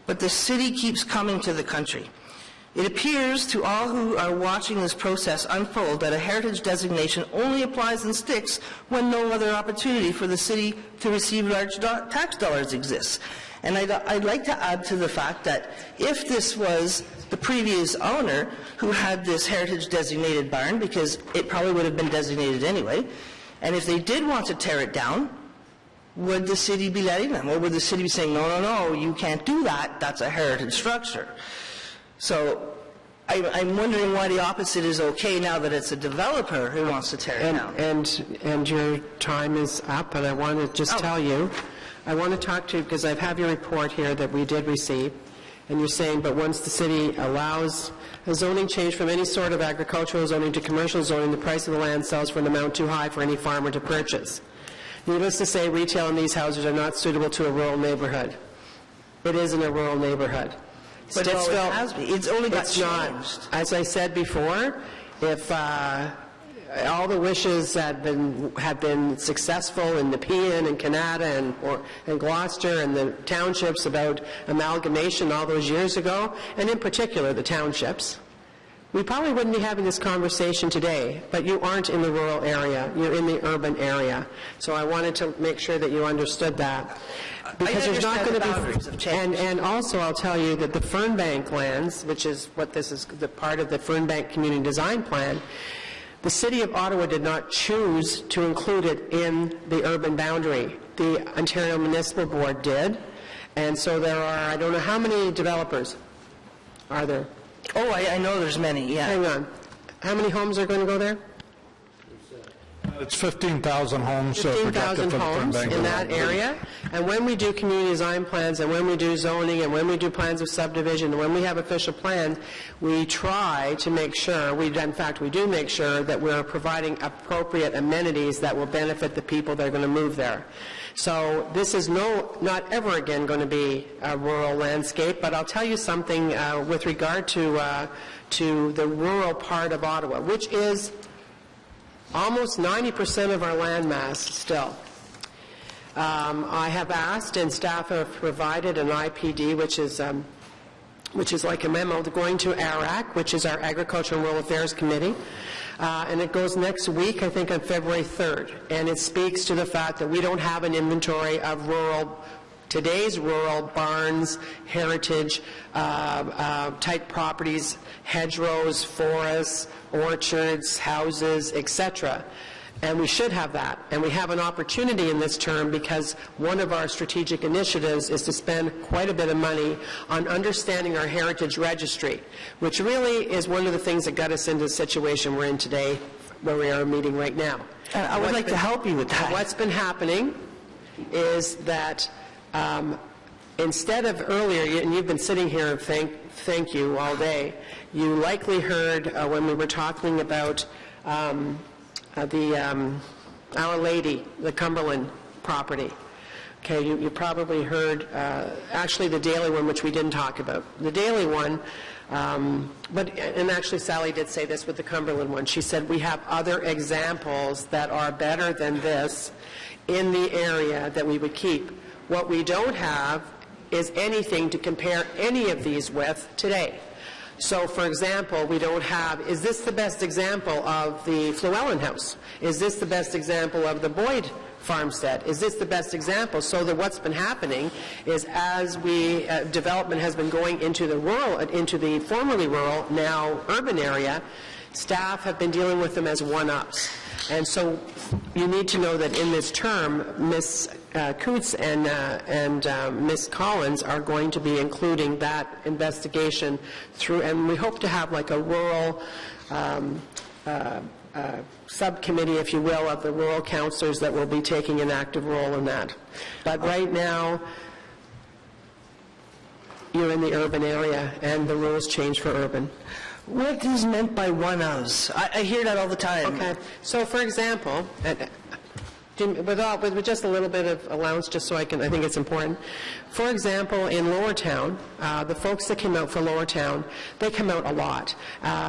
But the city keeps coming to the country. It appears to all who are watching this process unfold that a heritage designation only applies and sticks when no other opportunity for the city to receive large tax dollars exists. And I'd like to add to the fact that if this was the previous owner who had this heritage designated barn, because it probably would have been designated anyway, and if they did want to tear it down, would the city be letting them? Or would the city be saying, no, no, no, you can't do that, that's a heritage structure? So I'm wondering why the opposite is okay now that it's a developer who wants to tear it down. And your time is up, and I want to just tell you, I want to talk to you because I have your report here that we did receive, and you're saying, but once the city allows a zoning change from any sort of agricultural zoning to commercial zoning, the price of the land sells for an amount too high for any farmer to purchase. Needless to say, retail in these houses are not suitable to a rural neighborhood. It isn't a rural neighborhood. But it always has been. It's only got changed. Not. As I said before, if all the wishes had been successful in Nepean and Canada and Gloucester and the townships about amalgamation all those years ago, and in particular the townships, we probably wouldn't be having this conversation today, but you aren't in the rural area, you're in the urban area. So I wanted to make sure that you understood that. Because there's not going to be, and also I'll tell you that the Fernbank lands, which is what this is, the part of the Fernbank Community Design Plan, the City of Ottawa did not choose to include it in the urban boundary. The Ontario Municipal Board did, and so there are, I don't know how many developers are there. Oh, I know there's many, yeah. Hang on. How many homes are going to go there? It's 15,000 homes. 15,000 homes in that area. And when we do community design plans, and when we do zoning, and when we do plans of subdivision, and when we have official plans, we try to make sure, in fact, we do make sure that we're providing appropriate amenities that will benefit the people that are going to move there. So this is not ever again going to be a rural landscape, but I'll tell you something with regard to the rural part of Ottawa, which is almost 90% of our land mass still. I have asked, and staff have provided an IPD, which is like a memo going to ARAC, which is our Agriculture and Rural Affairs Committee, and it goes next week, I think on February 3rd, and it speaks to the fact that we don't have an inventory of today's rural barns, heritage type properties, hedgerows, forests, orchards, houses, etc. And we should have that. And we have an opportunity in this term because one of our strategic initiatives is to spend quite a bit of money on understanding our heritage registry, which really is one of the things that got us into the situation we're in today, where we are meeting right now. I would like to help you with that. What's been happening is that instead of earlier, and you've been sitting here, and thank you all day, you likely heard when we were talking about Our Lady, the Cumberland property. Okay, you probably heard, actually the Daily one, which we didn't talk about. The Daily one, and actually Sally did say this with the Cumberland one. She said, we have other examples that are better than this in the area that we would keep. What we don't have is anything to compare any of these with today. So, for example, we don't have, is this the best example of the Llewellyn House? Is this the best example of the Boyd farmstead? Is this the best example? So that what's been happening is as development has been going into the rural, into the formerly rural, now urban area, staff have been dealing with them as one-ups. And so you need to know that in this term, Ms. Coots and Ms. Collins are going to be including that investigation through, and we hope to have like a rural subcommittee, if you will, of the rural councillors that will be taking an active role in that. But right now, you're in the urban area, and the rules change for urban. What is meant by one ofs? I hear that all the time. Okay, so for example, with just a little bit of allowance, just so I think it's important. For example, in Lower Town, the folks that came out for Lower Town, they come out a lot.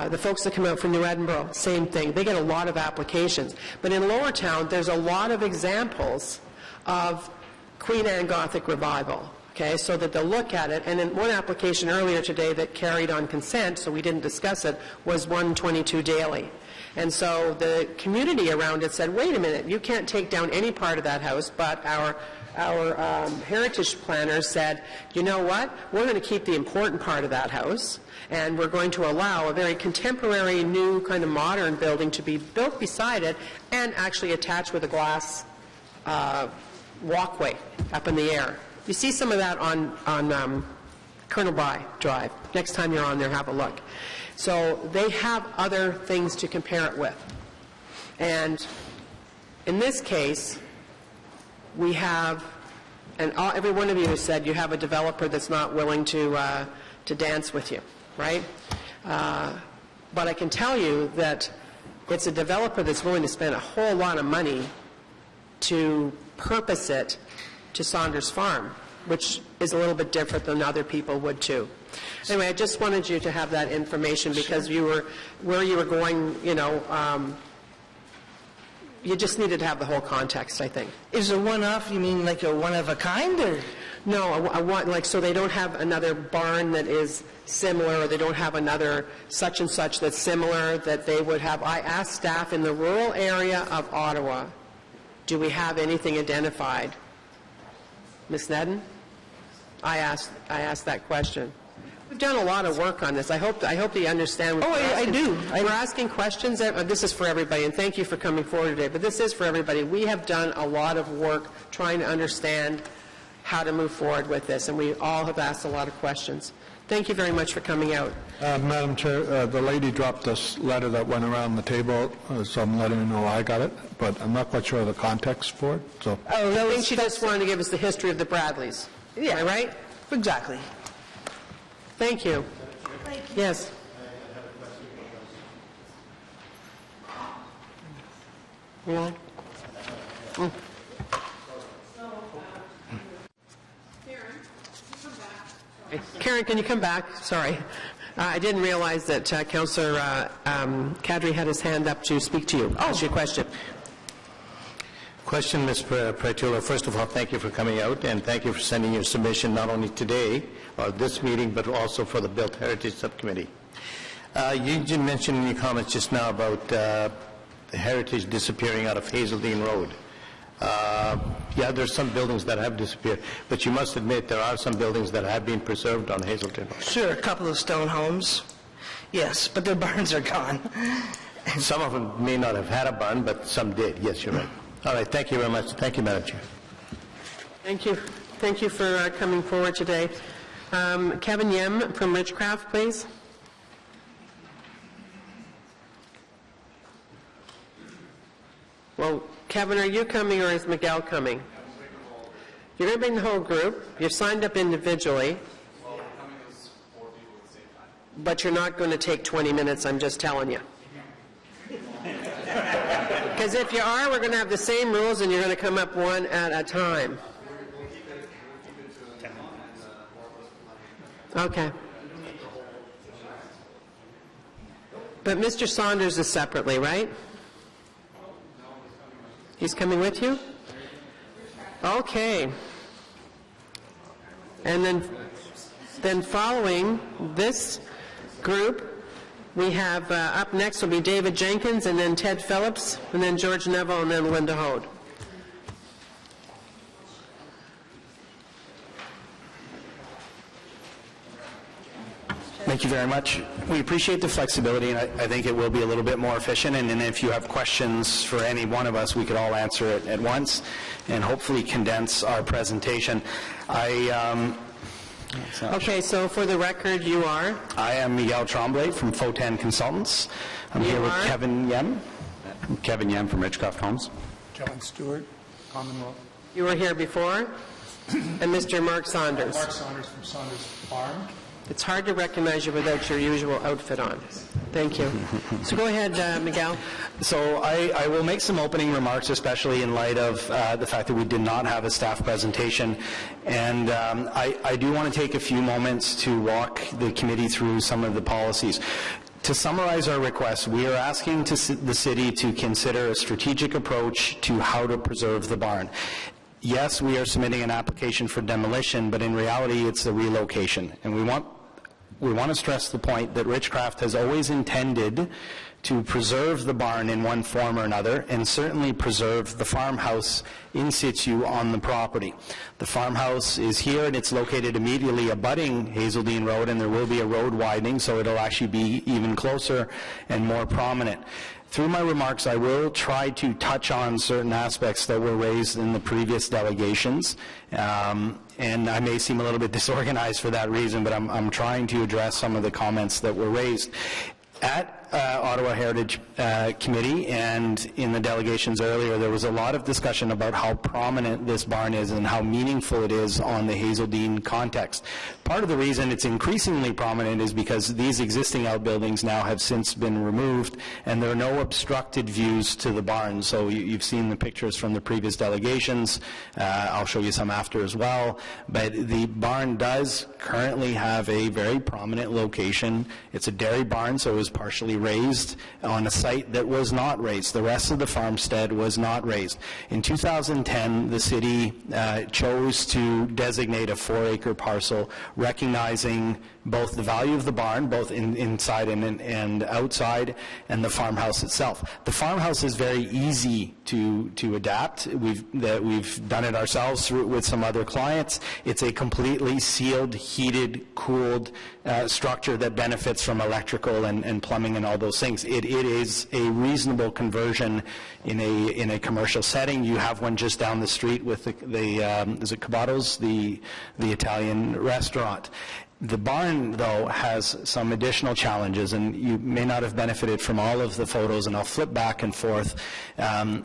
The folks that come out for New Edinburgh, same thing. They get a lot of applications. But in Lower Town, there's a lot of examples of Queen Anne Gothic revival. Okay, so that they'll look at it, and in one application earlier today that carried on consent, so we didn't discuss it, was 122 Daly. And so the community around it said, wait a minute, you can't take down any part of that house, but our heritage planners said, you know what, we're going to keep the important part of that house, and we're going to allow a very contemporary, new, kind of modern building to be built beside it and actually attached with a glass walkway up in the air. You see some of that on Colonel Bry Drive. Next time you're on there, have a look. So they have other things to compare it with. And in this case, we have, and every one of you has said you have a developer that's not willing to dance with you, right? But I can tell you that it's a developer that's willing to spend a whole lot of money to purpose it to Saunders Farm, which is a little bit different than other people would too. Anyway, I just wanted you to have that information because you were, where you were going, you just needed to have the whole context, I think. Is a one-off, you mean like a one-of-a-kind, or? No, like so they don't have another barn that is similar, or they don't have another such and such that's similar that they would have. I asked staff in the rural area of Ottawa, do we have anything identified? Ms. Nedden? I asked that question. We've done a lot of work on this. I hope you understand. I do. We're asking questions. This is for everybody, and thank you for coming forward today, but this is for everybody. We have done a lot of work trying to understand how to move forward with this, and we all have asked a lot of questions. Thank you very much for coming out. Madam Chair, the lady dropped this letter that went around the table, so I'm letting her know I got it, but I'm not quite sure of the context for it. So. I think she just wanted to give us the history of the Bradleys. Yeah. Am I right? Exactly. Thank you. Thank you. Yes. Yeah. Karen, can you come back? Sorry. I didn't realize that Councillor Kadri had his hand up to speak to you. Ask your question. Question, Ms. Pratula. First of all, thank you for coming out, and thank you for sending your submission not only today or this meeting, but also for the Built Heritage Subcommittee. You did mention in your comments just now about the heritage disappearing out of Hazeldean Road. Yeah, there's some buildings that have disappeared, but you must admit there are some buildings that have been preserved on Hazeldean Road. Sure, a couple of stone homes. Yes, but their barns are gone. Some of them may not have had a barn, but some did. Yes, you're right. All right, thank you very much. Thank you, Madam Chair. Thank you. Thank you for coming forward today. Kevin Yem from Ridgecraft, please. Well, Kevin, are you coming or is Miguel coming? You're going to bring the whole group. You've signed up individually. Well, coming as 4 people at the same time. But you're not going to take 20 minutes, I'm just telling you. Because if you are, we're going to have the same rules and you're going to come up one at a time. Okay. But Mr. Saunders is separately, right? He's coming with you? Okay. And then following this group, we have up next will be David Jenkins, and then Ted Phillips, and then George Neville, and then Linda Hode. Thank you very much. We appreciate the flexibility, and I think it will be a little bit more efficient. And then if you have questions for any one of us, we could all answer it at once and hopefully condense our presentation. Okay, so for the record, you are? I am Miguel Tremblay from Fotan Consultants. I'm here with Kevin Yem. Kevin Yem from Ridgecraft Homes. John Stewart, Commonwealth. You were here before? And Mr. Mark Saunders. Mark Saunders from Saunders Farm. It's hard to recognize you without your usual outfit on. Thank you. So go ahead, Miguel. So I will make some opening remarks, especially in light of the fact that we did not have a staff presentation. And I do want to take a few moments to walk the committee through some of the policies. To summarize our request, we are asking the city to consider a strategic approach to how to preserve the barn. Yes, we are submitting an application for demolition, but in reality it's a relocation. And we want to stress the point that Ridgecraft has always intended to preserve the barn in one form or another, and certainly preserve the farmhouse in situ on the property. The farmhouse is here, and it's located immediately abutting Hazeldean Road, and there will be a road widening, so it'll actually be even closer and more prominent. Through my remarks, I will try to touch on certain aspects that were raised in the previous delegations, and I may seem a little bit disorganized for that reason, but I'm trying to address some of the comments that were raised. At Ottawa Heritage Committee and in the delegations earlier, there was a lot of discussion about how prominent this barn is and how meaningful it is on the Hazeldean context. Part of the reason it's increasingly prominent is because these existing outbuildings now have since been removed, and there are no obstructed views to the barn. So you've seen the pictures from the previous delegations. I'll show you some after as well. But the barn does currently have a very prominent location. It's a dairy barn, so it was partially raised on a site that was not raised. The rest of the farmstead was not raised. In 2010, the city chose to designate a 4-acre parcel, recognizing both the value of the barn, both inside and outside, and the farmhouse itself. The farmhouse is very easy to adapt. We've done it ourselves with some other clients. It's a completely sealed, heated, cooled structure that benefits from electrical and plumbing and all those things. It is a reasonable conversion in a commercial setting. You have one just down the street with is it Cabato's, the Italian restaurant. The barn, though, has some additional challenges, and you may not have benefited from all of the photos, and I'll flip back and forth.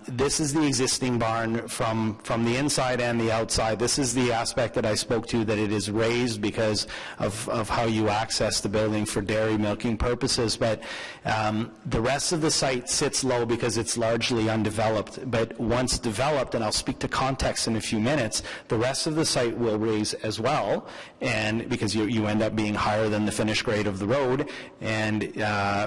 This is the existing barn from the inside and the outside. This is the aspect that I spoke to, that it is raised because of how you access the building for dairy milking purposes, but the rest of the site sits low because it's largely undeveloped. But once developed, and I'll speak to context in a few minutes, the rest of the site will raise as well, and because you end up being higher than the finished grade of the road, and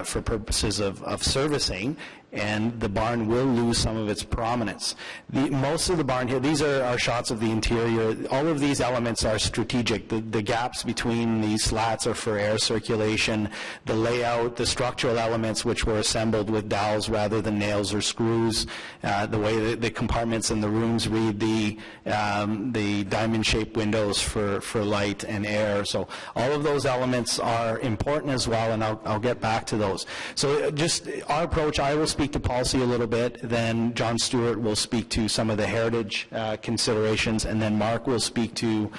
for purposes of servicing, and the barn will lose some of its prominence. Most of the barn here, these are our shots of the interior. All of these elements are strategic. The gaps between these slats are for air circulation. The layout, the structural elements, which were assembled with dowels rather than nails or screws, the way that the compartments in the rooms read, the diamond-shaped windows for light and air. So all of those elements are important as well, and I'll get back to those. So just our approach, I will speak to policy a little bit, then John Stewart will speak to some of the heritage considerations, and then Mark will speak to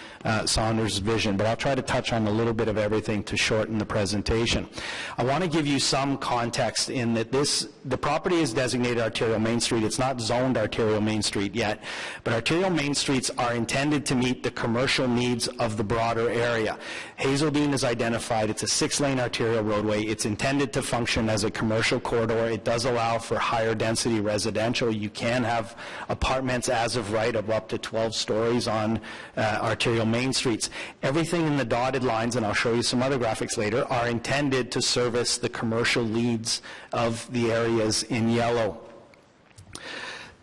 Saunders' vision. But I'll try to touch on a little bit of everything to shorten the presentation. I want to give you some context in that the property is designated Arterial Main Street. It's not zoned Arterial Main Street yet, but Arterial Main Streets are intended to meet the commercial needs of the broader area. Hazeldean is identified. It's a 6-lane arterial roadway. It's intended to function as a commercial corridor. It does allow for higher density residential. You can have apartments as of right of up to 12 stories on Arterial Main Streets. Everything in the dotted lines, and I'll show you some other graphics later, are intended to service the commercial needs of the areas in yellow.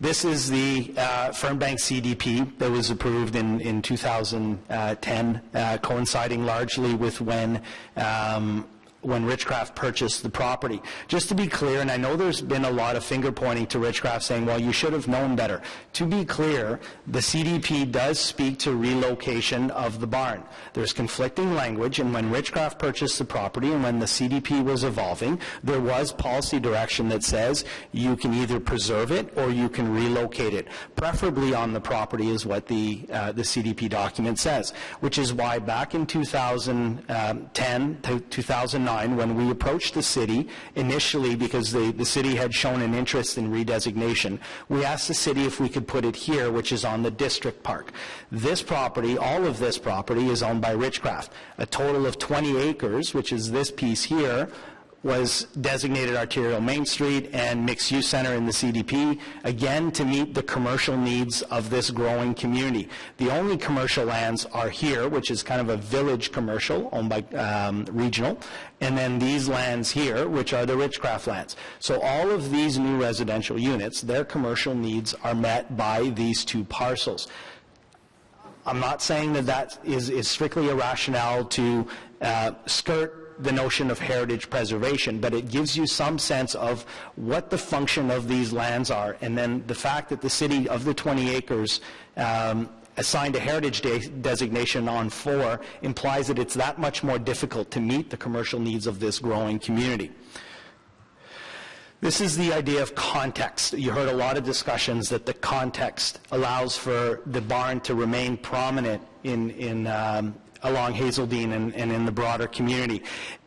This is the Fernbank CDP that was approved in 2010, coinciding largely with when Ridgecraft purchased the property. Just to be clear, and I know there's been a lot of finger pointing to Ridgecraft saying, well, you should have known better. To be clear, the CDP does speak to relocation of the barn. There's conflicting language, and when Ridgecraft purchased the property and when the CDP was evolving, there was policy direction that says you can either preserve it or you can relocate it, preferably on the property is what the CDP document says, which is why back in 2010 to 2009, 2009, when we approached the city initially because the city had shown an interest in redesignation, we asked the city if we could put it here, which is on the district park. This property, all of this property, is owned by Richcraft. A total of 20 acres, which is this piece here, was designated arterial Main Street and mixed-use center in the CDP, again to meet the commercial needs of this growing community. The only commercial lands are here, which is kind of a village commercial owned by Regional, and then these lands here, which are the Richcraft lands. So all of these new residential units, their commercial needs are met by these two parcels. I'm not saying that that is strictly a rationale to skirt the notion of heritage preservation, but it gives you some sense of what the function of these lands are, and then the fact that the city of the 20 acres assigned a heritage designation on 4 implies that it's that much more difficult to meet the commercial needs of this growing community. This is the idea of context. You heard a lot of discussions that the context allows for the barn to remain prominent along Hazeldean and in the broader community.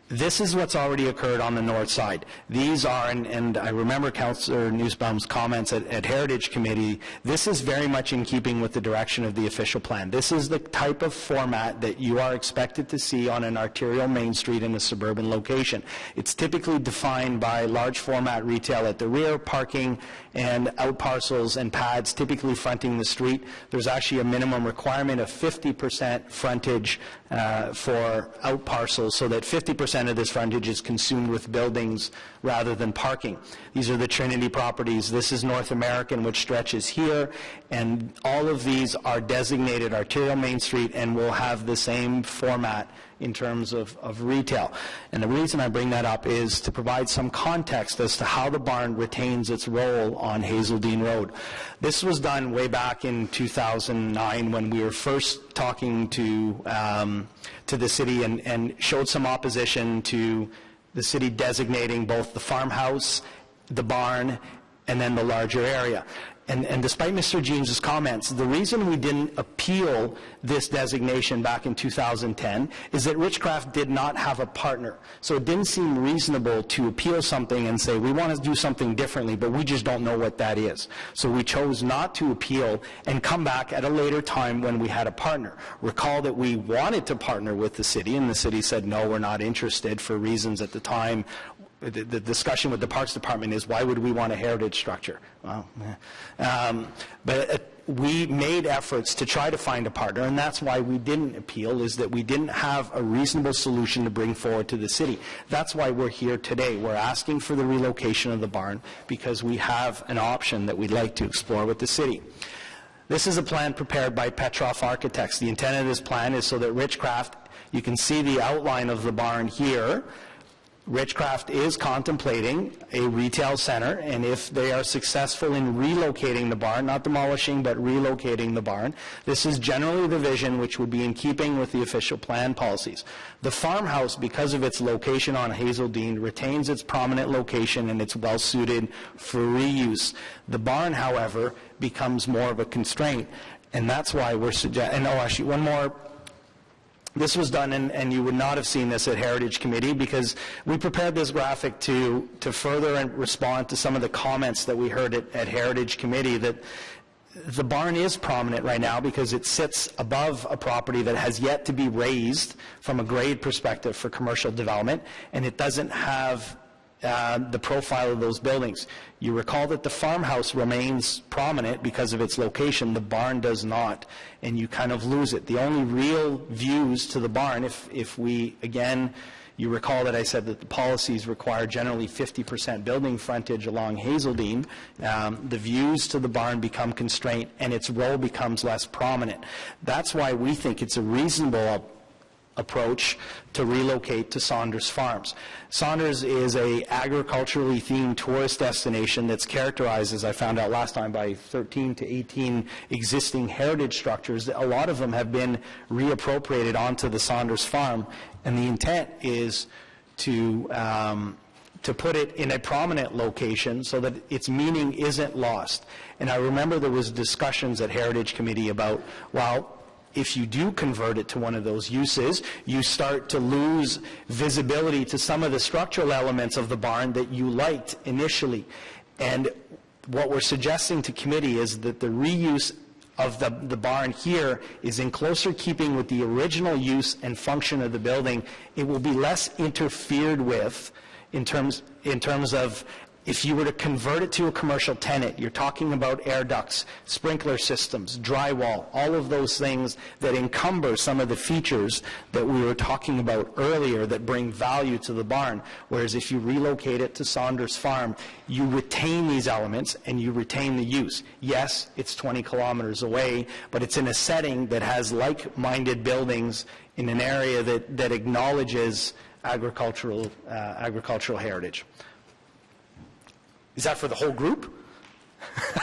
This is what's already occurred on the north side. These are, and I remember Councillor Nussbaum's comments at Heritage Committee, this is very much in keeping with the direction of the official plan. This is the type of format that you are expected to see on an arterial main street in a suburban location. It's typically defined by large format retail at the rear, parking, and out parcels and pads typically fronting the street. There's actually a minimum requirement of 50% frontage for out parcels, so that 50% of this frontage is consumed with buildings rather than parking. These are the Trinity properties. This is North American, which stretches here, and all of these are designated arterial Main Street and will have the same format in terms of retail. And the reason I bring that up is to provide some context as to how the barn retains its role on Hazeldean Road. This was done way back in 2009 when we were first talking to the city and showed some opposition to the city designating both the farmhouse, the barn, and then the larger area. And despite Mr. Jeans's comments, the reason we didn't appeal this designation back in 2010 is that Richcraft did not have a partner. So it didn't seem reasonable to appeal something and say, we want to do something differently, but we just don't know what that is. So we chose not to appeal and come back at a later time when we had a partner. Recall that we wanted to partner with the city, and the city said, no, we're not interested for reasons at the time. The discussion with the Parks Department is, why would we want a heritage structure? Well, but we made efforts to try to find a partner, and that's why we didn't appeal, is that we didn't have a reasonable solution to bring forward to the city. That's why we're here today. We're asking for the relocation of the barn because we have an option that we'd like to explore with the city. This is a plan prepared by Petroff Architects. The intent of this plan is so that Richcraft, you can see the outline of the barn here. Richcraft is contemplating a retail center, and if they are successful in relocating the barn, not demolishing, but relocating the barn, this is generally the vision which would be in keeping with the official plan policies. The farmhouse, because of its location on Hazeldean, retains its prominent location and it's well suited for reuse. The barn, however, becomes more of a constraint, and that's why we're suggesting, and actually one more. This was done, and you would not have seen this at Heritage Committee, because we prepared this graphic to further and respond to some of the comments that we heard at Heritage Committee, that the barn is prominent right now because it sits above a property that has yet to be raised from a grade perspective for commercial development, and it doesn't have the profile of those buildings. You recall that the farmhouse remains prominent because of its location. The barn does not, and you kind of lose it. The only real views to the barn, if we, again, you recall that I said that the policies require generally 50% building frontage along Hazeldean, the views to the barn become constrained and its role becomes less prominent. That's why we think it's a reasonable approach to relocate to Saunders Farms. Saunders is a agriculturally themed tourist destination that's characterized, as I found out last time, by 13 to 18 existing heritage structures. A lot of them have been reappropriated onto the Saunders farm, and the intent is to put it in a prominent location so that its meaning isn't lost. And I remember there was discussions at Heritage Committee about, well, if you do convert it to one of those uses, you start to lose visibility to some of the structural elements of the barn that you liked initially. And what we're suggesting to committee is that the reuse of the barn here is in closer keeping with the original use and function of the building. It will be less interfered with in terms of if you were to convert it to a commercial tenant. You're talking about air ducts, sprinkler systems, drywall, all of those things that encumber some of the features that we were talking about earlier that bring value to the barn. Whereas if you relocate it to Saunders Farm, you retain these elements and you retain the use. Yes, it's 20 kilometers away, but it's in a setting that has like-minded buildings in an area that acknowledges agricultural heritage. Is that for the whole group?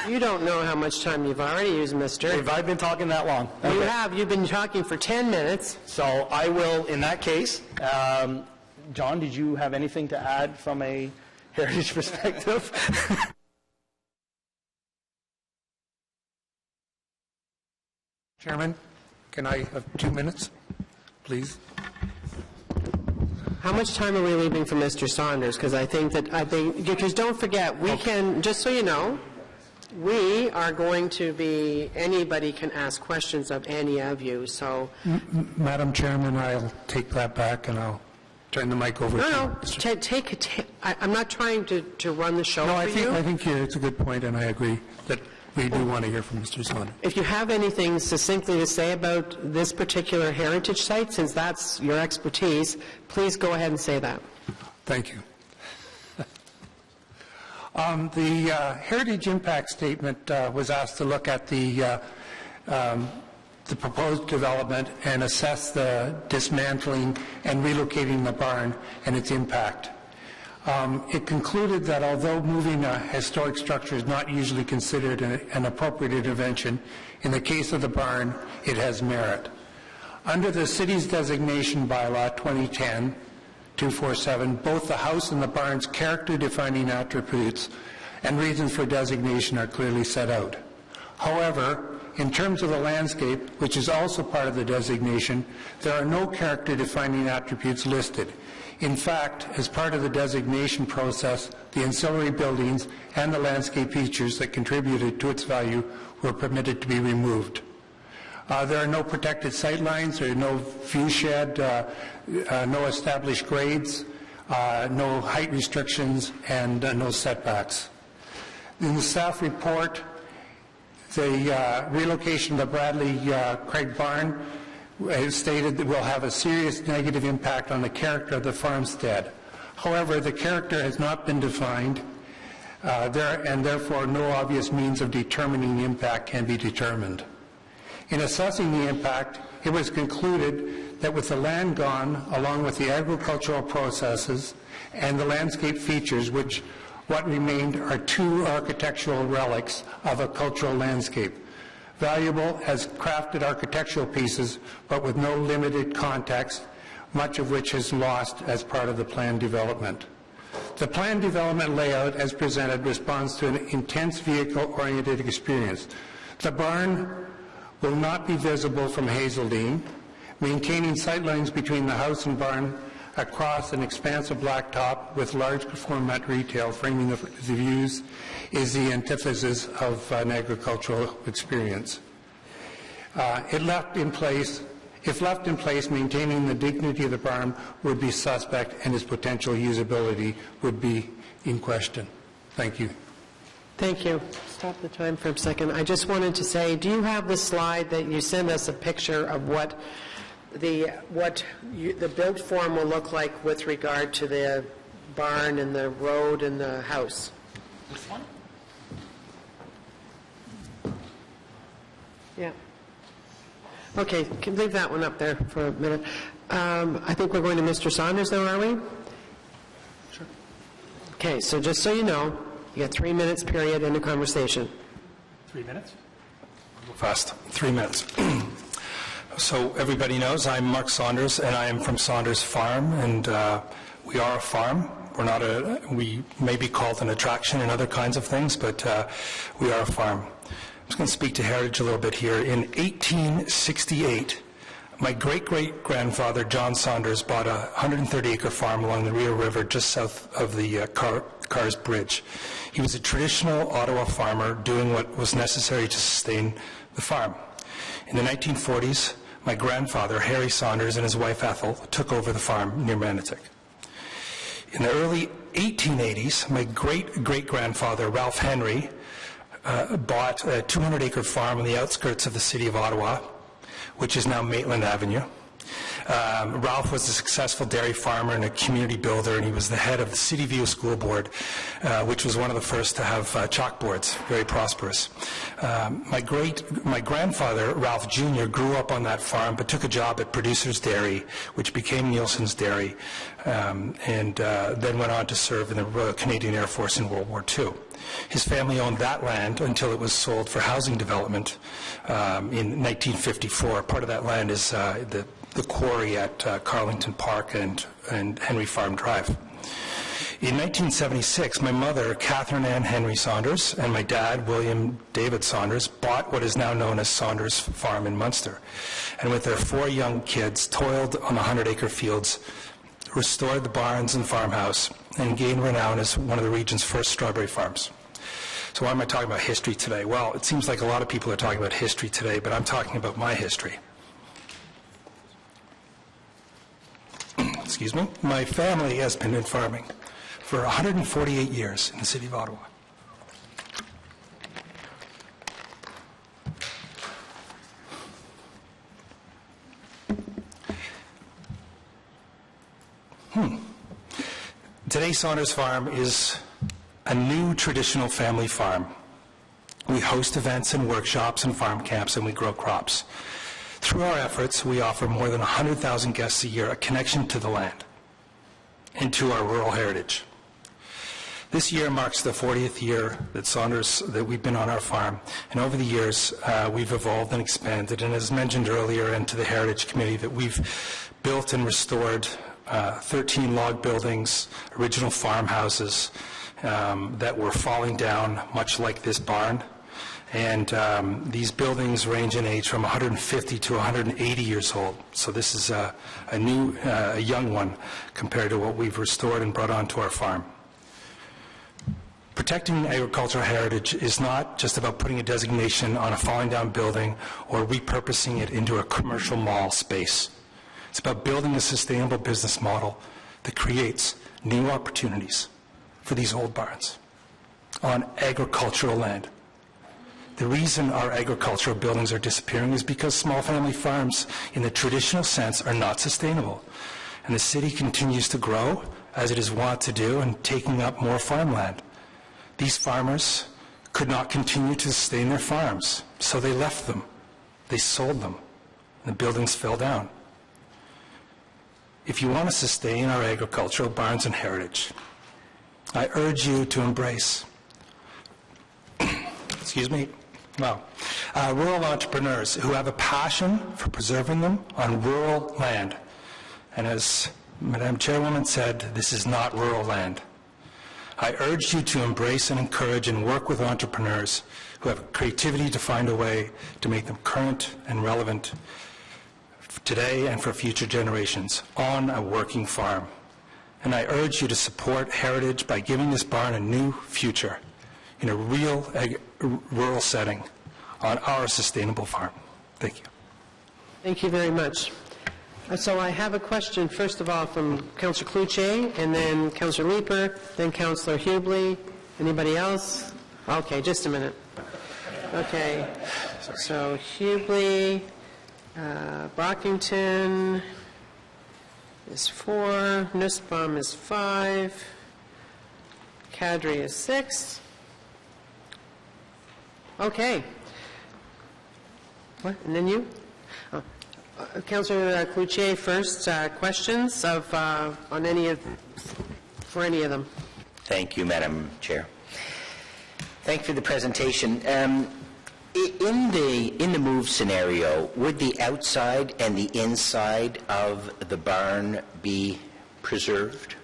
You don't know how much time you've already used, mister. Have I been talking that long? You Okay. have. You've been talking for 10 minutes. So I will, in that case, John, did you have anything to add from a heritage perspective? Chairman, can I have 2 minutes, please? How much time are we leaving for Mr. Saunders? Because because don't forget, we can, just so you know, we are going to be, anybody can ask questions of any of you, so. Madam Chairman, I'll take that back and I'll turn the mic over to you. I'm not trying to run the show for you. I think it's a good point, and I agree that we do want to hear from Mr. Saunders. If you have anything succinctly to say about this particular heritage site, since that's your expertise, please go ahead and say that. Thank you. The Heritage Impact Statement was asked to look at the proposed development and assess the dismantling and relocating the barn and its impact. It concluded that although moving a historic structure is not usually considered an appropriate intervention, in the case of the barn, it has merit. Under the city's designation bylaw 2010-247, both the house and the barn's character-defining attributes and reasons for designation are clearly set out. However, in terms of the landscape, which is also part of the designation, there are no character-defining attributes listed. In fact, as part of the designation process, the ancillary buildings and the landscape features that contributed to its value were permitted to be removed. There are no protected sightlines, there are no view shed, no established grades, no height restrictions, and no setbacks. In the staff report, the relocation of the Bradley Craig barn stated that will have a serious negative impact on the character of the farmstead. However, the character has not been defined, and therefore no obvious means of determining the impact can be determined. In assessing the impact, it was concluded that with the land gone, along with the agricultural processes and the landscape features, what remained are two architectural relics of a cultural landscape, valuable as crafted architectural pieces, but with no limited context, much of which is lost as part of the planned development. The planned development layout, as presented, responds to an intense vehicle-oriented experience. The barn will not be visible from Hazeldean, maintaining sightlines between the house and barn across an expansive blacktop with large format retail framing the views is the antithesis of an agricultural experience. If left in place, maintaining the dignity of the barn would be suspect and its potential usability would be in question. Thank you. Thank you. Stop the time for a second. I just wanted to say, do you have the slide that you send us a picture of what the build form will look like with regard to the barn and the road and the house? This one? Yeah. Okay, can leave that one up there for a minute. I think we're going to Mr. Saunders now, are we? Sure. Okay, so just so you know, you got 3 minutes period in the conversation. 3 minutes? I'll go fast. 3 minutes. So everybody knows I'm Mark Saunders, and I am from Saunders Farm, and we are a farm. We're not we may be called an attraction and other kinds of things, but we are a farm. just going to speak to heritage a little bit here. In 1868, my great-great-grandfather, John Saunders, bought a 130-acre farm along the Rio River just south of the Cars Bridge. He was a traditional Ottawa farmer doing what was necessary to sustain the farm. In the 1940s, my grandfather, Harry Saunders, and his wife Ethel took over the farm near Manotick. In the early 1880s, my great-great-grandfather, Ralph Henry, bought a 200-acre farm on the outskirts of the city of Ottawa, which is now Maitland Avenue. Ralph was a successful dairy farmer and a community builder, and he was the head of the City View School Board, which was one of the first to have chalkboards, very prosperous. My grandfather, Ralph Jr., grew up on that farm, but took a job at Producers Dairy, which became Nielsen's Dairy, and then went on to serve in the Royal Canadian Air Force in World War II. His family owned that land until it was sold for housing development in 1954. Part of that land is the quarry at Carlington Park and Henry Farm Drive. In 1976, my mother, Catherine Ann Henry Saunders, and my dad, William David Saunders, bought what is now known as Saunders Farm in Munster, and with their 4 young kids, toiled on the 100-acre fields, restored the barns and farmhouse, and gained renown as one of the region's first strawberry farms. So why am I talking about history today? Well, it seems like a lot of people are talking about history today, but I'm talking about my history. Excuse me. My family has been in farming for 148 years in the city of Ottawa. Today, Saunders Farm is a new traditional family farm. We host events and workshops and farm camps, and we grow crops. Through our efforts, we offer more than 100,000 guests a year a connection to the land and to our rural heritage. This year marks the 40th year that we've been on our farm, and over the years we've evolved and expanded, and as mentioned earlier, and to the Heritage Committee, that we've built and restored 13 log buildings, original farmhouses that were falling down, much like this barn. And these buildings range in age from 150 to 180 years old. So this is a young one compared to what we've restored and brought onto our farm. Protecting agricultural heritage is not just about putting a designation on a falling down building or repurposing it into a commercial mall space. It's about building a sustainable business model that creates new opportunities for these old barns on agricultural land. The reason our agricultural buildings are disappearing is because small family farms in the traditional sense are not sustainable. And the city continues to grow, as it is wont to do, and taking up more farmland. These farmers could not continue to sustain their farms, so they left them. They sold them, and the buildings fell down. If you want to sustain our agricultural barns and heritage, I urge you to embrace, rural entrepreneurs who have a passion for preserving them on rural land. And as Madam Chairwoman said, this is not rural land. I urge you to embrace and encourage and work with entrepreneurs who have creativity to find a way to make them current and relevant today and for future generations on a working farm. And I urge you to support heritage by giving this barn a new future in a real rural setting on our sustainable farm. Thank you. Thank you very much. So I have a question, first of all, from Councillor Cloutier, and then Councillor Leeper, then Councillor Hubley. Anybody else? Okay, just a minute. Okay, so Hubley, Brockington is 4, Nussbaum is 5, Kadri is 6. Okay. What? And then you? Oh. Councillor Cloutier first. Questions for any of them? Thank you, Madam Chair. Thank you for the presentation. In the move scenario, would the outside and the inside of the barn be preserved?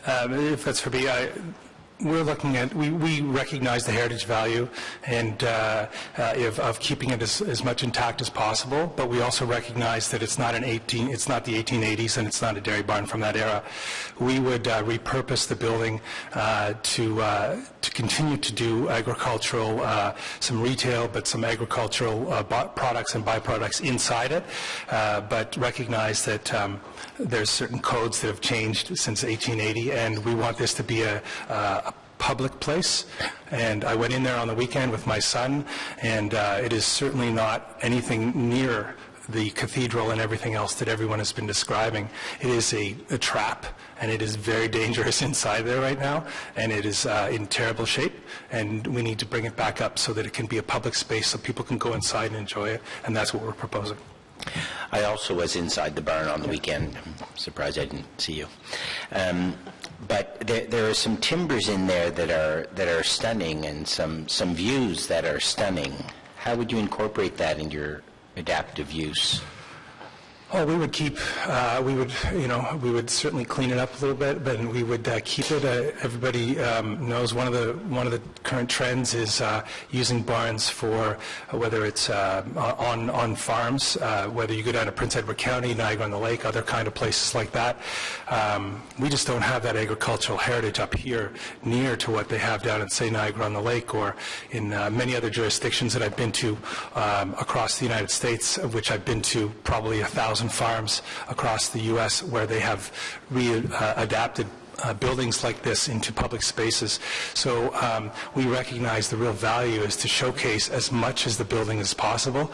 If that's for me, we're looking at, we recognize the heritage value and of keeping it as much intact as possible, but we also recognize that it's not the 1880s and it's not a dairy barn from that era. We would repurpose the building to continue to do agricultural, some retail, but some agricultural products and byproducts inside it, but recognize that there's certain codes that have changed since 1880, and we want this to be a public place. And I went in there on the weekend with my son, and it is certainly not anything near the cathedral and everything else that everyone has been describing. It is a trap, and it is very dangerous inside there right now, and it is in terrible shape, and we need to bring it back up so that it can be a public space so people can go inside and enjoy it, and that's what we're proposing. I also was inside the barn on the weekend. I'm surprised I didn't see you. But there are some timbers in there that are stunning, and some views that are stunning. How would you incorporate that in your adaptive use? Oh, we would keep, we would certainly clean it up a little bit, but we would keep it. Everybody knows one of the current trends is using barns for whether it's on farms, whether you go down to Prince Edward County, Niagara-on-the-Lake, other kind of places like that. We just don't have that agricultural heritage up here near to what they have down in, say, Niagara-on-the-Lake, or in many other jurisdictions that I've been to across the United States, of which I've been to probably 1,000 farms across the U.S. where they have adapted buildings like this into public spaces. So we recognize the real value is to showcase as much as the building as possible.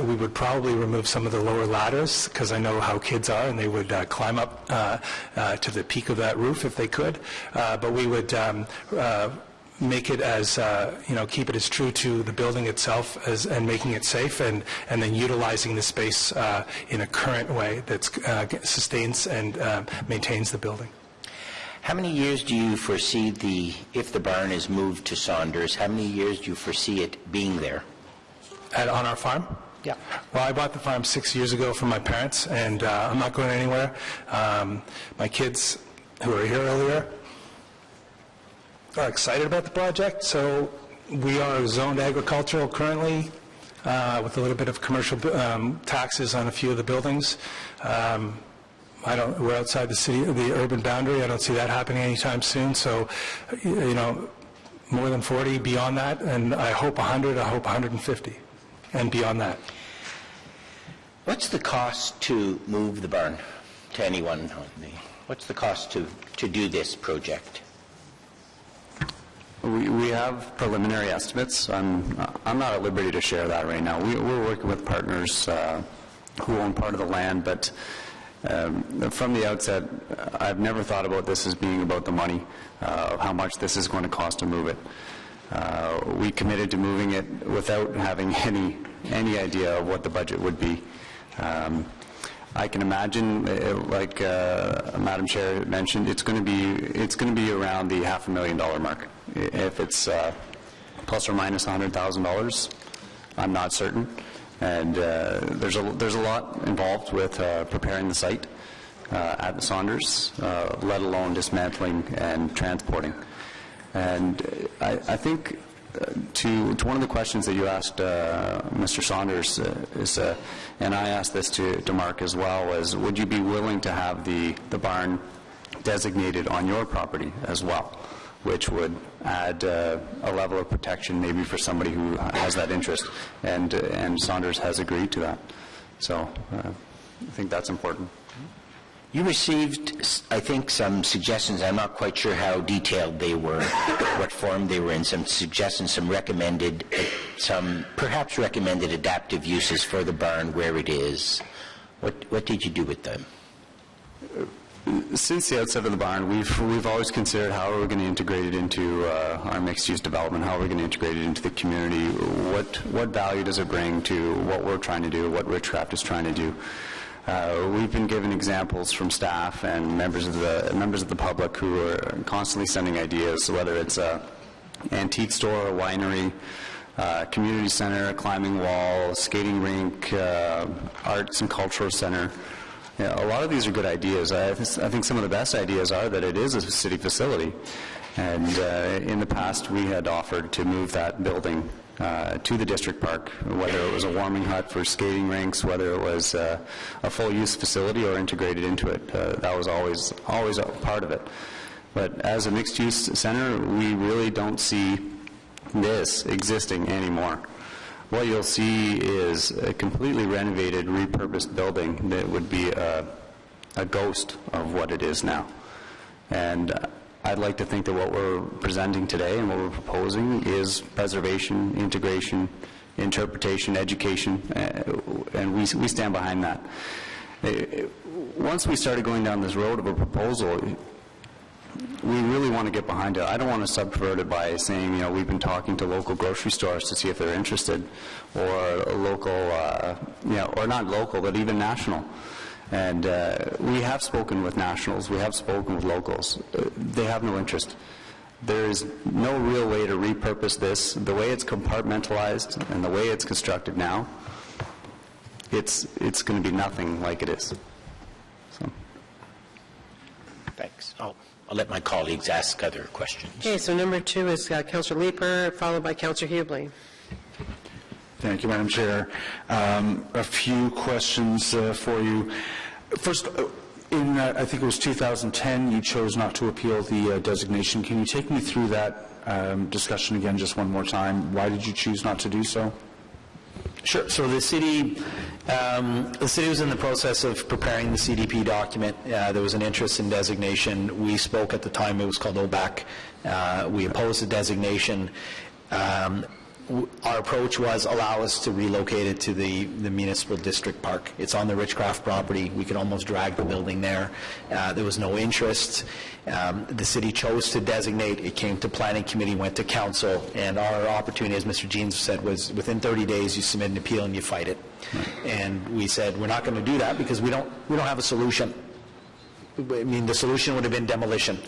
We would probably remove some of the lower ladders, because I know how kids are, and they would climb up to the peak of that roof if they could. But we would make it as, keep it as true to the building itself and making it safe, and then utilizing the space in a current way that sustains and maintains the building. How many years do you foresee if the barn is moved to Saunders, how many years do you foresee it being there? On our farm? Yeah. Well, I bought the farm 6 years ago from my parents, and I'm not going anywhere. My kids, who were here earlier, are excited about the project, so we are zoned agricultural currently with a little bit of commercial taxes on a few of the buildings. We're outside the city, the urban boundary. I don't see that happening anytime soon, so more than 40, beyond that, and I hope 100, I hope 150, and beyond that. What's the cost to move the barn to anyone? What's the cost to do this project? We have preliminary estimates. I'm not at liberty to share that right now. We're working with partners who own part of the land, but from the outset, I've never thought about this as being about the money, how much this is going to cost to move it. We committed to moving it without having any idea of what the budget would be. I can imagine, like Madam Chair mentioned, it's going to be around the $500,000 mark. If it's plus or minus $100,000, I'm not certain. And there's a lot involved with preparing the site at the Saunders, let alone dismantling and transporting. And I think to one of the questions that you asked Mr. Saunders and I asked this to Mark as well, was would you be willing to have the barn designated on your property as well, which would add a level of protection maybe for somebody who has that interest, and Saunders has agreed to that. So I think that's important. You received, I think, some suggestions. I'm not quite sure how detailed they were, what form they were in, some suggestions, some perhaps recommended adaptive uses for the barn where it is. What did you do with them? Since the outset of the barn, we've always considered how are we going to integrate it into our mixed-use development, how are we going to integrate it into the community, what value does it bring to what we're trying to do, what Ridgecraft is trying to do. We've been given examples from staff and members of the public who are constantly sending ideas, whether it's an antique store, a winery, community center, a climbing wall, skating rink, arts and cultural center. A lot of these are good ideas. I think some of the best ideas are that it is a city facility, And in the past, we had offered to move that building to the district park, whether it was a warming hut for skating rinks, whether it was a full-use facility or integrated into it. That was always a part of it. But as a mixed-use center, we really don't see this existing anymore. What you'll see is a completely renovated, repurposed building that would be a ghost of what it is now. And I'd like to think that what we're presenting today and what we're proposing is preservation, integration, interpretation, education, and we stand behind that. Once we started going down this road of a proposal, we really want to get behind it. I don't want to subvert it by saying, you know, we've been talking to local grocery stores to see if they're interested, or local, or not local, but even national. And we have spoken with nationals, we have spoken with locals. They have no interest. There is no real way to repurpose this. The way it's compartmentalized and the way it's constructed now, it's going to be nothing like it is. So. Thanks. I'll let my colleagues ask other questions. Okay, so number 2 is Councillor Leeper, followed by Councillor Hubley. Thank you, Madam Chair. A few questions for you. First, in I think it was 2010, you chose not to appeal the designation. Can you take me through that discussion again just one more time? Why did you choose not to do so? Sure. So the city was in the process of preparing the CDP document. There was an interest in designation. We spoke at the time. It was called OBAC. We opposed the designation. Our approach was allow us to relocate it to the municipal district park. It's on the Richcraft property. We could almost drag the building there. There was no interest. The city chose to designate. It came to planning committee, went to council, and our opportunity, as Mr. Jeans said, was within 30 days you submit an appeal and you fight it. And we said we're not going to do that because we don't have a solution. I mean, the solution would have been demolition.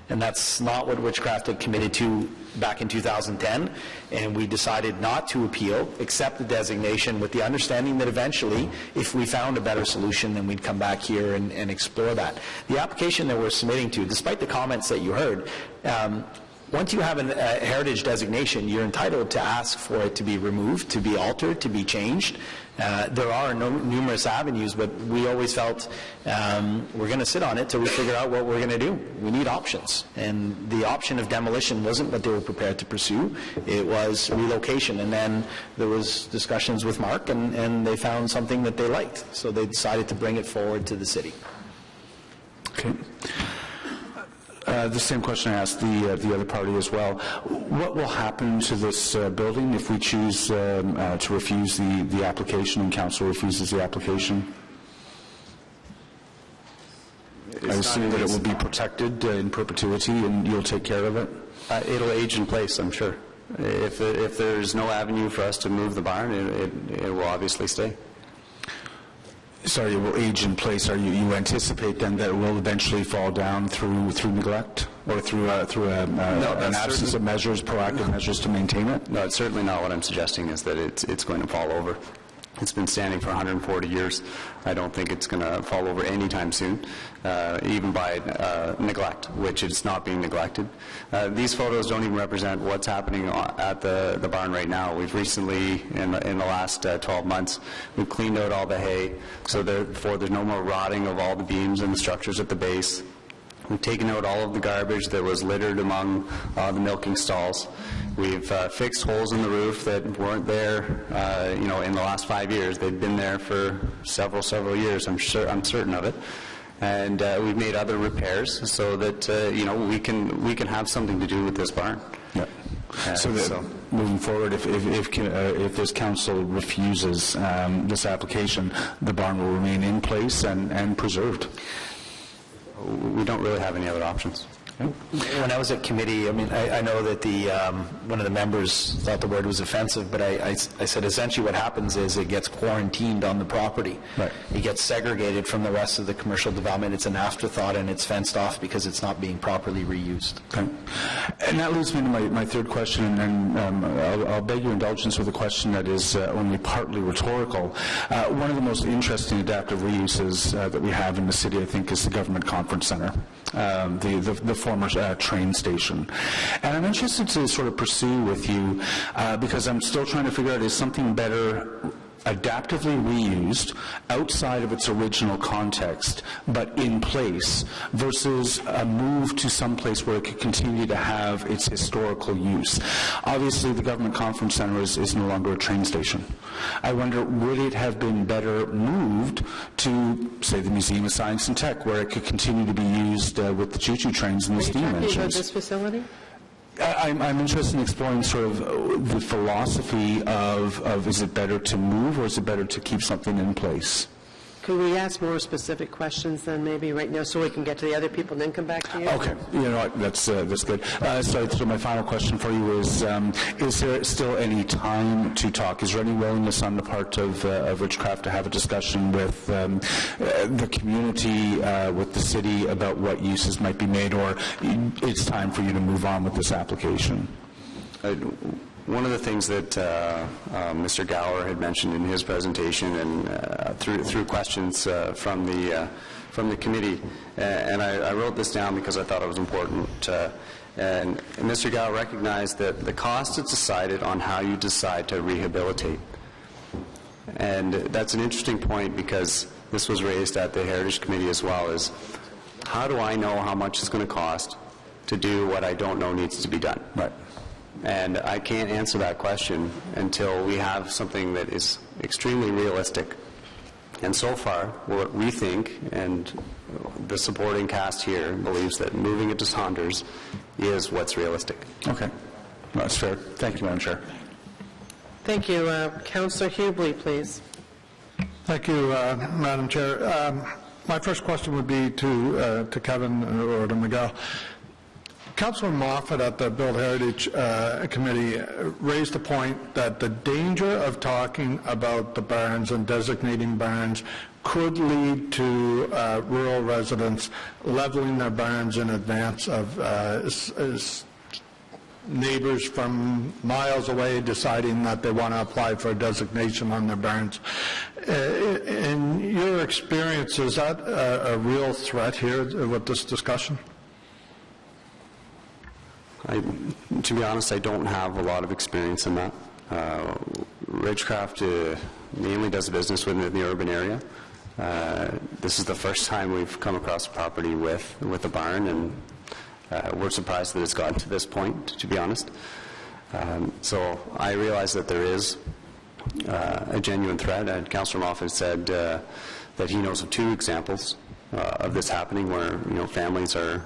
And that's not what Witchcraft had committed to back in 2010. And we decided not to appeal, accept the designation with the understanding that eventually, if we found a better solution, then we'd come back here and explore that. The application that we're submitting to, despite the comments that you heard, once you have a heritage designation, you're entitled to ask for it to be removed, to be altered, to be changed. There are numerous avenues, but we always felt we're going to sit on it till we figure out what we're going to do. We need options. And the option of demolition wasn't what they were prepared to pursue. It was relocation. And then there was discussions with Mark, and they found something that they liked. So they decided to bring it forward to the city. Okay. The same question I asked the other party as well. What will happen to this building if we choose to refuse the application and council refuses the application? I assume that it will be protected in perpetuity and you'll take care of it? It'll age in place, I'm sure. If there's no avenue for us to move the barn, it will obviously stay. Sorry, it will age in place. You anticipate then that it will eventually fall down through neglect or through an absence of measures, proactive measures to maintain it? No, it's certainly not what I'm suggesting is that it's going to fall over. It's been standing for 140 years. I don't think it's going to fall over anytime soon, even by neglect, which it's not being neglected. These photos don't even represent what's happening at the barn right now. We've recently, in the last 12 months, we've cleaned out all the hay, so therefore there's no more rotting of all the beams and the structures at the base. We've taken out all of the garbage that was littered among the milking stalls. We've fixed holes in the roof that weren't there, in the last 5 years. They've been there for several years. I'm certain of it. And we've made other repairs so that we can have something to do with this barn. Yeah. So moving forward, if this council refuses this application, the barn will remain in place and preserved. We don't really have any other options. When I was at committee, I mean, I know that one of the members thought the word was offensive, but I said essentially what happens is it gets quarantined on the property. Right. It gets segregated from the rest of the commercial development. It's an afterthought, and it's fenced off because it's not being properly reused. Okay. And that leads me to my third question, and I'll beg your indulgence with a question that is only partly rhetorical. One of the most interesting adaptive reuses that we have in the city, I think, is the Government Conference Centre. The former train station. And I'm interested to sort of pursue with you, because I'm still trying to figure out, is something better adaptively reused outside of its original context, but in place, versus a move to some place where it could continue to have its historical use. Obviously, the Government Conference Centre is no longer a train station. I wonder, would it have been better moved to, say, the Museum of Science and Tech, where it could continue to be used with the choo-choo trains and the steam engines? Are you talking about this facility? I'm interested in exploring sort of the philosophy of is it better to move or is it better to keep something in place? Could we ask more specific questions then maybe right now so we can get to the other people and then come back to you? Okay. You know what? That's good. So my final question for you is there still any time to talk? Is there any willingness on the part of Ridgecraft to have a discussion with the community, with the city about what uses might be made, or it's time for you to move on with this application? One of the things that Mr. Gower had mentioned in his presentation and through questions from the committee, and I wrote this down because I thought it was important, and Mr. Gower recognized that the cost is decided on how you decide to rehabilitate. And that's an interesting point because this was raised at the Heritage Committee as well, is how do I know how much it's going to cost to do what I don't know needs to be done? Right. And I can't answer that question until we have something that is extremely realistic. And so far, what we think, and the supporting cast here believes that moving it to Saunders is what's realistic. Okay. That's fair. Thank you, Madam Chair. Thank you. Councillor Hubley, please. Thank you, Madam Chair. My first question would be to Kevin or to Miguel. Councillor Moffat at the Build Heritage Committee raised the point that the danger of talking about the barns and designating barns could lead to rural residents leveling their barns in advance of neighbors from miles away deciding that they want to apply for a designation on their barns. In your experience, is that a real threat here with this discussion? To be honest, I don't have a lot of experience in that. Ridgecraft mainly does business within the urban area. This is the first time we've come across a property with a barn, and we're surprised that it's gotten to this point, to be honest. So I realize that there is a genuine threat, and Councillor Moffat said that he knows of 2 examples of this happening where families are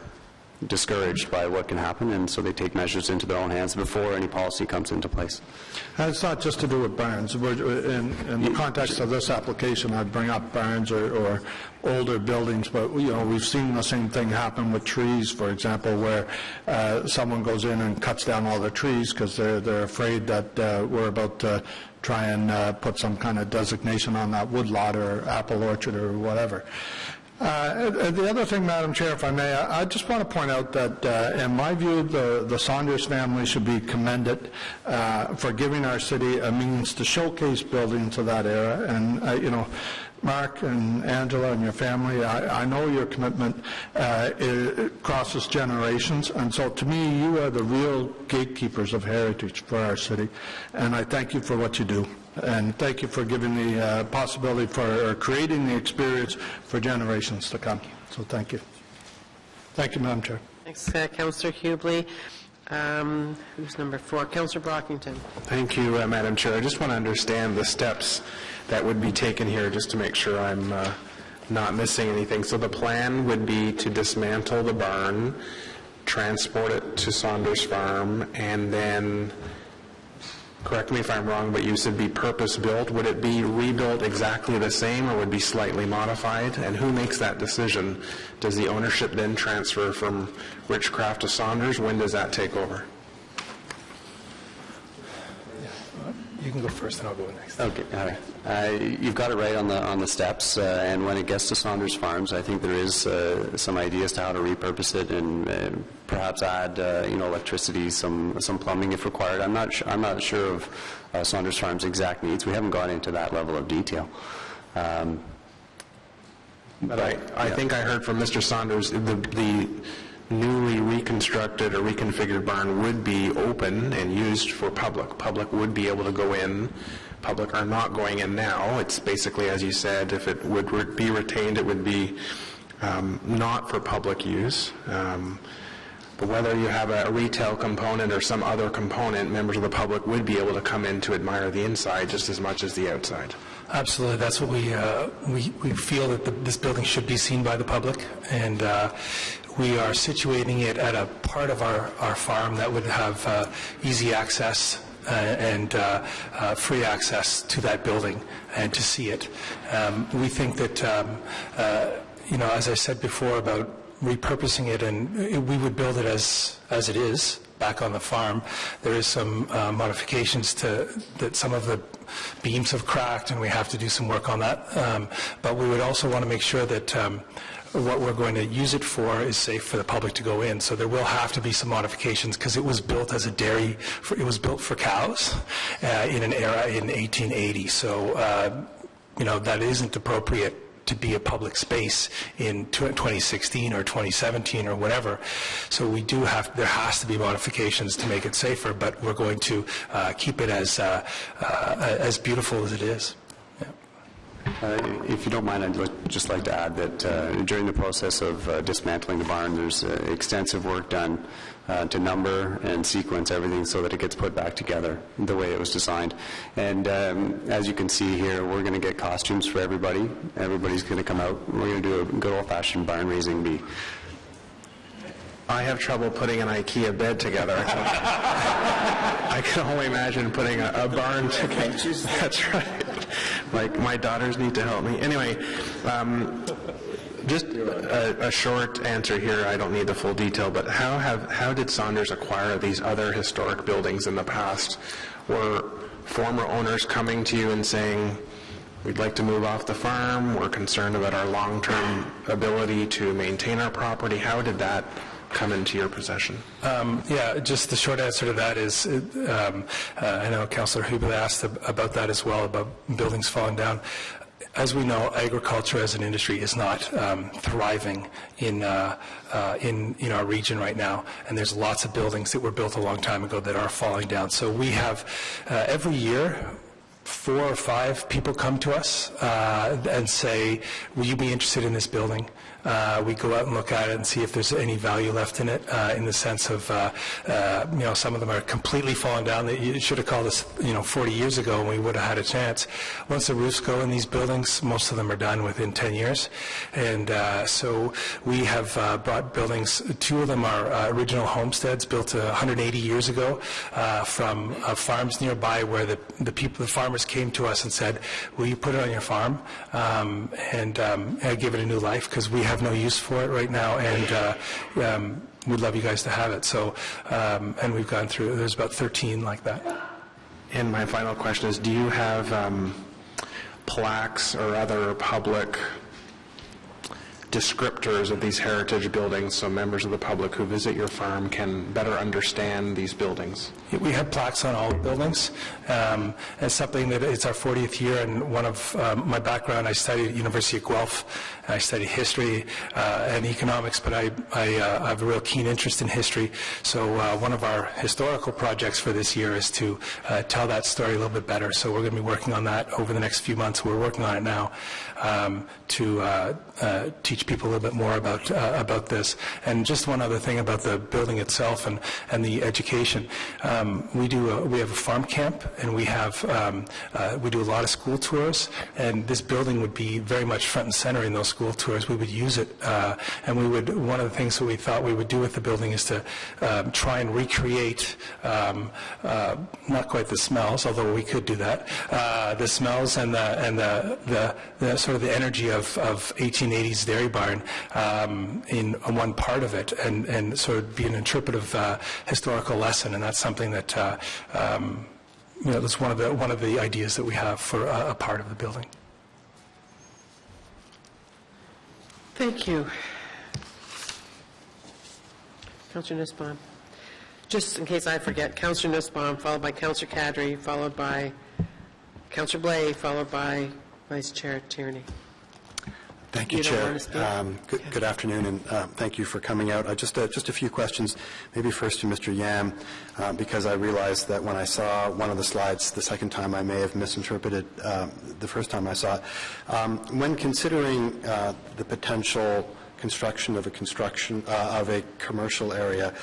discouraged by what can happen, and so they take measures into their own hands before any policy comes into place. And it's not just to do with barns. In the context of this application, I'd bring up barns or older buildings, but we've seen the same thing happen with trees, for example, where someone goes in and cuts down all the trees because they're afraid that we're about to try and put some kind of designation on that woodlot or apple orchard or whatever. The other thing, Madam Chair, if I may, I just want to point out that, in my view, the Saunders family should be commended for giving our city a means to showcase buildings of that era. And, Mark and Angela and your family, I know your commitment crosses generations, and so to me, you are the real gatekeepers of heritage for our city, and I thank you for what you do. And thank you for giving the possibility for creating the experience for generations to come. So thank you. Thank you, Madam Chair. Thanks, Councillor Hubley. Who's number 4? Councillor Brockington. Thank you, Madam Chair. I just want to understand the steps that would be taken here just to make sure I'm not missing anything. So the plan would be to dismantle the barn, transport it to Saunders Farm, and then, correct me if I'm wrong, but you said be purpose-built. Would it be rebuilt exactly the same or would it be slightly modified? And who makes that decision? Does the ownership then transfer from Ridgecraft to Saunders? When does that take over? You can go first, and I'll go next. Okay, all right. You've got it right on the steps, and when it gets to Saunders Farms, I think there is some ideas to how to repurpose it and perhaps add, electricity, some plumbing if required. I'm not sure of Saunders Farms' exact needs. We haven't gone into that level of detail. But I think I heard from Mr. Saunders the newly reconstructed or reconfigured barn would be open and used for public. Public would be able to go in. Public are not going in now. It's basically, as you said, if it would be retained, it would be not for public use. But whether you have a retail component or some other component, members of the public would be able to come in to admire the inside just as much as the outside. Absolutely. That's what we feel that this building should be seen by the public, and we are situating it at a part of our farm that would have easy access and free access to that building and to see it. We think that, as I said before about repurposing it, and we would build it as it is back on the farm. There is some modifications that some of the beams have cracked, and we have to do some work on that. But we would also want to make sure that what we're going to use it for is safe for the public to go in. So there will have to be some modifications because it was built as a dairy. It was built for cows in an era in 1880. So that isn't appropriate to be a public space in 2016 or 2017 or whatever. So there has to be modifications to make it safer, but we're going to keep it as beautiful as it is. If you don't mind, I'd just like to add that during the process of dismantling the barn, there's extensive work done to number and sequence everything so that it gets put back together the way it was designed. And as you can see here, we're going to get costumes for everybody. Everybody's going to come out. We're going to do a good old-fashioned barn raising bee. I have trouble putting an IKEA bed together. I can only imagine putting a barn together. That's right. My daughters need to help me. Anyway, just a short answer here. I don't need the full detail, but how did Saunders acquire these other historic buildings in the past? Were former owners coming to you and saying, we'd like to move off the farm, we're concerned about our long-term ability to maintain our property? How did that come into your possession? Just the short answer to that is, I know Councillor Hubel asked about that as well, about buildings falling down. As we know, agriculture as an industry is not thriving in our region right now, and there's lots of buildings that were built a long time ago that are falling down. So we have every year 4 or 5 people come to us and say, will you be interested in this building? We go out and look at it and see if there's any value left in it, in the sense of, some of them are completely fallen down. You should have called us, 40 years ago, and we would have had a chance. Once the roofs go in these buildings, most of them are done within 10 years. And so we have brought buildings. 2 of them are original homesteads built 180 years ago from farms nearby where the farmers came to us and said, will you put it on your farm and give it a new life, because we have no use for it right now, and we'd love you guys to have it. So, and we've gone through, there's about 13 like that. And my final question is, do you have plaques or other public descriptors of these heritage buildings so members of the public who visit your farm can better understand these buildings? We have plaques on all buildings. It's something that it's our 40th year, and one of my background, I studied at University of Guelph. I studied history and economics, but I have a real keen interest in history. So one of our historical projects for this year is to tell that story a little bit better. So we're going to be working on that over the next few months. We're working on it now to teach people a little bit more about this. And just one other thing about the building itself and the education. We have a farm camp, and we do a lot of school tours, and this building would be very much front and center in those school tours. We would use it, and one of the things that we thought we would do with the building is to try and recreate, not quite the smells, although we could do that, the smells and the sort of the energy of 1880s dairy barn in one part of it, and sort of be an interpretive historical lesson, and that's something that that's one of the ideas that we have for a part of the building. Thank you. Councillor Nussbaum. Just in case I forget, Councillor Nussbaum, followed by Councillor Kadri, followed by Councillor Blais, followed by Vice Chair Tierney. Thank you, You don't Chair. want to speak? Good afternoon, and thank you for coming out. Just a few questions, maybe first to Mr. Yam, because I realized that when I saw one of the slides the second time, I may have misinterpreted the first time I saw it. When considering the potential construction of a commercial area,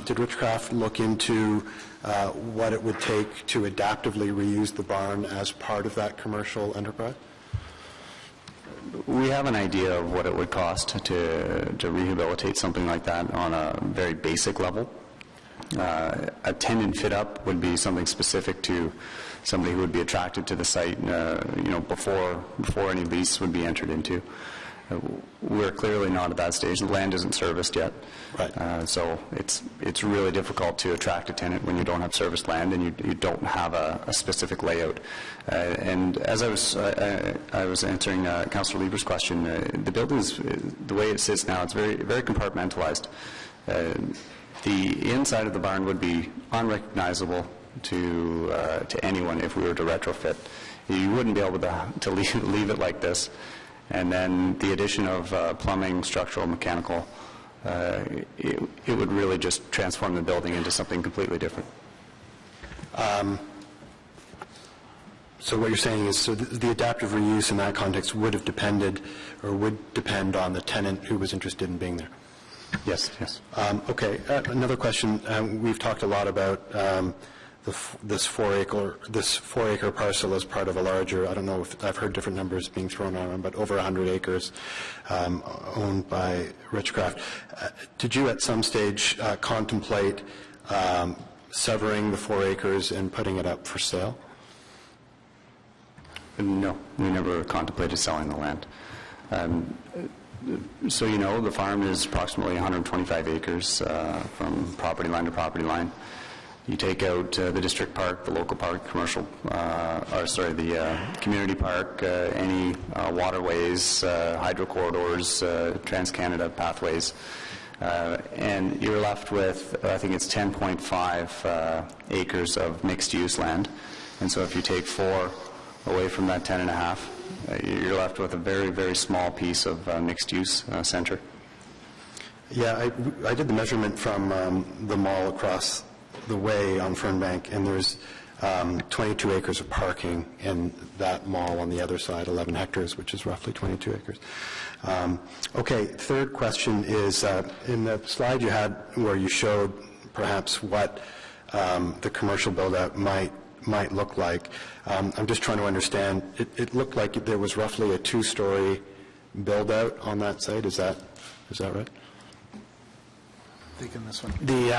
did Richcraft look into what it would take to adaptively reuse the barn as part of that commercial enterprise? We have an idea of what it would cost to rehabilitate something like that on a very basic level. A tenant fit-up would be something specific to somebody who would be attracted to the site, before any lease would be entered into. We're clearly not at that stage. The land isn't serviced yet. Right. So it's really difficult to attract a tenant when you don't have serviced land and you don't have a specific layout. And as I was answering Councillor Lieber's question, the building is, the way it sits now, it's very, very compartmentalized. The inside of the barn would be unrecognizable to anyone if we were to retrofit. You wouldn't be able to leave it like this. And then the addition of plumbing, structural, mechanical, it would really just transform the building into something completely different. So what you're saying is, so the adaptive reuse in that context would have depended, or would depend on the tenant who was interested in being there? Yes, yes. Okay, another question. We've talked a lot about this 4-acre parcel as part of a larger, I don't know if I've heard different numbers being thrown around, but over 100 acres owned by Richcraft. Did you at some stage contemplate severing the 4 acres and putting it up for sale? No, we never contemplated selling the land. So the farm is approximately 125 acres from property line to property line. You take out the district park, the local park, the community park, any waterways, hydro corridors, Trans-Canada pathways, and you're left with, I think it's 10.5 acres of mixed-use land. And so if you take 4 away from that 10.5, you're left with a very, very small piece of mixed-use center. Yeah, I did the measurement from the mall across the way on Fernbank, and there's 22 acres of parking in that mall on the other side, 11 hectares, which is roughly 22 acres. Okay, third question is, in the slide you had where you showed perhaps what the commercial build-out might look like, I'm just trying to understand, it looked like there was roughly a 2-story build-out on that site, is that right? This one. The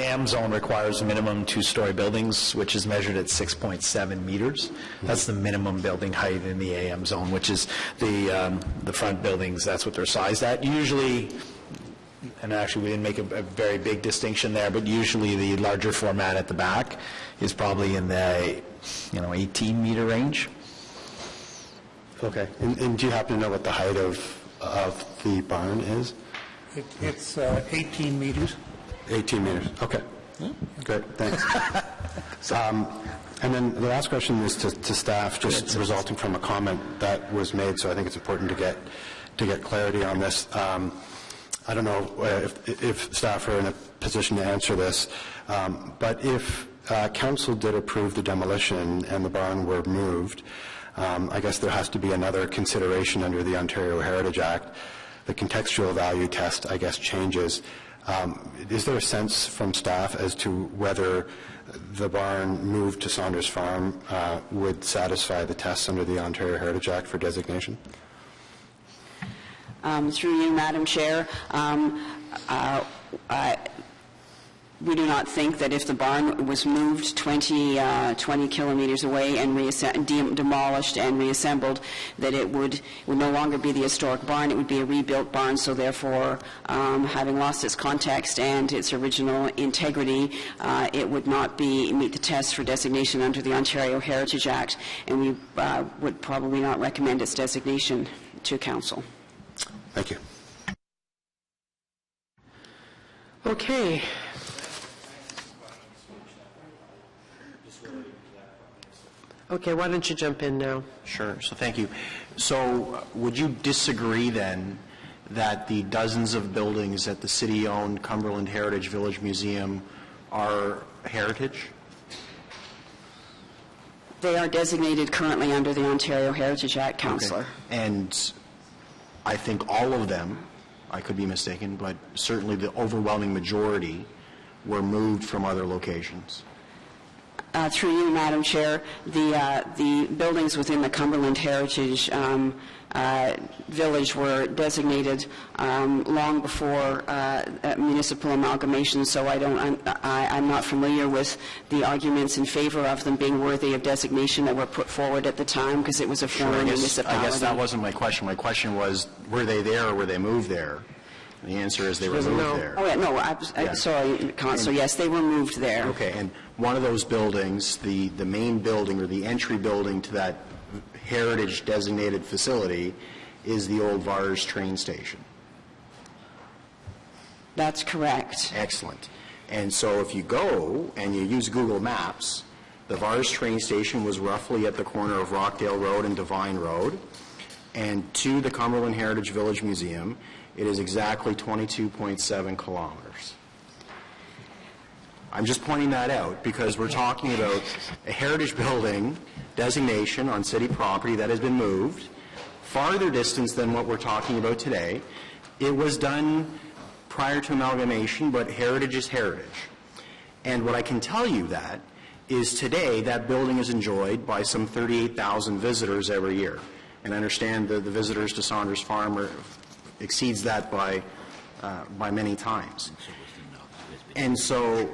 AM zone requires minimum 2-story buildings, which is measured at 6.7 meters. That's the minimum building height in the AM zone, which is the front buildings. That's what they're sized at. Usually, and actually we didn't make a very big distinction there, but usually the larger format at the back is probably in the 18-meter range. Okay. And do you happen to know what the height of the barn is? It's 18 meters. 18 meters. Okay. Good. Thanks. And then the last question is to staff, just resulting from a comment that was made. So I think it's important to get clarity on this. I don't know if staff are in a position to answer this, but if council did approve the demolition and the barn were moved, I guess there has to be another consideration under the Ontario Heritage Act. The contextual value test, I guess, changes. Is there a sense from staff as to whether the barn moved to Saunders Farm would satisfy the tests under the Ontario Heritage Act for designation? Through you, Madam Chair, we do not think that if the barn was moved 20 kilometers away and demolished and reassembled, that it would no longer be the historic barn. It would be a rebuilt barn, so therefore, having lost its context and its original integrity, it would not meet the test for designation under the Ontario Heritage Act, and we would probably not recommend its designation to Council. Thank you. Okay. Okay, why don't you jump in now? Sure, so thank you. So would you disagree then that the dozens of buildings at the city-owned Cumberland Heritage Village Museum are heritage? They are designated currently under the Ontario Heritage Act, Councillor. Okay. And I think all of them, I could be mistaken, but certainly the overwhelming majority were moved from other locations. Through you, Madam Chair, the buildings within the Cumberland Heritage Village were designated long before municipal amalgamation, so I'm not familiar with the arguments in favor of them being worthy of designation that were put forward at the time, because it was a former municipality. I guess that wasn't my question. My question was, were they there or were they moved there? And the answer is they were moved there. Oh, yeah, no, I'm sorry, Councillor, yes, they were moved there. Okay, and one of those buildings, the main building or the entry building to that heritage designated facility is the old VARS train station. That's correct. Excellent. And so if you go and you use Google Maps, the VARS train station was roughly at the corner of Rockdale Road and Devine Road, and to the Cumberland Heritage Village Museum, it is exactly 22.7 kilometers. I'm just pointing that out because we're talking about a heritage building designation on city property that has been moved farther distance than what we're talking about today. It was done prior to amalgamation, but heritage is heritage. And what I can tell you that is today that building is enjoyed by some 38,000 visitors every year. And I understand the visitors to Saunders Farm exceeds that by many times. And so,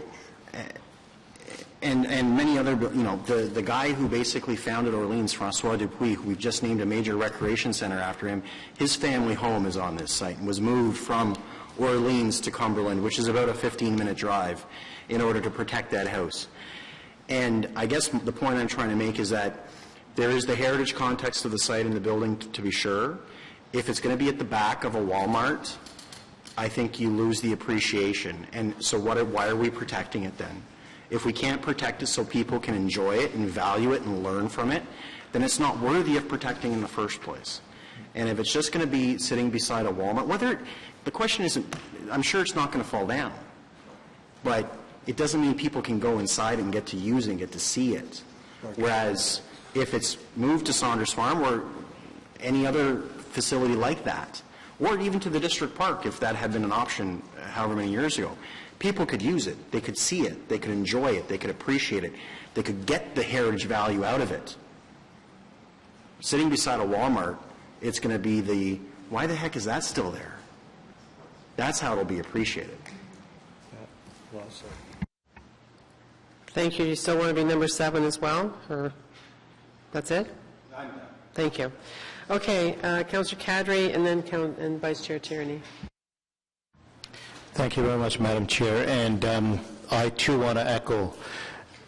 and many other, the guy who basically founded Orleans, Francois Dupuis, who we've just named a major recreation center after him, his family home is on this site and was moved from Orleans to Cumberland, which is about a 15-minute drive, in order to protect that house. And I guess the point I'm trying to make is that there is the heritage context of the site and the building, to be sure. If it's going to be at the back of a Walmart, I think you lose the appreciation. And so why are we protecting it then? If we can't protect it so people can enjoy it and value it and learn from it, then it's not worthy of protecting in the first place. And if it's just going to be sitting beside a Walmart, the question isn't, I'm sure it's not going to fall down, but it doesn't mean people can go inside and get to use it and get to see it. Okay. Whereas if it's moved to Saunders Farm or any other facility like that, or even to the district park if that had been an option however many years ago, people could use it, they could see it, they could enjoy it, they could appreciate it, they could get the heritage value out of it. Sitting beside a Walmart, it's going to be why the heck is that still there? That's how it'll be appreciated. Well said. Thank you. You still want to be number 7 as well? Or that's it? I'm done. Thank you. Okay, Councillor Kadri and then Vice Chair Tierney. Thank you very much, Madam Chair. And I, too, want to echo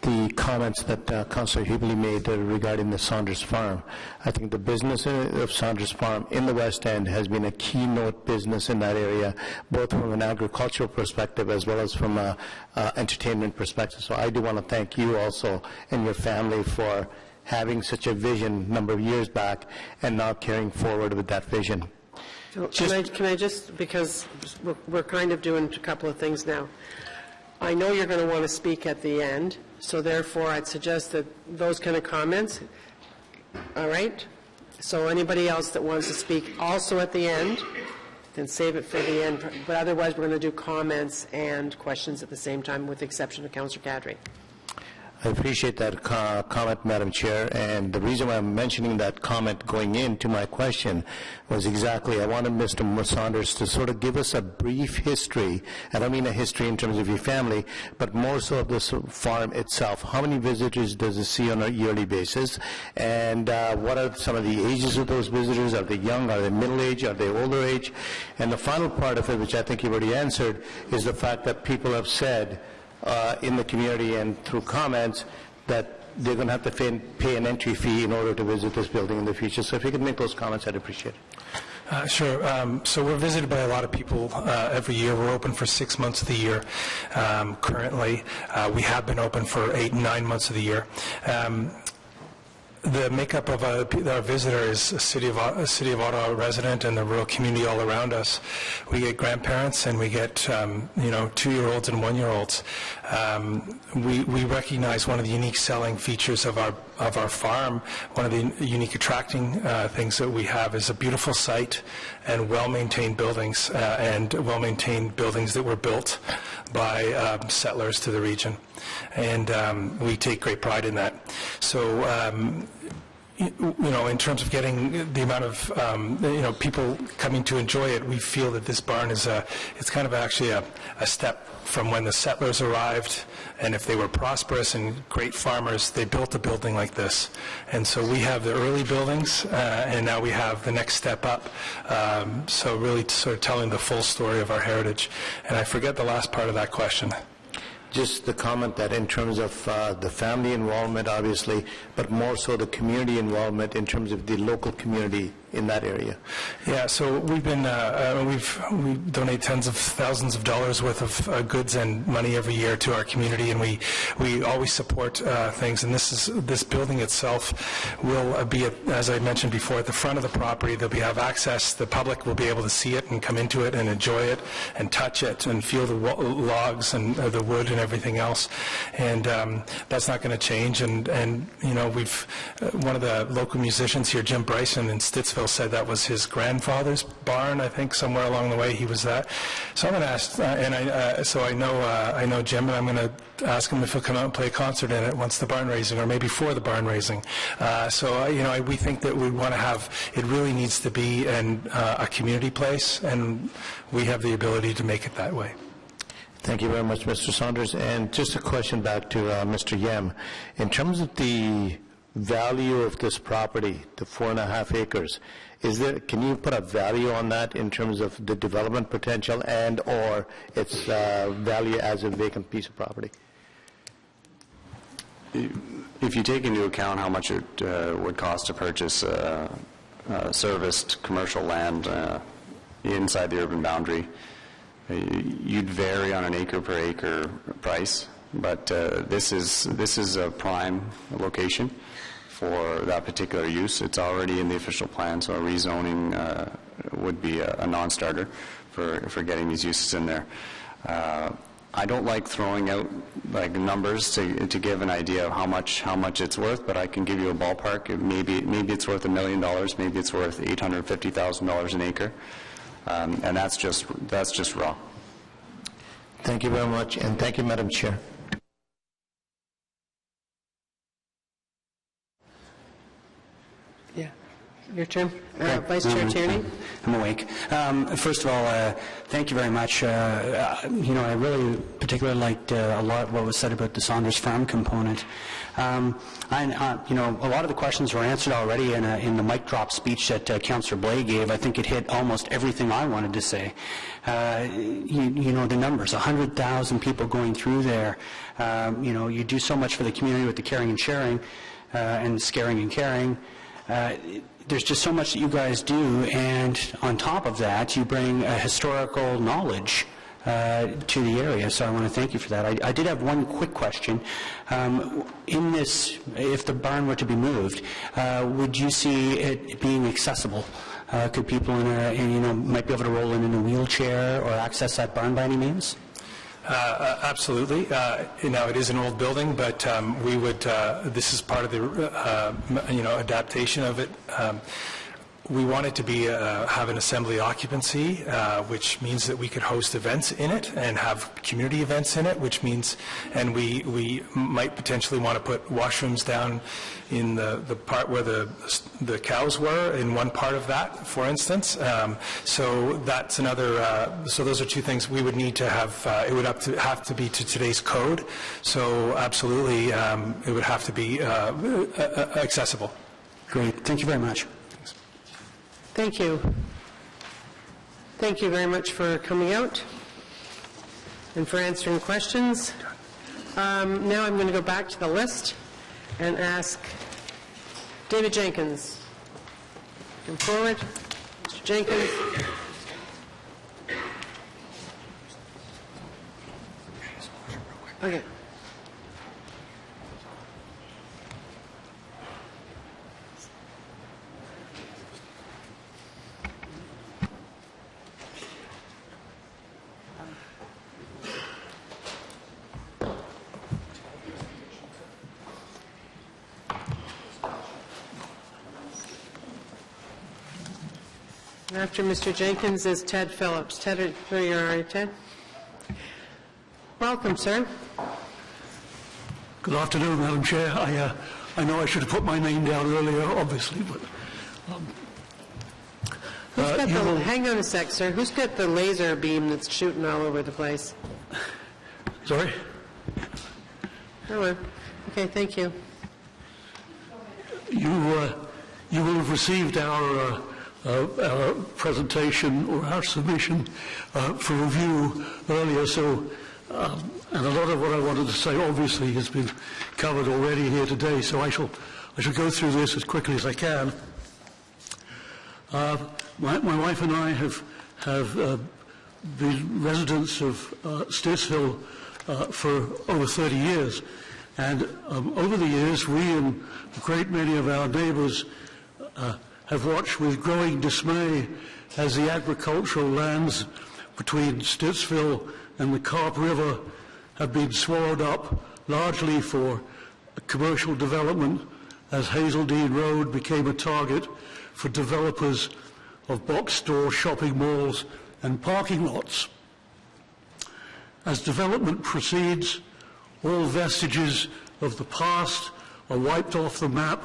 the comments that Councillor Hubley made regarding the Saunders Farm. I think the business of Saunders Farm in the West End has been a keynote business in that area, both from an agricultural perspective as well as from an entertainment perspective. So I do want to thank you also and your family for having such a vision a number of years back and now carrying forward with that vision. So can I just, because we're kind of doing a couple of things now. I know you're going to want to speak at the end, so therefore I'd suggest that those kind of comments, all right? So anybody else that wants to speak also at the end, then save it for the end. But otherwise we're going to do comments and questions at the same time, with the exception of Councillor Kadri. I appreciate that comment, Madam Chair, and the reason why I'm mentioning that comment going into my question was exactly, I wanted Mr. Saunders to sort of give us a brief history. I don't mean a history in terms of your family, but more so of this farm itself. How many visitors does it see on a yearly basis? And what are some of the ages of those visitors? Are they young? Are they middle age? Are they older age? And the final part of it, which I think you've already answered, is the fact that people have said in the community and through comments that they're going to have to pay an entry fee in order to visit this building in the future. So if you could make those comments, I'd appreciate it. Sure. So we're visited by a lot of people every year. We're open for 6 months of the year currently. We have been open for 8 and 9 months of the year. The makeup of our visitor is a City of Ottawa resident and the rural community all around us. We get grandparents and we get 2-year-olds and 1-year-olds. We recognize one of the unique selling features of our farm. One of the unique attracting things that we have is a beautiful site and well-maintained buildings that were built by settlers to the region, and we take great pride in that. So in terms of getting the amount of people coming to enjoy it, we feel that this barn is it's kind of actually a step from when the settlers arrived, and if they were prosperous and great farmers, they built a building like this. And so we have the early buildings, and now we have the next step up. So really sort of telling the full story of our heritage. And I forget the last part of that question. Just the comment that in terms of the family involvement, obviously, but more so the community involvement in terms of the local community in that area. Yeah, so we've been we donate tens of thousands of dollars worth of goods and money every year to our community, and we always support things. And this building itself will be, as I mentioned before, at the front of the property. They'll have access. The public will be able to see it and come into it and enjoy it and touch it and feel the logs and the wood and everything else. And that's not going to change. And we've one of the local musicians here, Jim Bryson in Stittsville, said that was his grandfather's barn. I think somewhere along the way he was that. So I'm going to ask, so I know Jim, and I'm going to ask him if he'll come out and play a concert in it once the barn raising, or maybe for the barn raising. We think that we want to have, it really needs to be a community place, and we have the ability to make it that way. Thank you very much, Mr. Saunders. And just a question back to Mr. Yem. In terms of the value of this property, the 4.5 acres, can you put a value on that in terms of the development potential and or its value as a vacant piece of property? If you take into account how much it would cost to purchase serviced commercial land inside the urban boundary, you'd vary on an acre per acre price, but this is a prime location for that particular use. It's already in the official plan, so a rezoning would be a non-starter for getting these uses in there. I don't like throwing out like numbers to give an idea of how much it's worth, but I can give you a ballpark. Maybe it's worth $1 million, maybe it's worth $850,000 an acre, and that's just raw. Thank you very much, and thank you, Madam Chair. Yeah, your turn. Vice Chair Tierney. I'm awake. First of all, thank you very much. I really particularly liked a lot what was said about the Saunders Farm component. A lot of the questions were answered already in the mic drop speech that Councillor Blais gave. I think it hit almost everything I wanted to say. The numbers, 100,000 people going through there. You do so much for the community with the caring and sharing, and the scaring and caring. There's just so much that you guys do, and on top of that, you bring historical knowledge to the area, so I want to thank you for that. I did have one quick question. In this, if the barn were to be moved, would you see it being accessible? Could people might be able to roll in a wheelchair or access that barn by any means? Absolutely. Now, it is an old building, but we would, this is part of the, adaptation of it. We want it to be have an assembly occupancy, which means that we could host events in it and have community events in it, which means, and we might potentially want to put washrooms down in the part where the cows were, in one part of that, for instance. So that's another, so those are two things we would need to have. It would have to be to today's code. So absolutely, it would have to be accessible. Great. Thank you very much. Thank you. Thank you very much for coming out and for answering questions. Now I'm going to go back to the list and ask David Jenkins. Come forward. Mr. Jenkins. Okay. After Mr. Jenkins is Ted Phillips. Ted, are you all right, Ted? Welcome, sir. Good afternoon, Madam Chair. I know I should have put my name down earlier, obviously, but... hang on a sec, sir. Who's got the laser beam that's shooting all over the place? Sorry? Oh, well. Okay, thank you. You will have received our presentation or our submission for review earlier, so and a lot of what I wanted to say obviously has been covered already here today, so I shall go through this as quickly as I can. My wife and I have been residents of Stittsville for over 30 years, and over the years we and a great many of our neighbors have watched with growing dismay as the agricultural lands between Stittsville and the Carp River have been swallowed up largely for commercial development, as Hazeldean Road became a target for developers of box store shopping malls and parking lots. As development proceeds, all vestiges of the past are wiped off the map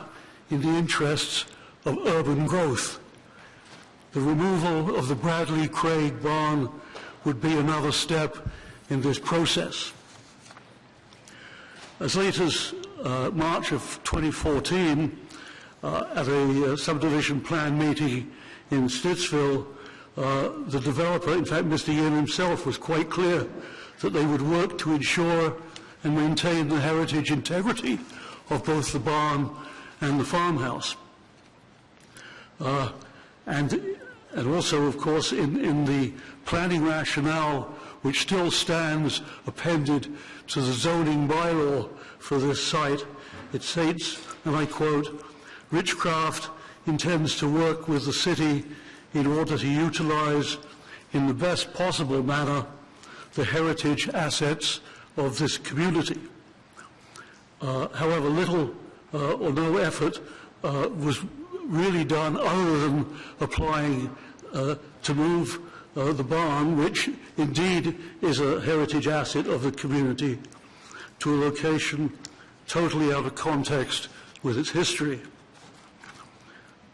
in the interests of urban growth. The removal of the Bradley Craig barn would be another step in this process. As late as March of 2014, at a subdivision plan meeting in Stittsville, the developer, in fact Mr. Yin himself, was quite clear that they would work to ensure and maintain the heritage integrity of both the barn and the farmhouse. And also, of course, in the planning rationale, which still stands appended to the zoning bylaw for this site, it states, and I quote, "Richcraft intends to work with the city in order to utilize in the best possible manner the heritage assets of this community." However, little or no effort was really done other than applying to move the barn, which indeed is a heritage asset of the community, to a location totally out of context with its history.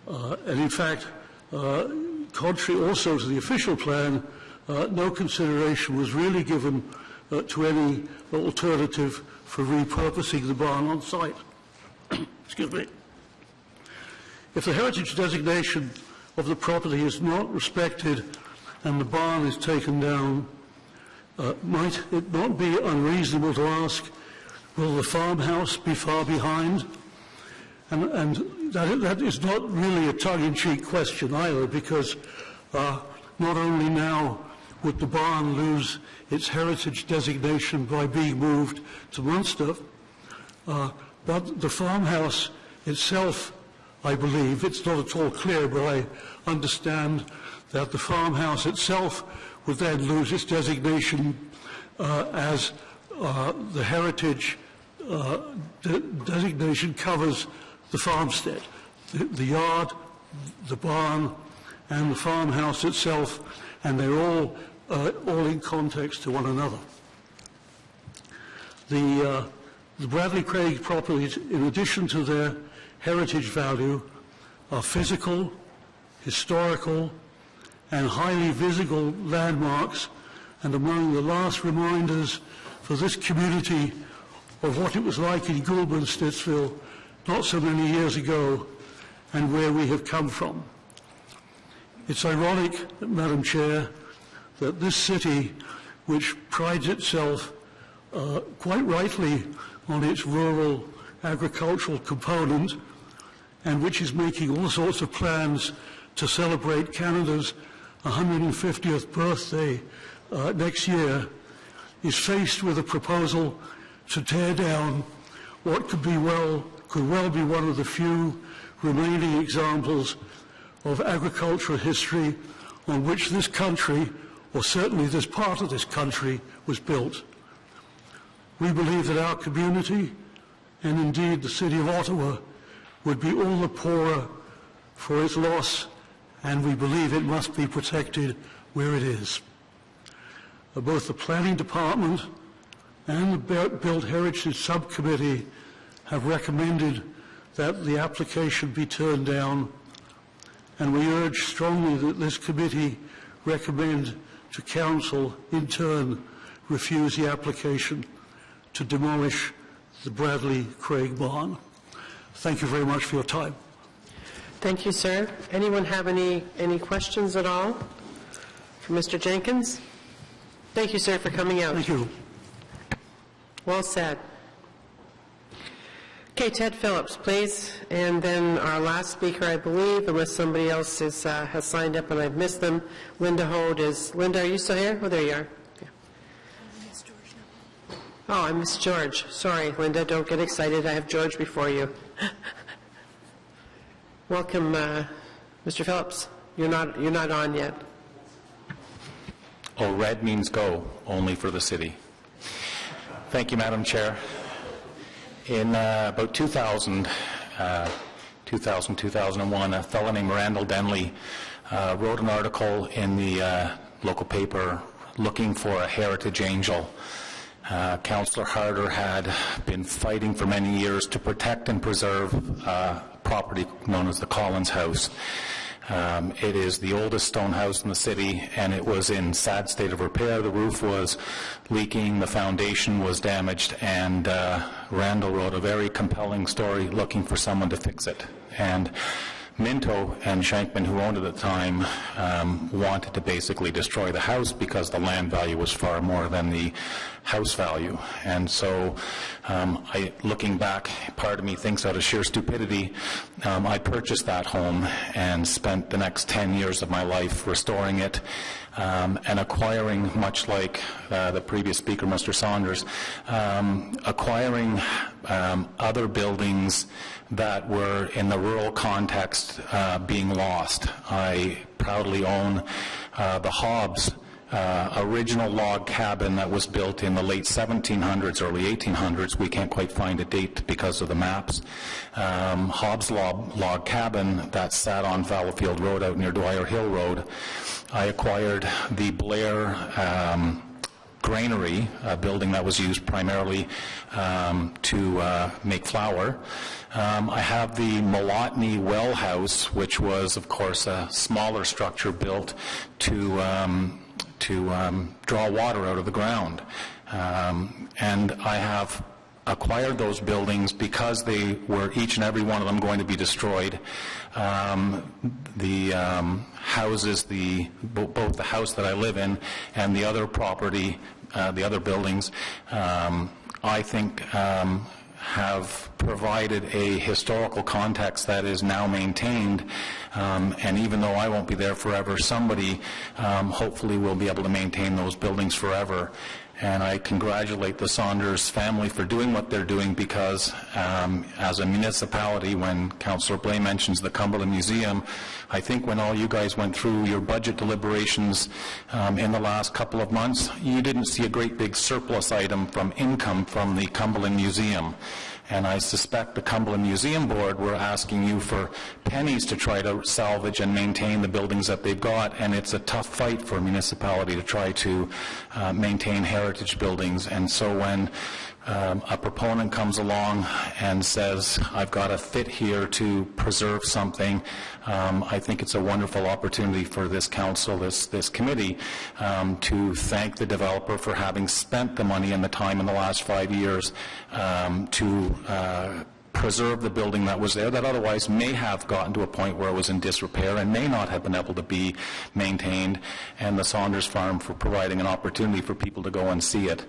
And in fact, contrary also to the official plan, no consideration was really given to any alternative for repurposing the barn on site. Excuse me. If the heritage designation of the property is not respected and the barn is taken down, might it not be unreasonable to ask, will the farmhouse be far behind? And that is not really a tongue-in-cheek question either, because not only now would the barn lose its heritage designation by being moved to Munster, but the farmhouse itself, I believe, it's not at all clear, but I understand that the farmhouse itself would then lose its designation as the heritage designation covers the farmstead, the yard, the barn, and the farmhouse itself, and they're all in context to one another. The Bradley Craig properties, in addition to their heritage value, are physical, historical, and highly visible landmarks, and among the last reminders for this community of what it was like in Goulburn, Stittsville, not so many years ago, and where we have come from. It's ironic, Madam Chair, that this city, which prides itself quite rightly on its rural agricultural component, and which is making all sorts of plans to celebrate Canada's 150th birthday next year, is faced with a proposal to tear down what could well be one of the few remaining examples of agricultural history on which this country, or certainly this part of this country, was built. We believe that our community, and indeed the city of Ottawa, would be all the poorer for its loss and we believe it must be protected where it is. Both the Planning Department and the Built Heritage Subcommittee have recommended that the application be turned down, and we urge strongly that this committee recommend to Council, in turn, refuse the application to demolish the Bradley Craig barn. Thank you very much for your time. Thank you, sir. Anyone have any questions at all for Mr. Jenkins? Thank you, sir, for coming out. Thank you. Well said. Okay, Ted Phillips, please. And then our last speaker, I believe, unless somebody else has signed up and I've missed them, Linda Hode is. Linda, are you still here? Oh, there you are. Yeah. Oh, I missed George. Sorry, Linda, don't get excited. I have George before you. Welcome, Mr. Phillips. You're not on yet. Oh, red means go, only for the city. Thank you, Madam Chair. In about 2001, a fellow named Randall Denley wrote an article in the local paper looking for a heritage angel. Councillor Harder had been fighting for many years to protect and preserve property known as the Collins House. It is the oldest stone house in the city, and it was in sad state of repair. The roof was leaking, the foundation was damaged, and Randall wrote a very compelling story looking for someone to fix it. And Minto and Shankman, who owned it at the time, wanted to basically destroy the house because the land value was far more than the house value. And so, looking back, part of me thinks out of sheer stupidity, I purchased that home and spent the next 10 years of my life restoring it and acquiring, much like the previous speaker, Mr. Saunders, acquiring other buildings that were in the rural context being lost. I proudly own the Hobbs original log cabin that was built in the late 1700s, early 1800s. We can't quite find a date because of the maps. Hobbs log cabin that sat on Fallowfield Road out near Dwyer Hill Road. I acquired the Blair granary, a building that was used primarily to make flour. I have the Malotny well house, which was, of course, a smaller structure built to draw water out of the ground. And I have acquired those buildings because they were, each and every one of them, going to be destroyed. The houses, both the house that I live in and the other property, the other buildings, I think have provided a historical context that is now maintained, and even though I won't be there forever, somebody hopefully will be able to maintain those buildings forever. And I congratulate the Saunders family for doing what they're doing, because as a municipality, when Councillor Blais mentions the Cumberland Museum, I think when all you guys went through your budget deliberations in the last couple of months, you didn't see a great big surplus item from income from the Cumberland Museum. And I suspect the Cumberland Museum Board were asking you for pennies to try to salvage and maintain the buildings that they've got, and it's a tough fight for a municipality to try to maintain heritage buildings. And so when a proponent comes along and says, I've got a fit here to preserve something, I think it's a wonderful opportunity for this council, this committee, to thank the developer for having spent the money and the time in the last 5 years to preserve the building that was there that otherwise may have gotten to a point where it was in disrepair and may not have been able to be maintained, and the Saunders Farm for providing an opportunity for people to go and see it.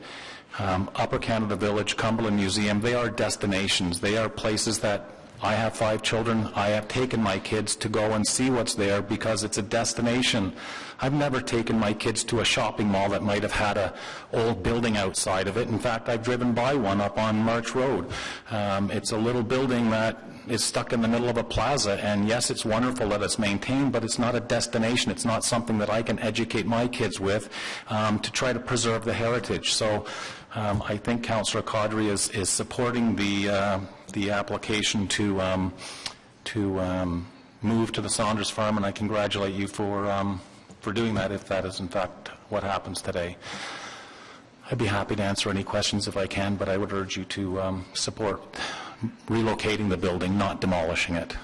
Upper Canada Village, Cumberland Museum, they are destinations. They are places that I have 5 children. I have taken my kids to go and see what's there because it's a destination. I've never taken my kids to a shopping mall that might have had an old building outside of it. In fact, I've driven by one up on March Road. It's a little building that is stuck in the middle of a plaza, and yes, it's wonderful that it's maintained, but it's not a destination. It's not something that I can educate my kids with to try to preserve the heritage. So I think Councillor Caudry is supporting the application to move to the Saunders farm, and I congratulate you for doing that, if that is in fact what happens today. I'd be happy to answer any questions if I can, but I would urge you to support relocating the building, not demolishing it.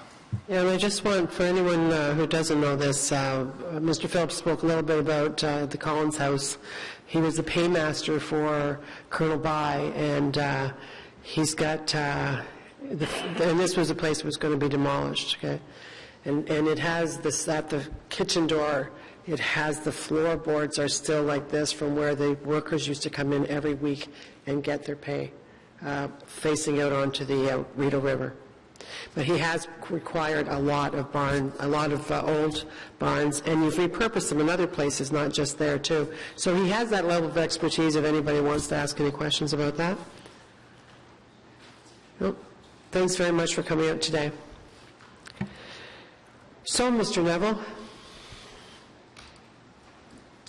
Yeah, and I just want, for anyone who doesn't know this, Mr. Phillips spoke a little bit about the Collins House. He was the paymaster for Colonel By, and he's got, and this was a place that was going to be demolished, okay? And it has this, at the kitchen door, it has the floorboards are still like this from where the workers used to come in every week and get their pay, facing out onto the Rideau River. But he has required a lot of old barns, and you've repurposed them in other places, not just there, too. So he has that level of expertise if anybody wants to ask any questions about that. Well, thanks very much for coming out today. So, Mr. Neville,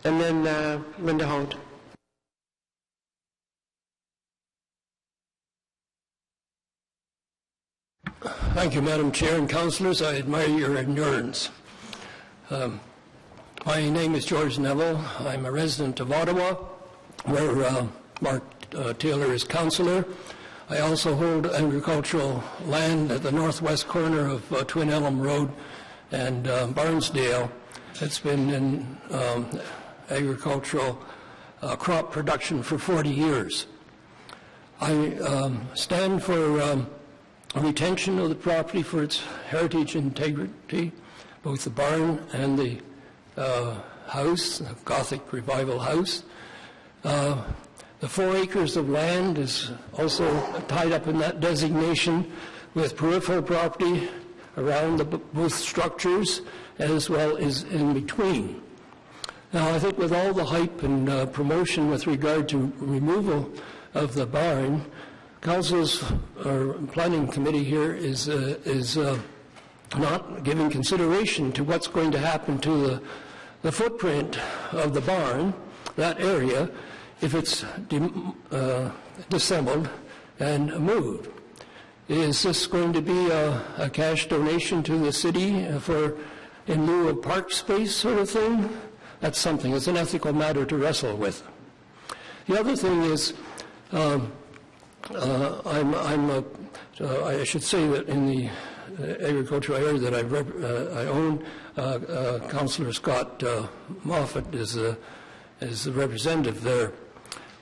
and then Linda Holt. Thank you, Madam Chair and Councillors. I admire your endurance. My name is George Neville. I'm a resident of Ottawa, where Mark Taylor is councillor. I also hold agricultural land at the northwest corner of Twin Elm Road and Barnesdale. It's been in agricultural crop production for 40 years. I stand for retention of the property for its heritage integrity, both the barn and the house, the Gothic Revival house. The 4 acres of land is also tied up in that designation with peripheral property around both structures as well as in between. Now, I think with all the hype and promotion with regard to removal of the barn, Council's or planning committee here is not giving consideration to what's going to happen to the footprint of the barn, that area, if it's disassembled and moved. Is this going to be a cash donation to the city for in lieu of park space sort of thing? That's something. It's an ethical matter to wrestle with. The other thing is, I should say that in the agricultural area that I own, Councillor Scott Moffat is the representative there.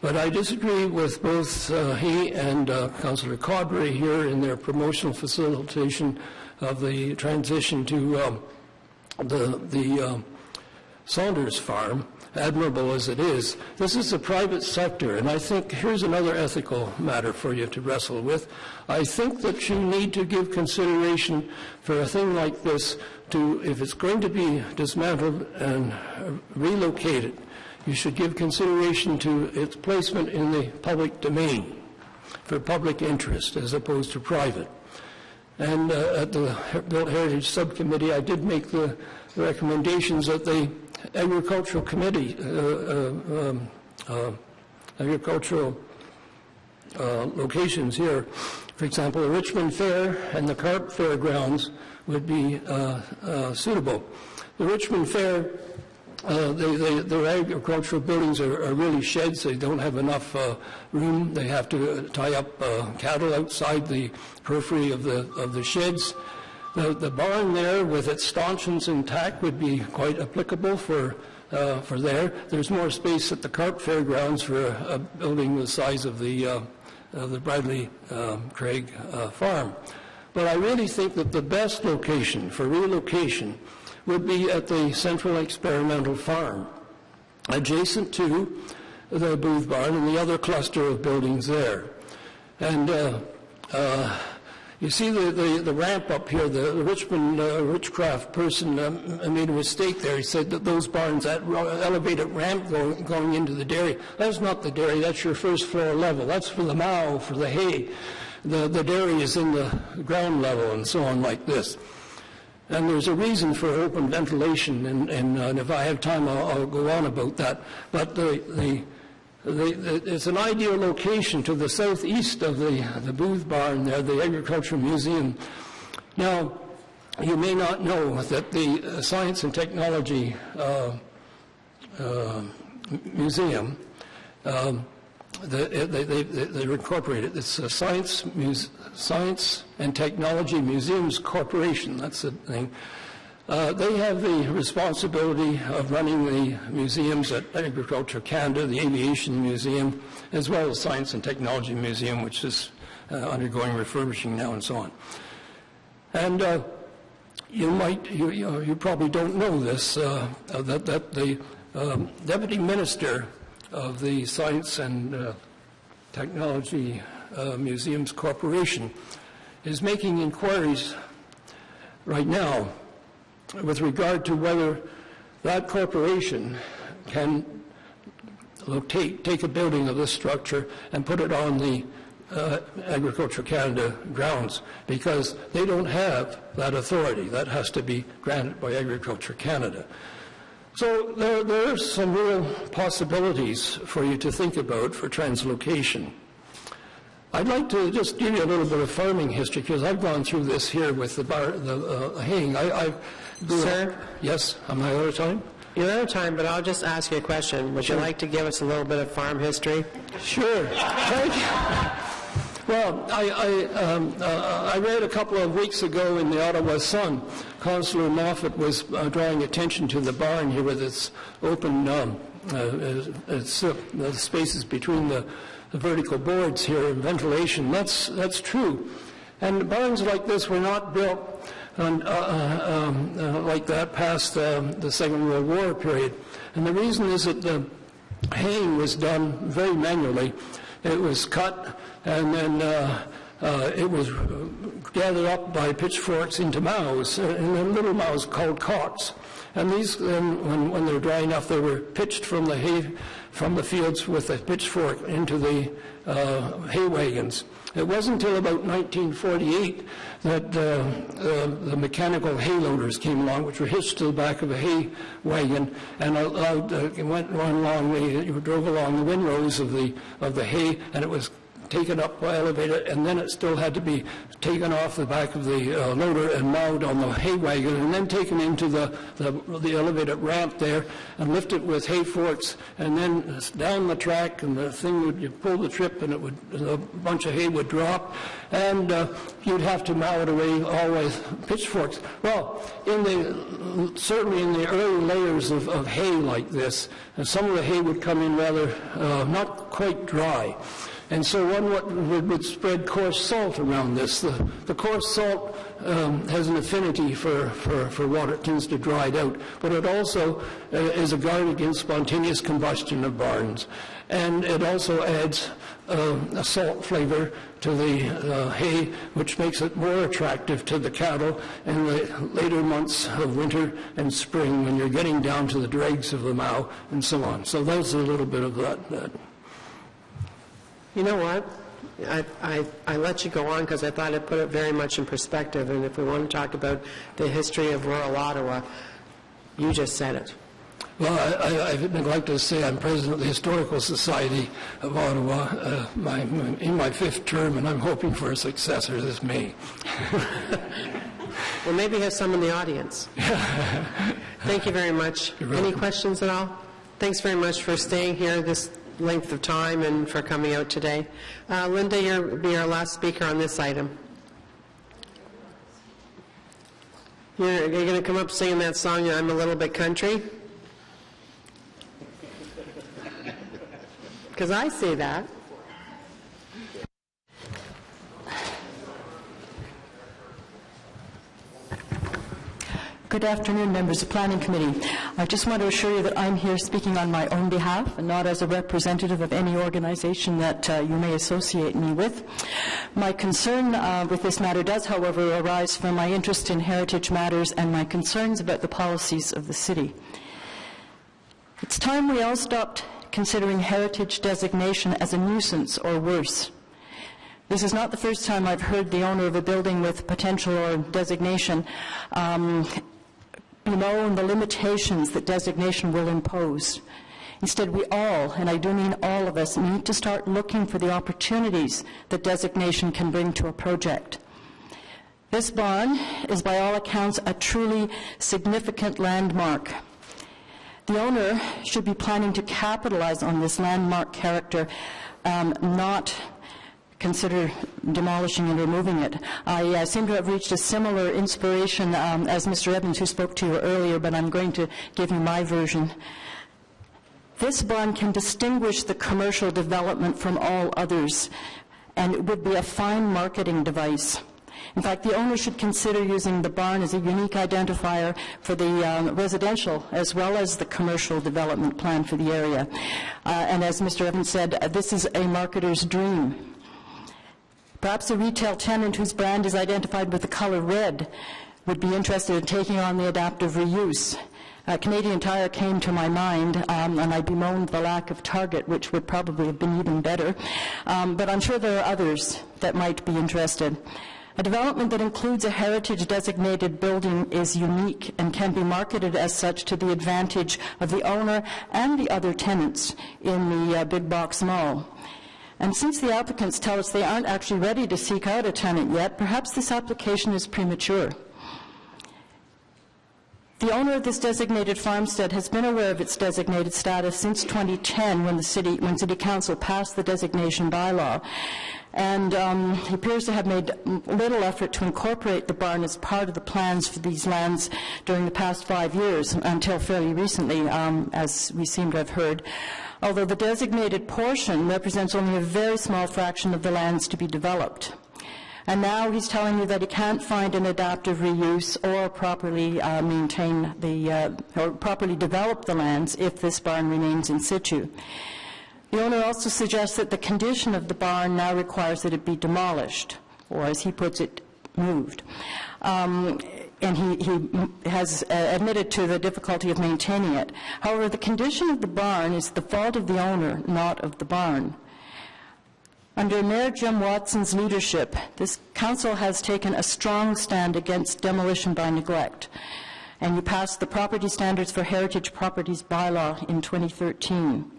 But I disagree with both he and Councillor Caudray here in their promotional facilitation of the transition to the Saunders farm, admirable as it is. This is the private sector, and I think here's another ethical matter for you to wrestle with. I think that you need to give consideration for a thing like this to, if it's going to be dismantled and relocated, you should give consideration to its placement in the public domain for public interest as opposed to private. And at the Built Heritage Subcommittee, I did make the recommendations that the agricultural committee, agricultural locations here, for example, the Richmond Fair and the Carp Fairgrounds would be suitable. The Richmond Fair, their agricultural buildings are really sheds. They don't have enough room. They have to tie up cattle outside the periphery of the sheds. The barn there, with its stanchions intact, would be quite applicable for there. There's more space at the Carp Fairgrounds for a building the size of the Bradley Craig farm. But I really think that the best location for relocation would be at the Central Experimental Farm, adjacent to the Booth Barn and the other cluster of buildings there. And you see the ramp up here, the Richmond Richcraft person made a mistake there. He said that those barns, that elevated ramp going into the dairy, that's not the dairy, that's your first floor level. That's for the mow, for the hay. The dairy is in the ground level and so on like this. And there's a reason for open ventilation, and if I have time, I'll go on about that. But it's an ideal location to the southeast of the Booth Barn there, the Agricultural Museum. Now, you may not know that the Science and Technology Museum, they're incorporated. It's a Science and Technology Museums Corporation. That's the thing. They have the responsibility of running the museums at Agriculture Canada, the Aviation Museum, as well as Science and Technology Museum, which is undergoing refurbishing now and so on. And you probably don't know this, that the Deputy Minister of the Science and Technology Museums Corporation is making inquiries right now with regard to whether that corporation can take a building of this structure and put it on the Agriculture Canada grounds, because they don't have that authority. That has to be granted by Agriculture Canada. So there are some real possibilities for you to think about for translocation. I'd like to just give you a little bit of farming history, because I've gone through this here with the haying. Sir? Yes, am I out of time? You're out of time, but I'll just ask you a question. Would you like to give us a little bit of farm history? Sure. Thank you. Well, I read a couple of weeks ago in the Ottawa Sun, Councillor Moffat was drawing attention to the barn here with its open the spaces between the vertical boards here and ventilation. That's true. And barns like this were not built like that past the Second World War period. And the reason is that the haying was done very manually. It was cut, and then it was gathered up by pitchforks into mows, and then little mows called cots. And these, then, when they were dry enough, they were pitched from the hay, from the fields with a pitchfork into the hay wagons. It wasn't until about 1948 that the mechanical hay loaders came along, which were hitched to the back of a hay wagon and drove along the windrows of the hay, and it was taken up by elevator, and then it still had to be taken off the back of the loader and mowed on the hay wagon, and then taken into the elevated ramp there and lifted with hay forks, and then down the track, and the thing would, you pull the trip, and a bunch of hay would drop, and you'd have to mow it away all with pitchforks. Well, certainly in the early layers of hay like this, some of the hay would come in rather not quite dry. And so one would spread coarse salt around this. The coarse salt has an affinity for water. It tends to dry it out. But it also is a guard against spontaneous combustion of barns. And it also adds a salt flavor to the hay, which makes it more attractive to the cattle in the later months of winter and spring when you're getting down to the dregs of the mow and so on. So that's a little bit of that. You know what? I let you go on because I thought it put it very much in perspective, and if we want to talk about the history of rural Ottawa, you just said it. Well, I'd like to say I'm president of the Historical Society of Ottawa in my 5th term, and I'm hoping for a successor this May. Well, maybe have some in the audience. Thank you very much. Any questions at all? Thanks very much for staying here this length of time and for coming out today. Linda, you'll be our last speaker on this item. You're going to come up singing that song, I'm a Little Bit Country? Because I say that. Good afternoon, members of Planning Committee. I just want to assure you that I'm here speaking on my own behalf and not as a representative of any organization that you may associate me with. My concern with this matter does, however, arise from my interest in heritage matters and my concerns about the policies of the city. It's time we all stopped considering heritage designation as a nuisance or worse. This is not the first time I've heard the owner of a building with potential or designation bemoan the limitations that designation will impose. Instead, we all, and I do mean all of us, need to start looking for the opportunities that designation can bring to a project. This barn is by all accounts a truly significant landmark. The owner should be planning to capitalize on this landmark character, not consider demolishing and removing it. I seem to have reached a similar inspiration as Mr. Evans, who spoke to you earlier, but I'm going to give you my version. This barn can distinguish the commercial development from all others, and it would be a fine marketing device. In fact, the owner should consider using the barn as a unique identifier for the residential as well as the commercial development plan for the area. And as Mr. Evans said, this is a marketer's dream. Perhaps a retail tenant whose brand is identified with the color red would be interested in taking on the adaptive reuse. Canadian Tire came to my mind, and I bemoaned the lack of Target, which would probably have been even better. But I'm sure there are others that might be interested. A development that includes a heritage-designated building is unique and can be marketed as such to the advantage of the owner and the other tenants in the big box mall. And since the applicants tell us they aren't actually ready to seek out a tenant yet, perhaps this application is premature. The owner of this designated farmstead has been aware of its designated status since 2010 when City Council passed the designation bylaw. And he appears to have made little effort to incorporate the barn as part of the plans for these lands during the past 5 years, until fairly recently, as we seem to have heard. Although the designated portion represents only a very small fraction of the lands to be developed. And now he's telling you that he can't find an adaptive reuse or properly maintain or properly develop the lands if this barn remains in situ. The owner also suggests that the condition of the barn now requires that it be demolished, or as he puts it, moved. And he has admitted to the difficulty of maintaining it. However, the condition of the barn is the fault of the owner, not of the barn. Under Mayor Jim Watson's leadership, this council has taken a strong stand against demolition by neglect, and you passed the Property Standards for Heritage Properties bylaw in 2013.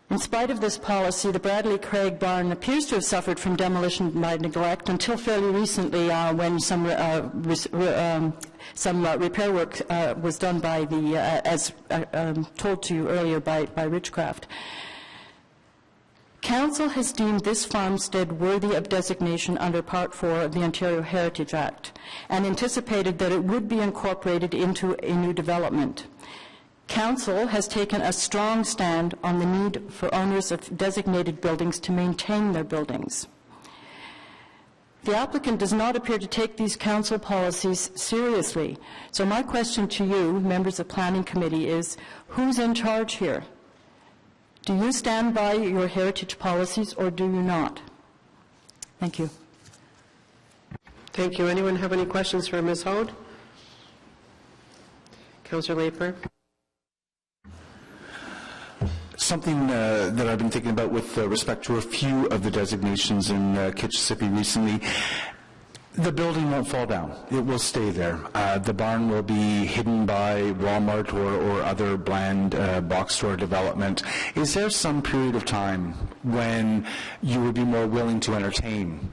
In spite of this policy, the Bradley Craig barn appears to have suffered from demolition by neglect until fairly recently when some repair work was done by the, as told to you earlier, by Ridgecraft. Council has deemed this farmstead worthy of designation under Part 4 of the Ontario Heritage Act and anticipated that it would be incorporated into a new development. Council has taken a strong stand on the need for owners of designated buildings to maintain their buildings. The applicant does not appear to take these council policies seriously. So my question to you, members of the Planning Committee, is who's in charge here? Do you stand by your heritage policies or do you not? Thank you. Thank you. Anyone have any questions for Ms. Hode? Councillor Leeper. Something that I've been thinking about with respect to a few of the designations in Kitchissippi recently. The building won't fall down. It will stay there. The barn will be hidden by Walmart or other bland box store development. Is there some period of time when you would be more willing to entertain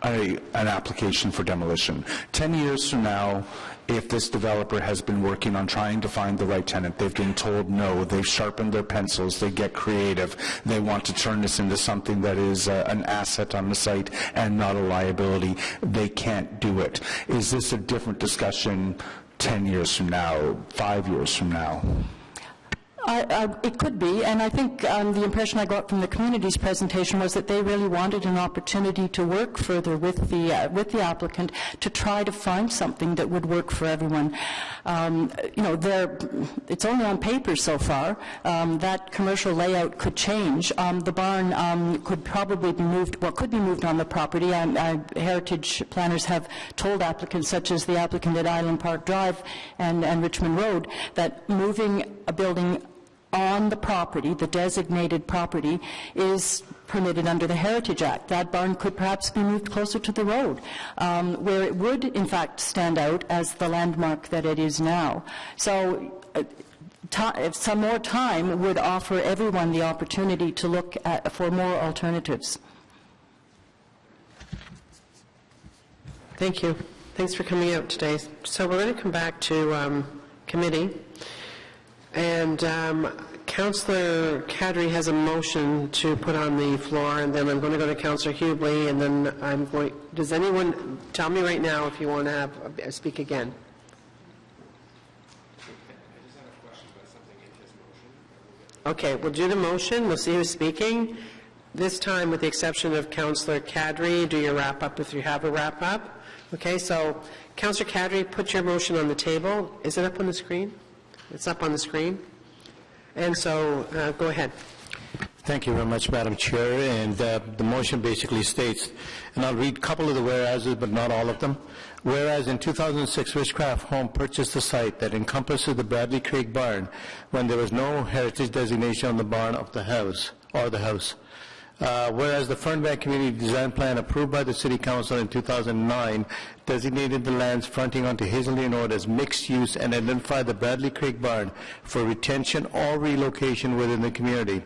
an application for demolition? 10 years from now, if this developer has been working on trying to find the right tenant, they've been told no, they've sharpened their pencils, they get creative, they want to turn this into something that is an asset on the site and not a liability, they can't do it. Is this a different discussion 10 years from now, 5 years from now? It could be, and I think the impression I got from the community's presentation was that they really wanted an opportunity to work further with the applicant to try to find something that would work for everyone. You know, it's only on paper so far. That commercial layout could change. The barn could probably be moved, well, could be moved on the property. Heritage planners have told applicants, such as the applicant at Island Park Drive and Richmond Road, that moving a building on the property, the designated property, is permitted under the Heritage Act. That barn could perhaps be moved closer to the road, where it would, in fact, stand out as the landmark that it is now. So some more time would offer everyone the opportunity to look for more alternatives. Thank you. Thanks for coming out today. So we're going to come back to committee. And Councillor Kadri has a motion to put on the floor, and then I'm going to go to Councillor Hubley, and then I'm going... Does anyone tell me right now if you want to speak again? Okay, we'll do the motion. We'll see who's speaking. This time, with the exception of Councillor Kadri, do your wrap-up if you have a wrap-up. Okay, so Councillor Kadri, put your motion on the table. Is it up on the screen? It's up on the screen. And so, go ahead. Thank you very much, Madam Chair. And the motion basically states, and I'll read a couple of the whereases, but not all of them. Whereas in 2006, Richcraft Home purchased a site that encompasses the Bradley Craig barn when there was no heritage designation on the barn of the house, or the house. Whereas the Fernbank Community Design Plan approved by the City Council in 2009 designated the lands fronting onto Hazeldean Road as mixed use and identified the Bradley Craig barn for retention or relocation within the community.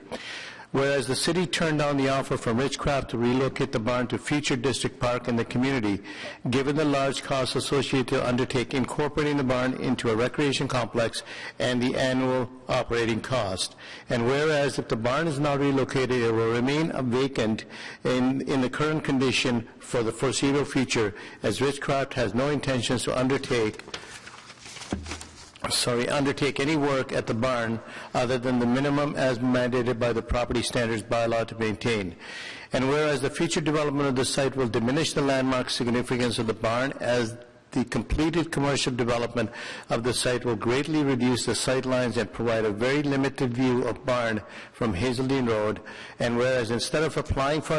Whereas the city turned down the offer from Richcraft to relocate the barn to future district park in the community, given the large costs associated to undertake incorporating the barn into a recreation complex and the annual operating cost. And whereas if the barn is not relocated, it will remain vacant in the current condition for the foreseeable future, as Richcraft has no intentions to undertake any work at the barn other than the minimum as mandated by the property standards bylaw to maintain. And whereas the future development of the site will diminish the landmark significance of the barn, as the completed commercial development of the site will greatly reduce the sight lines and provide a very limited view of barn from Hazeldean Road. And whereas instead of applying for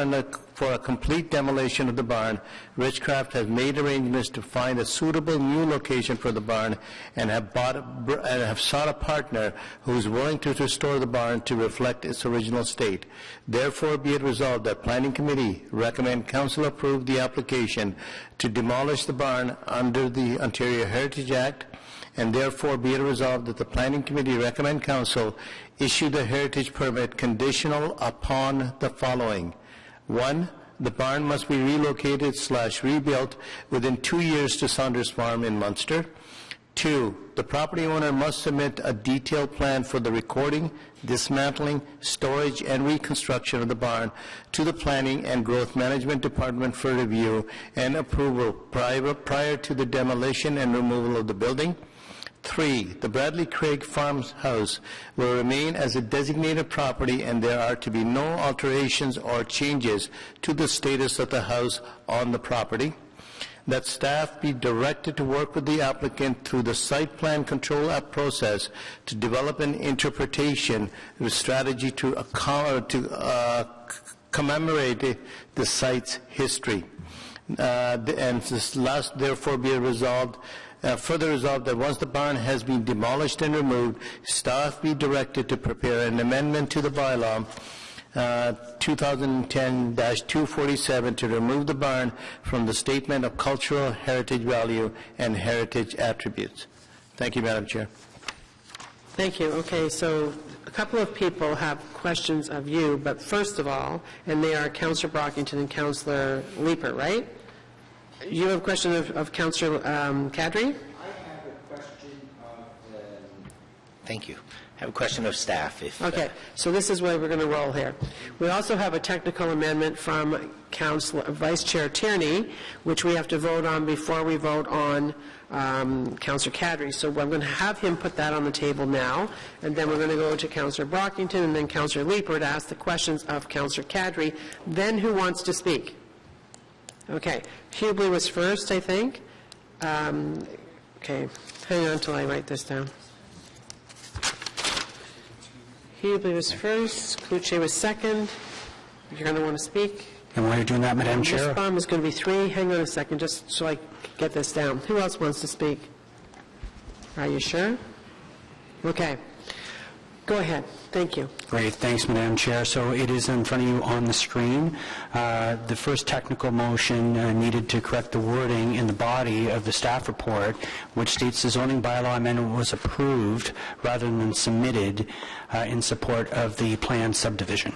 a complete demolition of the barn, Richcraft has made arrangements to find a suitable new location for the barn and have sought a partner who is willing to restore the barn to reflect its original state. Therefore, be it resolved that Planning Committee recommend Council approve the application to demolish the barn under the Ontario Heritage Act, and therefore be it resolved that the Planning Committee recommend Council issue the heritage permit conditional upon the following. 1. The barn must be relocated/rebuilt within 2 years to Saunders Farm in Munster. 2. The property owner must submit a detailed plan for the recording, dismantling, storage, and reconstruction of the barn to the Planning and Growth Management Department for review and approval prior to the demolition and removal of the building. 3. The Bradley Craig Farmhouse will remain as a designated property, and there are to be no alterations or changes to the status of the house on the property. That staff be directed to work with the applicant through the site plan control process to develop an interpretation strategy to commemorate the site's history. And this last, therefore, be resolved. Further resolved that once the barn has been demolished and removed, staff be directed to prepare an amendment to the bylaw 2010-247 to remove the barn from the Statement of Cultural Heritage Value and Heritage Attributes. Thank you, Madam Chair. Thank you. Okay, so a couple of people have questions of you, but first of all, and they are Councillor Brockington and Councillor Leeper, right? You have a question of Councillor Kadri? I have a question of... Thank you. I have a question of staff. Okay, so this is where we're going to roll here. We also have a technical amendment from Vice Chair Tierney, which we have to vote on before we vote on Councillor Kadri. So I'm going to have him put that on the table now, and then we're going to go to Councillor Brockington and then Councillor Leeper to ask the questions of Councillor Kadri. Then who wants to speak? Okay, Hubley was first, I think. Okay, hang on until I write this down. Hubley was first, Cloutier was second. You're going to want to speak. And while you're doing that, Madam Chair. This bomb is going to be 3. Hang on a second, just so I get this down. Who else wants to speak? Are you sure? Okay. Go ahead. Thank you. Great. Thanks, Madam Chair. So it is in front of you on the screen. The first technical motion needed to correct the wording in the body of the staff report, which states the zoning bylaw amendment was approved rather than submitted in support of the planned subdivision.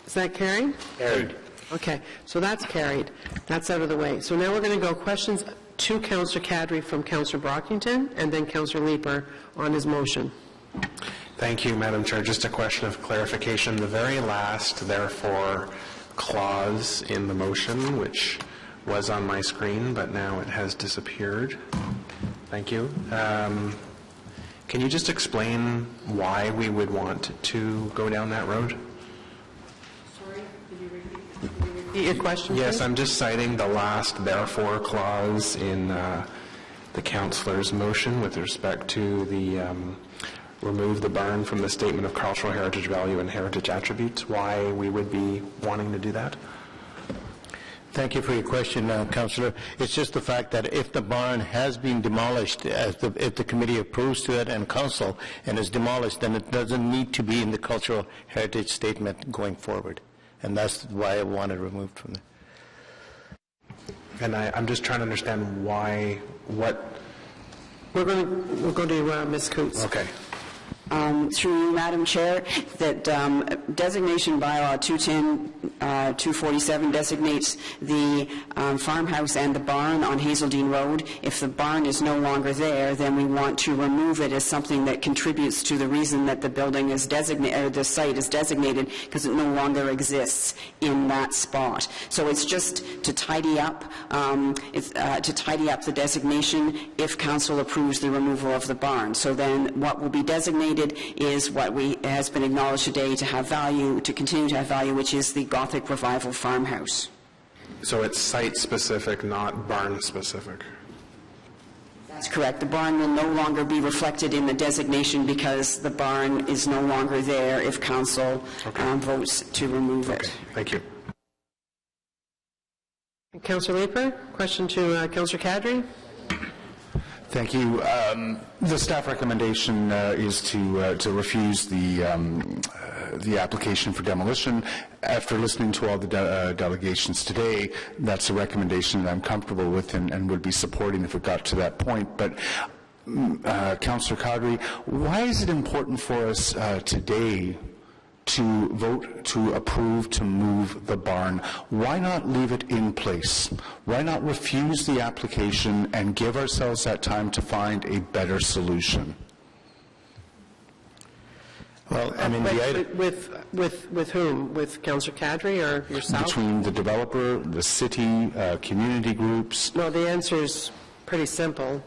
Is that carried? Carried. Okay, so that's carried. That's out of the way. So now we're going to go questions to Councillor Kadri from Councillor Brockington, and then Councillor Leeper on his motion. Thank you, Madam Chair. Just a question of clarification. The very last, therefore, clause in the motion, which was on my screen, but now it has disappeared. Thank you. Can you just explain why we would want to go down that road? Sorry, did you repeat your question? Yes, please? I'm just citing the last therefore clause in the councillor's motion with respect to the remove the barn from the statement of cultural heritage value and heritage attributes, why we would be wanting to do that. Thank you for your question, Councillor. It's just the fact that if the barn has been demolished, if the committee approves to it and council and is demolished, then it doesn't need to be in the cultural heritage statement going forward. And that's why I want it removed from there. And I'm just trying to understand why, what... We'll go to Ms. Coots. Okay. Through you, Madam Chair, that designation bylaw 210-247 designates the farmhouse and the barn on Hazeldean Road. If the barn is no longer there, then we want to remove it as something that contributes to the reason that the building is designated, or the site is designated, because it no longer exists in that spot. So it's just to tidy up, the designation if council approves the removal of the barn. So then what will be designated is what has been acknowledged today to have value, to continue to have value, which is the Gothic Revival farmhouse. So it's site-specific, not barn-specific. That's correct. The barn will no longer be reflected in the designation because the barn is no longer there if council votes to remove it. Thank you. Councillor Leeper, question to Councillor Kadri. Thank you. The staff recommendation is to refuse the application for demolition. After listening to all the delegations today, that's a recommendation that I'm comfortable with and would be supporting if it got to that point. But Councillor Kadri, why is it important for us today to vote to approve to move the barn? Why not leave it in place? Why not refuse the application and give ourselves that time to find a better solution? Well, I mean, with whom? With Councillor Kadri or yourself? Between the developer, the city, community groups. No, the answer is pretty simple.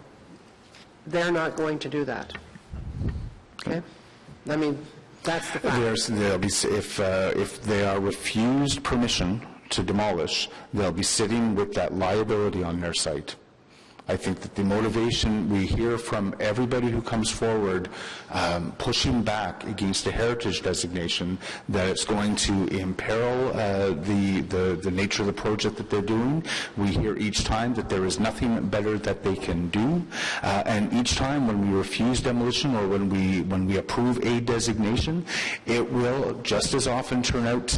They're not going to do that. Okay? I mean, that's the fact. If they are refused permission to demolish, they'll be sitting with that liability on their site. I think that the motivation we hear from everybody who comes forward pushing back against the heritage designation, that it's going to imperil the nature of the project that they're doing. We hear each time that there is nothing better that they can do, and each time when we refuse demolition or when we approve a designation, it will just as often turn out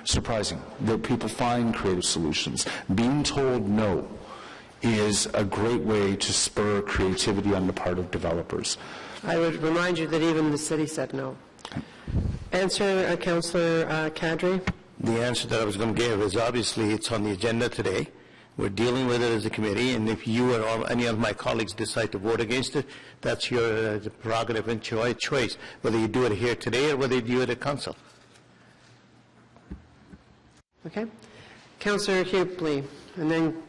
surprising, that people find creative solutions. Being told no is a great way to spur creativity on the part of developers. I would remind you that even the city said no. Answer, Councillor Kadri. The answer that I was going to give is obviously it's on the agenda today. We're dealing with it as a committee, and if you or any of my colleagues decide to vote against it, that's your prerogative and choice, whether you do it here today or whether you do it at council. Okay. Councillor Hubley, and then...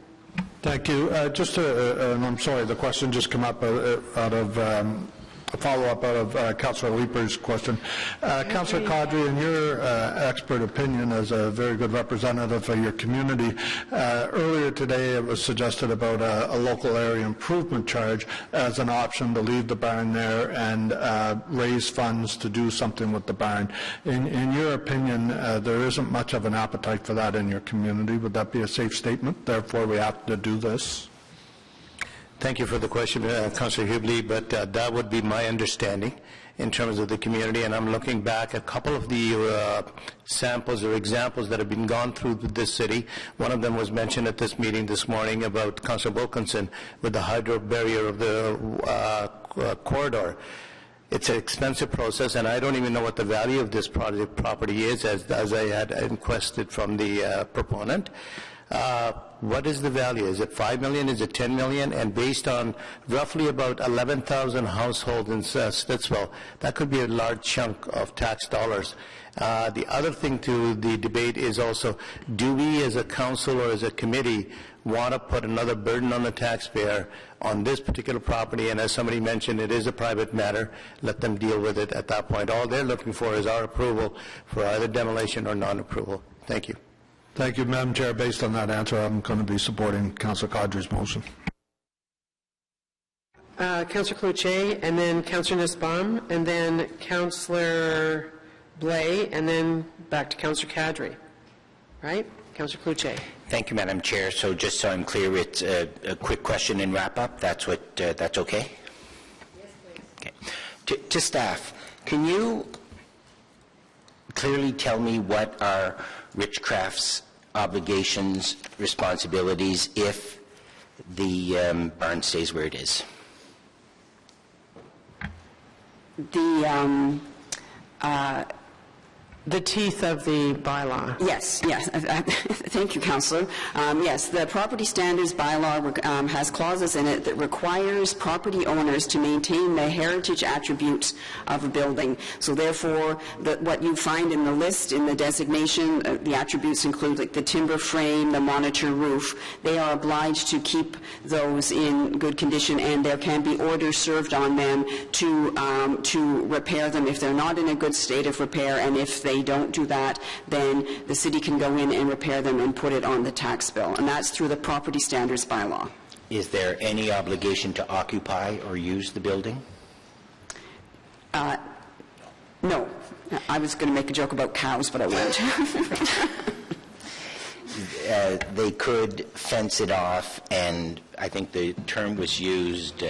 Thank you. Just and I'm sorry, the question just came up out of a follow-up out of Councillor Leeper's question. Councillor Kadri, in your expert opinion as a very good representative of your community, earlier today it was suggested about a local area improvement charge as an option to leave the barn there and raise funds to do something with the barn. In your opinion, there isn't much of an appetite for that in your community. Would that be a safe statement? Therefore, we have to do this? Thank you for the question, Councillor Hubley, but that would be my understanding in terms of the community, and I'm looking back at a couple of the samples or examples that have been gone through this city. One of them was mentioned at this meeting this morning about Councillor Wilkinson with the hydro barrier of the corridor. It's an expensive process, and I don't even know what the value of this property is, as I had requested from the proponent. What is the value? Is it $5 million? Is it $10 million? And based on roughly about 11,000 households in Stittsville, that could be a large chunk of tax dollars. The other thing to the debate is also, do we as a council or as a committee want to put another burden on the taxpayer on this particular property? And as somebody mentioned, it is a private matter. Let them deal with it at that point. All they're looking for is our approval for either demolition or non-approval. Thank you. Thank you, Madam Chair. Based on that answer, I'm going to be supporting Councillor Cadre's motion. Councillor Cloutier, and then Councillor Nussbaum, and then Councillor Blais, and then back to Councillor Cadre. Right? Councillor Cloutier. Thank you, Madam Chair. So just so I'm clear, it's a quick question and wrap-up. That's okay? Yes, please. Okay. To staff, can you clearly tell me what are Richcraft's obligations, responsibilities, if the barn stays where it is? The teeth of the bylaw. Yes. Thank you, Councillor. Yes, the property standards bylaw has clauses in it that requires property owners to maintain the heritage attributes of a building. So therefore, what you find in the list, in the designation, the attributes include like the timber frame, the monitor roof. They are obliged to keep those in good condition, and there can be orders served on them to repair them if they're not in a good state of repair, and if they don't do that, then the city can go in and repair them and put it on the tax bill, and that's through the property standards bylaw. Is there any obligation to occupy or use the building? No. I was going to make a joke about cows, but I won't. They could fence it off, and I think the term was used,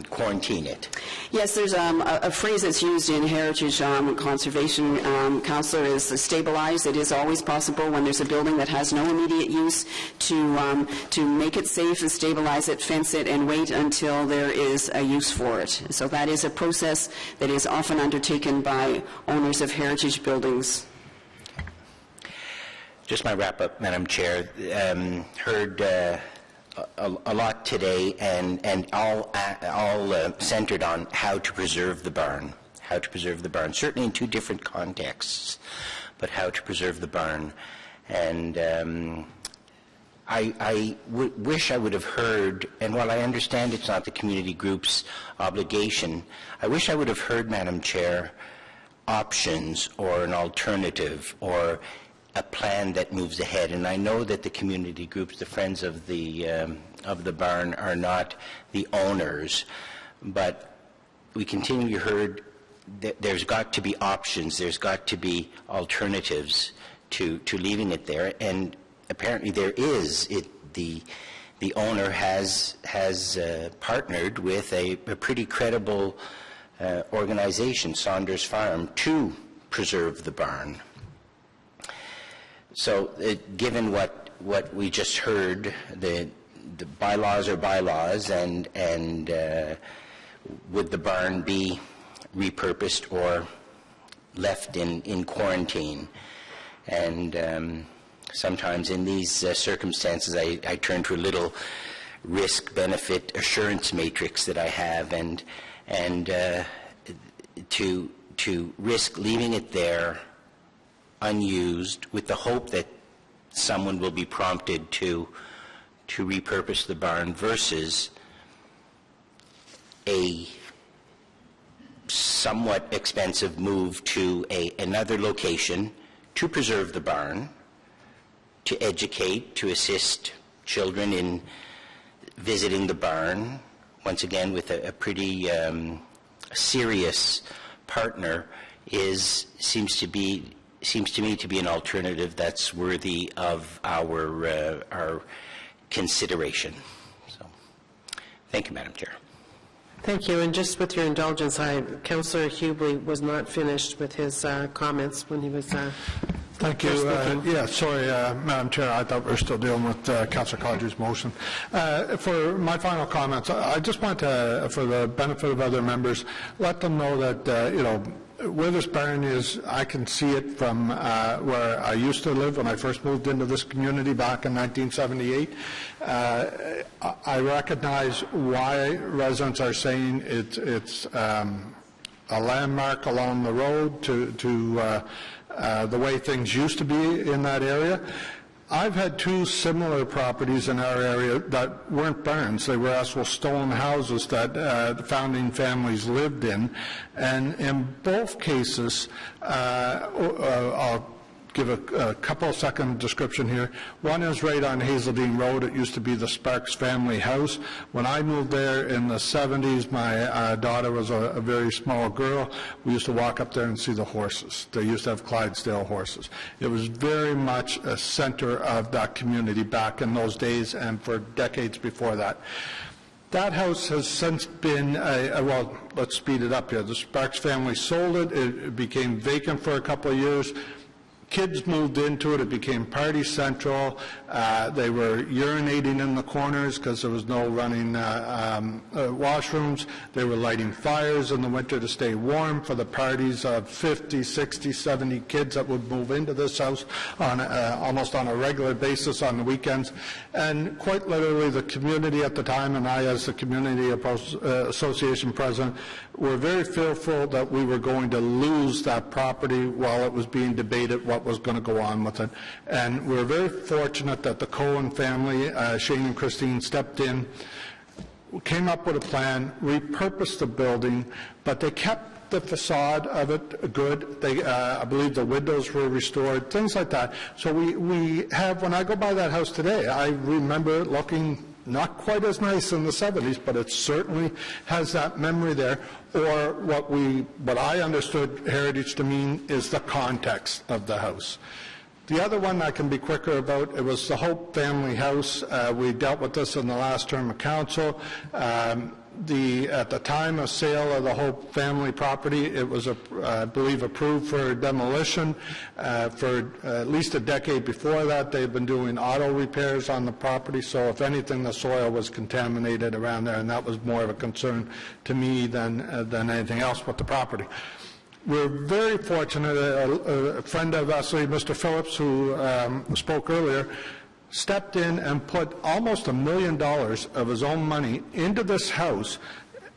quarantine it. Yes, there's a phrase that's used in Heritage Conservation Council is stabilize. It is always possible when there's a building that has no immediate use to make it safe and stabilize it, fence it, and wait until there is a use for it. So that is a process that is often undertaken by owners of heritage buildings. Just my wrap-up, Madam Chair. Heard a lot today, and all centered on how to preserve the barn. How to preserve the barn, certainly in two different contexts, but how to preserve the barn. And I wish I would have heard, and while I understand it's not the community group's obligation, I wish I would have heard, Madam Chair, options or an alternative or a plan that moves ahead. And I know that the community groups, the Friends of the Barn, are not the owners, but we continue to hear that there's got to be options, there's got to be alternatives to leaving it there, and apparently there is. The owner has partnered with a pretty credible organization, Saunders Farm, to preserve the barn. So given what we just heard, the bylaws are bylaws, and would the barn be repurposed or left in quarantine? And sometimes in these circumstances, I turn to a little risk-benefit assurance matrix that I have, and to risk leaving it there unused with the hope that someone will be prompted to repurpose the barn versus a somewhat expensive move to another location to preserve the barn, to educate, to assist children in visiting the barn, once again with a pretty serious partner, seems to me to be an alternative that's worthy of our consideration. So, thank you, Madam Chair. Thank you. And just with your indulgence, Councillor Hubley was not finished with his comments when he was Thank you. Sorry, Madam Chair, I thought we were still dealing with Councillor Caudry's motion. For my final comments, I just want to, for the benefit of other members, let them know that, where this barn is, I can see it from where I used to live when I first moved into this community back in 1978. I recognize why residents are saying it's a landmark along the road to the way things used to be in that area. I've had two similar properties in our area that weren't barns. They were actual stone houses that the founding families lived in. And in both cases, I'll give a couple-second description here. One is right on Hazeldean Road. It used to be the Sparks family house. When I moved there in the 70s, my daughter was a very small girl. We used to walk up there and see the horses. They used to have Clydesdale horses. It was very much a center of that community back in those days and for decades before that. That house has since been, well, let's speed it up here. The Sparks family sold it. It became vacant for a couple of years. Kids moved into it. It became party central. They were urinating in the corners because there was no running washrooms. They were lighting fires in the winter to stay warm for the parties of 50, 60, 70 kids that would move into this house on almost on a regular basis on the weekends. And quite literally, the community at the time, and I as the Community Association president, were very fearful that we were going to lose that property while it was being debated what was going to go on with it. And we're very fortunate that the Cohen family, Shane and Christine, stepped in, came up with a plan, repurposed the building, but they kept the facade of it good. I believe the windows were restored, things like that. So we have, when I go by that house today, I remember it looking not quite as nice in the 70s, but it certainly has that memory there. Or what I understood heritage to mean is the context of the house. The other one I can be quicker about, it was the Hope family house. We dealt with this in the last term of council. At the time of sale of the Hope family property, it was, I believe, approved for demolition. For at least a decade before that, they've been doing auto repairs on the property, so if anything, the soil was contaminated around there, and that was more of a concern to me than anything else with the property. We're very fortunate, a friend of us, Mr. Phillips, who spoke earlier, stepped in and put almost $1 million of his own money into this house.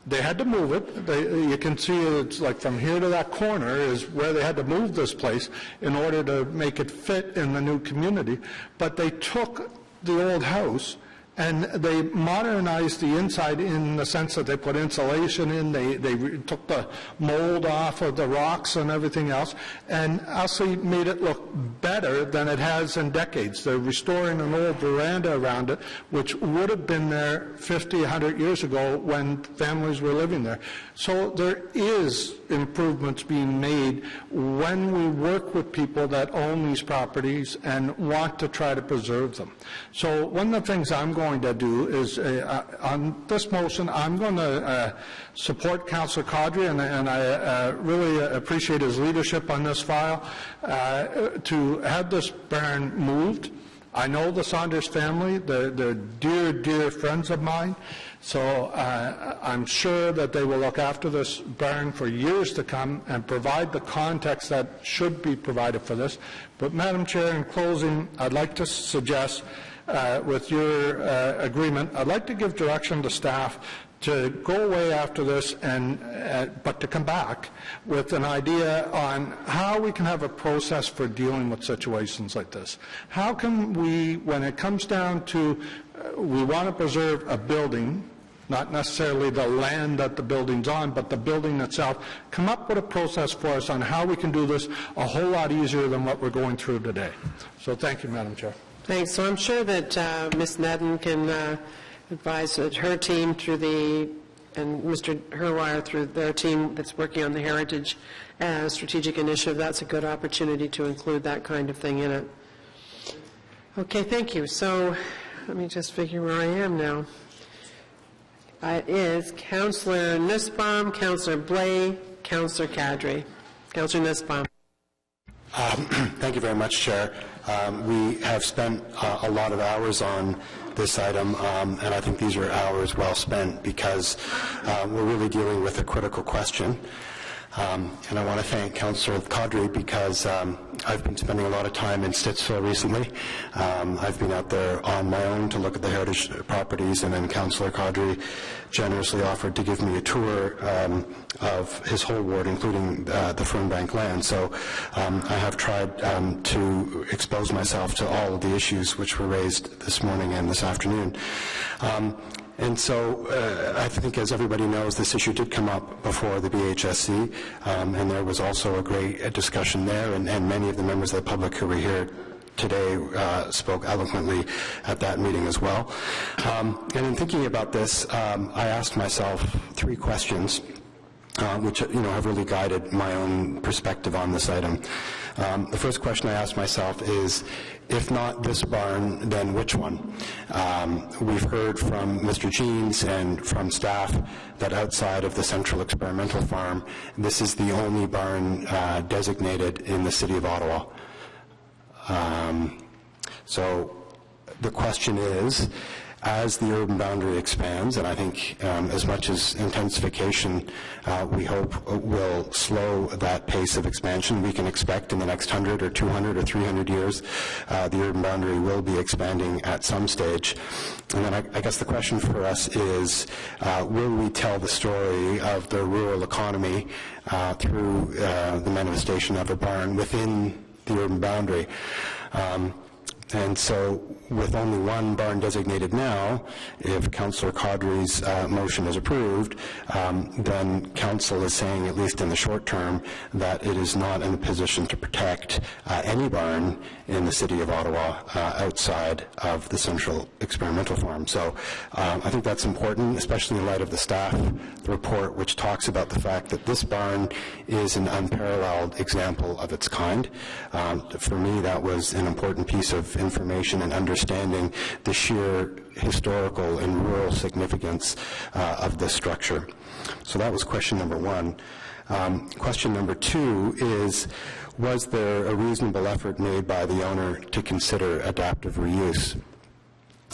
They had to move it. You can see it's like from here to that corner is where they had to move this place in order to make it fit in the new community. But they took the old house and they modernized the inside in the sense that they put insulation in, they took the mold off of the rocks and everything else, and actually made it look better than it has in decades. They're restoring an old veranda around it, which would have been there 50, 100 years ago when families were living there. So there is improvements being made when we work with people that own these properties and want to try to preserve them. So one of the things I'm going to do is, on this motion, I'm going to support Councillor Caudry, and I really appreciate his leadership on this file, to have this barn moved. I know the Saunders family. They're dear, dear friends of mine. So I'm sure that they will look after this barn for years to come and provide the context that should be provided for this. But, Madam Chair, in closing, I'd like to suggest, with your agreement, I'd like to give direction to staff to go away after this but to come back with an idea on how we can have a process for dealing with situations like this. How can we, when it comes down to we want to preserve a building, not necessarily the land that the building's on, but the building itself, come up with a process for us on how we can do this a whole lot easier than what we're going through today. So thank you, Madam Chair. Thanks. So I'm sure that Ms. Nedden can advise her team through and Mr. Herwire through their team that's working on the Heritage Strategic Initiative. That's a good opportunity to include that kind of thing in it. Okay, thank you. So let me just figure where I am now. It is Councillor Nussbaum, Councillor Blais, Councillor Caudry. Councillor Nussbaum. Thank Thank you very much, Chair. We have spent a lot of hours on this item, and I think these are hours well spent because we're really dealing with a critical question. And I want to thank Councillor Caudry because I've been spending a lot of time in Stittsville recently. I've been out there on my own to look at the heritage properties, and then Councillor Caudry generously offered to give me a tour of his whole ward, including the Fernbank land. So I have tried to expose myself to all of the issues which were raised this morning and this afternoon. And so I think, as everybody knows, this issue did come up before the BHSC, and there was also a great discussion there, and many of the members of the public who were here today spoke eloquently at that meeting as well. And in thinking about this, I asked myself 3 questions, which have really guided my own perspective on this item. The first question I asked myself is, if not this barn, then which one? We've heard from Mr. Jeans and from staff that outside of the Central Experimental Farm, this is the only barn designated in the City of Ottawa. So the question is, as the urban boundary expands, and I think as much as intensification we hope will slow that pace of expansion, we can expect in the next 100 or 200 or 300 years the urban boundary will be expanding at some stage. And then I guess the question for us is, will we tell the story of the rural economy through the manifestation of a barn within the urban boundary? And so, with only one barn designated now, if Councillor Caudry's motion is approved, then Council is saying, at least in the short term, that it is not in a position to protect any barn in the City of Ottawa outside of the Central Experimental Farm. So I think that's important, especially in light of the staff report, which talks about the fact that this barn is an unparalleled example of its kind. For me, that was an important piece of information and understanding the sheer historical and rural significance of this structure. So that was question number 1. Question number 2 is, was there a reasonable effort made by the owner to consider adaptive reuse?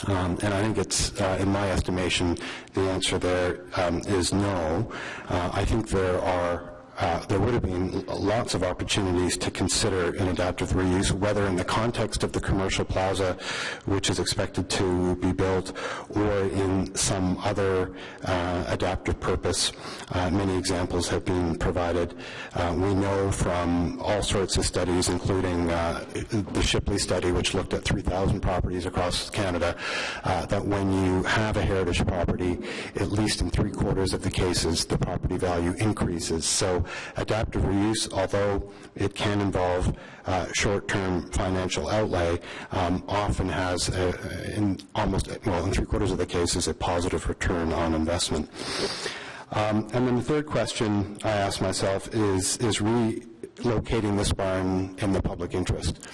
And I think it's, in my estimation, the answer there is no. I think there would have been lots of opportunities to consider an adaptive reuse, whether in the context of the commercial plaza, which is expected to be built, or in some other adaptive purpose. Many examples have been provided. We know from all sorts of studies, including the Shipley study, which looked at 3,000 properties across Canada, that when you have a heritage property, at least in 3/4 of the cases, the property value increases. So adaptive reuse, although it can involve short-term financial outlay, often has, in 3/4 of the cases, a positive return on investment. And then the third question I asked myself is relocating this barn in the public interest?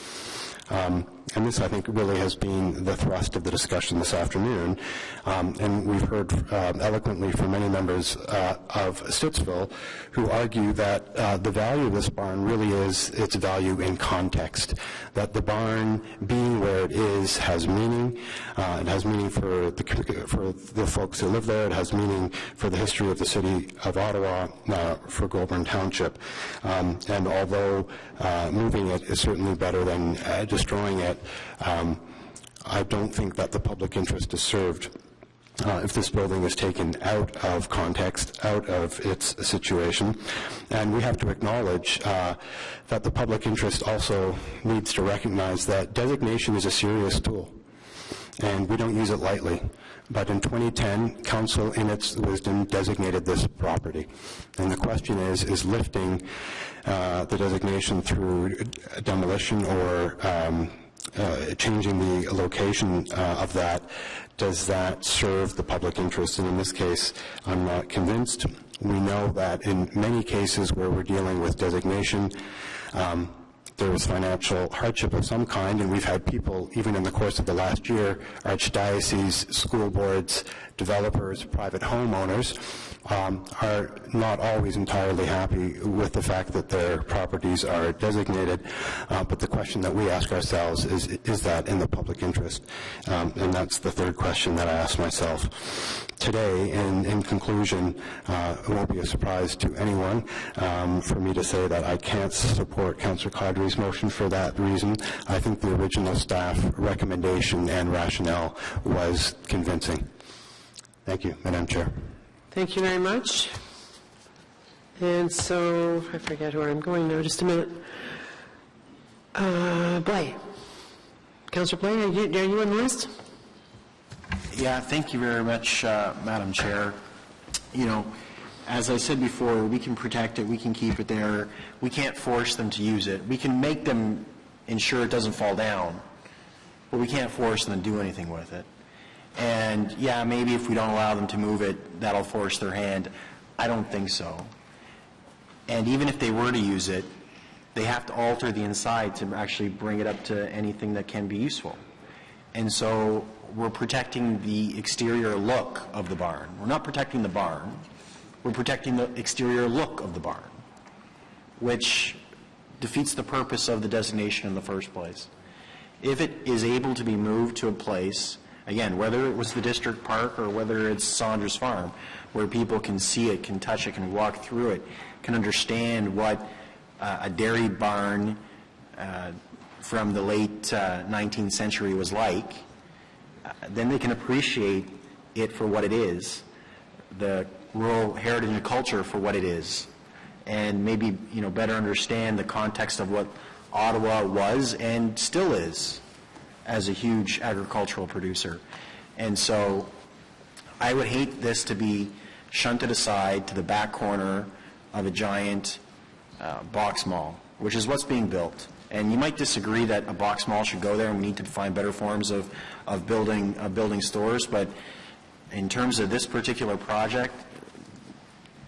And this, I think, really has been the thrust of the discussion this afternoon. And we've heard eloquently from many members of Stittsville who argue that the value of this barn really is its value in context, that the barn being where it is has meaning. It has meaning for the folks who live there. It has meaning for the history of the City of Ottawa, for Goulburn Township. And although moving it is certainly better than destroying it, I don't think that the public interest is served if this building is taken out of context, out of its situation. And we have to acknowledge that the public interest also needs to recognize that designation is a serious tool, and we don't use it lightly. But in 2010, Council, in its wisdom, designated this property. And the question is lifting the designation through demolition or changing the location of that, does that serve the public interest? And in this case, I'm not convinced. We know that in many cases where we're dealing with designation, there was financial hardship of some kind, and we've had people, even in the course of the last year, archdiocese, school boards, developers, private homeowners, are not always entirely happy with the fact that their properties are designated. But the question that we ask ourselves is that in the public interest? And that's the third question that I ask myself today. And in conclusion, it won't be a surprise to anyone for me to say that I can't support Councillor Caudry's motion for that reason. I think the original staff recommendation and rationale was convincing. Thank you, Madam Chair. Thank you very much. And so, I forget where I'm going now, just a minute. Blais. Councillor Blais, are you on the list? Yeah, thank you very much, Madam Chair. You know, as I said before, we can protect it, we can keep it there, we can't force them to use it. We can make them ensure it doesn't fall down, but we can't force them to do anything with it. And yeah, maybe if we don't allow them to move it, that'll force their hand. I don't think so. And even if they were to use it, they have to alter the inside to actually bring it up to anything that can be useful. And so we're protecting the exterior look of the barn. We're not protecting the barn. We're protecting the exterior look of the barn, which defeats the purpose of the designation in the first place. If it is able to be moved to a place, again, whether it was the district park or whether it's Saunders Farm, where people can see it, can touch it, can walk through it, can understand what a dairy barn from the late 19th century was like, then they can appreciate it for what it is, the rural heritage and culture for what it is, and maybe, you know, better understand the context of what Ottawa was and still is as a huge agricultural producer. And so I would hate this to be shunted aside to the back corner of a giant box mall, which is what's being built. And you might disagree that a box mall should go there and we need to find better forms of building stores, but in terms of this particular project,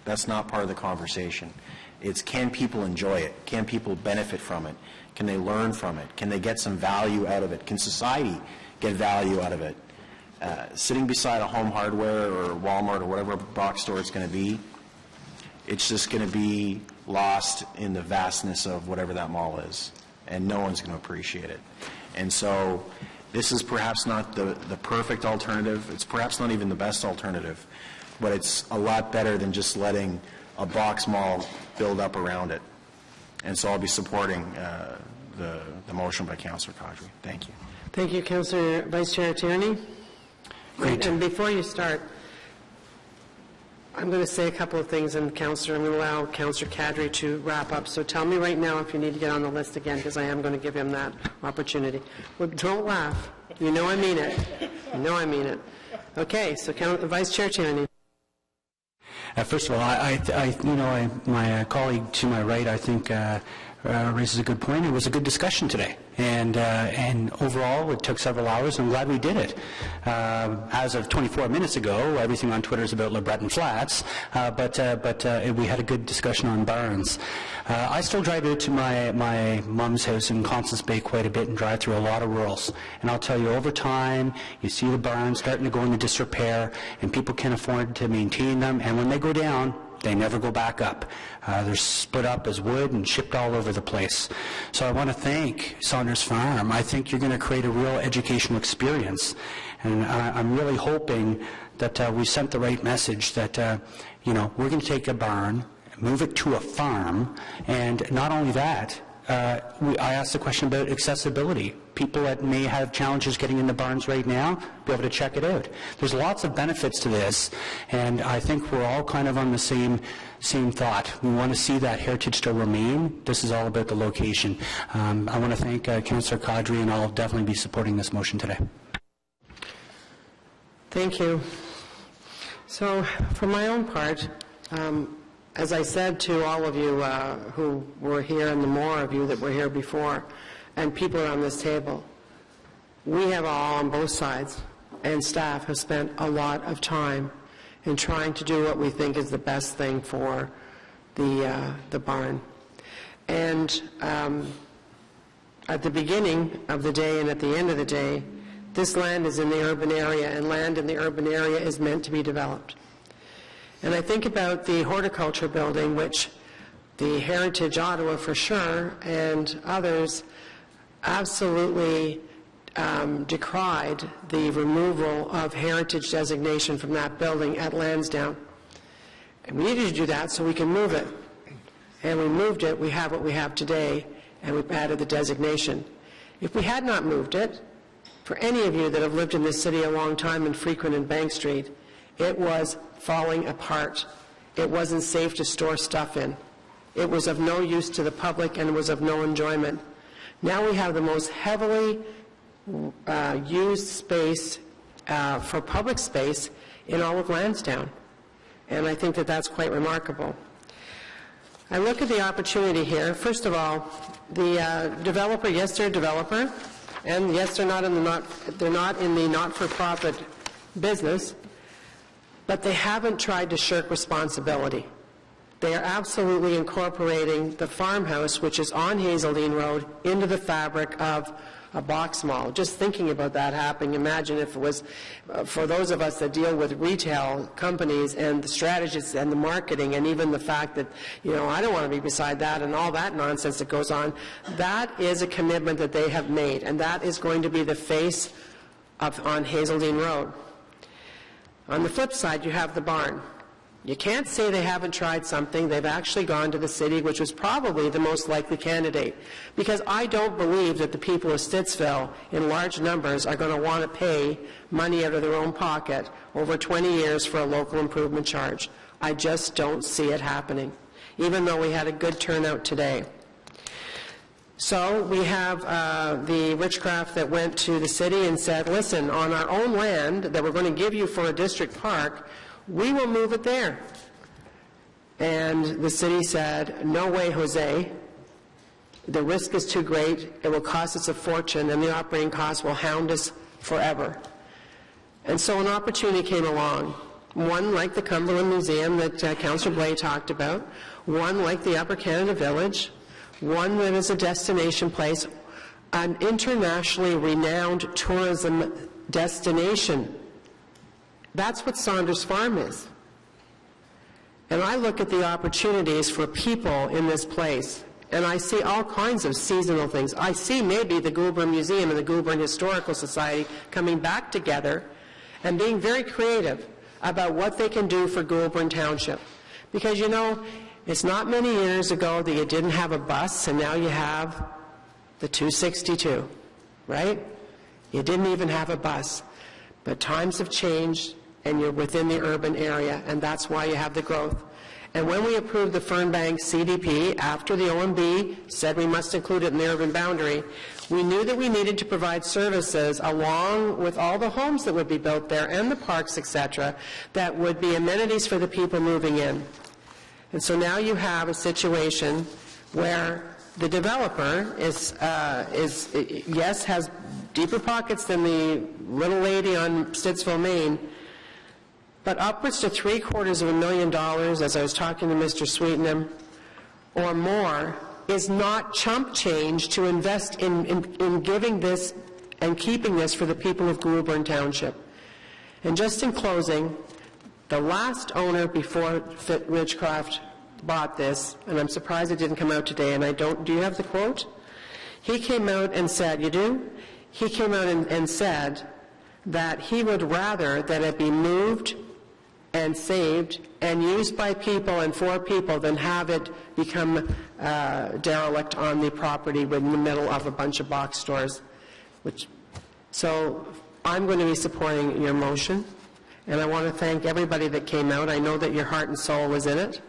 that's not part of the conversation. It's, can people enjoy it? Can people benefit from it? Can they learn from it? Can they get some value out of it? Can society get value out of it? Sitting beside a Home Hardware or Walmart or whatever box store it's going to be, it's just going to be lost in the vastness of whatever that mall is, and no one's going to appreciate it. And so this is perhaps not the perfect alternative. It's perhaps not even the best alternative, but it's a lot better than just letting a box mall build up around it. And so I'll be supporting the motion by Councillor Caudry. Thank you. Thank you, Councillor Vice Chair Tierney. Great. And before you start, I'm going to say a couple of things, and Councillor, I'm going to allow Councillor Caudry to wrap up. So tell me right now if you need to get on the list again, because I am going to give him that opportunity. Well, don't laugh. You know I mean it. You know I mean it. Okay, so Vice Chair Tierney. First of all, my colleague to my right, I think, raises a good point. It was a good discussion today, and overall, it took several hours. I'm glad we did it. As of 24 minutes ago, everything on Twitter is about Le Breton Flats, but we had a good discussion on barns. I still drive out to my mom's house in Constance Bay quite a bit and drive through a lot of rurals. And I'll tell you, over time, you see the barns starting to go into disrepair, and people can't afford to maintain them. And when they go down, they never go back up. They're split up as wood and shipped all over the place. So I want to thank Saunders Farm. I think you're going to create a real educational experience. And I'm really hoping that we sent the right message that, we're going to take a barn, move it to a farm, and not only that, I asked the question about accessibility. People that may have challenges getting into barns right now, be able to check it out. There's lots of benefits to this, and I think we're all kind of on the same thought. We want to see that heritage still remain. This is all about the location. I want to thank Councillor Caudry, and I'll definitely be supporting this motion today. Thank you. So, for my own part, as I said to all of you who were here and the more of you that were here before, and people around this table, we have all on both sides, and staff have spent a lot of time in trying to do what we think is the best thing for the barn. And at the beginning of the day and at the end of the day, this land is in the urban area, and land in the urban area is meant to be developed. And I think about the horticulture building, which the Heritage Ottawa for sure, and others absolutely decried the removal of heritage designation from that building at Lansdowne. And we needed to do that so we can move it. And we moved it, we have what we have today, and we've added the designation. If we had not moved it, for any of you that have lived in this city a long time and frequented Bank Street, it was falling apart. It wasn't safe to store stuff in. It was of no use to the public and was of no enjoyment. Now we have the most heavily used space for public space in all of Lansdowne. And I think that that's quite remarkable. I look at the opportunity here. First of all, the developer, yes, they're a developer, and yes, they're not in the not-for-profit business, but they haven't tried to shirk responsibility. They are absolutely incorporating the farmhouse, which is on Hazeldean Road, into the fabric of a box mall. Just thinking about that happening, imagine if it was, for those of us that deal with retail companies and the strategists and the marketing and even the fact that, I don't want to be beside that and all that nonsense that goes on. That is a commitment that they have made, and that is going to be the face on Hazeldean Road. On the flip side, you have the barn. You can't say they haven't tried something. They've actually gone to the city, which was probably the most likely candidate, because I don't believe that the people of Stittsville in large numbers are going to want to pay money out of their own pocket over 20 years for a local improvement charge. I just don't see it happening, even though we had a good turnout today. So we have the Richcraft that went to the city and said, listen, on our own land that we're going to give you for a district park, we will move it there. And the city said, no way, Jose. The risk is too great. It will cost us a fortune, and the operating costs will hound us forever. And so an opportunity came along, one like the Cumberland Museum that Councillor Blais talked about, one like the Upper Canada Village, one that is a destination place, an internationally renowned tourism destination. That's what Saunders Farm is. And I look at the opportunities for people in this place, and I see all kinds of seasonal things. I see maybe the Goulburn Museum and the Goulburn Historical Society coming back together and being very creative about what they can do for Goulburn Township. Because, it's not many years ago that you didn't have a bus, and now you have the 262, right? You didn't even have a bus. But times have changed, and you're within the urban area, and that's why you have the growth. And when we approved the Fernbank CDP, after the OMB said we must include it in the urban boundary, we knew that we needed to provide services along with all the homes that would be built there and the parks, etc., that would be amenities for the people moving in. And so now you have a situation where the developer yes, has deeper pockets than the little lady on Stittsville, Maine, but upwards to $750,000, as I was talking to Mr. Sweetenham, or more, is not chump change to invest in giving this and keeping this for the people of Goulburn Township. And just in closing, the last owner before Richcraft bought this, and I'm surprised it didn't come out today, and do you have the quote? He came out and said, you do? He came out and said that he would rather that it be moved and saved and used by people and for people than have it become derelict on the property in the middle of a bunch of box stores. So I'm going to be supporting your motion, and I want to thank everybody that came out. I know that your heart and soul was in it.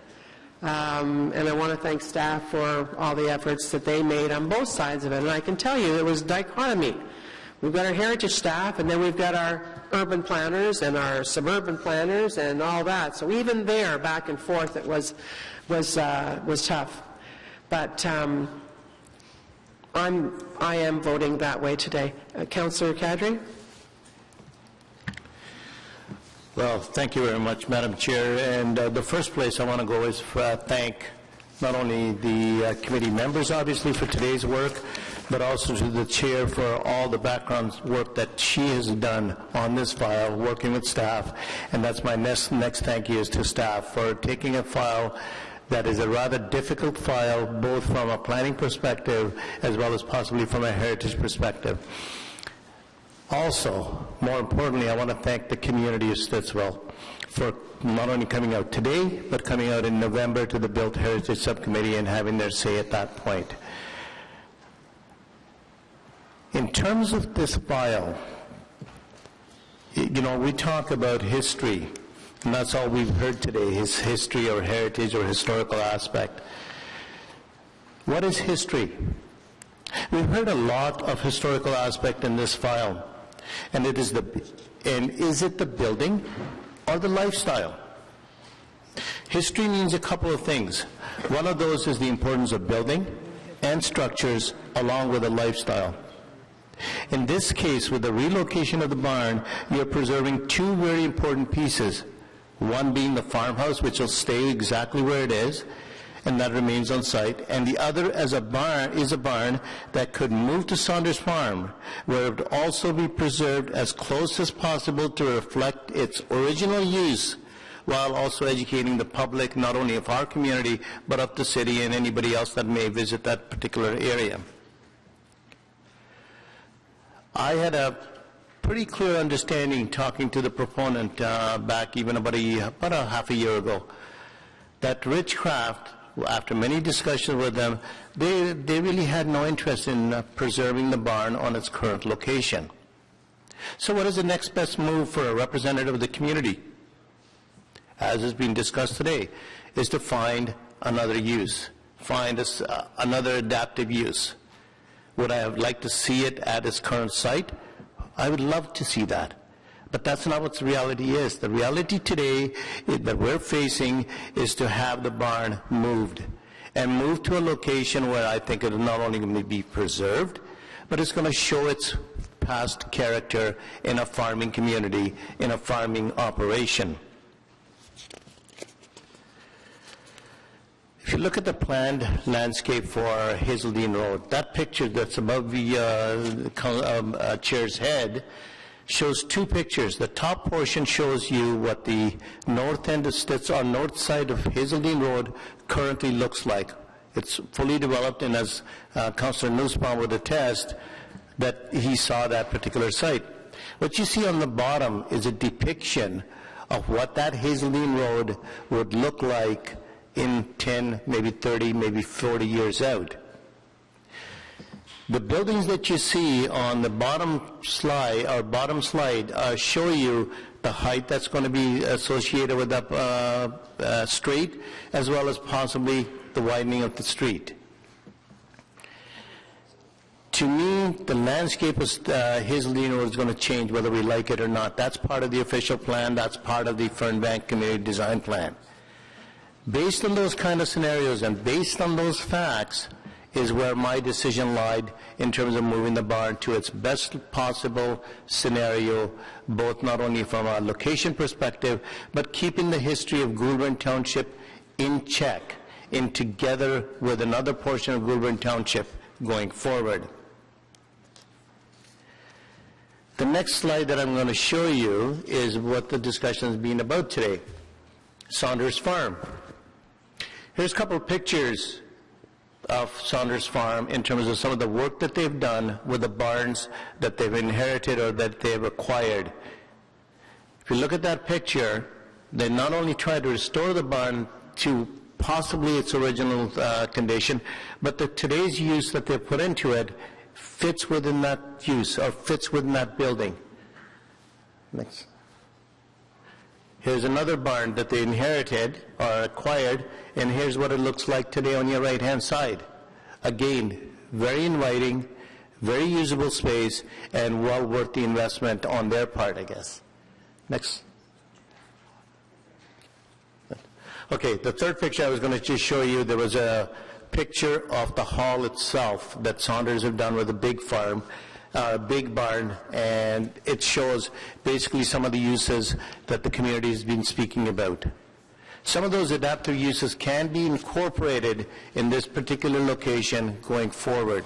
And I want to thank staff for all the efforts that they made on both sides of it. And I can tell you, it was dichotomy. We've got our heritage staff, and then we've got our urban planners and our suburban planners and all that. So even there, back and forth, it was tough. But I am voting that way today. Councillor Kadri? Well, thank you very much, Madam Chair. And the first place I want to go is thank not only the committee members, obviously, for today's work, but also to the chair for all the background work that she has done on this file, working with staff. And that's my next thank you is to staff for taking a file that is a rather difficult file, both from a planning perspective as well as possibly from a heritage perspective. Also, more importantly, I want to thank the community of Stittsville for not only coming out today, but coming out in November to the Built Heritage Subcommittee and having their say at that point. In terms of this file, you know, we talk about history, and that's all we've heard today, is history or heritage or historical aspect. What is history? We've heard a lot of historical aspect in this file, and is it the building or the lifestyle? History means a couple of things. One of those is the importance of building and structures along with a lifestyle. In this case, with the relocation of the barn, you're preserving two very important pieces. One being the farmhouse, which will stay exactly where it is, and that remains on site, and the other as a barn is a barn that could move to Saunders Farm, where it would also be preserved as close as possible to reflect its original use, while also educating the public, not only of our community, but of the city and anybody else that may visit that particular area. I had a pretty clear understanding talking to the proponent back even about a half a year ago, that Ridgecraft, after many discussions with them, they really had no interest in preserving the barn on its current location. So what is the next best move for a representative of the community, as has been discussed today, is to find another use, find another adaptive use. Would I have liked to see it at its current site? I would love to see that. But that's not what the reality is. The reality today that we're facing is to have the barn moved, and moved to a location where I think it is not only going to be preserved, but it's going to show its past character in a farming community, in a farming operation. If you look at the planned landscape for Hazeldean Road, that picture that's above the chair's head shows two pictures. The top portion shows you what the north end of Stittsville, north side of Hazeldean Road currently looks like. It's fully developed, and as Councillor Nussbaum would attest, that he saw that particular site. What you see on the bottom is a depiction of what that Hazeldean Road would look like in 10, maybe 30, maybe 40 years out. The buildings that you see on the bottom slide show you the height that's going to be associated with that street, as well as possibly the widening of the street. To me, the landscape of Hazeldean Road is going to change whether we like it or not. That's part of the official plan. That's part of the Fernbank Community Design Plan. Based on those kind of scenarios and based on those facts is where my decision lied in terms of moving the barn to its best possible scenario, both not only from a location perspective, but keeping the history of Goulburn Township in check, and together with another portion of Goulburn Township going forward. The next slide that I'm going to show you is what the discussion has been about today, Saunders Farm. Here's a couple of pictures of Saunders Farm in terms of some of the work that they've done with the barns that they've inherited or that they've acquired. If you look at that picture, they not only tried to restore the barn to possibly its original condition, but today's use that they've put into it fits within that use or fits within that building. Next. Here's another barn that they inherited or acquired, and here's what it looks like today on your right-hand side. Again, very inviting, very usable space, and well worth the investment on their part, I guess. Next. Okay, the third picture I was going to just show you, there was a picture of the hall itself that Saunders have done with a big farm. Big barn, and it shows basically some of the uses that the community has been speaking about. Some of those adaptive uses can be incorporated in this particular location going forward.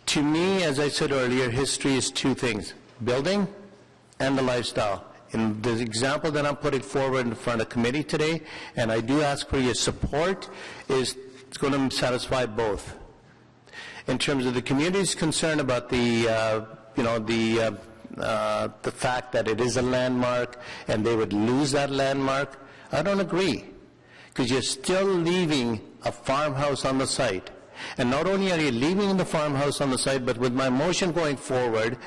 To me, as I said earlier, history is two things, building and the lifestyle. In the example that I'm putting forward in front of the committee today, and I do ask for your support, is it's going to satisfy both. In terms of the community's concern about the fact that it is a landmark and they would lose that landmark, I don't agree, because you're still leaving a farmhouse on the site. And not only are you leaving the farmhouse on the site, but with my motion going forward,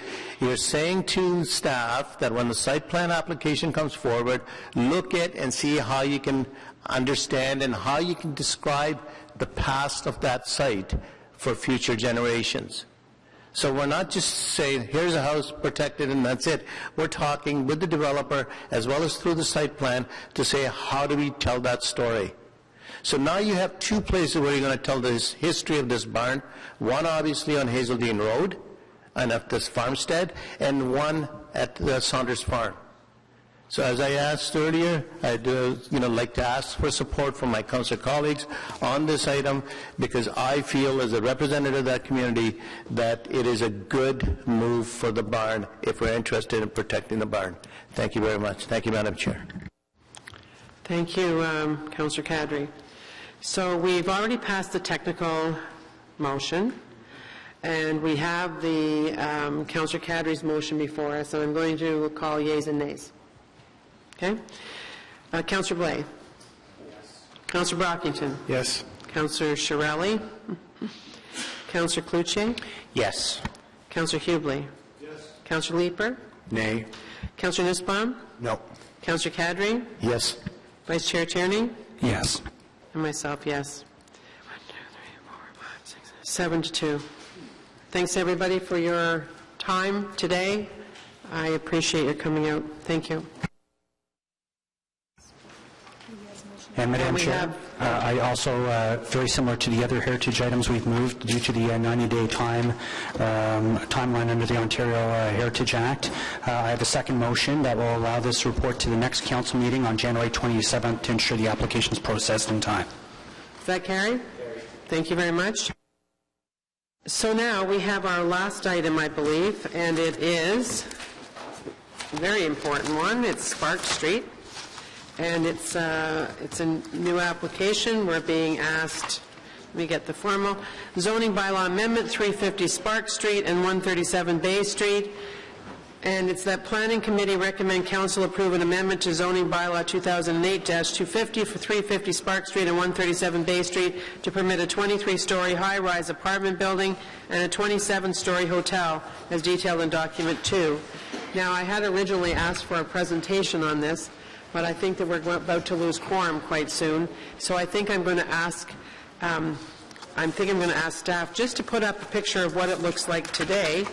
you're saying to staff that when the site plan application comes forward, look at and see how you can understand and how you can describe the past of that site for future generations. So we're not just saying, here's a house protected and that's it. We're talking with the developer as well as through the site plan to say, how do we tell that story? So now you have two places where you're going to tell the history of this barn, one obviously on Hazeldean Road and at this farmstead, and one at the Saunders Farm. So as I asked earlier, I'd like to ask for support from my council colleagues on this item, because I feel as a representative of that community that it is a good move for the barn if we're interested in protecting the barn. Thank you very much. Thank you, Madam Chair. Thank you, Councillor Kadri. So we've already passed the technical motion, and we have the Councillor Kadri's motion before us, and I'm going to call yeas and nays. Okay? Councillor Blais? Yes. Councillor Brockington? Yes. Councillor Shirelli? Councillor Cloutier? Yes. Councillor Hubley? Yes. Councillor Leeper? Nay. Councillor Nussbaum? No. Councillor Kadri? Yes. Vice Chair Tierney? Yes. And myself, yes. 7-2. Thanks, everybody, for your time today. I appreciate your coming out. Thank you. And Madam Chair, I also, very similar to the other heritage items we've moved due to the 90-day timeline under the Ontario Heritage Act, I have a second motion that will allow this report to the next council meeting on January 27th to ensure the application is processed in time. Is that carried? Thank you very much. So now we have our last item, I believe, and it is a very important one. It's Spark Street. And it's a new application. We're being asked, let me get the formal, zoning bylaw amendment, 350 Spark Street and 137 Bay Street. And it's that Planning Committee recommend council approve an amendment to zoning bylaw 2008-250 for 350 Spark Street and 137 Bay Street to permit a 23-story high-rise apartment building and a 27-story hotel, as detailed in document 2. Now, I had originally asked for a presentation on this, but I think that we're about to lose quorum quite soon. So I think I'm going to ask, I'm going to ask staff just to put up a picture of what it looks like today.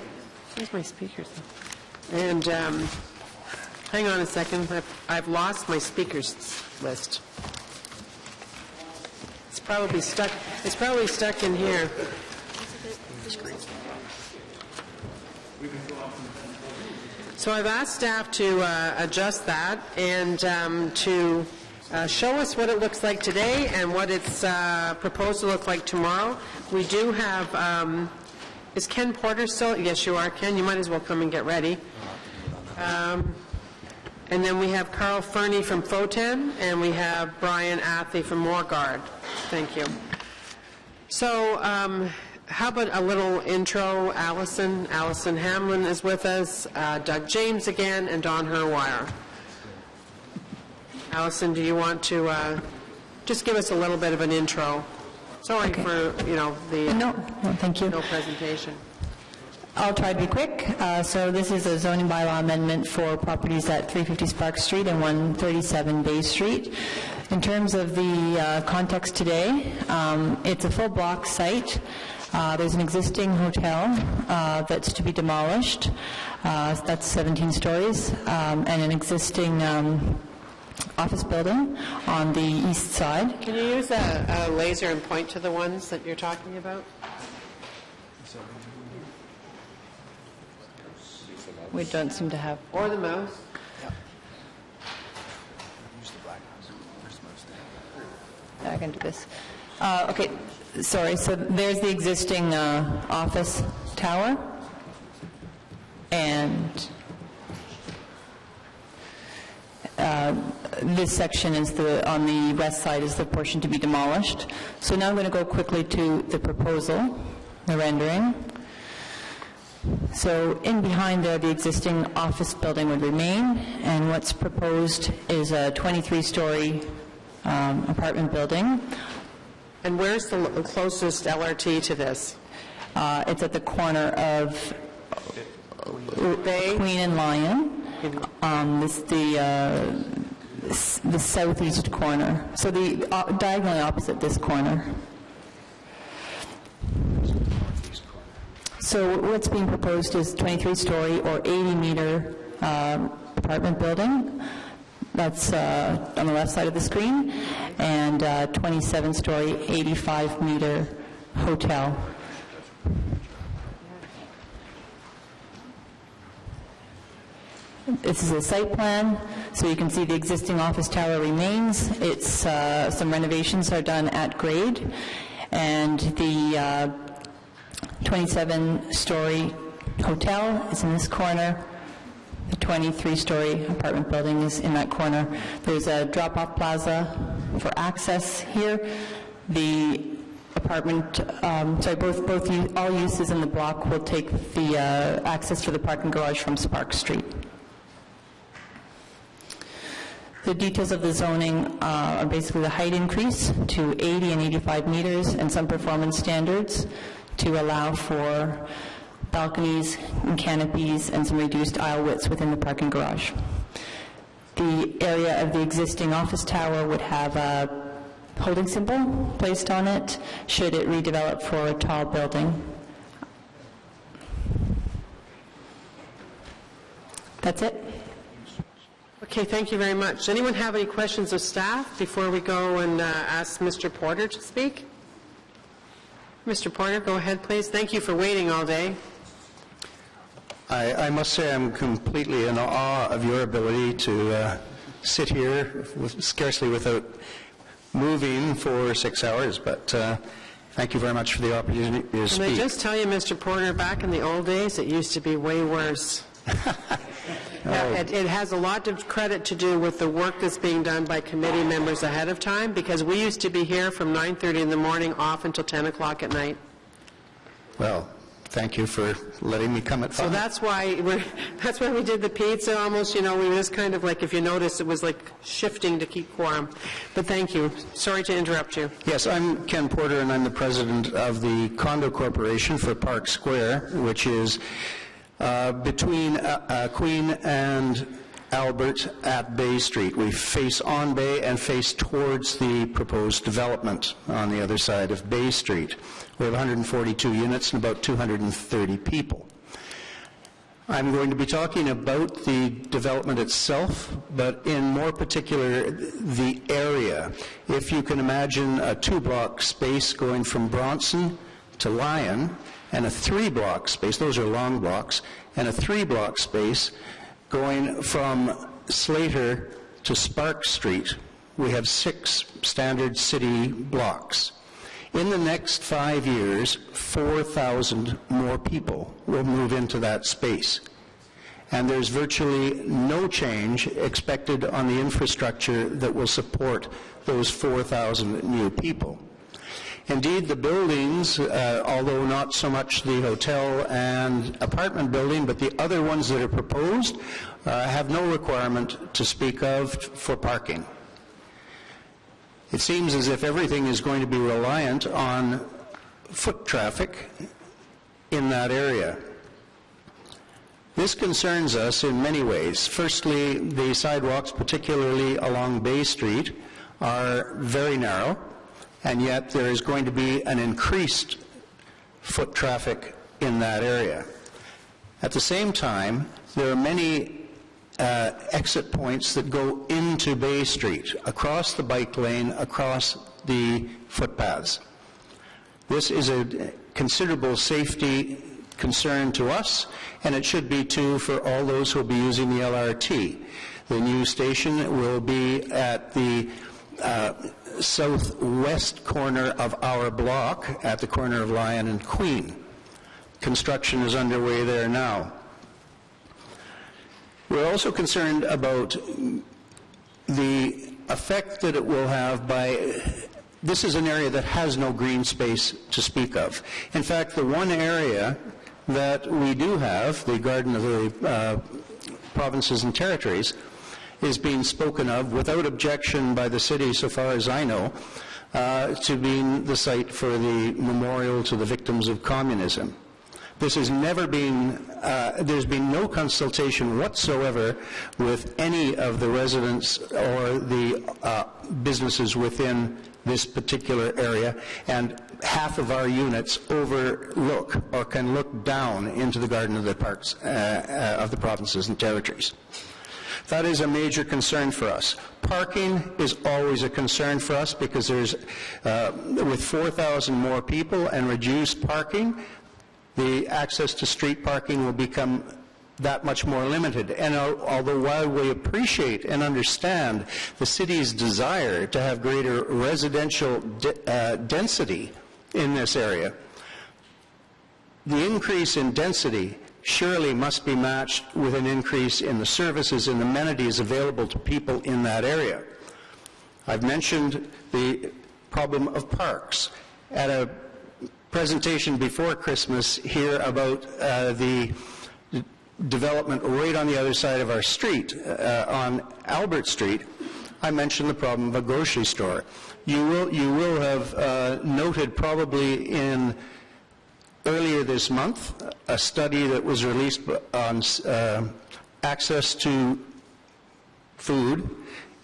Where's my speakers? And hang on a second. I've lost my speakers list. It's probably stuck. It's probably stuck in here. So I've asked staff to adjust that and to show us what it looks like today and what it's proposed to look like tomorrow. We do have, is Ken Porter still? Yes, you are, Ken. You might as well come and get ready. And then we have Carl Fernie from FOTEM, and we have Brian Athley from Morgard. Thank you. So, how about a little intro? Allison Hamlin is with us, Doug James again, and Don Herwire. Allison, do you want to just give us a little bit of an intro? Sorry for, the no, thank you. No presentation. I'll try to be quick. So this is a zoning bylaw amendment for properties at 350 Spark Street and 137 Bay Street. In terms of the context today, it's a full block site. There's an existing hotel that's to be demolished. That's 17 stories, and an existing office building on the east side. Can you use a laser and point to the ones that you're talking about? We don't seem to have. Or the mouse. I can do this. Okay, sorry. So there's the existing office tower, and this section is on the west side is the portion to be demolished. So now I'm going to go quickly to the proposal, the rendering. So in behind there, the existing office building would remain, and what's proposed is a 23-story apartment building. And where's the closest LRT to this? It's at the corner of Queen and Lion. The southeast corner. So the diagonally opposite this corner. So what's being proposed is 23-story or 80-meter apartment building. That's on the left side of the screen, and 27-story, 85-meter hotel. This is a site plan, so you can see the existing office tower remains. It's some renovations are done at grade, and the 27-story hotel is in this corner. The 23-story apartment building is in that corner. There's a drop-off plaza for access here. The apartment, all uses in the block will take the access to the parking garage from Spark Street. The details of the zoning are basically the height increase to 80 and 85 meters and some performance standards to allow for balconies and canopies and some reduced aisle widths within the parking garage. The area of the existing office tower would have a holding symbol placed on it should it redevelop for a tall building. That's it. Okay, thank you very much. Does anyone have any questions of staff before we go and ask Mr. Porter to speak? Mr. Porter, go ahead, please. Thank you for waiting all day. I must say I'm completely in awe of your ability to sit here scarcely without moving for 6 hours, but thank you very much for the opportunity to speak. Can I just tell you, Mr. Porter, back in the old days, it used to be way worse. It has a lot of credit to do with the work that's being done by committee members ahead of time, because we used to be here from 9:30 in the morning off until 10 o'clock at night. Well, thank you for letting me come at 5. So that's why we did the pizza almost, we were just kind of like, if you notice, it was like shifting to keep quorum. But thank you. Sorry to interrupt you. Yes, I'm Ken Porter, and I'm the president of the Condo Corporation for Park Square, which is between Queen and Albert at Bay Street. We face on Bay and face towards the proposed development on the other side of Bay Street. We have 142 units and about 230 people. I'm going to be talking about the development itself, but in more particular, the area. If you can imagine a 2-block space going from Bronson to Lyon, and a 3-block space, those are long blocks, and a 3-block space going from Slater to Spark Street. We have 6 standard city blocks. In the next 5 years, 4,000 more people will move into that space. And there's virtually no change expected on the infrastructure that will support those 4,000 new people. Indeed, the buildings, although not so much the hotel and apartment building, but the other ones that are proposed, have no requirement to speak of for parking. It seems as if everything is going to be reliant on foot traffic in that area. This concerns us in many ways. Firstly, the sidewalks, particularly along Bay Street, are very narrow, and yet there is going to be an increased foot traffic in that area. At the same time, there are many exit points that go into Bay Street, across the bike lane, across the footpaths. This is a considerable safety concern to us, and it should be too for all those who will be using the LRT. The new station will be at the southwest corner of our block, at the corner of Lyon and Queen. construction is underway there now. We're also concerned about the effect that it will have by, this is an area that has no green space to speak of. In fact, the one area that we do have, the Garden of the Provinces and Territories, is being spoken of without objection by the city, so far as I know, to being the site for the memorial to the victims of communism. This has never been, there's been no consultation whatsoever with any of the residents or the businesses within this particular area, and half of our units overlook or can look down into the Garden of the Parks of the Provinces and Territories. That is a major concern for us. Parking is always a concern for us because there's, with 4,000 more people and reduced parking, the access to street parking will become that much more limited. And although while we appreciate and understand the city's desire to have greater residential density in this area, the increase in density surely must be matched with an increase in the services and amenities available to people in that area. I've mentioned the problem of parks. At a presentation before Christmas here about the development right on the other side of our street, on Albert Street, I mentioned the problem of a grocery store. You will have noted probably in earlier this month a study that was released on access to food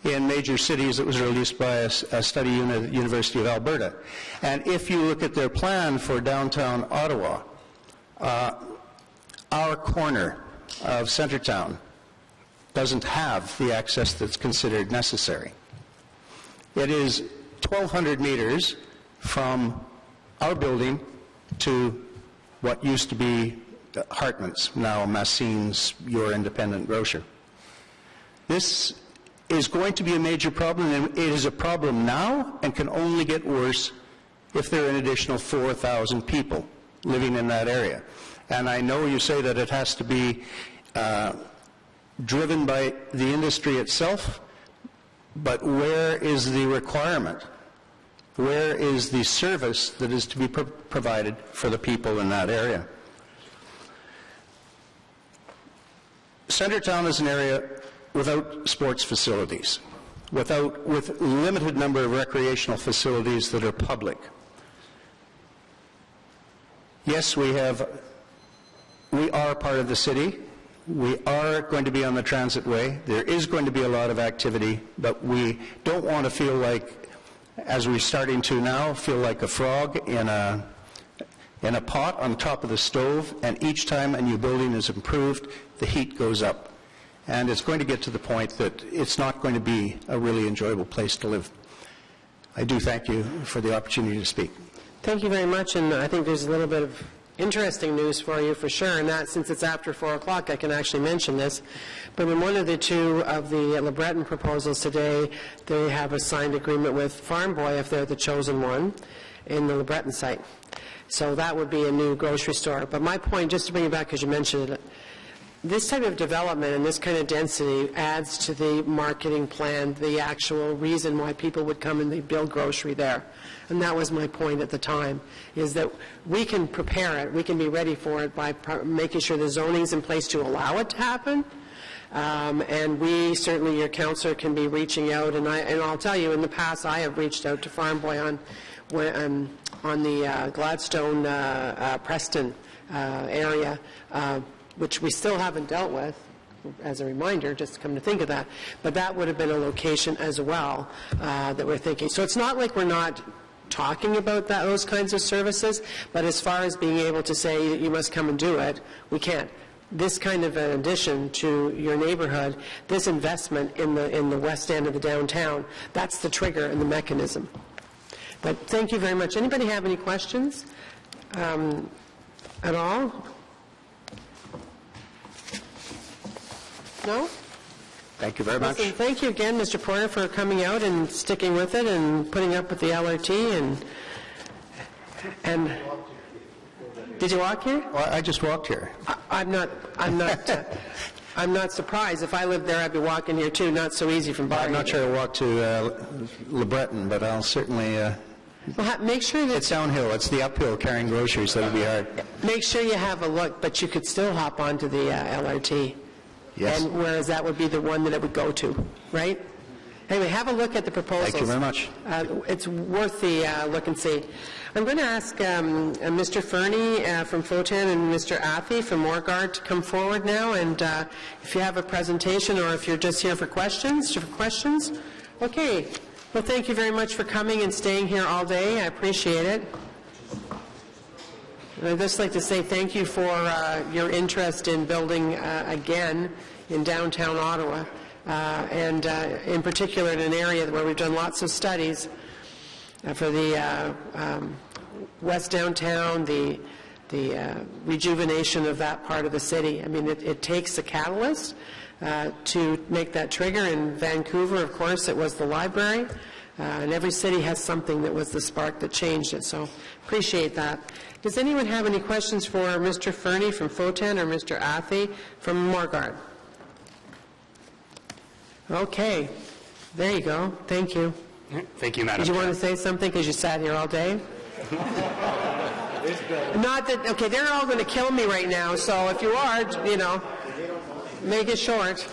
in major cities that was released by a study unit at the University of Alberta. And if you look at their plan for downtown Ottawa, our corner of Centretown doesn't have the access that's considered necessary. It is 1,200 meters from our building to what used to be Hartman's, now Massine's, your independent grocer. This is going to be a major problem, and it is a problem now and can only get worse if there are an additional 4,000 people living in that area. And I know you say that it has to be driven by the industry itself, but where is the requirement? Where is the service that is to be provided for the people in that area? Centretown is an area without sports facilities, with limited number of recreational facilities that are public. Yes, we are part of the city. We are going to be on the transitway. There is going to be a lot of activity, but we don't want to feel like, as we're starting to now, feel like a frog in a pot on top of the stove, and each time a new building is improved, the heat goes up. And it's going to get to the point that it's not going to be a really enjoyable place to live. I do thank you for the opportunity to speak. Thank you very much, and I think there's a little bit of interesting news for you for sure, and that since it's after 4 o'clock, I can actually mention this. But in one of the two of the Le Breton proposals today, they have a signed agreement with Farm Boy, if they're the chosen one, in the Le Breton site. So that would be a new grocery store. But my point, just to bring it back because you mentioned it, this type of development and this kind of density adds to the marketing plan, the actual reason why people would come and they build grocery there. And that was my point at the time, is that we can prepare it, we can be ready for it by making sure the zoning's in place to allow it to happen. And we, certainly your councillor, can be reaching out, and I'll tell you, in the past I have reached out to Farm Boy on the Gladstone Preston area, which we still haven't dealt with, as a reminder, just to come to think of that. But that would have been a location as well that we're thinking. So it's not like we're not talking about those kinds of services, but as far as being able to say you must come and do it, we can't. This kind of an addition to your neighborhood, this investment in the west end of the downtown, that's the trigger and the mechanism. But thank you very much. Anybody have any questions at all? No? Thank you very much. Listen, thank you again, Mr. Porter, for coming out and sticking with it and putting up with the LRT and Did you walk here? Well, I just walked here. I'm not surprised. If I lived there, I'd be walking here too. Not so easy from Barrie. I'm not sure I walked to Le Breton, but I'll certainly... well, make sure that... It's downhill. It's the uphill carrying groceries, so it'll be hard. Make sure you have a look, but you could still hop onto the LRT. Yes. And whereas that would be the one that it would go to, right? Anyway, have a look at the proposals. Thank you very much. It's worth the look and see. I'm going to ask Mr. Fernie from Fotan and Mr. Athey from Morgard to come forward now, and if you have a presentation or if you're just here for questions. Okay. Well, thank you very much for coming and staying here all day. I appreciate it. And I'd just like to say thank you for your interest in building again in downtown Ottawa. And in particular in an area where we've done lots of studies for the West Downtown, the rejuvenation of that part of the city. I mean, it takes a catalyst to make that trigger. In Vancouver, of course, it was the library, and every city has something that was the spark that changed it, so appreciate that. Does anyone have any questions for Mr. Fernie from Fotan or Mr. Athey from Morgard? Okay. There you go. Thank you. Thank you, Madam Did you Chair. want to say something because you sat here all day? Not that, okay, they're all going to kill me right now, so if you are, make it short.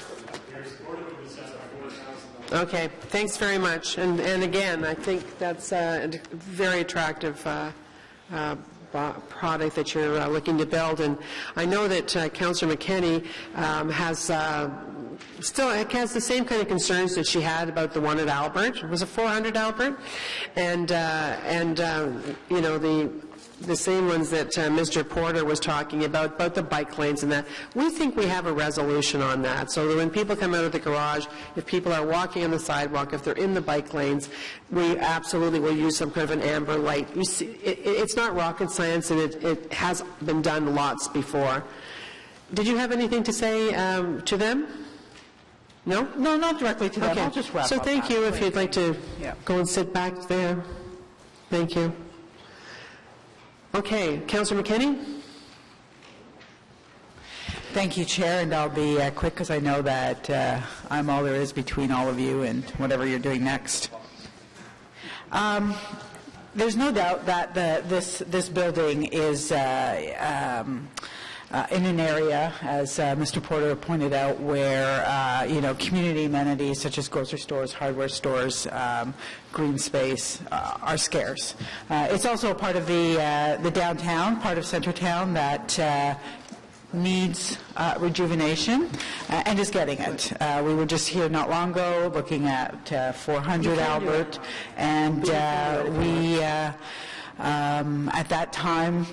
Okay, thanks very much. And again, I think that's a very attractive product that you're looking to build. And I know that Councillor McKenney still has the same kind of concerns that she had about the one at Albert. Was it 400 Albert? And the same ones that Mr. Porter was talking about the bike lanes and that. We think we have a resolution on that, so that when people come out of the garage, if people are walking on the sidewalk, if they're in the bike lanes, we absolutely will use some kind of an amber light. You see, it's not rocket science, and it has been done lots before. Did you have anything to say to them? No? No, not directly to them. Okay. I'll just wrap so up. thank you if you'd like to Yeah. go and sit back there. Thank you. Okay, Councillor McKenney? Thank you, Chair, and I'll be quick because I know that I'm all there is between all of you and whatever you're doing next. There's no doubt that this building is in an area, as Mr. Porter pointed out, where community amenities such as grocery stores, hardware stores, green space are scarce. It's also a part of the downtown, part of Centretown that needs rejuvenation and is getting it. We were just here not long ago looking at 400 Albert, and we at that time,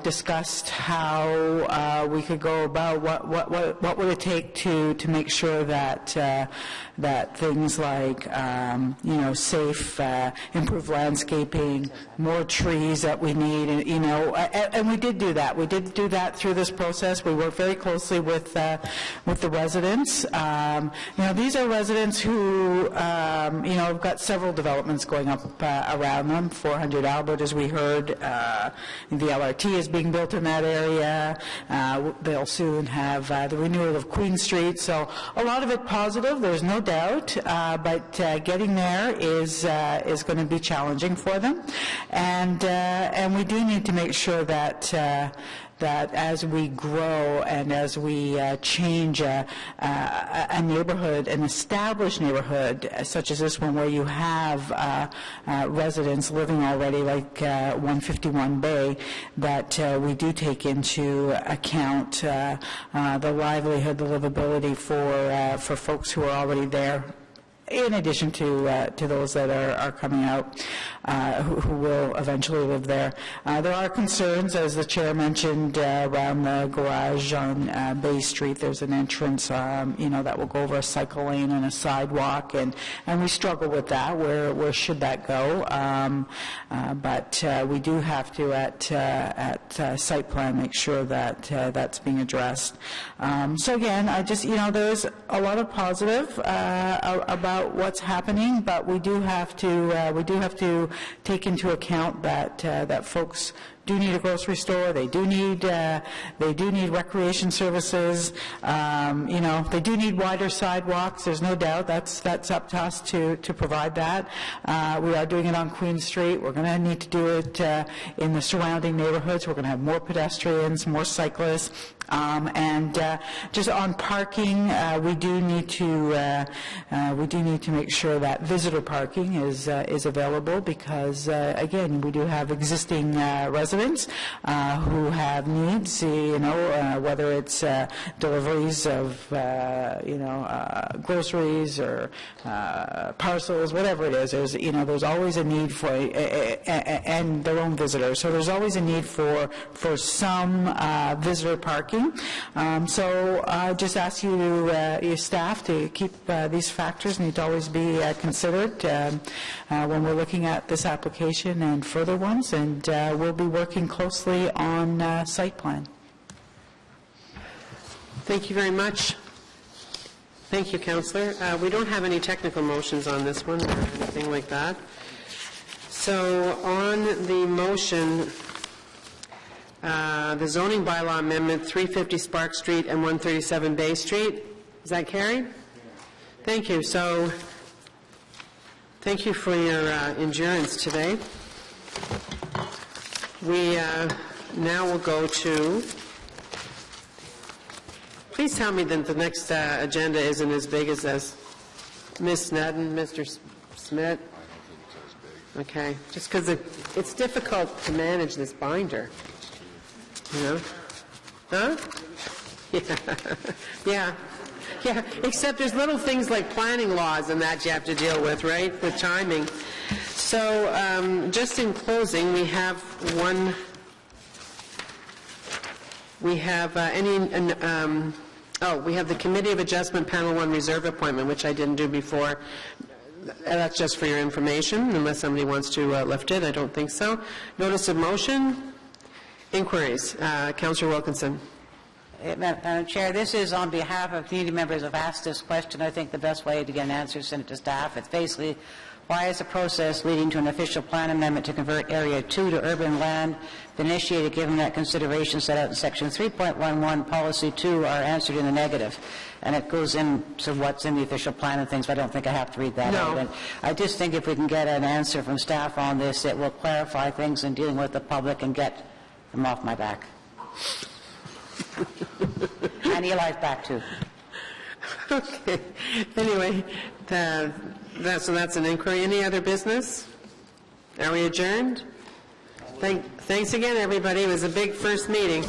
discussed how we could go about what would it take to make sure that that things like safe, improved landscaping, more trees that we need, and we did do that. We did do that through this process. We worked very closely with the residents. These are residents who have got several developments going up around them. 400 Albert, as we heard, the LRT is being built in that area. They'll soon have the renewal of Queen Street. So a lot of it positive, there's no doubt, but getting there is going to be challenging for them. And we do need to make sure that as we grow and as we change a neighborhood, an established neighborhood such as this one where you have residents living already like 151 Bay, that we do take into account the livelihood, the livability for folks who are already there, in addition to those that are coming out, who will eventually live there. There are concerns, as the chair mentioned, around the garage on Bay Street. There's an entrance, that will go over a cycle lane and a sidewalk, and we struggle with that. Where should that go? But we do have to, at site plan, make sure that that's being addressed. So again, there's a lot of positive about what's happening, but we do have to take into account that folks do need a grocery store, they do need recreation services, they do need wider sidewalks, there's no doubt, that's up to us to provide that. We are doing it on Queen Street, we're going to need to do it in the surrounding neighborhoods, we're going to have more pedestrians, more cyclists, and just on parking, we do need to make sure that visitor parking is available because again we do have existing residents who have needs, whether it's deliveries of groceries or parcels, whatever it is. There's always a need for and their own visitors. So there's always a need for some visitor parking. So I just ask you to your staff to keep these factors need to always be considered when we're looking at this application and further ones, and we'll be working closely on site plan. Thank you very much. Thank you, Councillor. We don't have any technical motions on this one or anything like that. So on the motion, the zoning bylaw amendment, 350 Spark Street and 137 Bay Street, is that carried? Thank you. So thank you for your endurance today. We now will go to, please tell me that the next agenda isn't as big as this. Ms. Snedden, Mr. Smith? Okay, just because it's difficult to manage this binder, Huh? Yeah, except there's little things like planning laws and that you have to deal with, right, with timing. So just in closing, we have we have the Committee of Adjustment Panel 1 Reserve appointment, which I didn't do before. That's just for your information, unless somebody wants to lift it. I don't think so. Notice of motion. Inquiries. Councillor Wilkinson. Madam Chair, this is on behalf of community members who have asked this question. I think the best way to get an answer is send it to staff. It's basically, why is the process leading to an official plan amendment to convert Area 2 to urban land been initiated given that considerations set out in Section 3.11, Policy 2 are answered in the negative? And it goes into what's in the official plan and things, but I don't think I have to read that out. And I just think if we can get an answer from staff on this, it will clarify things in dealing with the public and get them off my back. And your life back, too. Okay. Anyway, so that's an inquiry. Any other business? Are we adjourned? Thanks again, everybody. It was a big first meeting.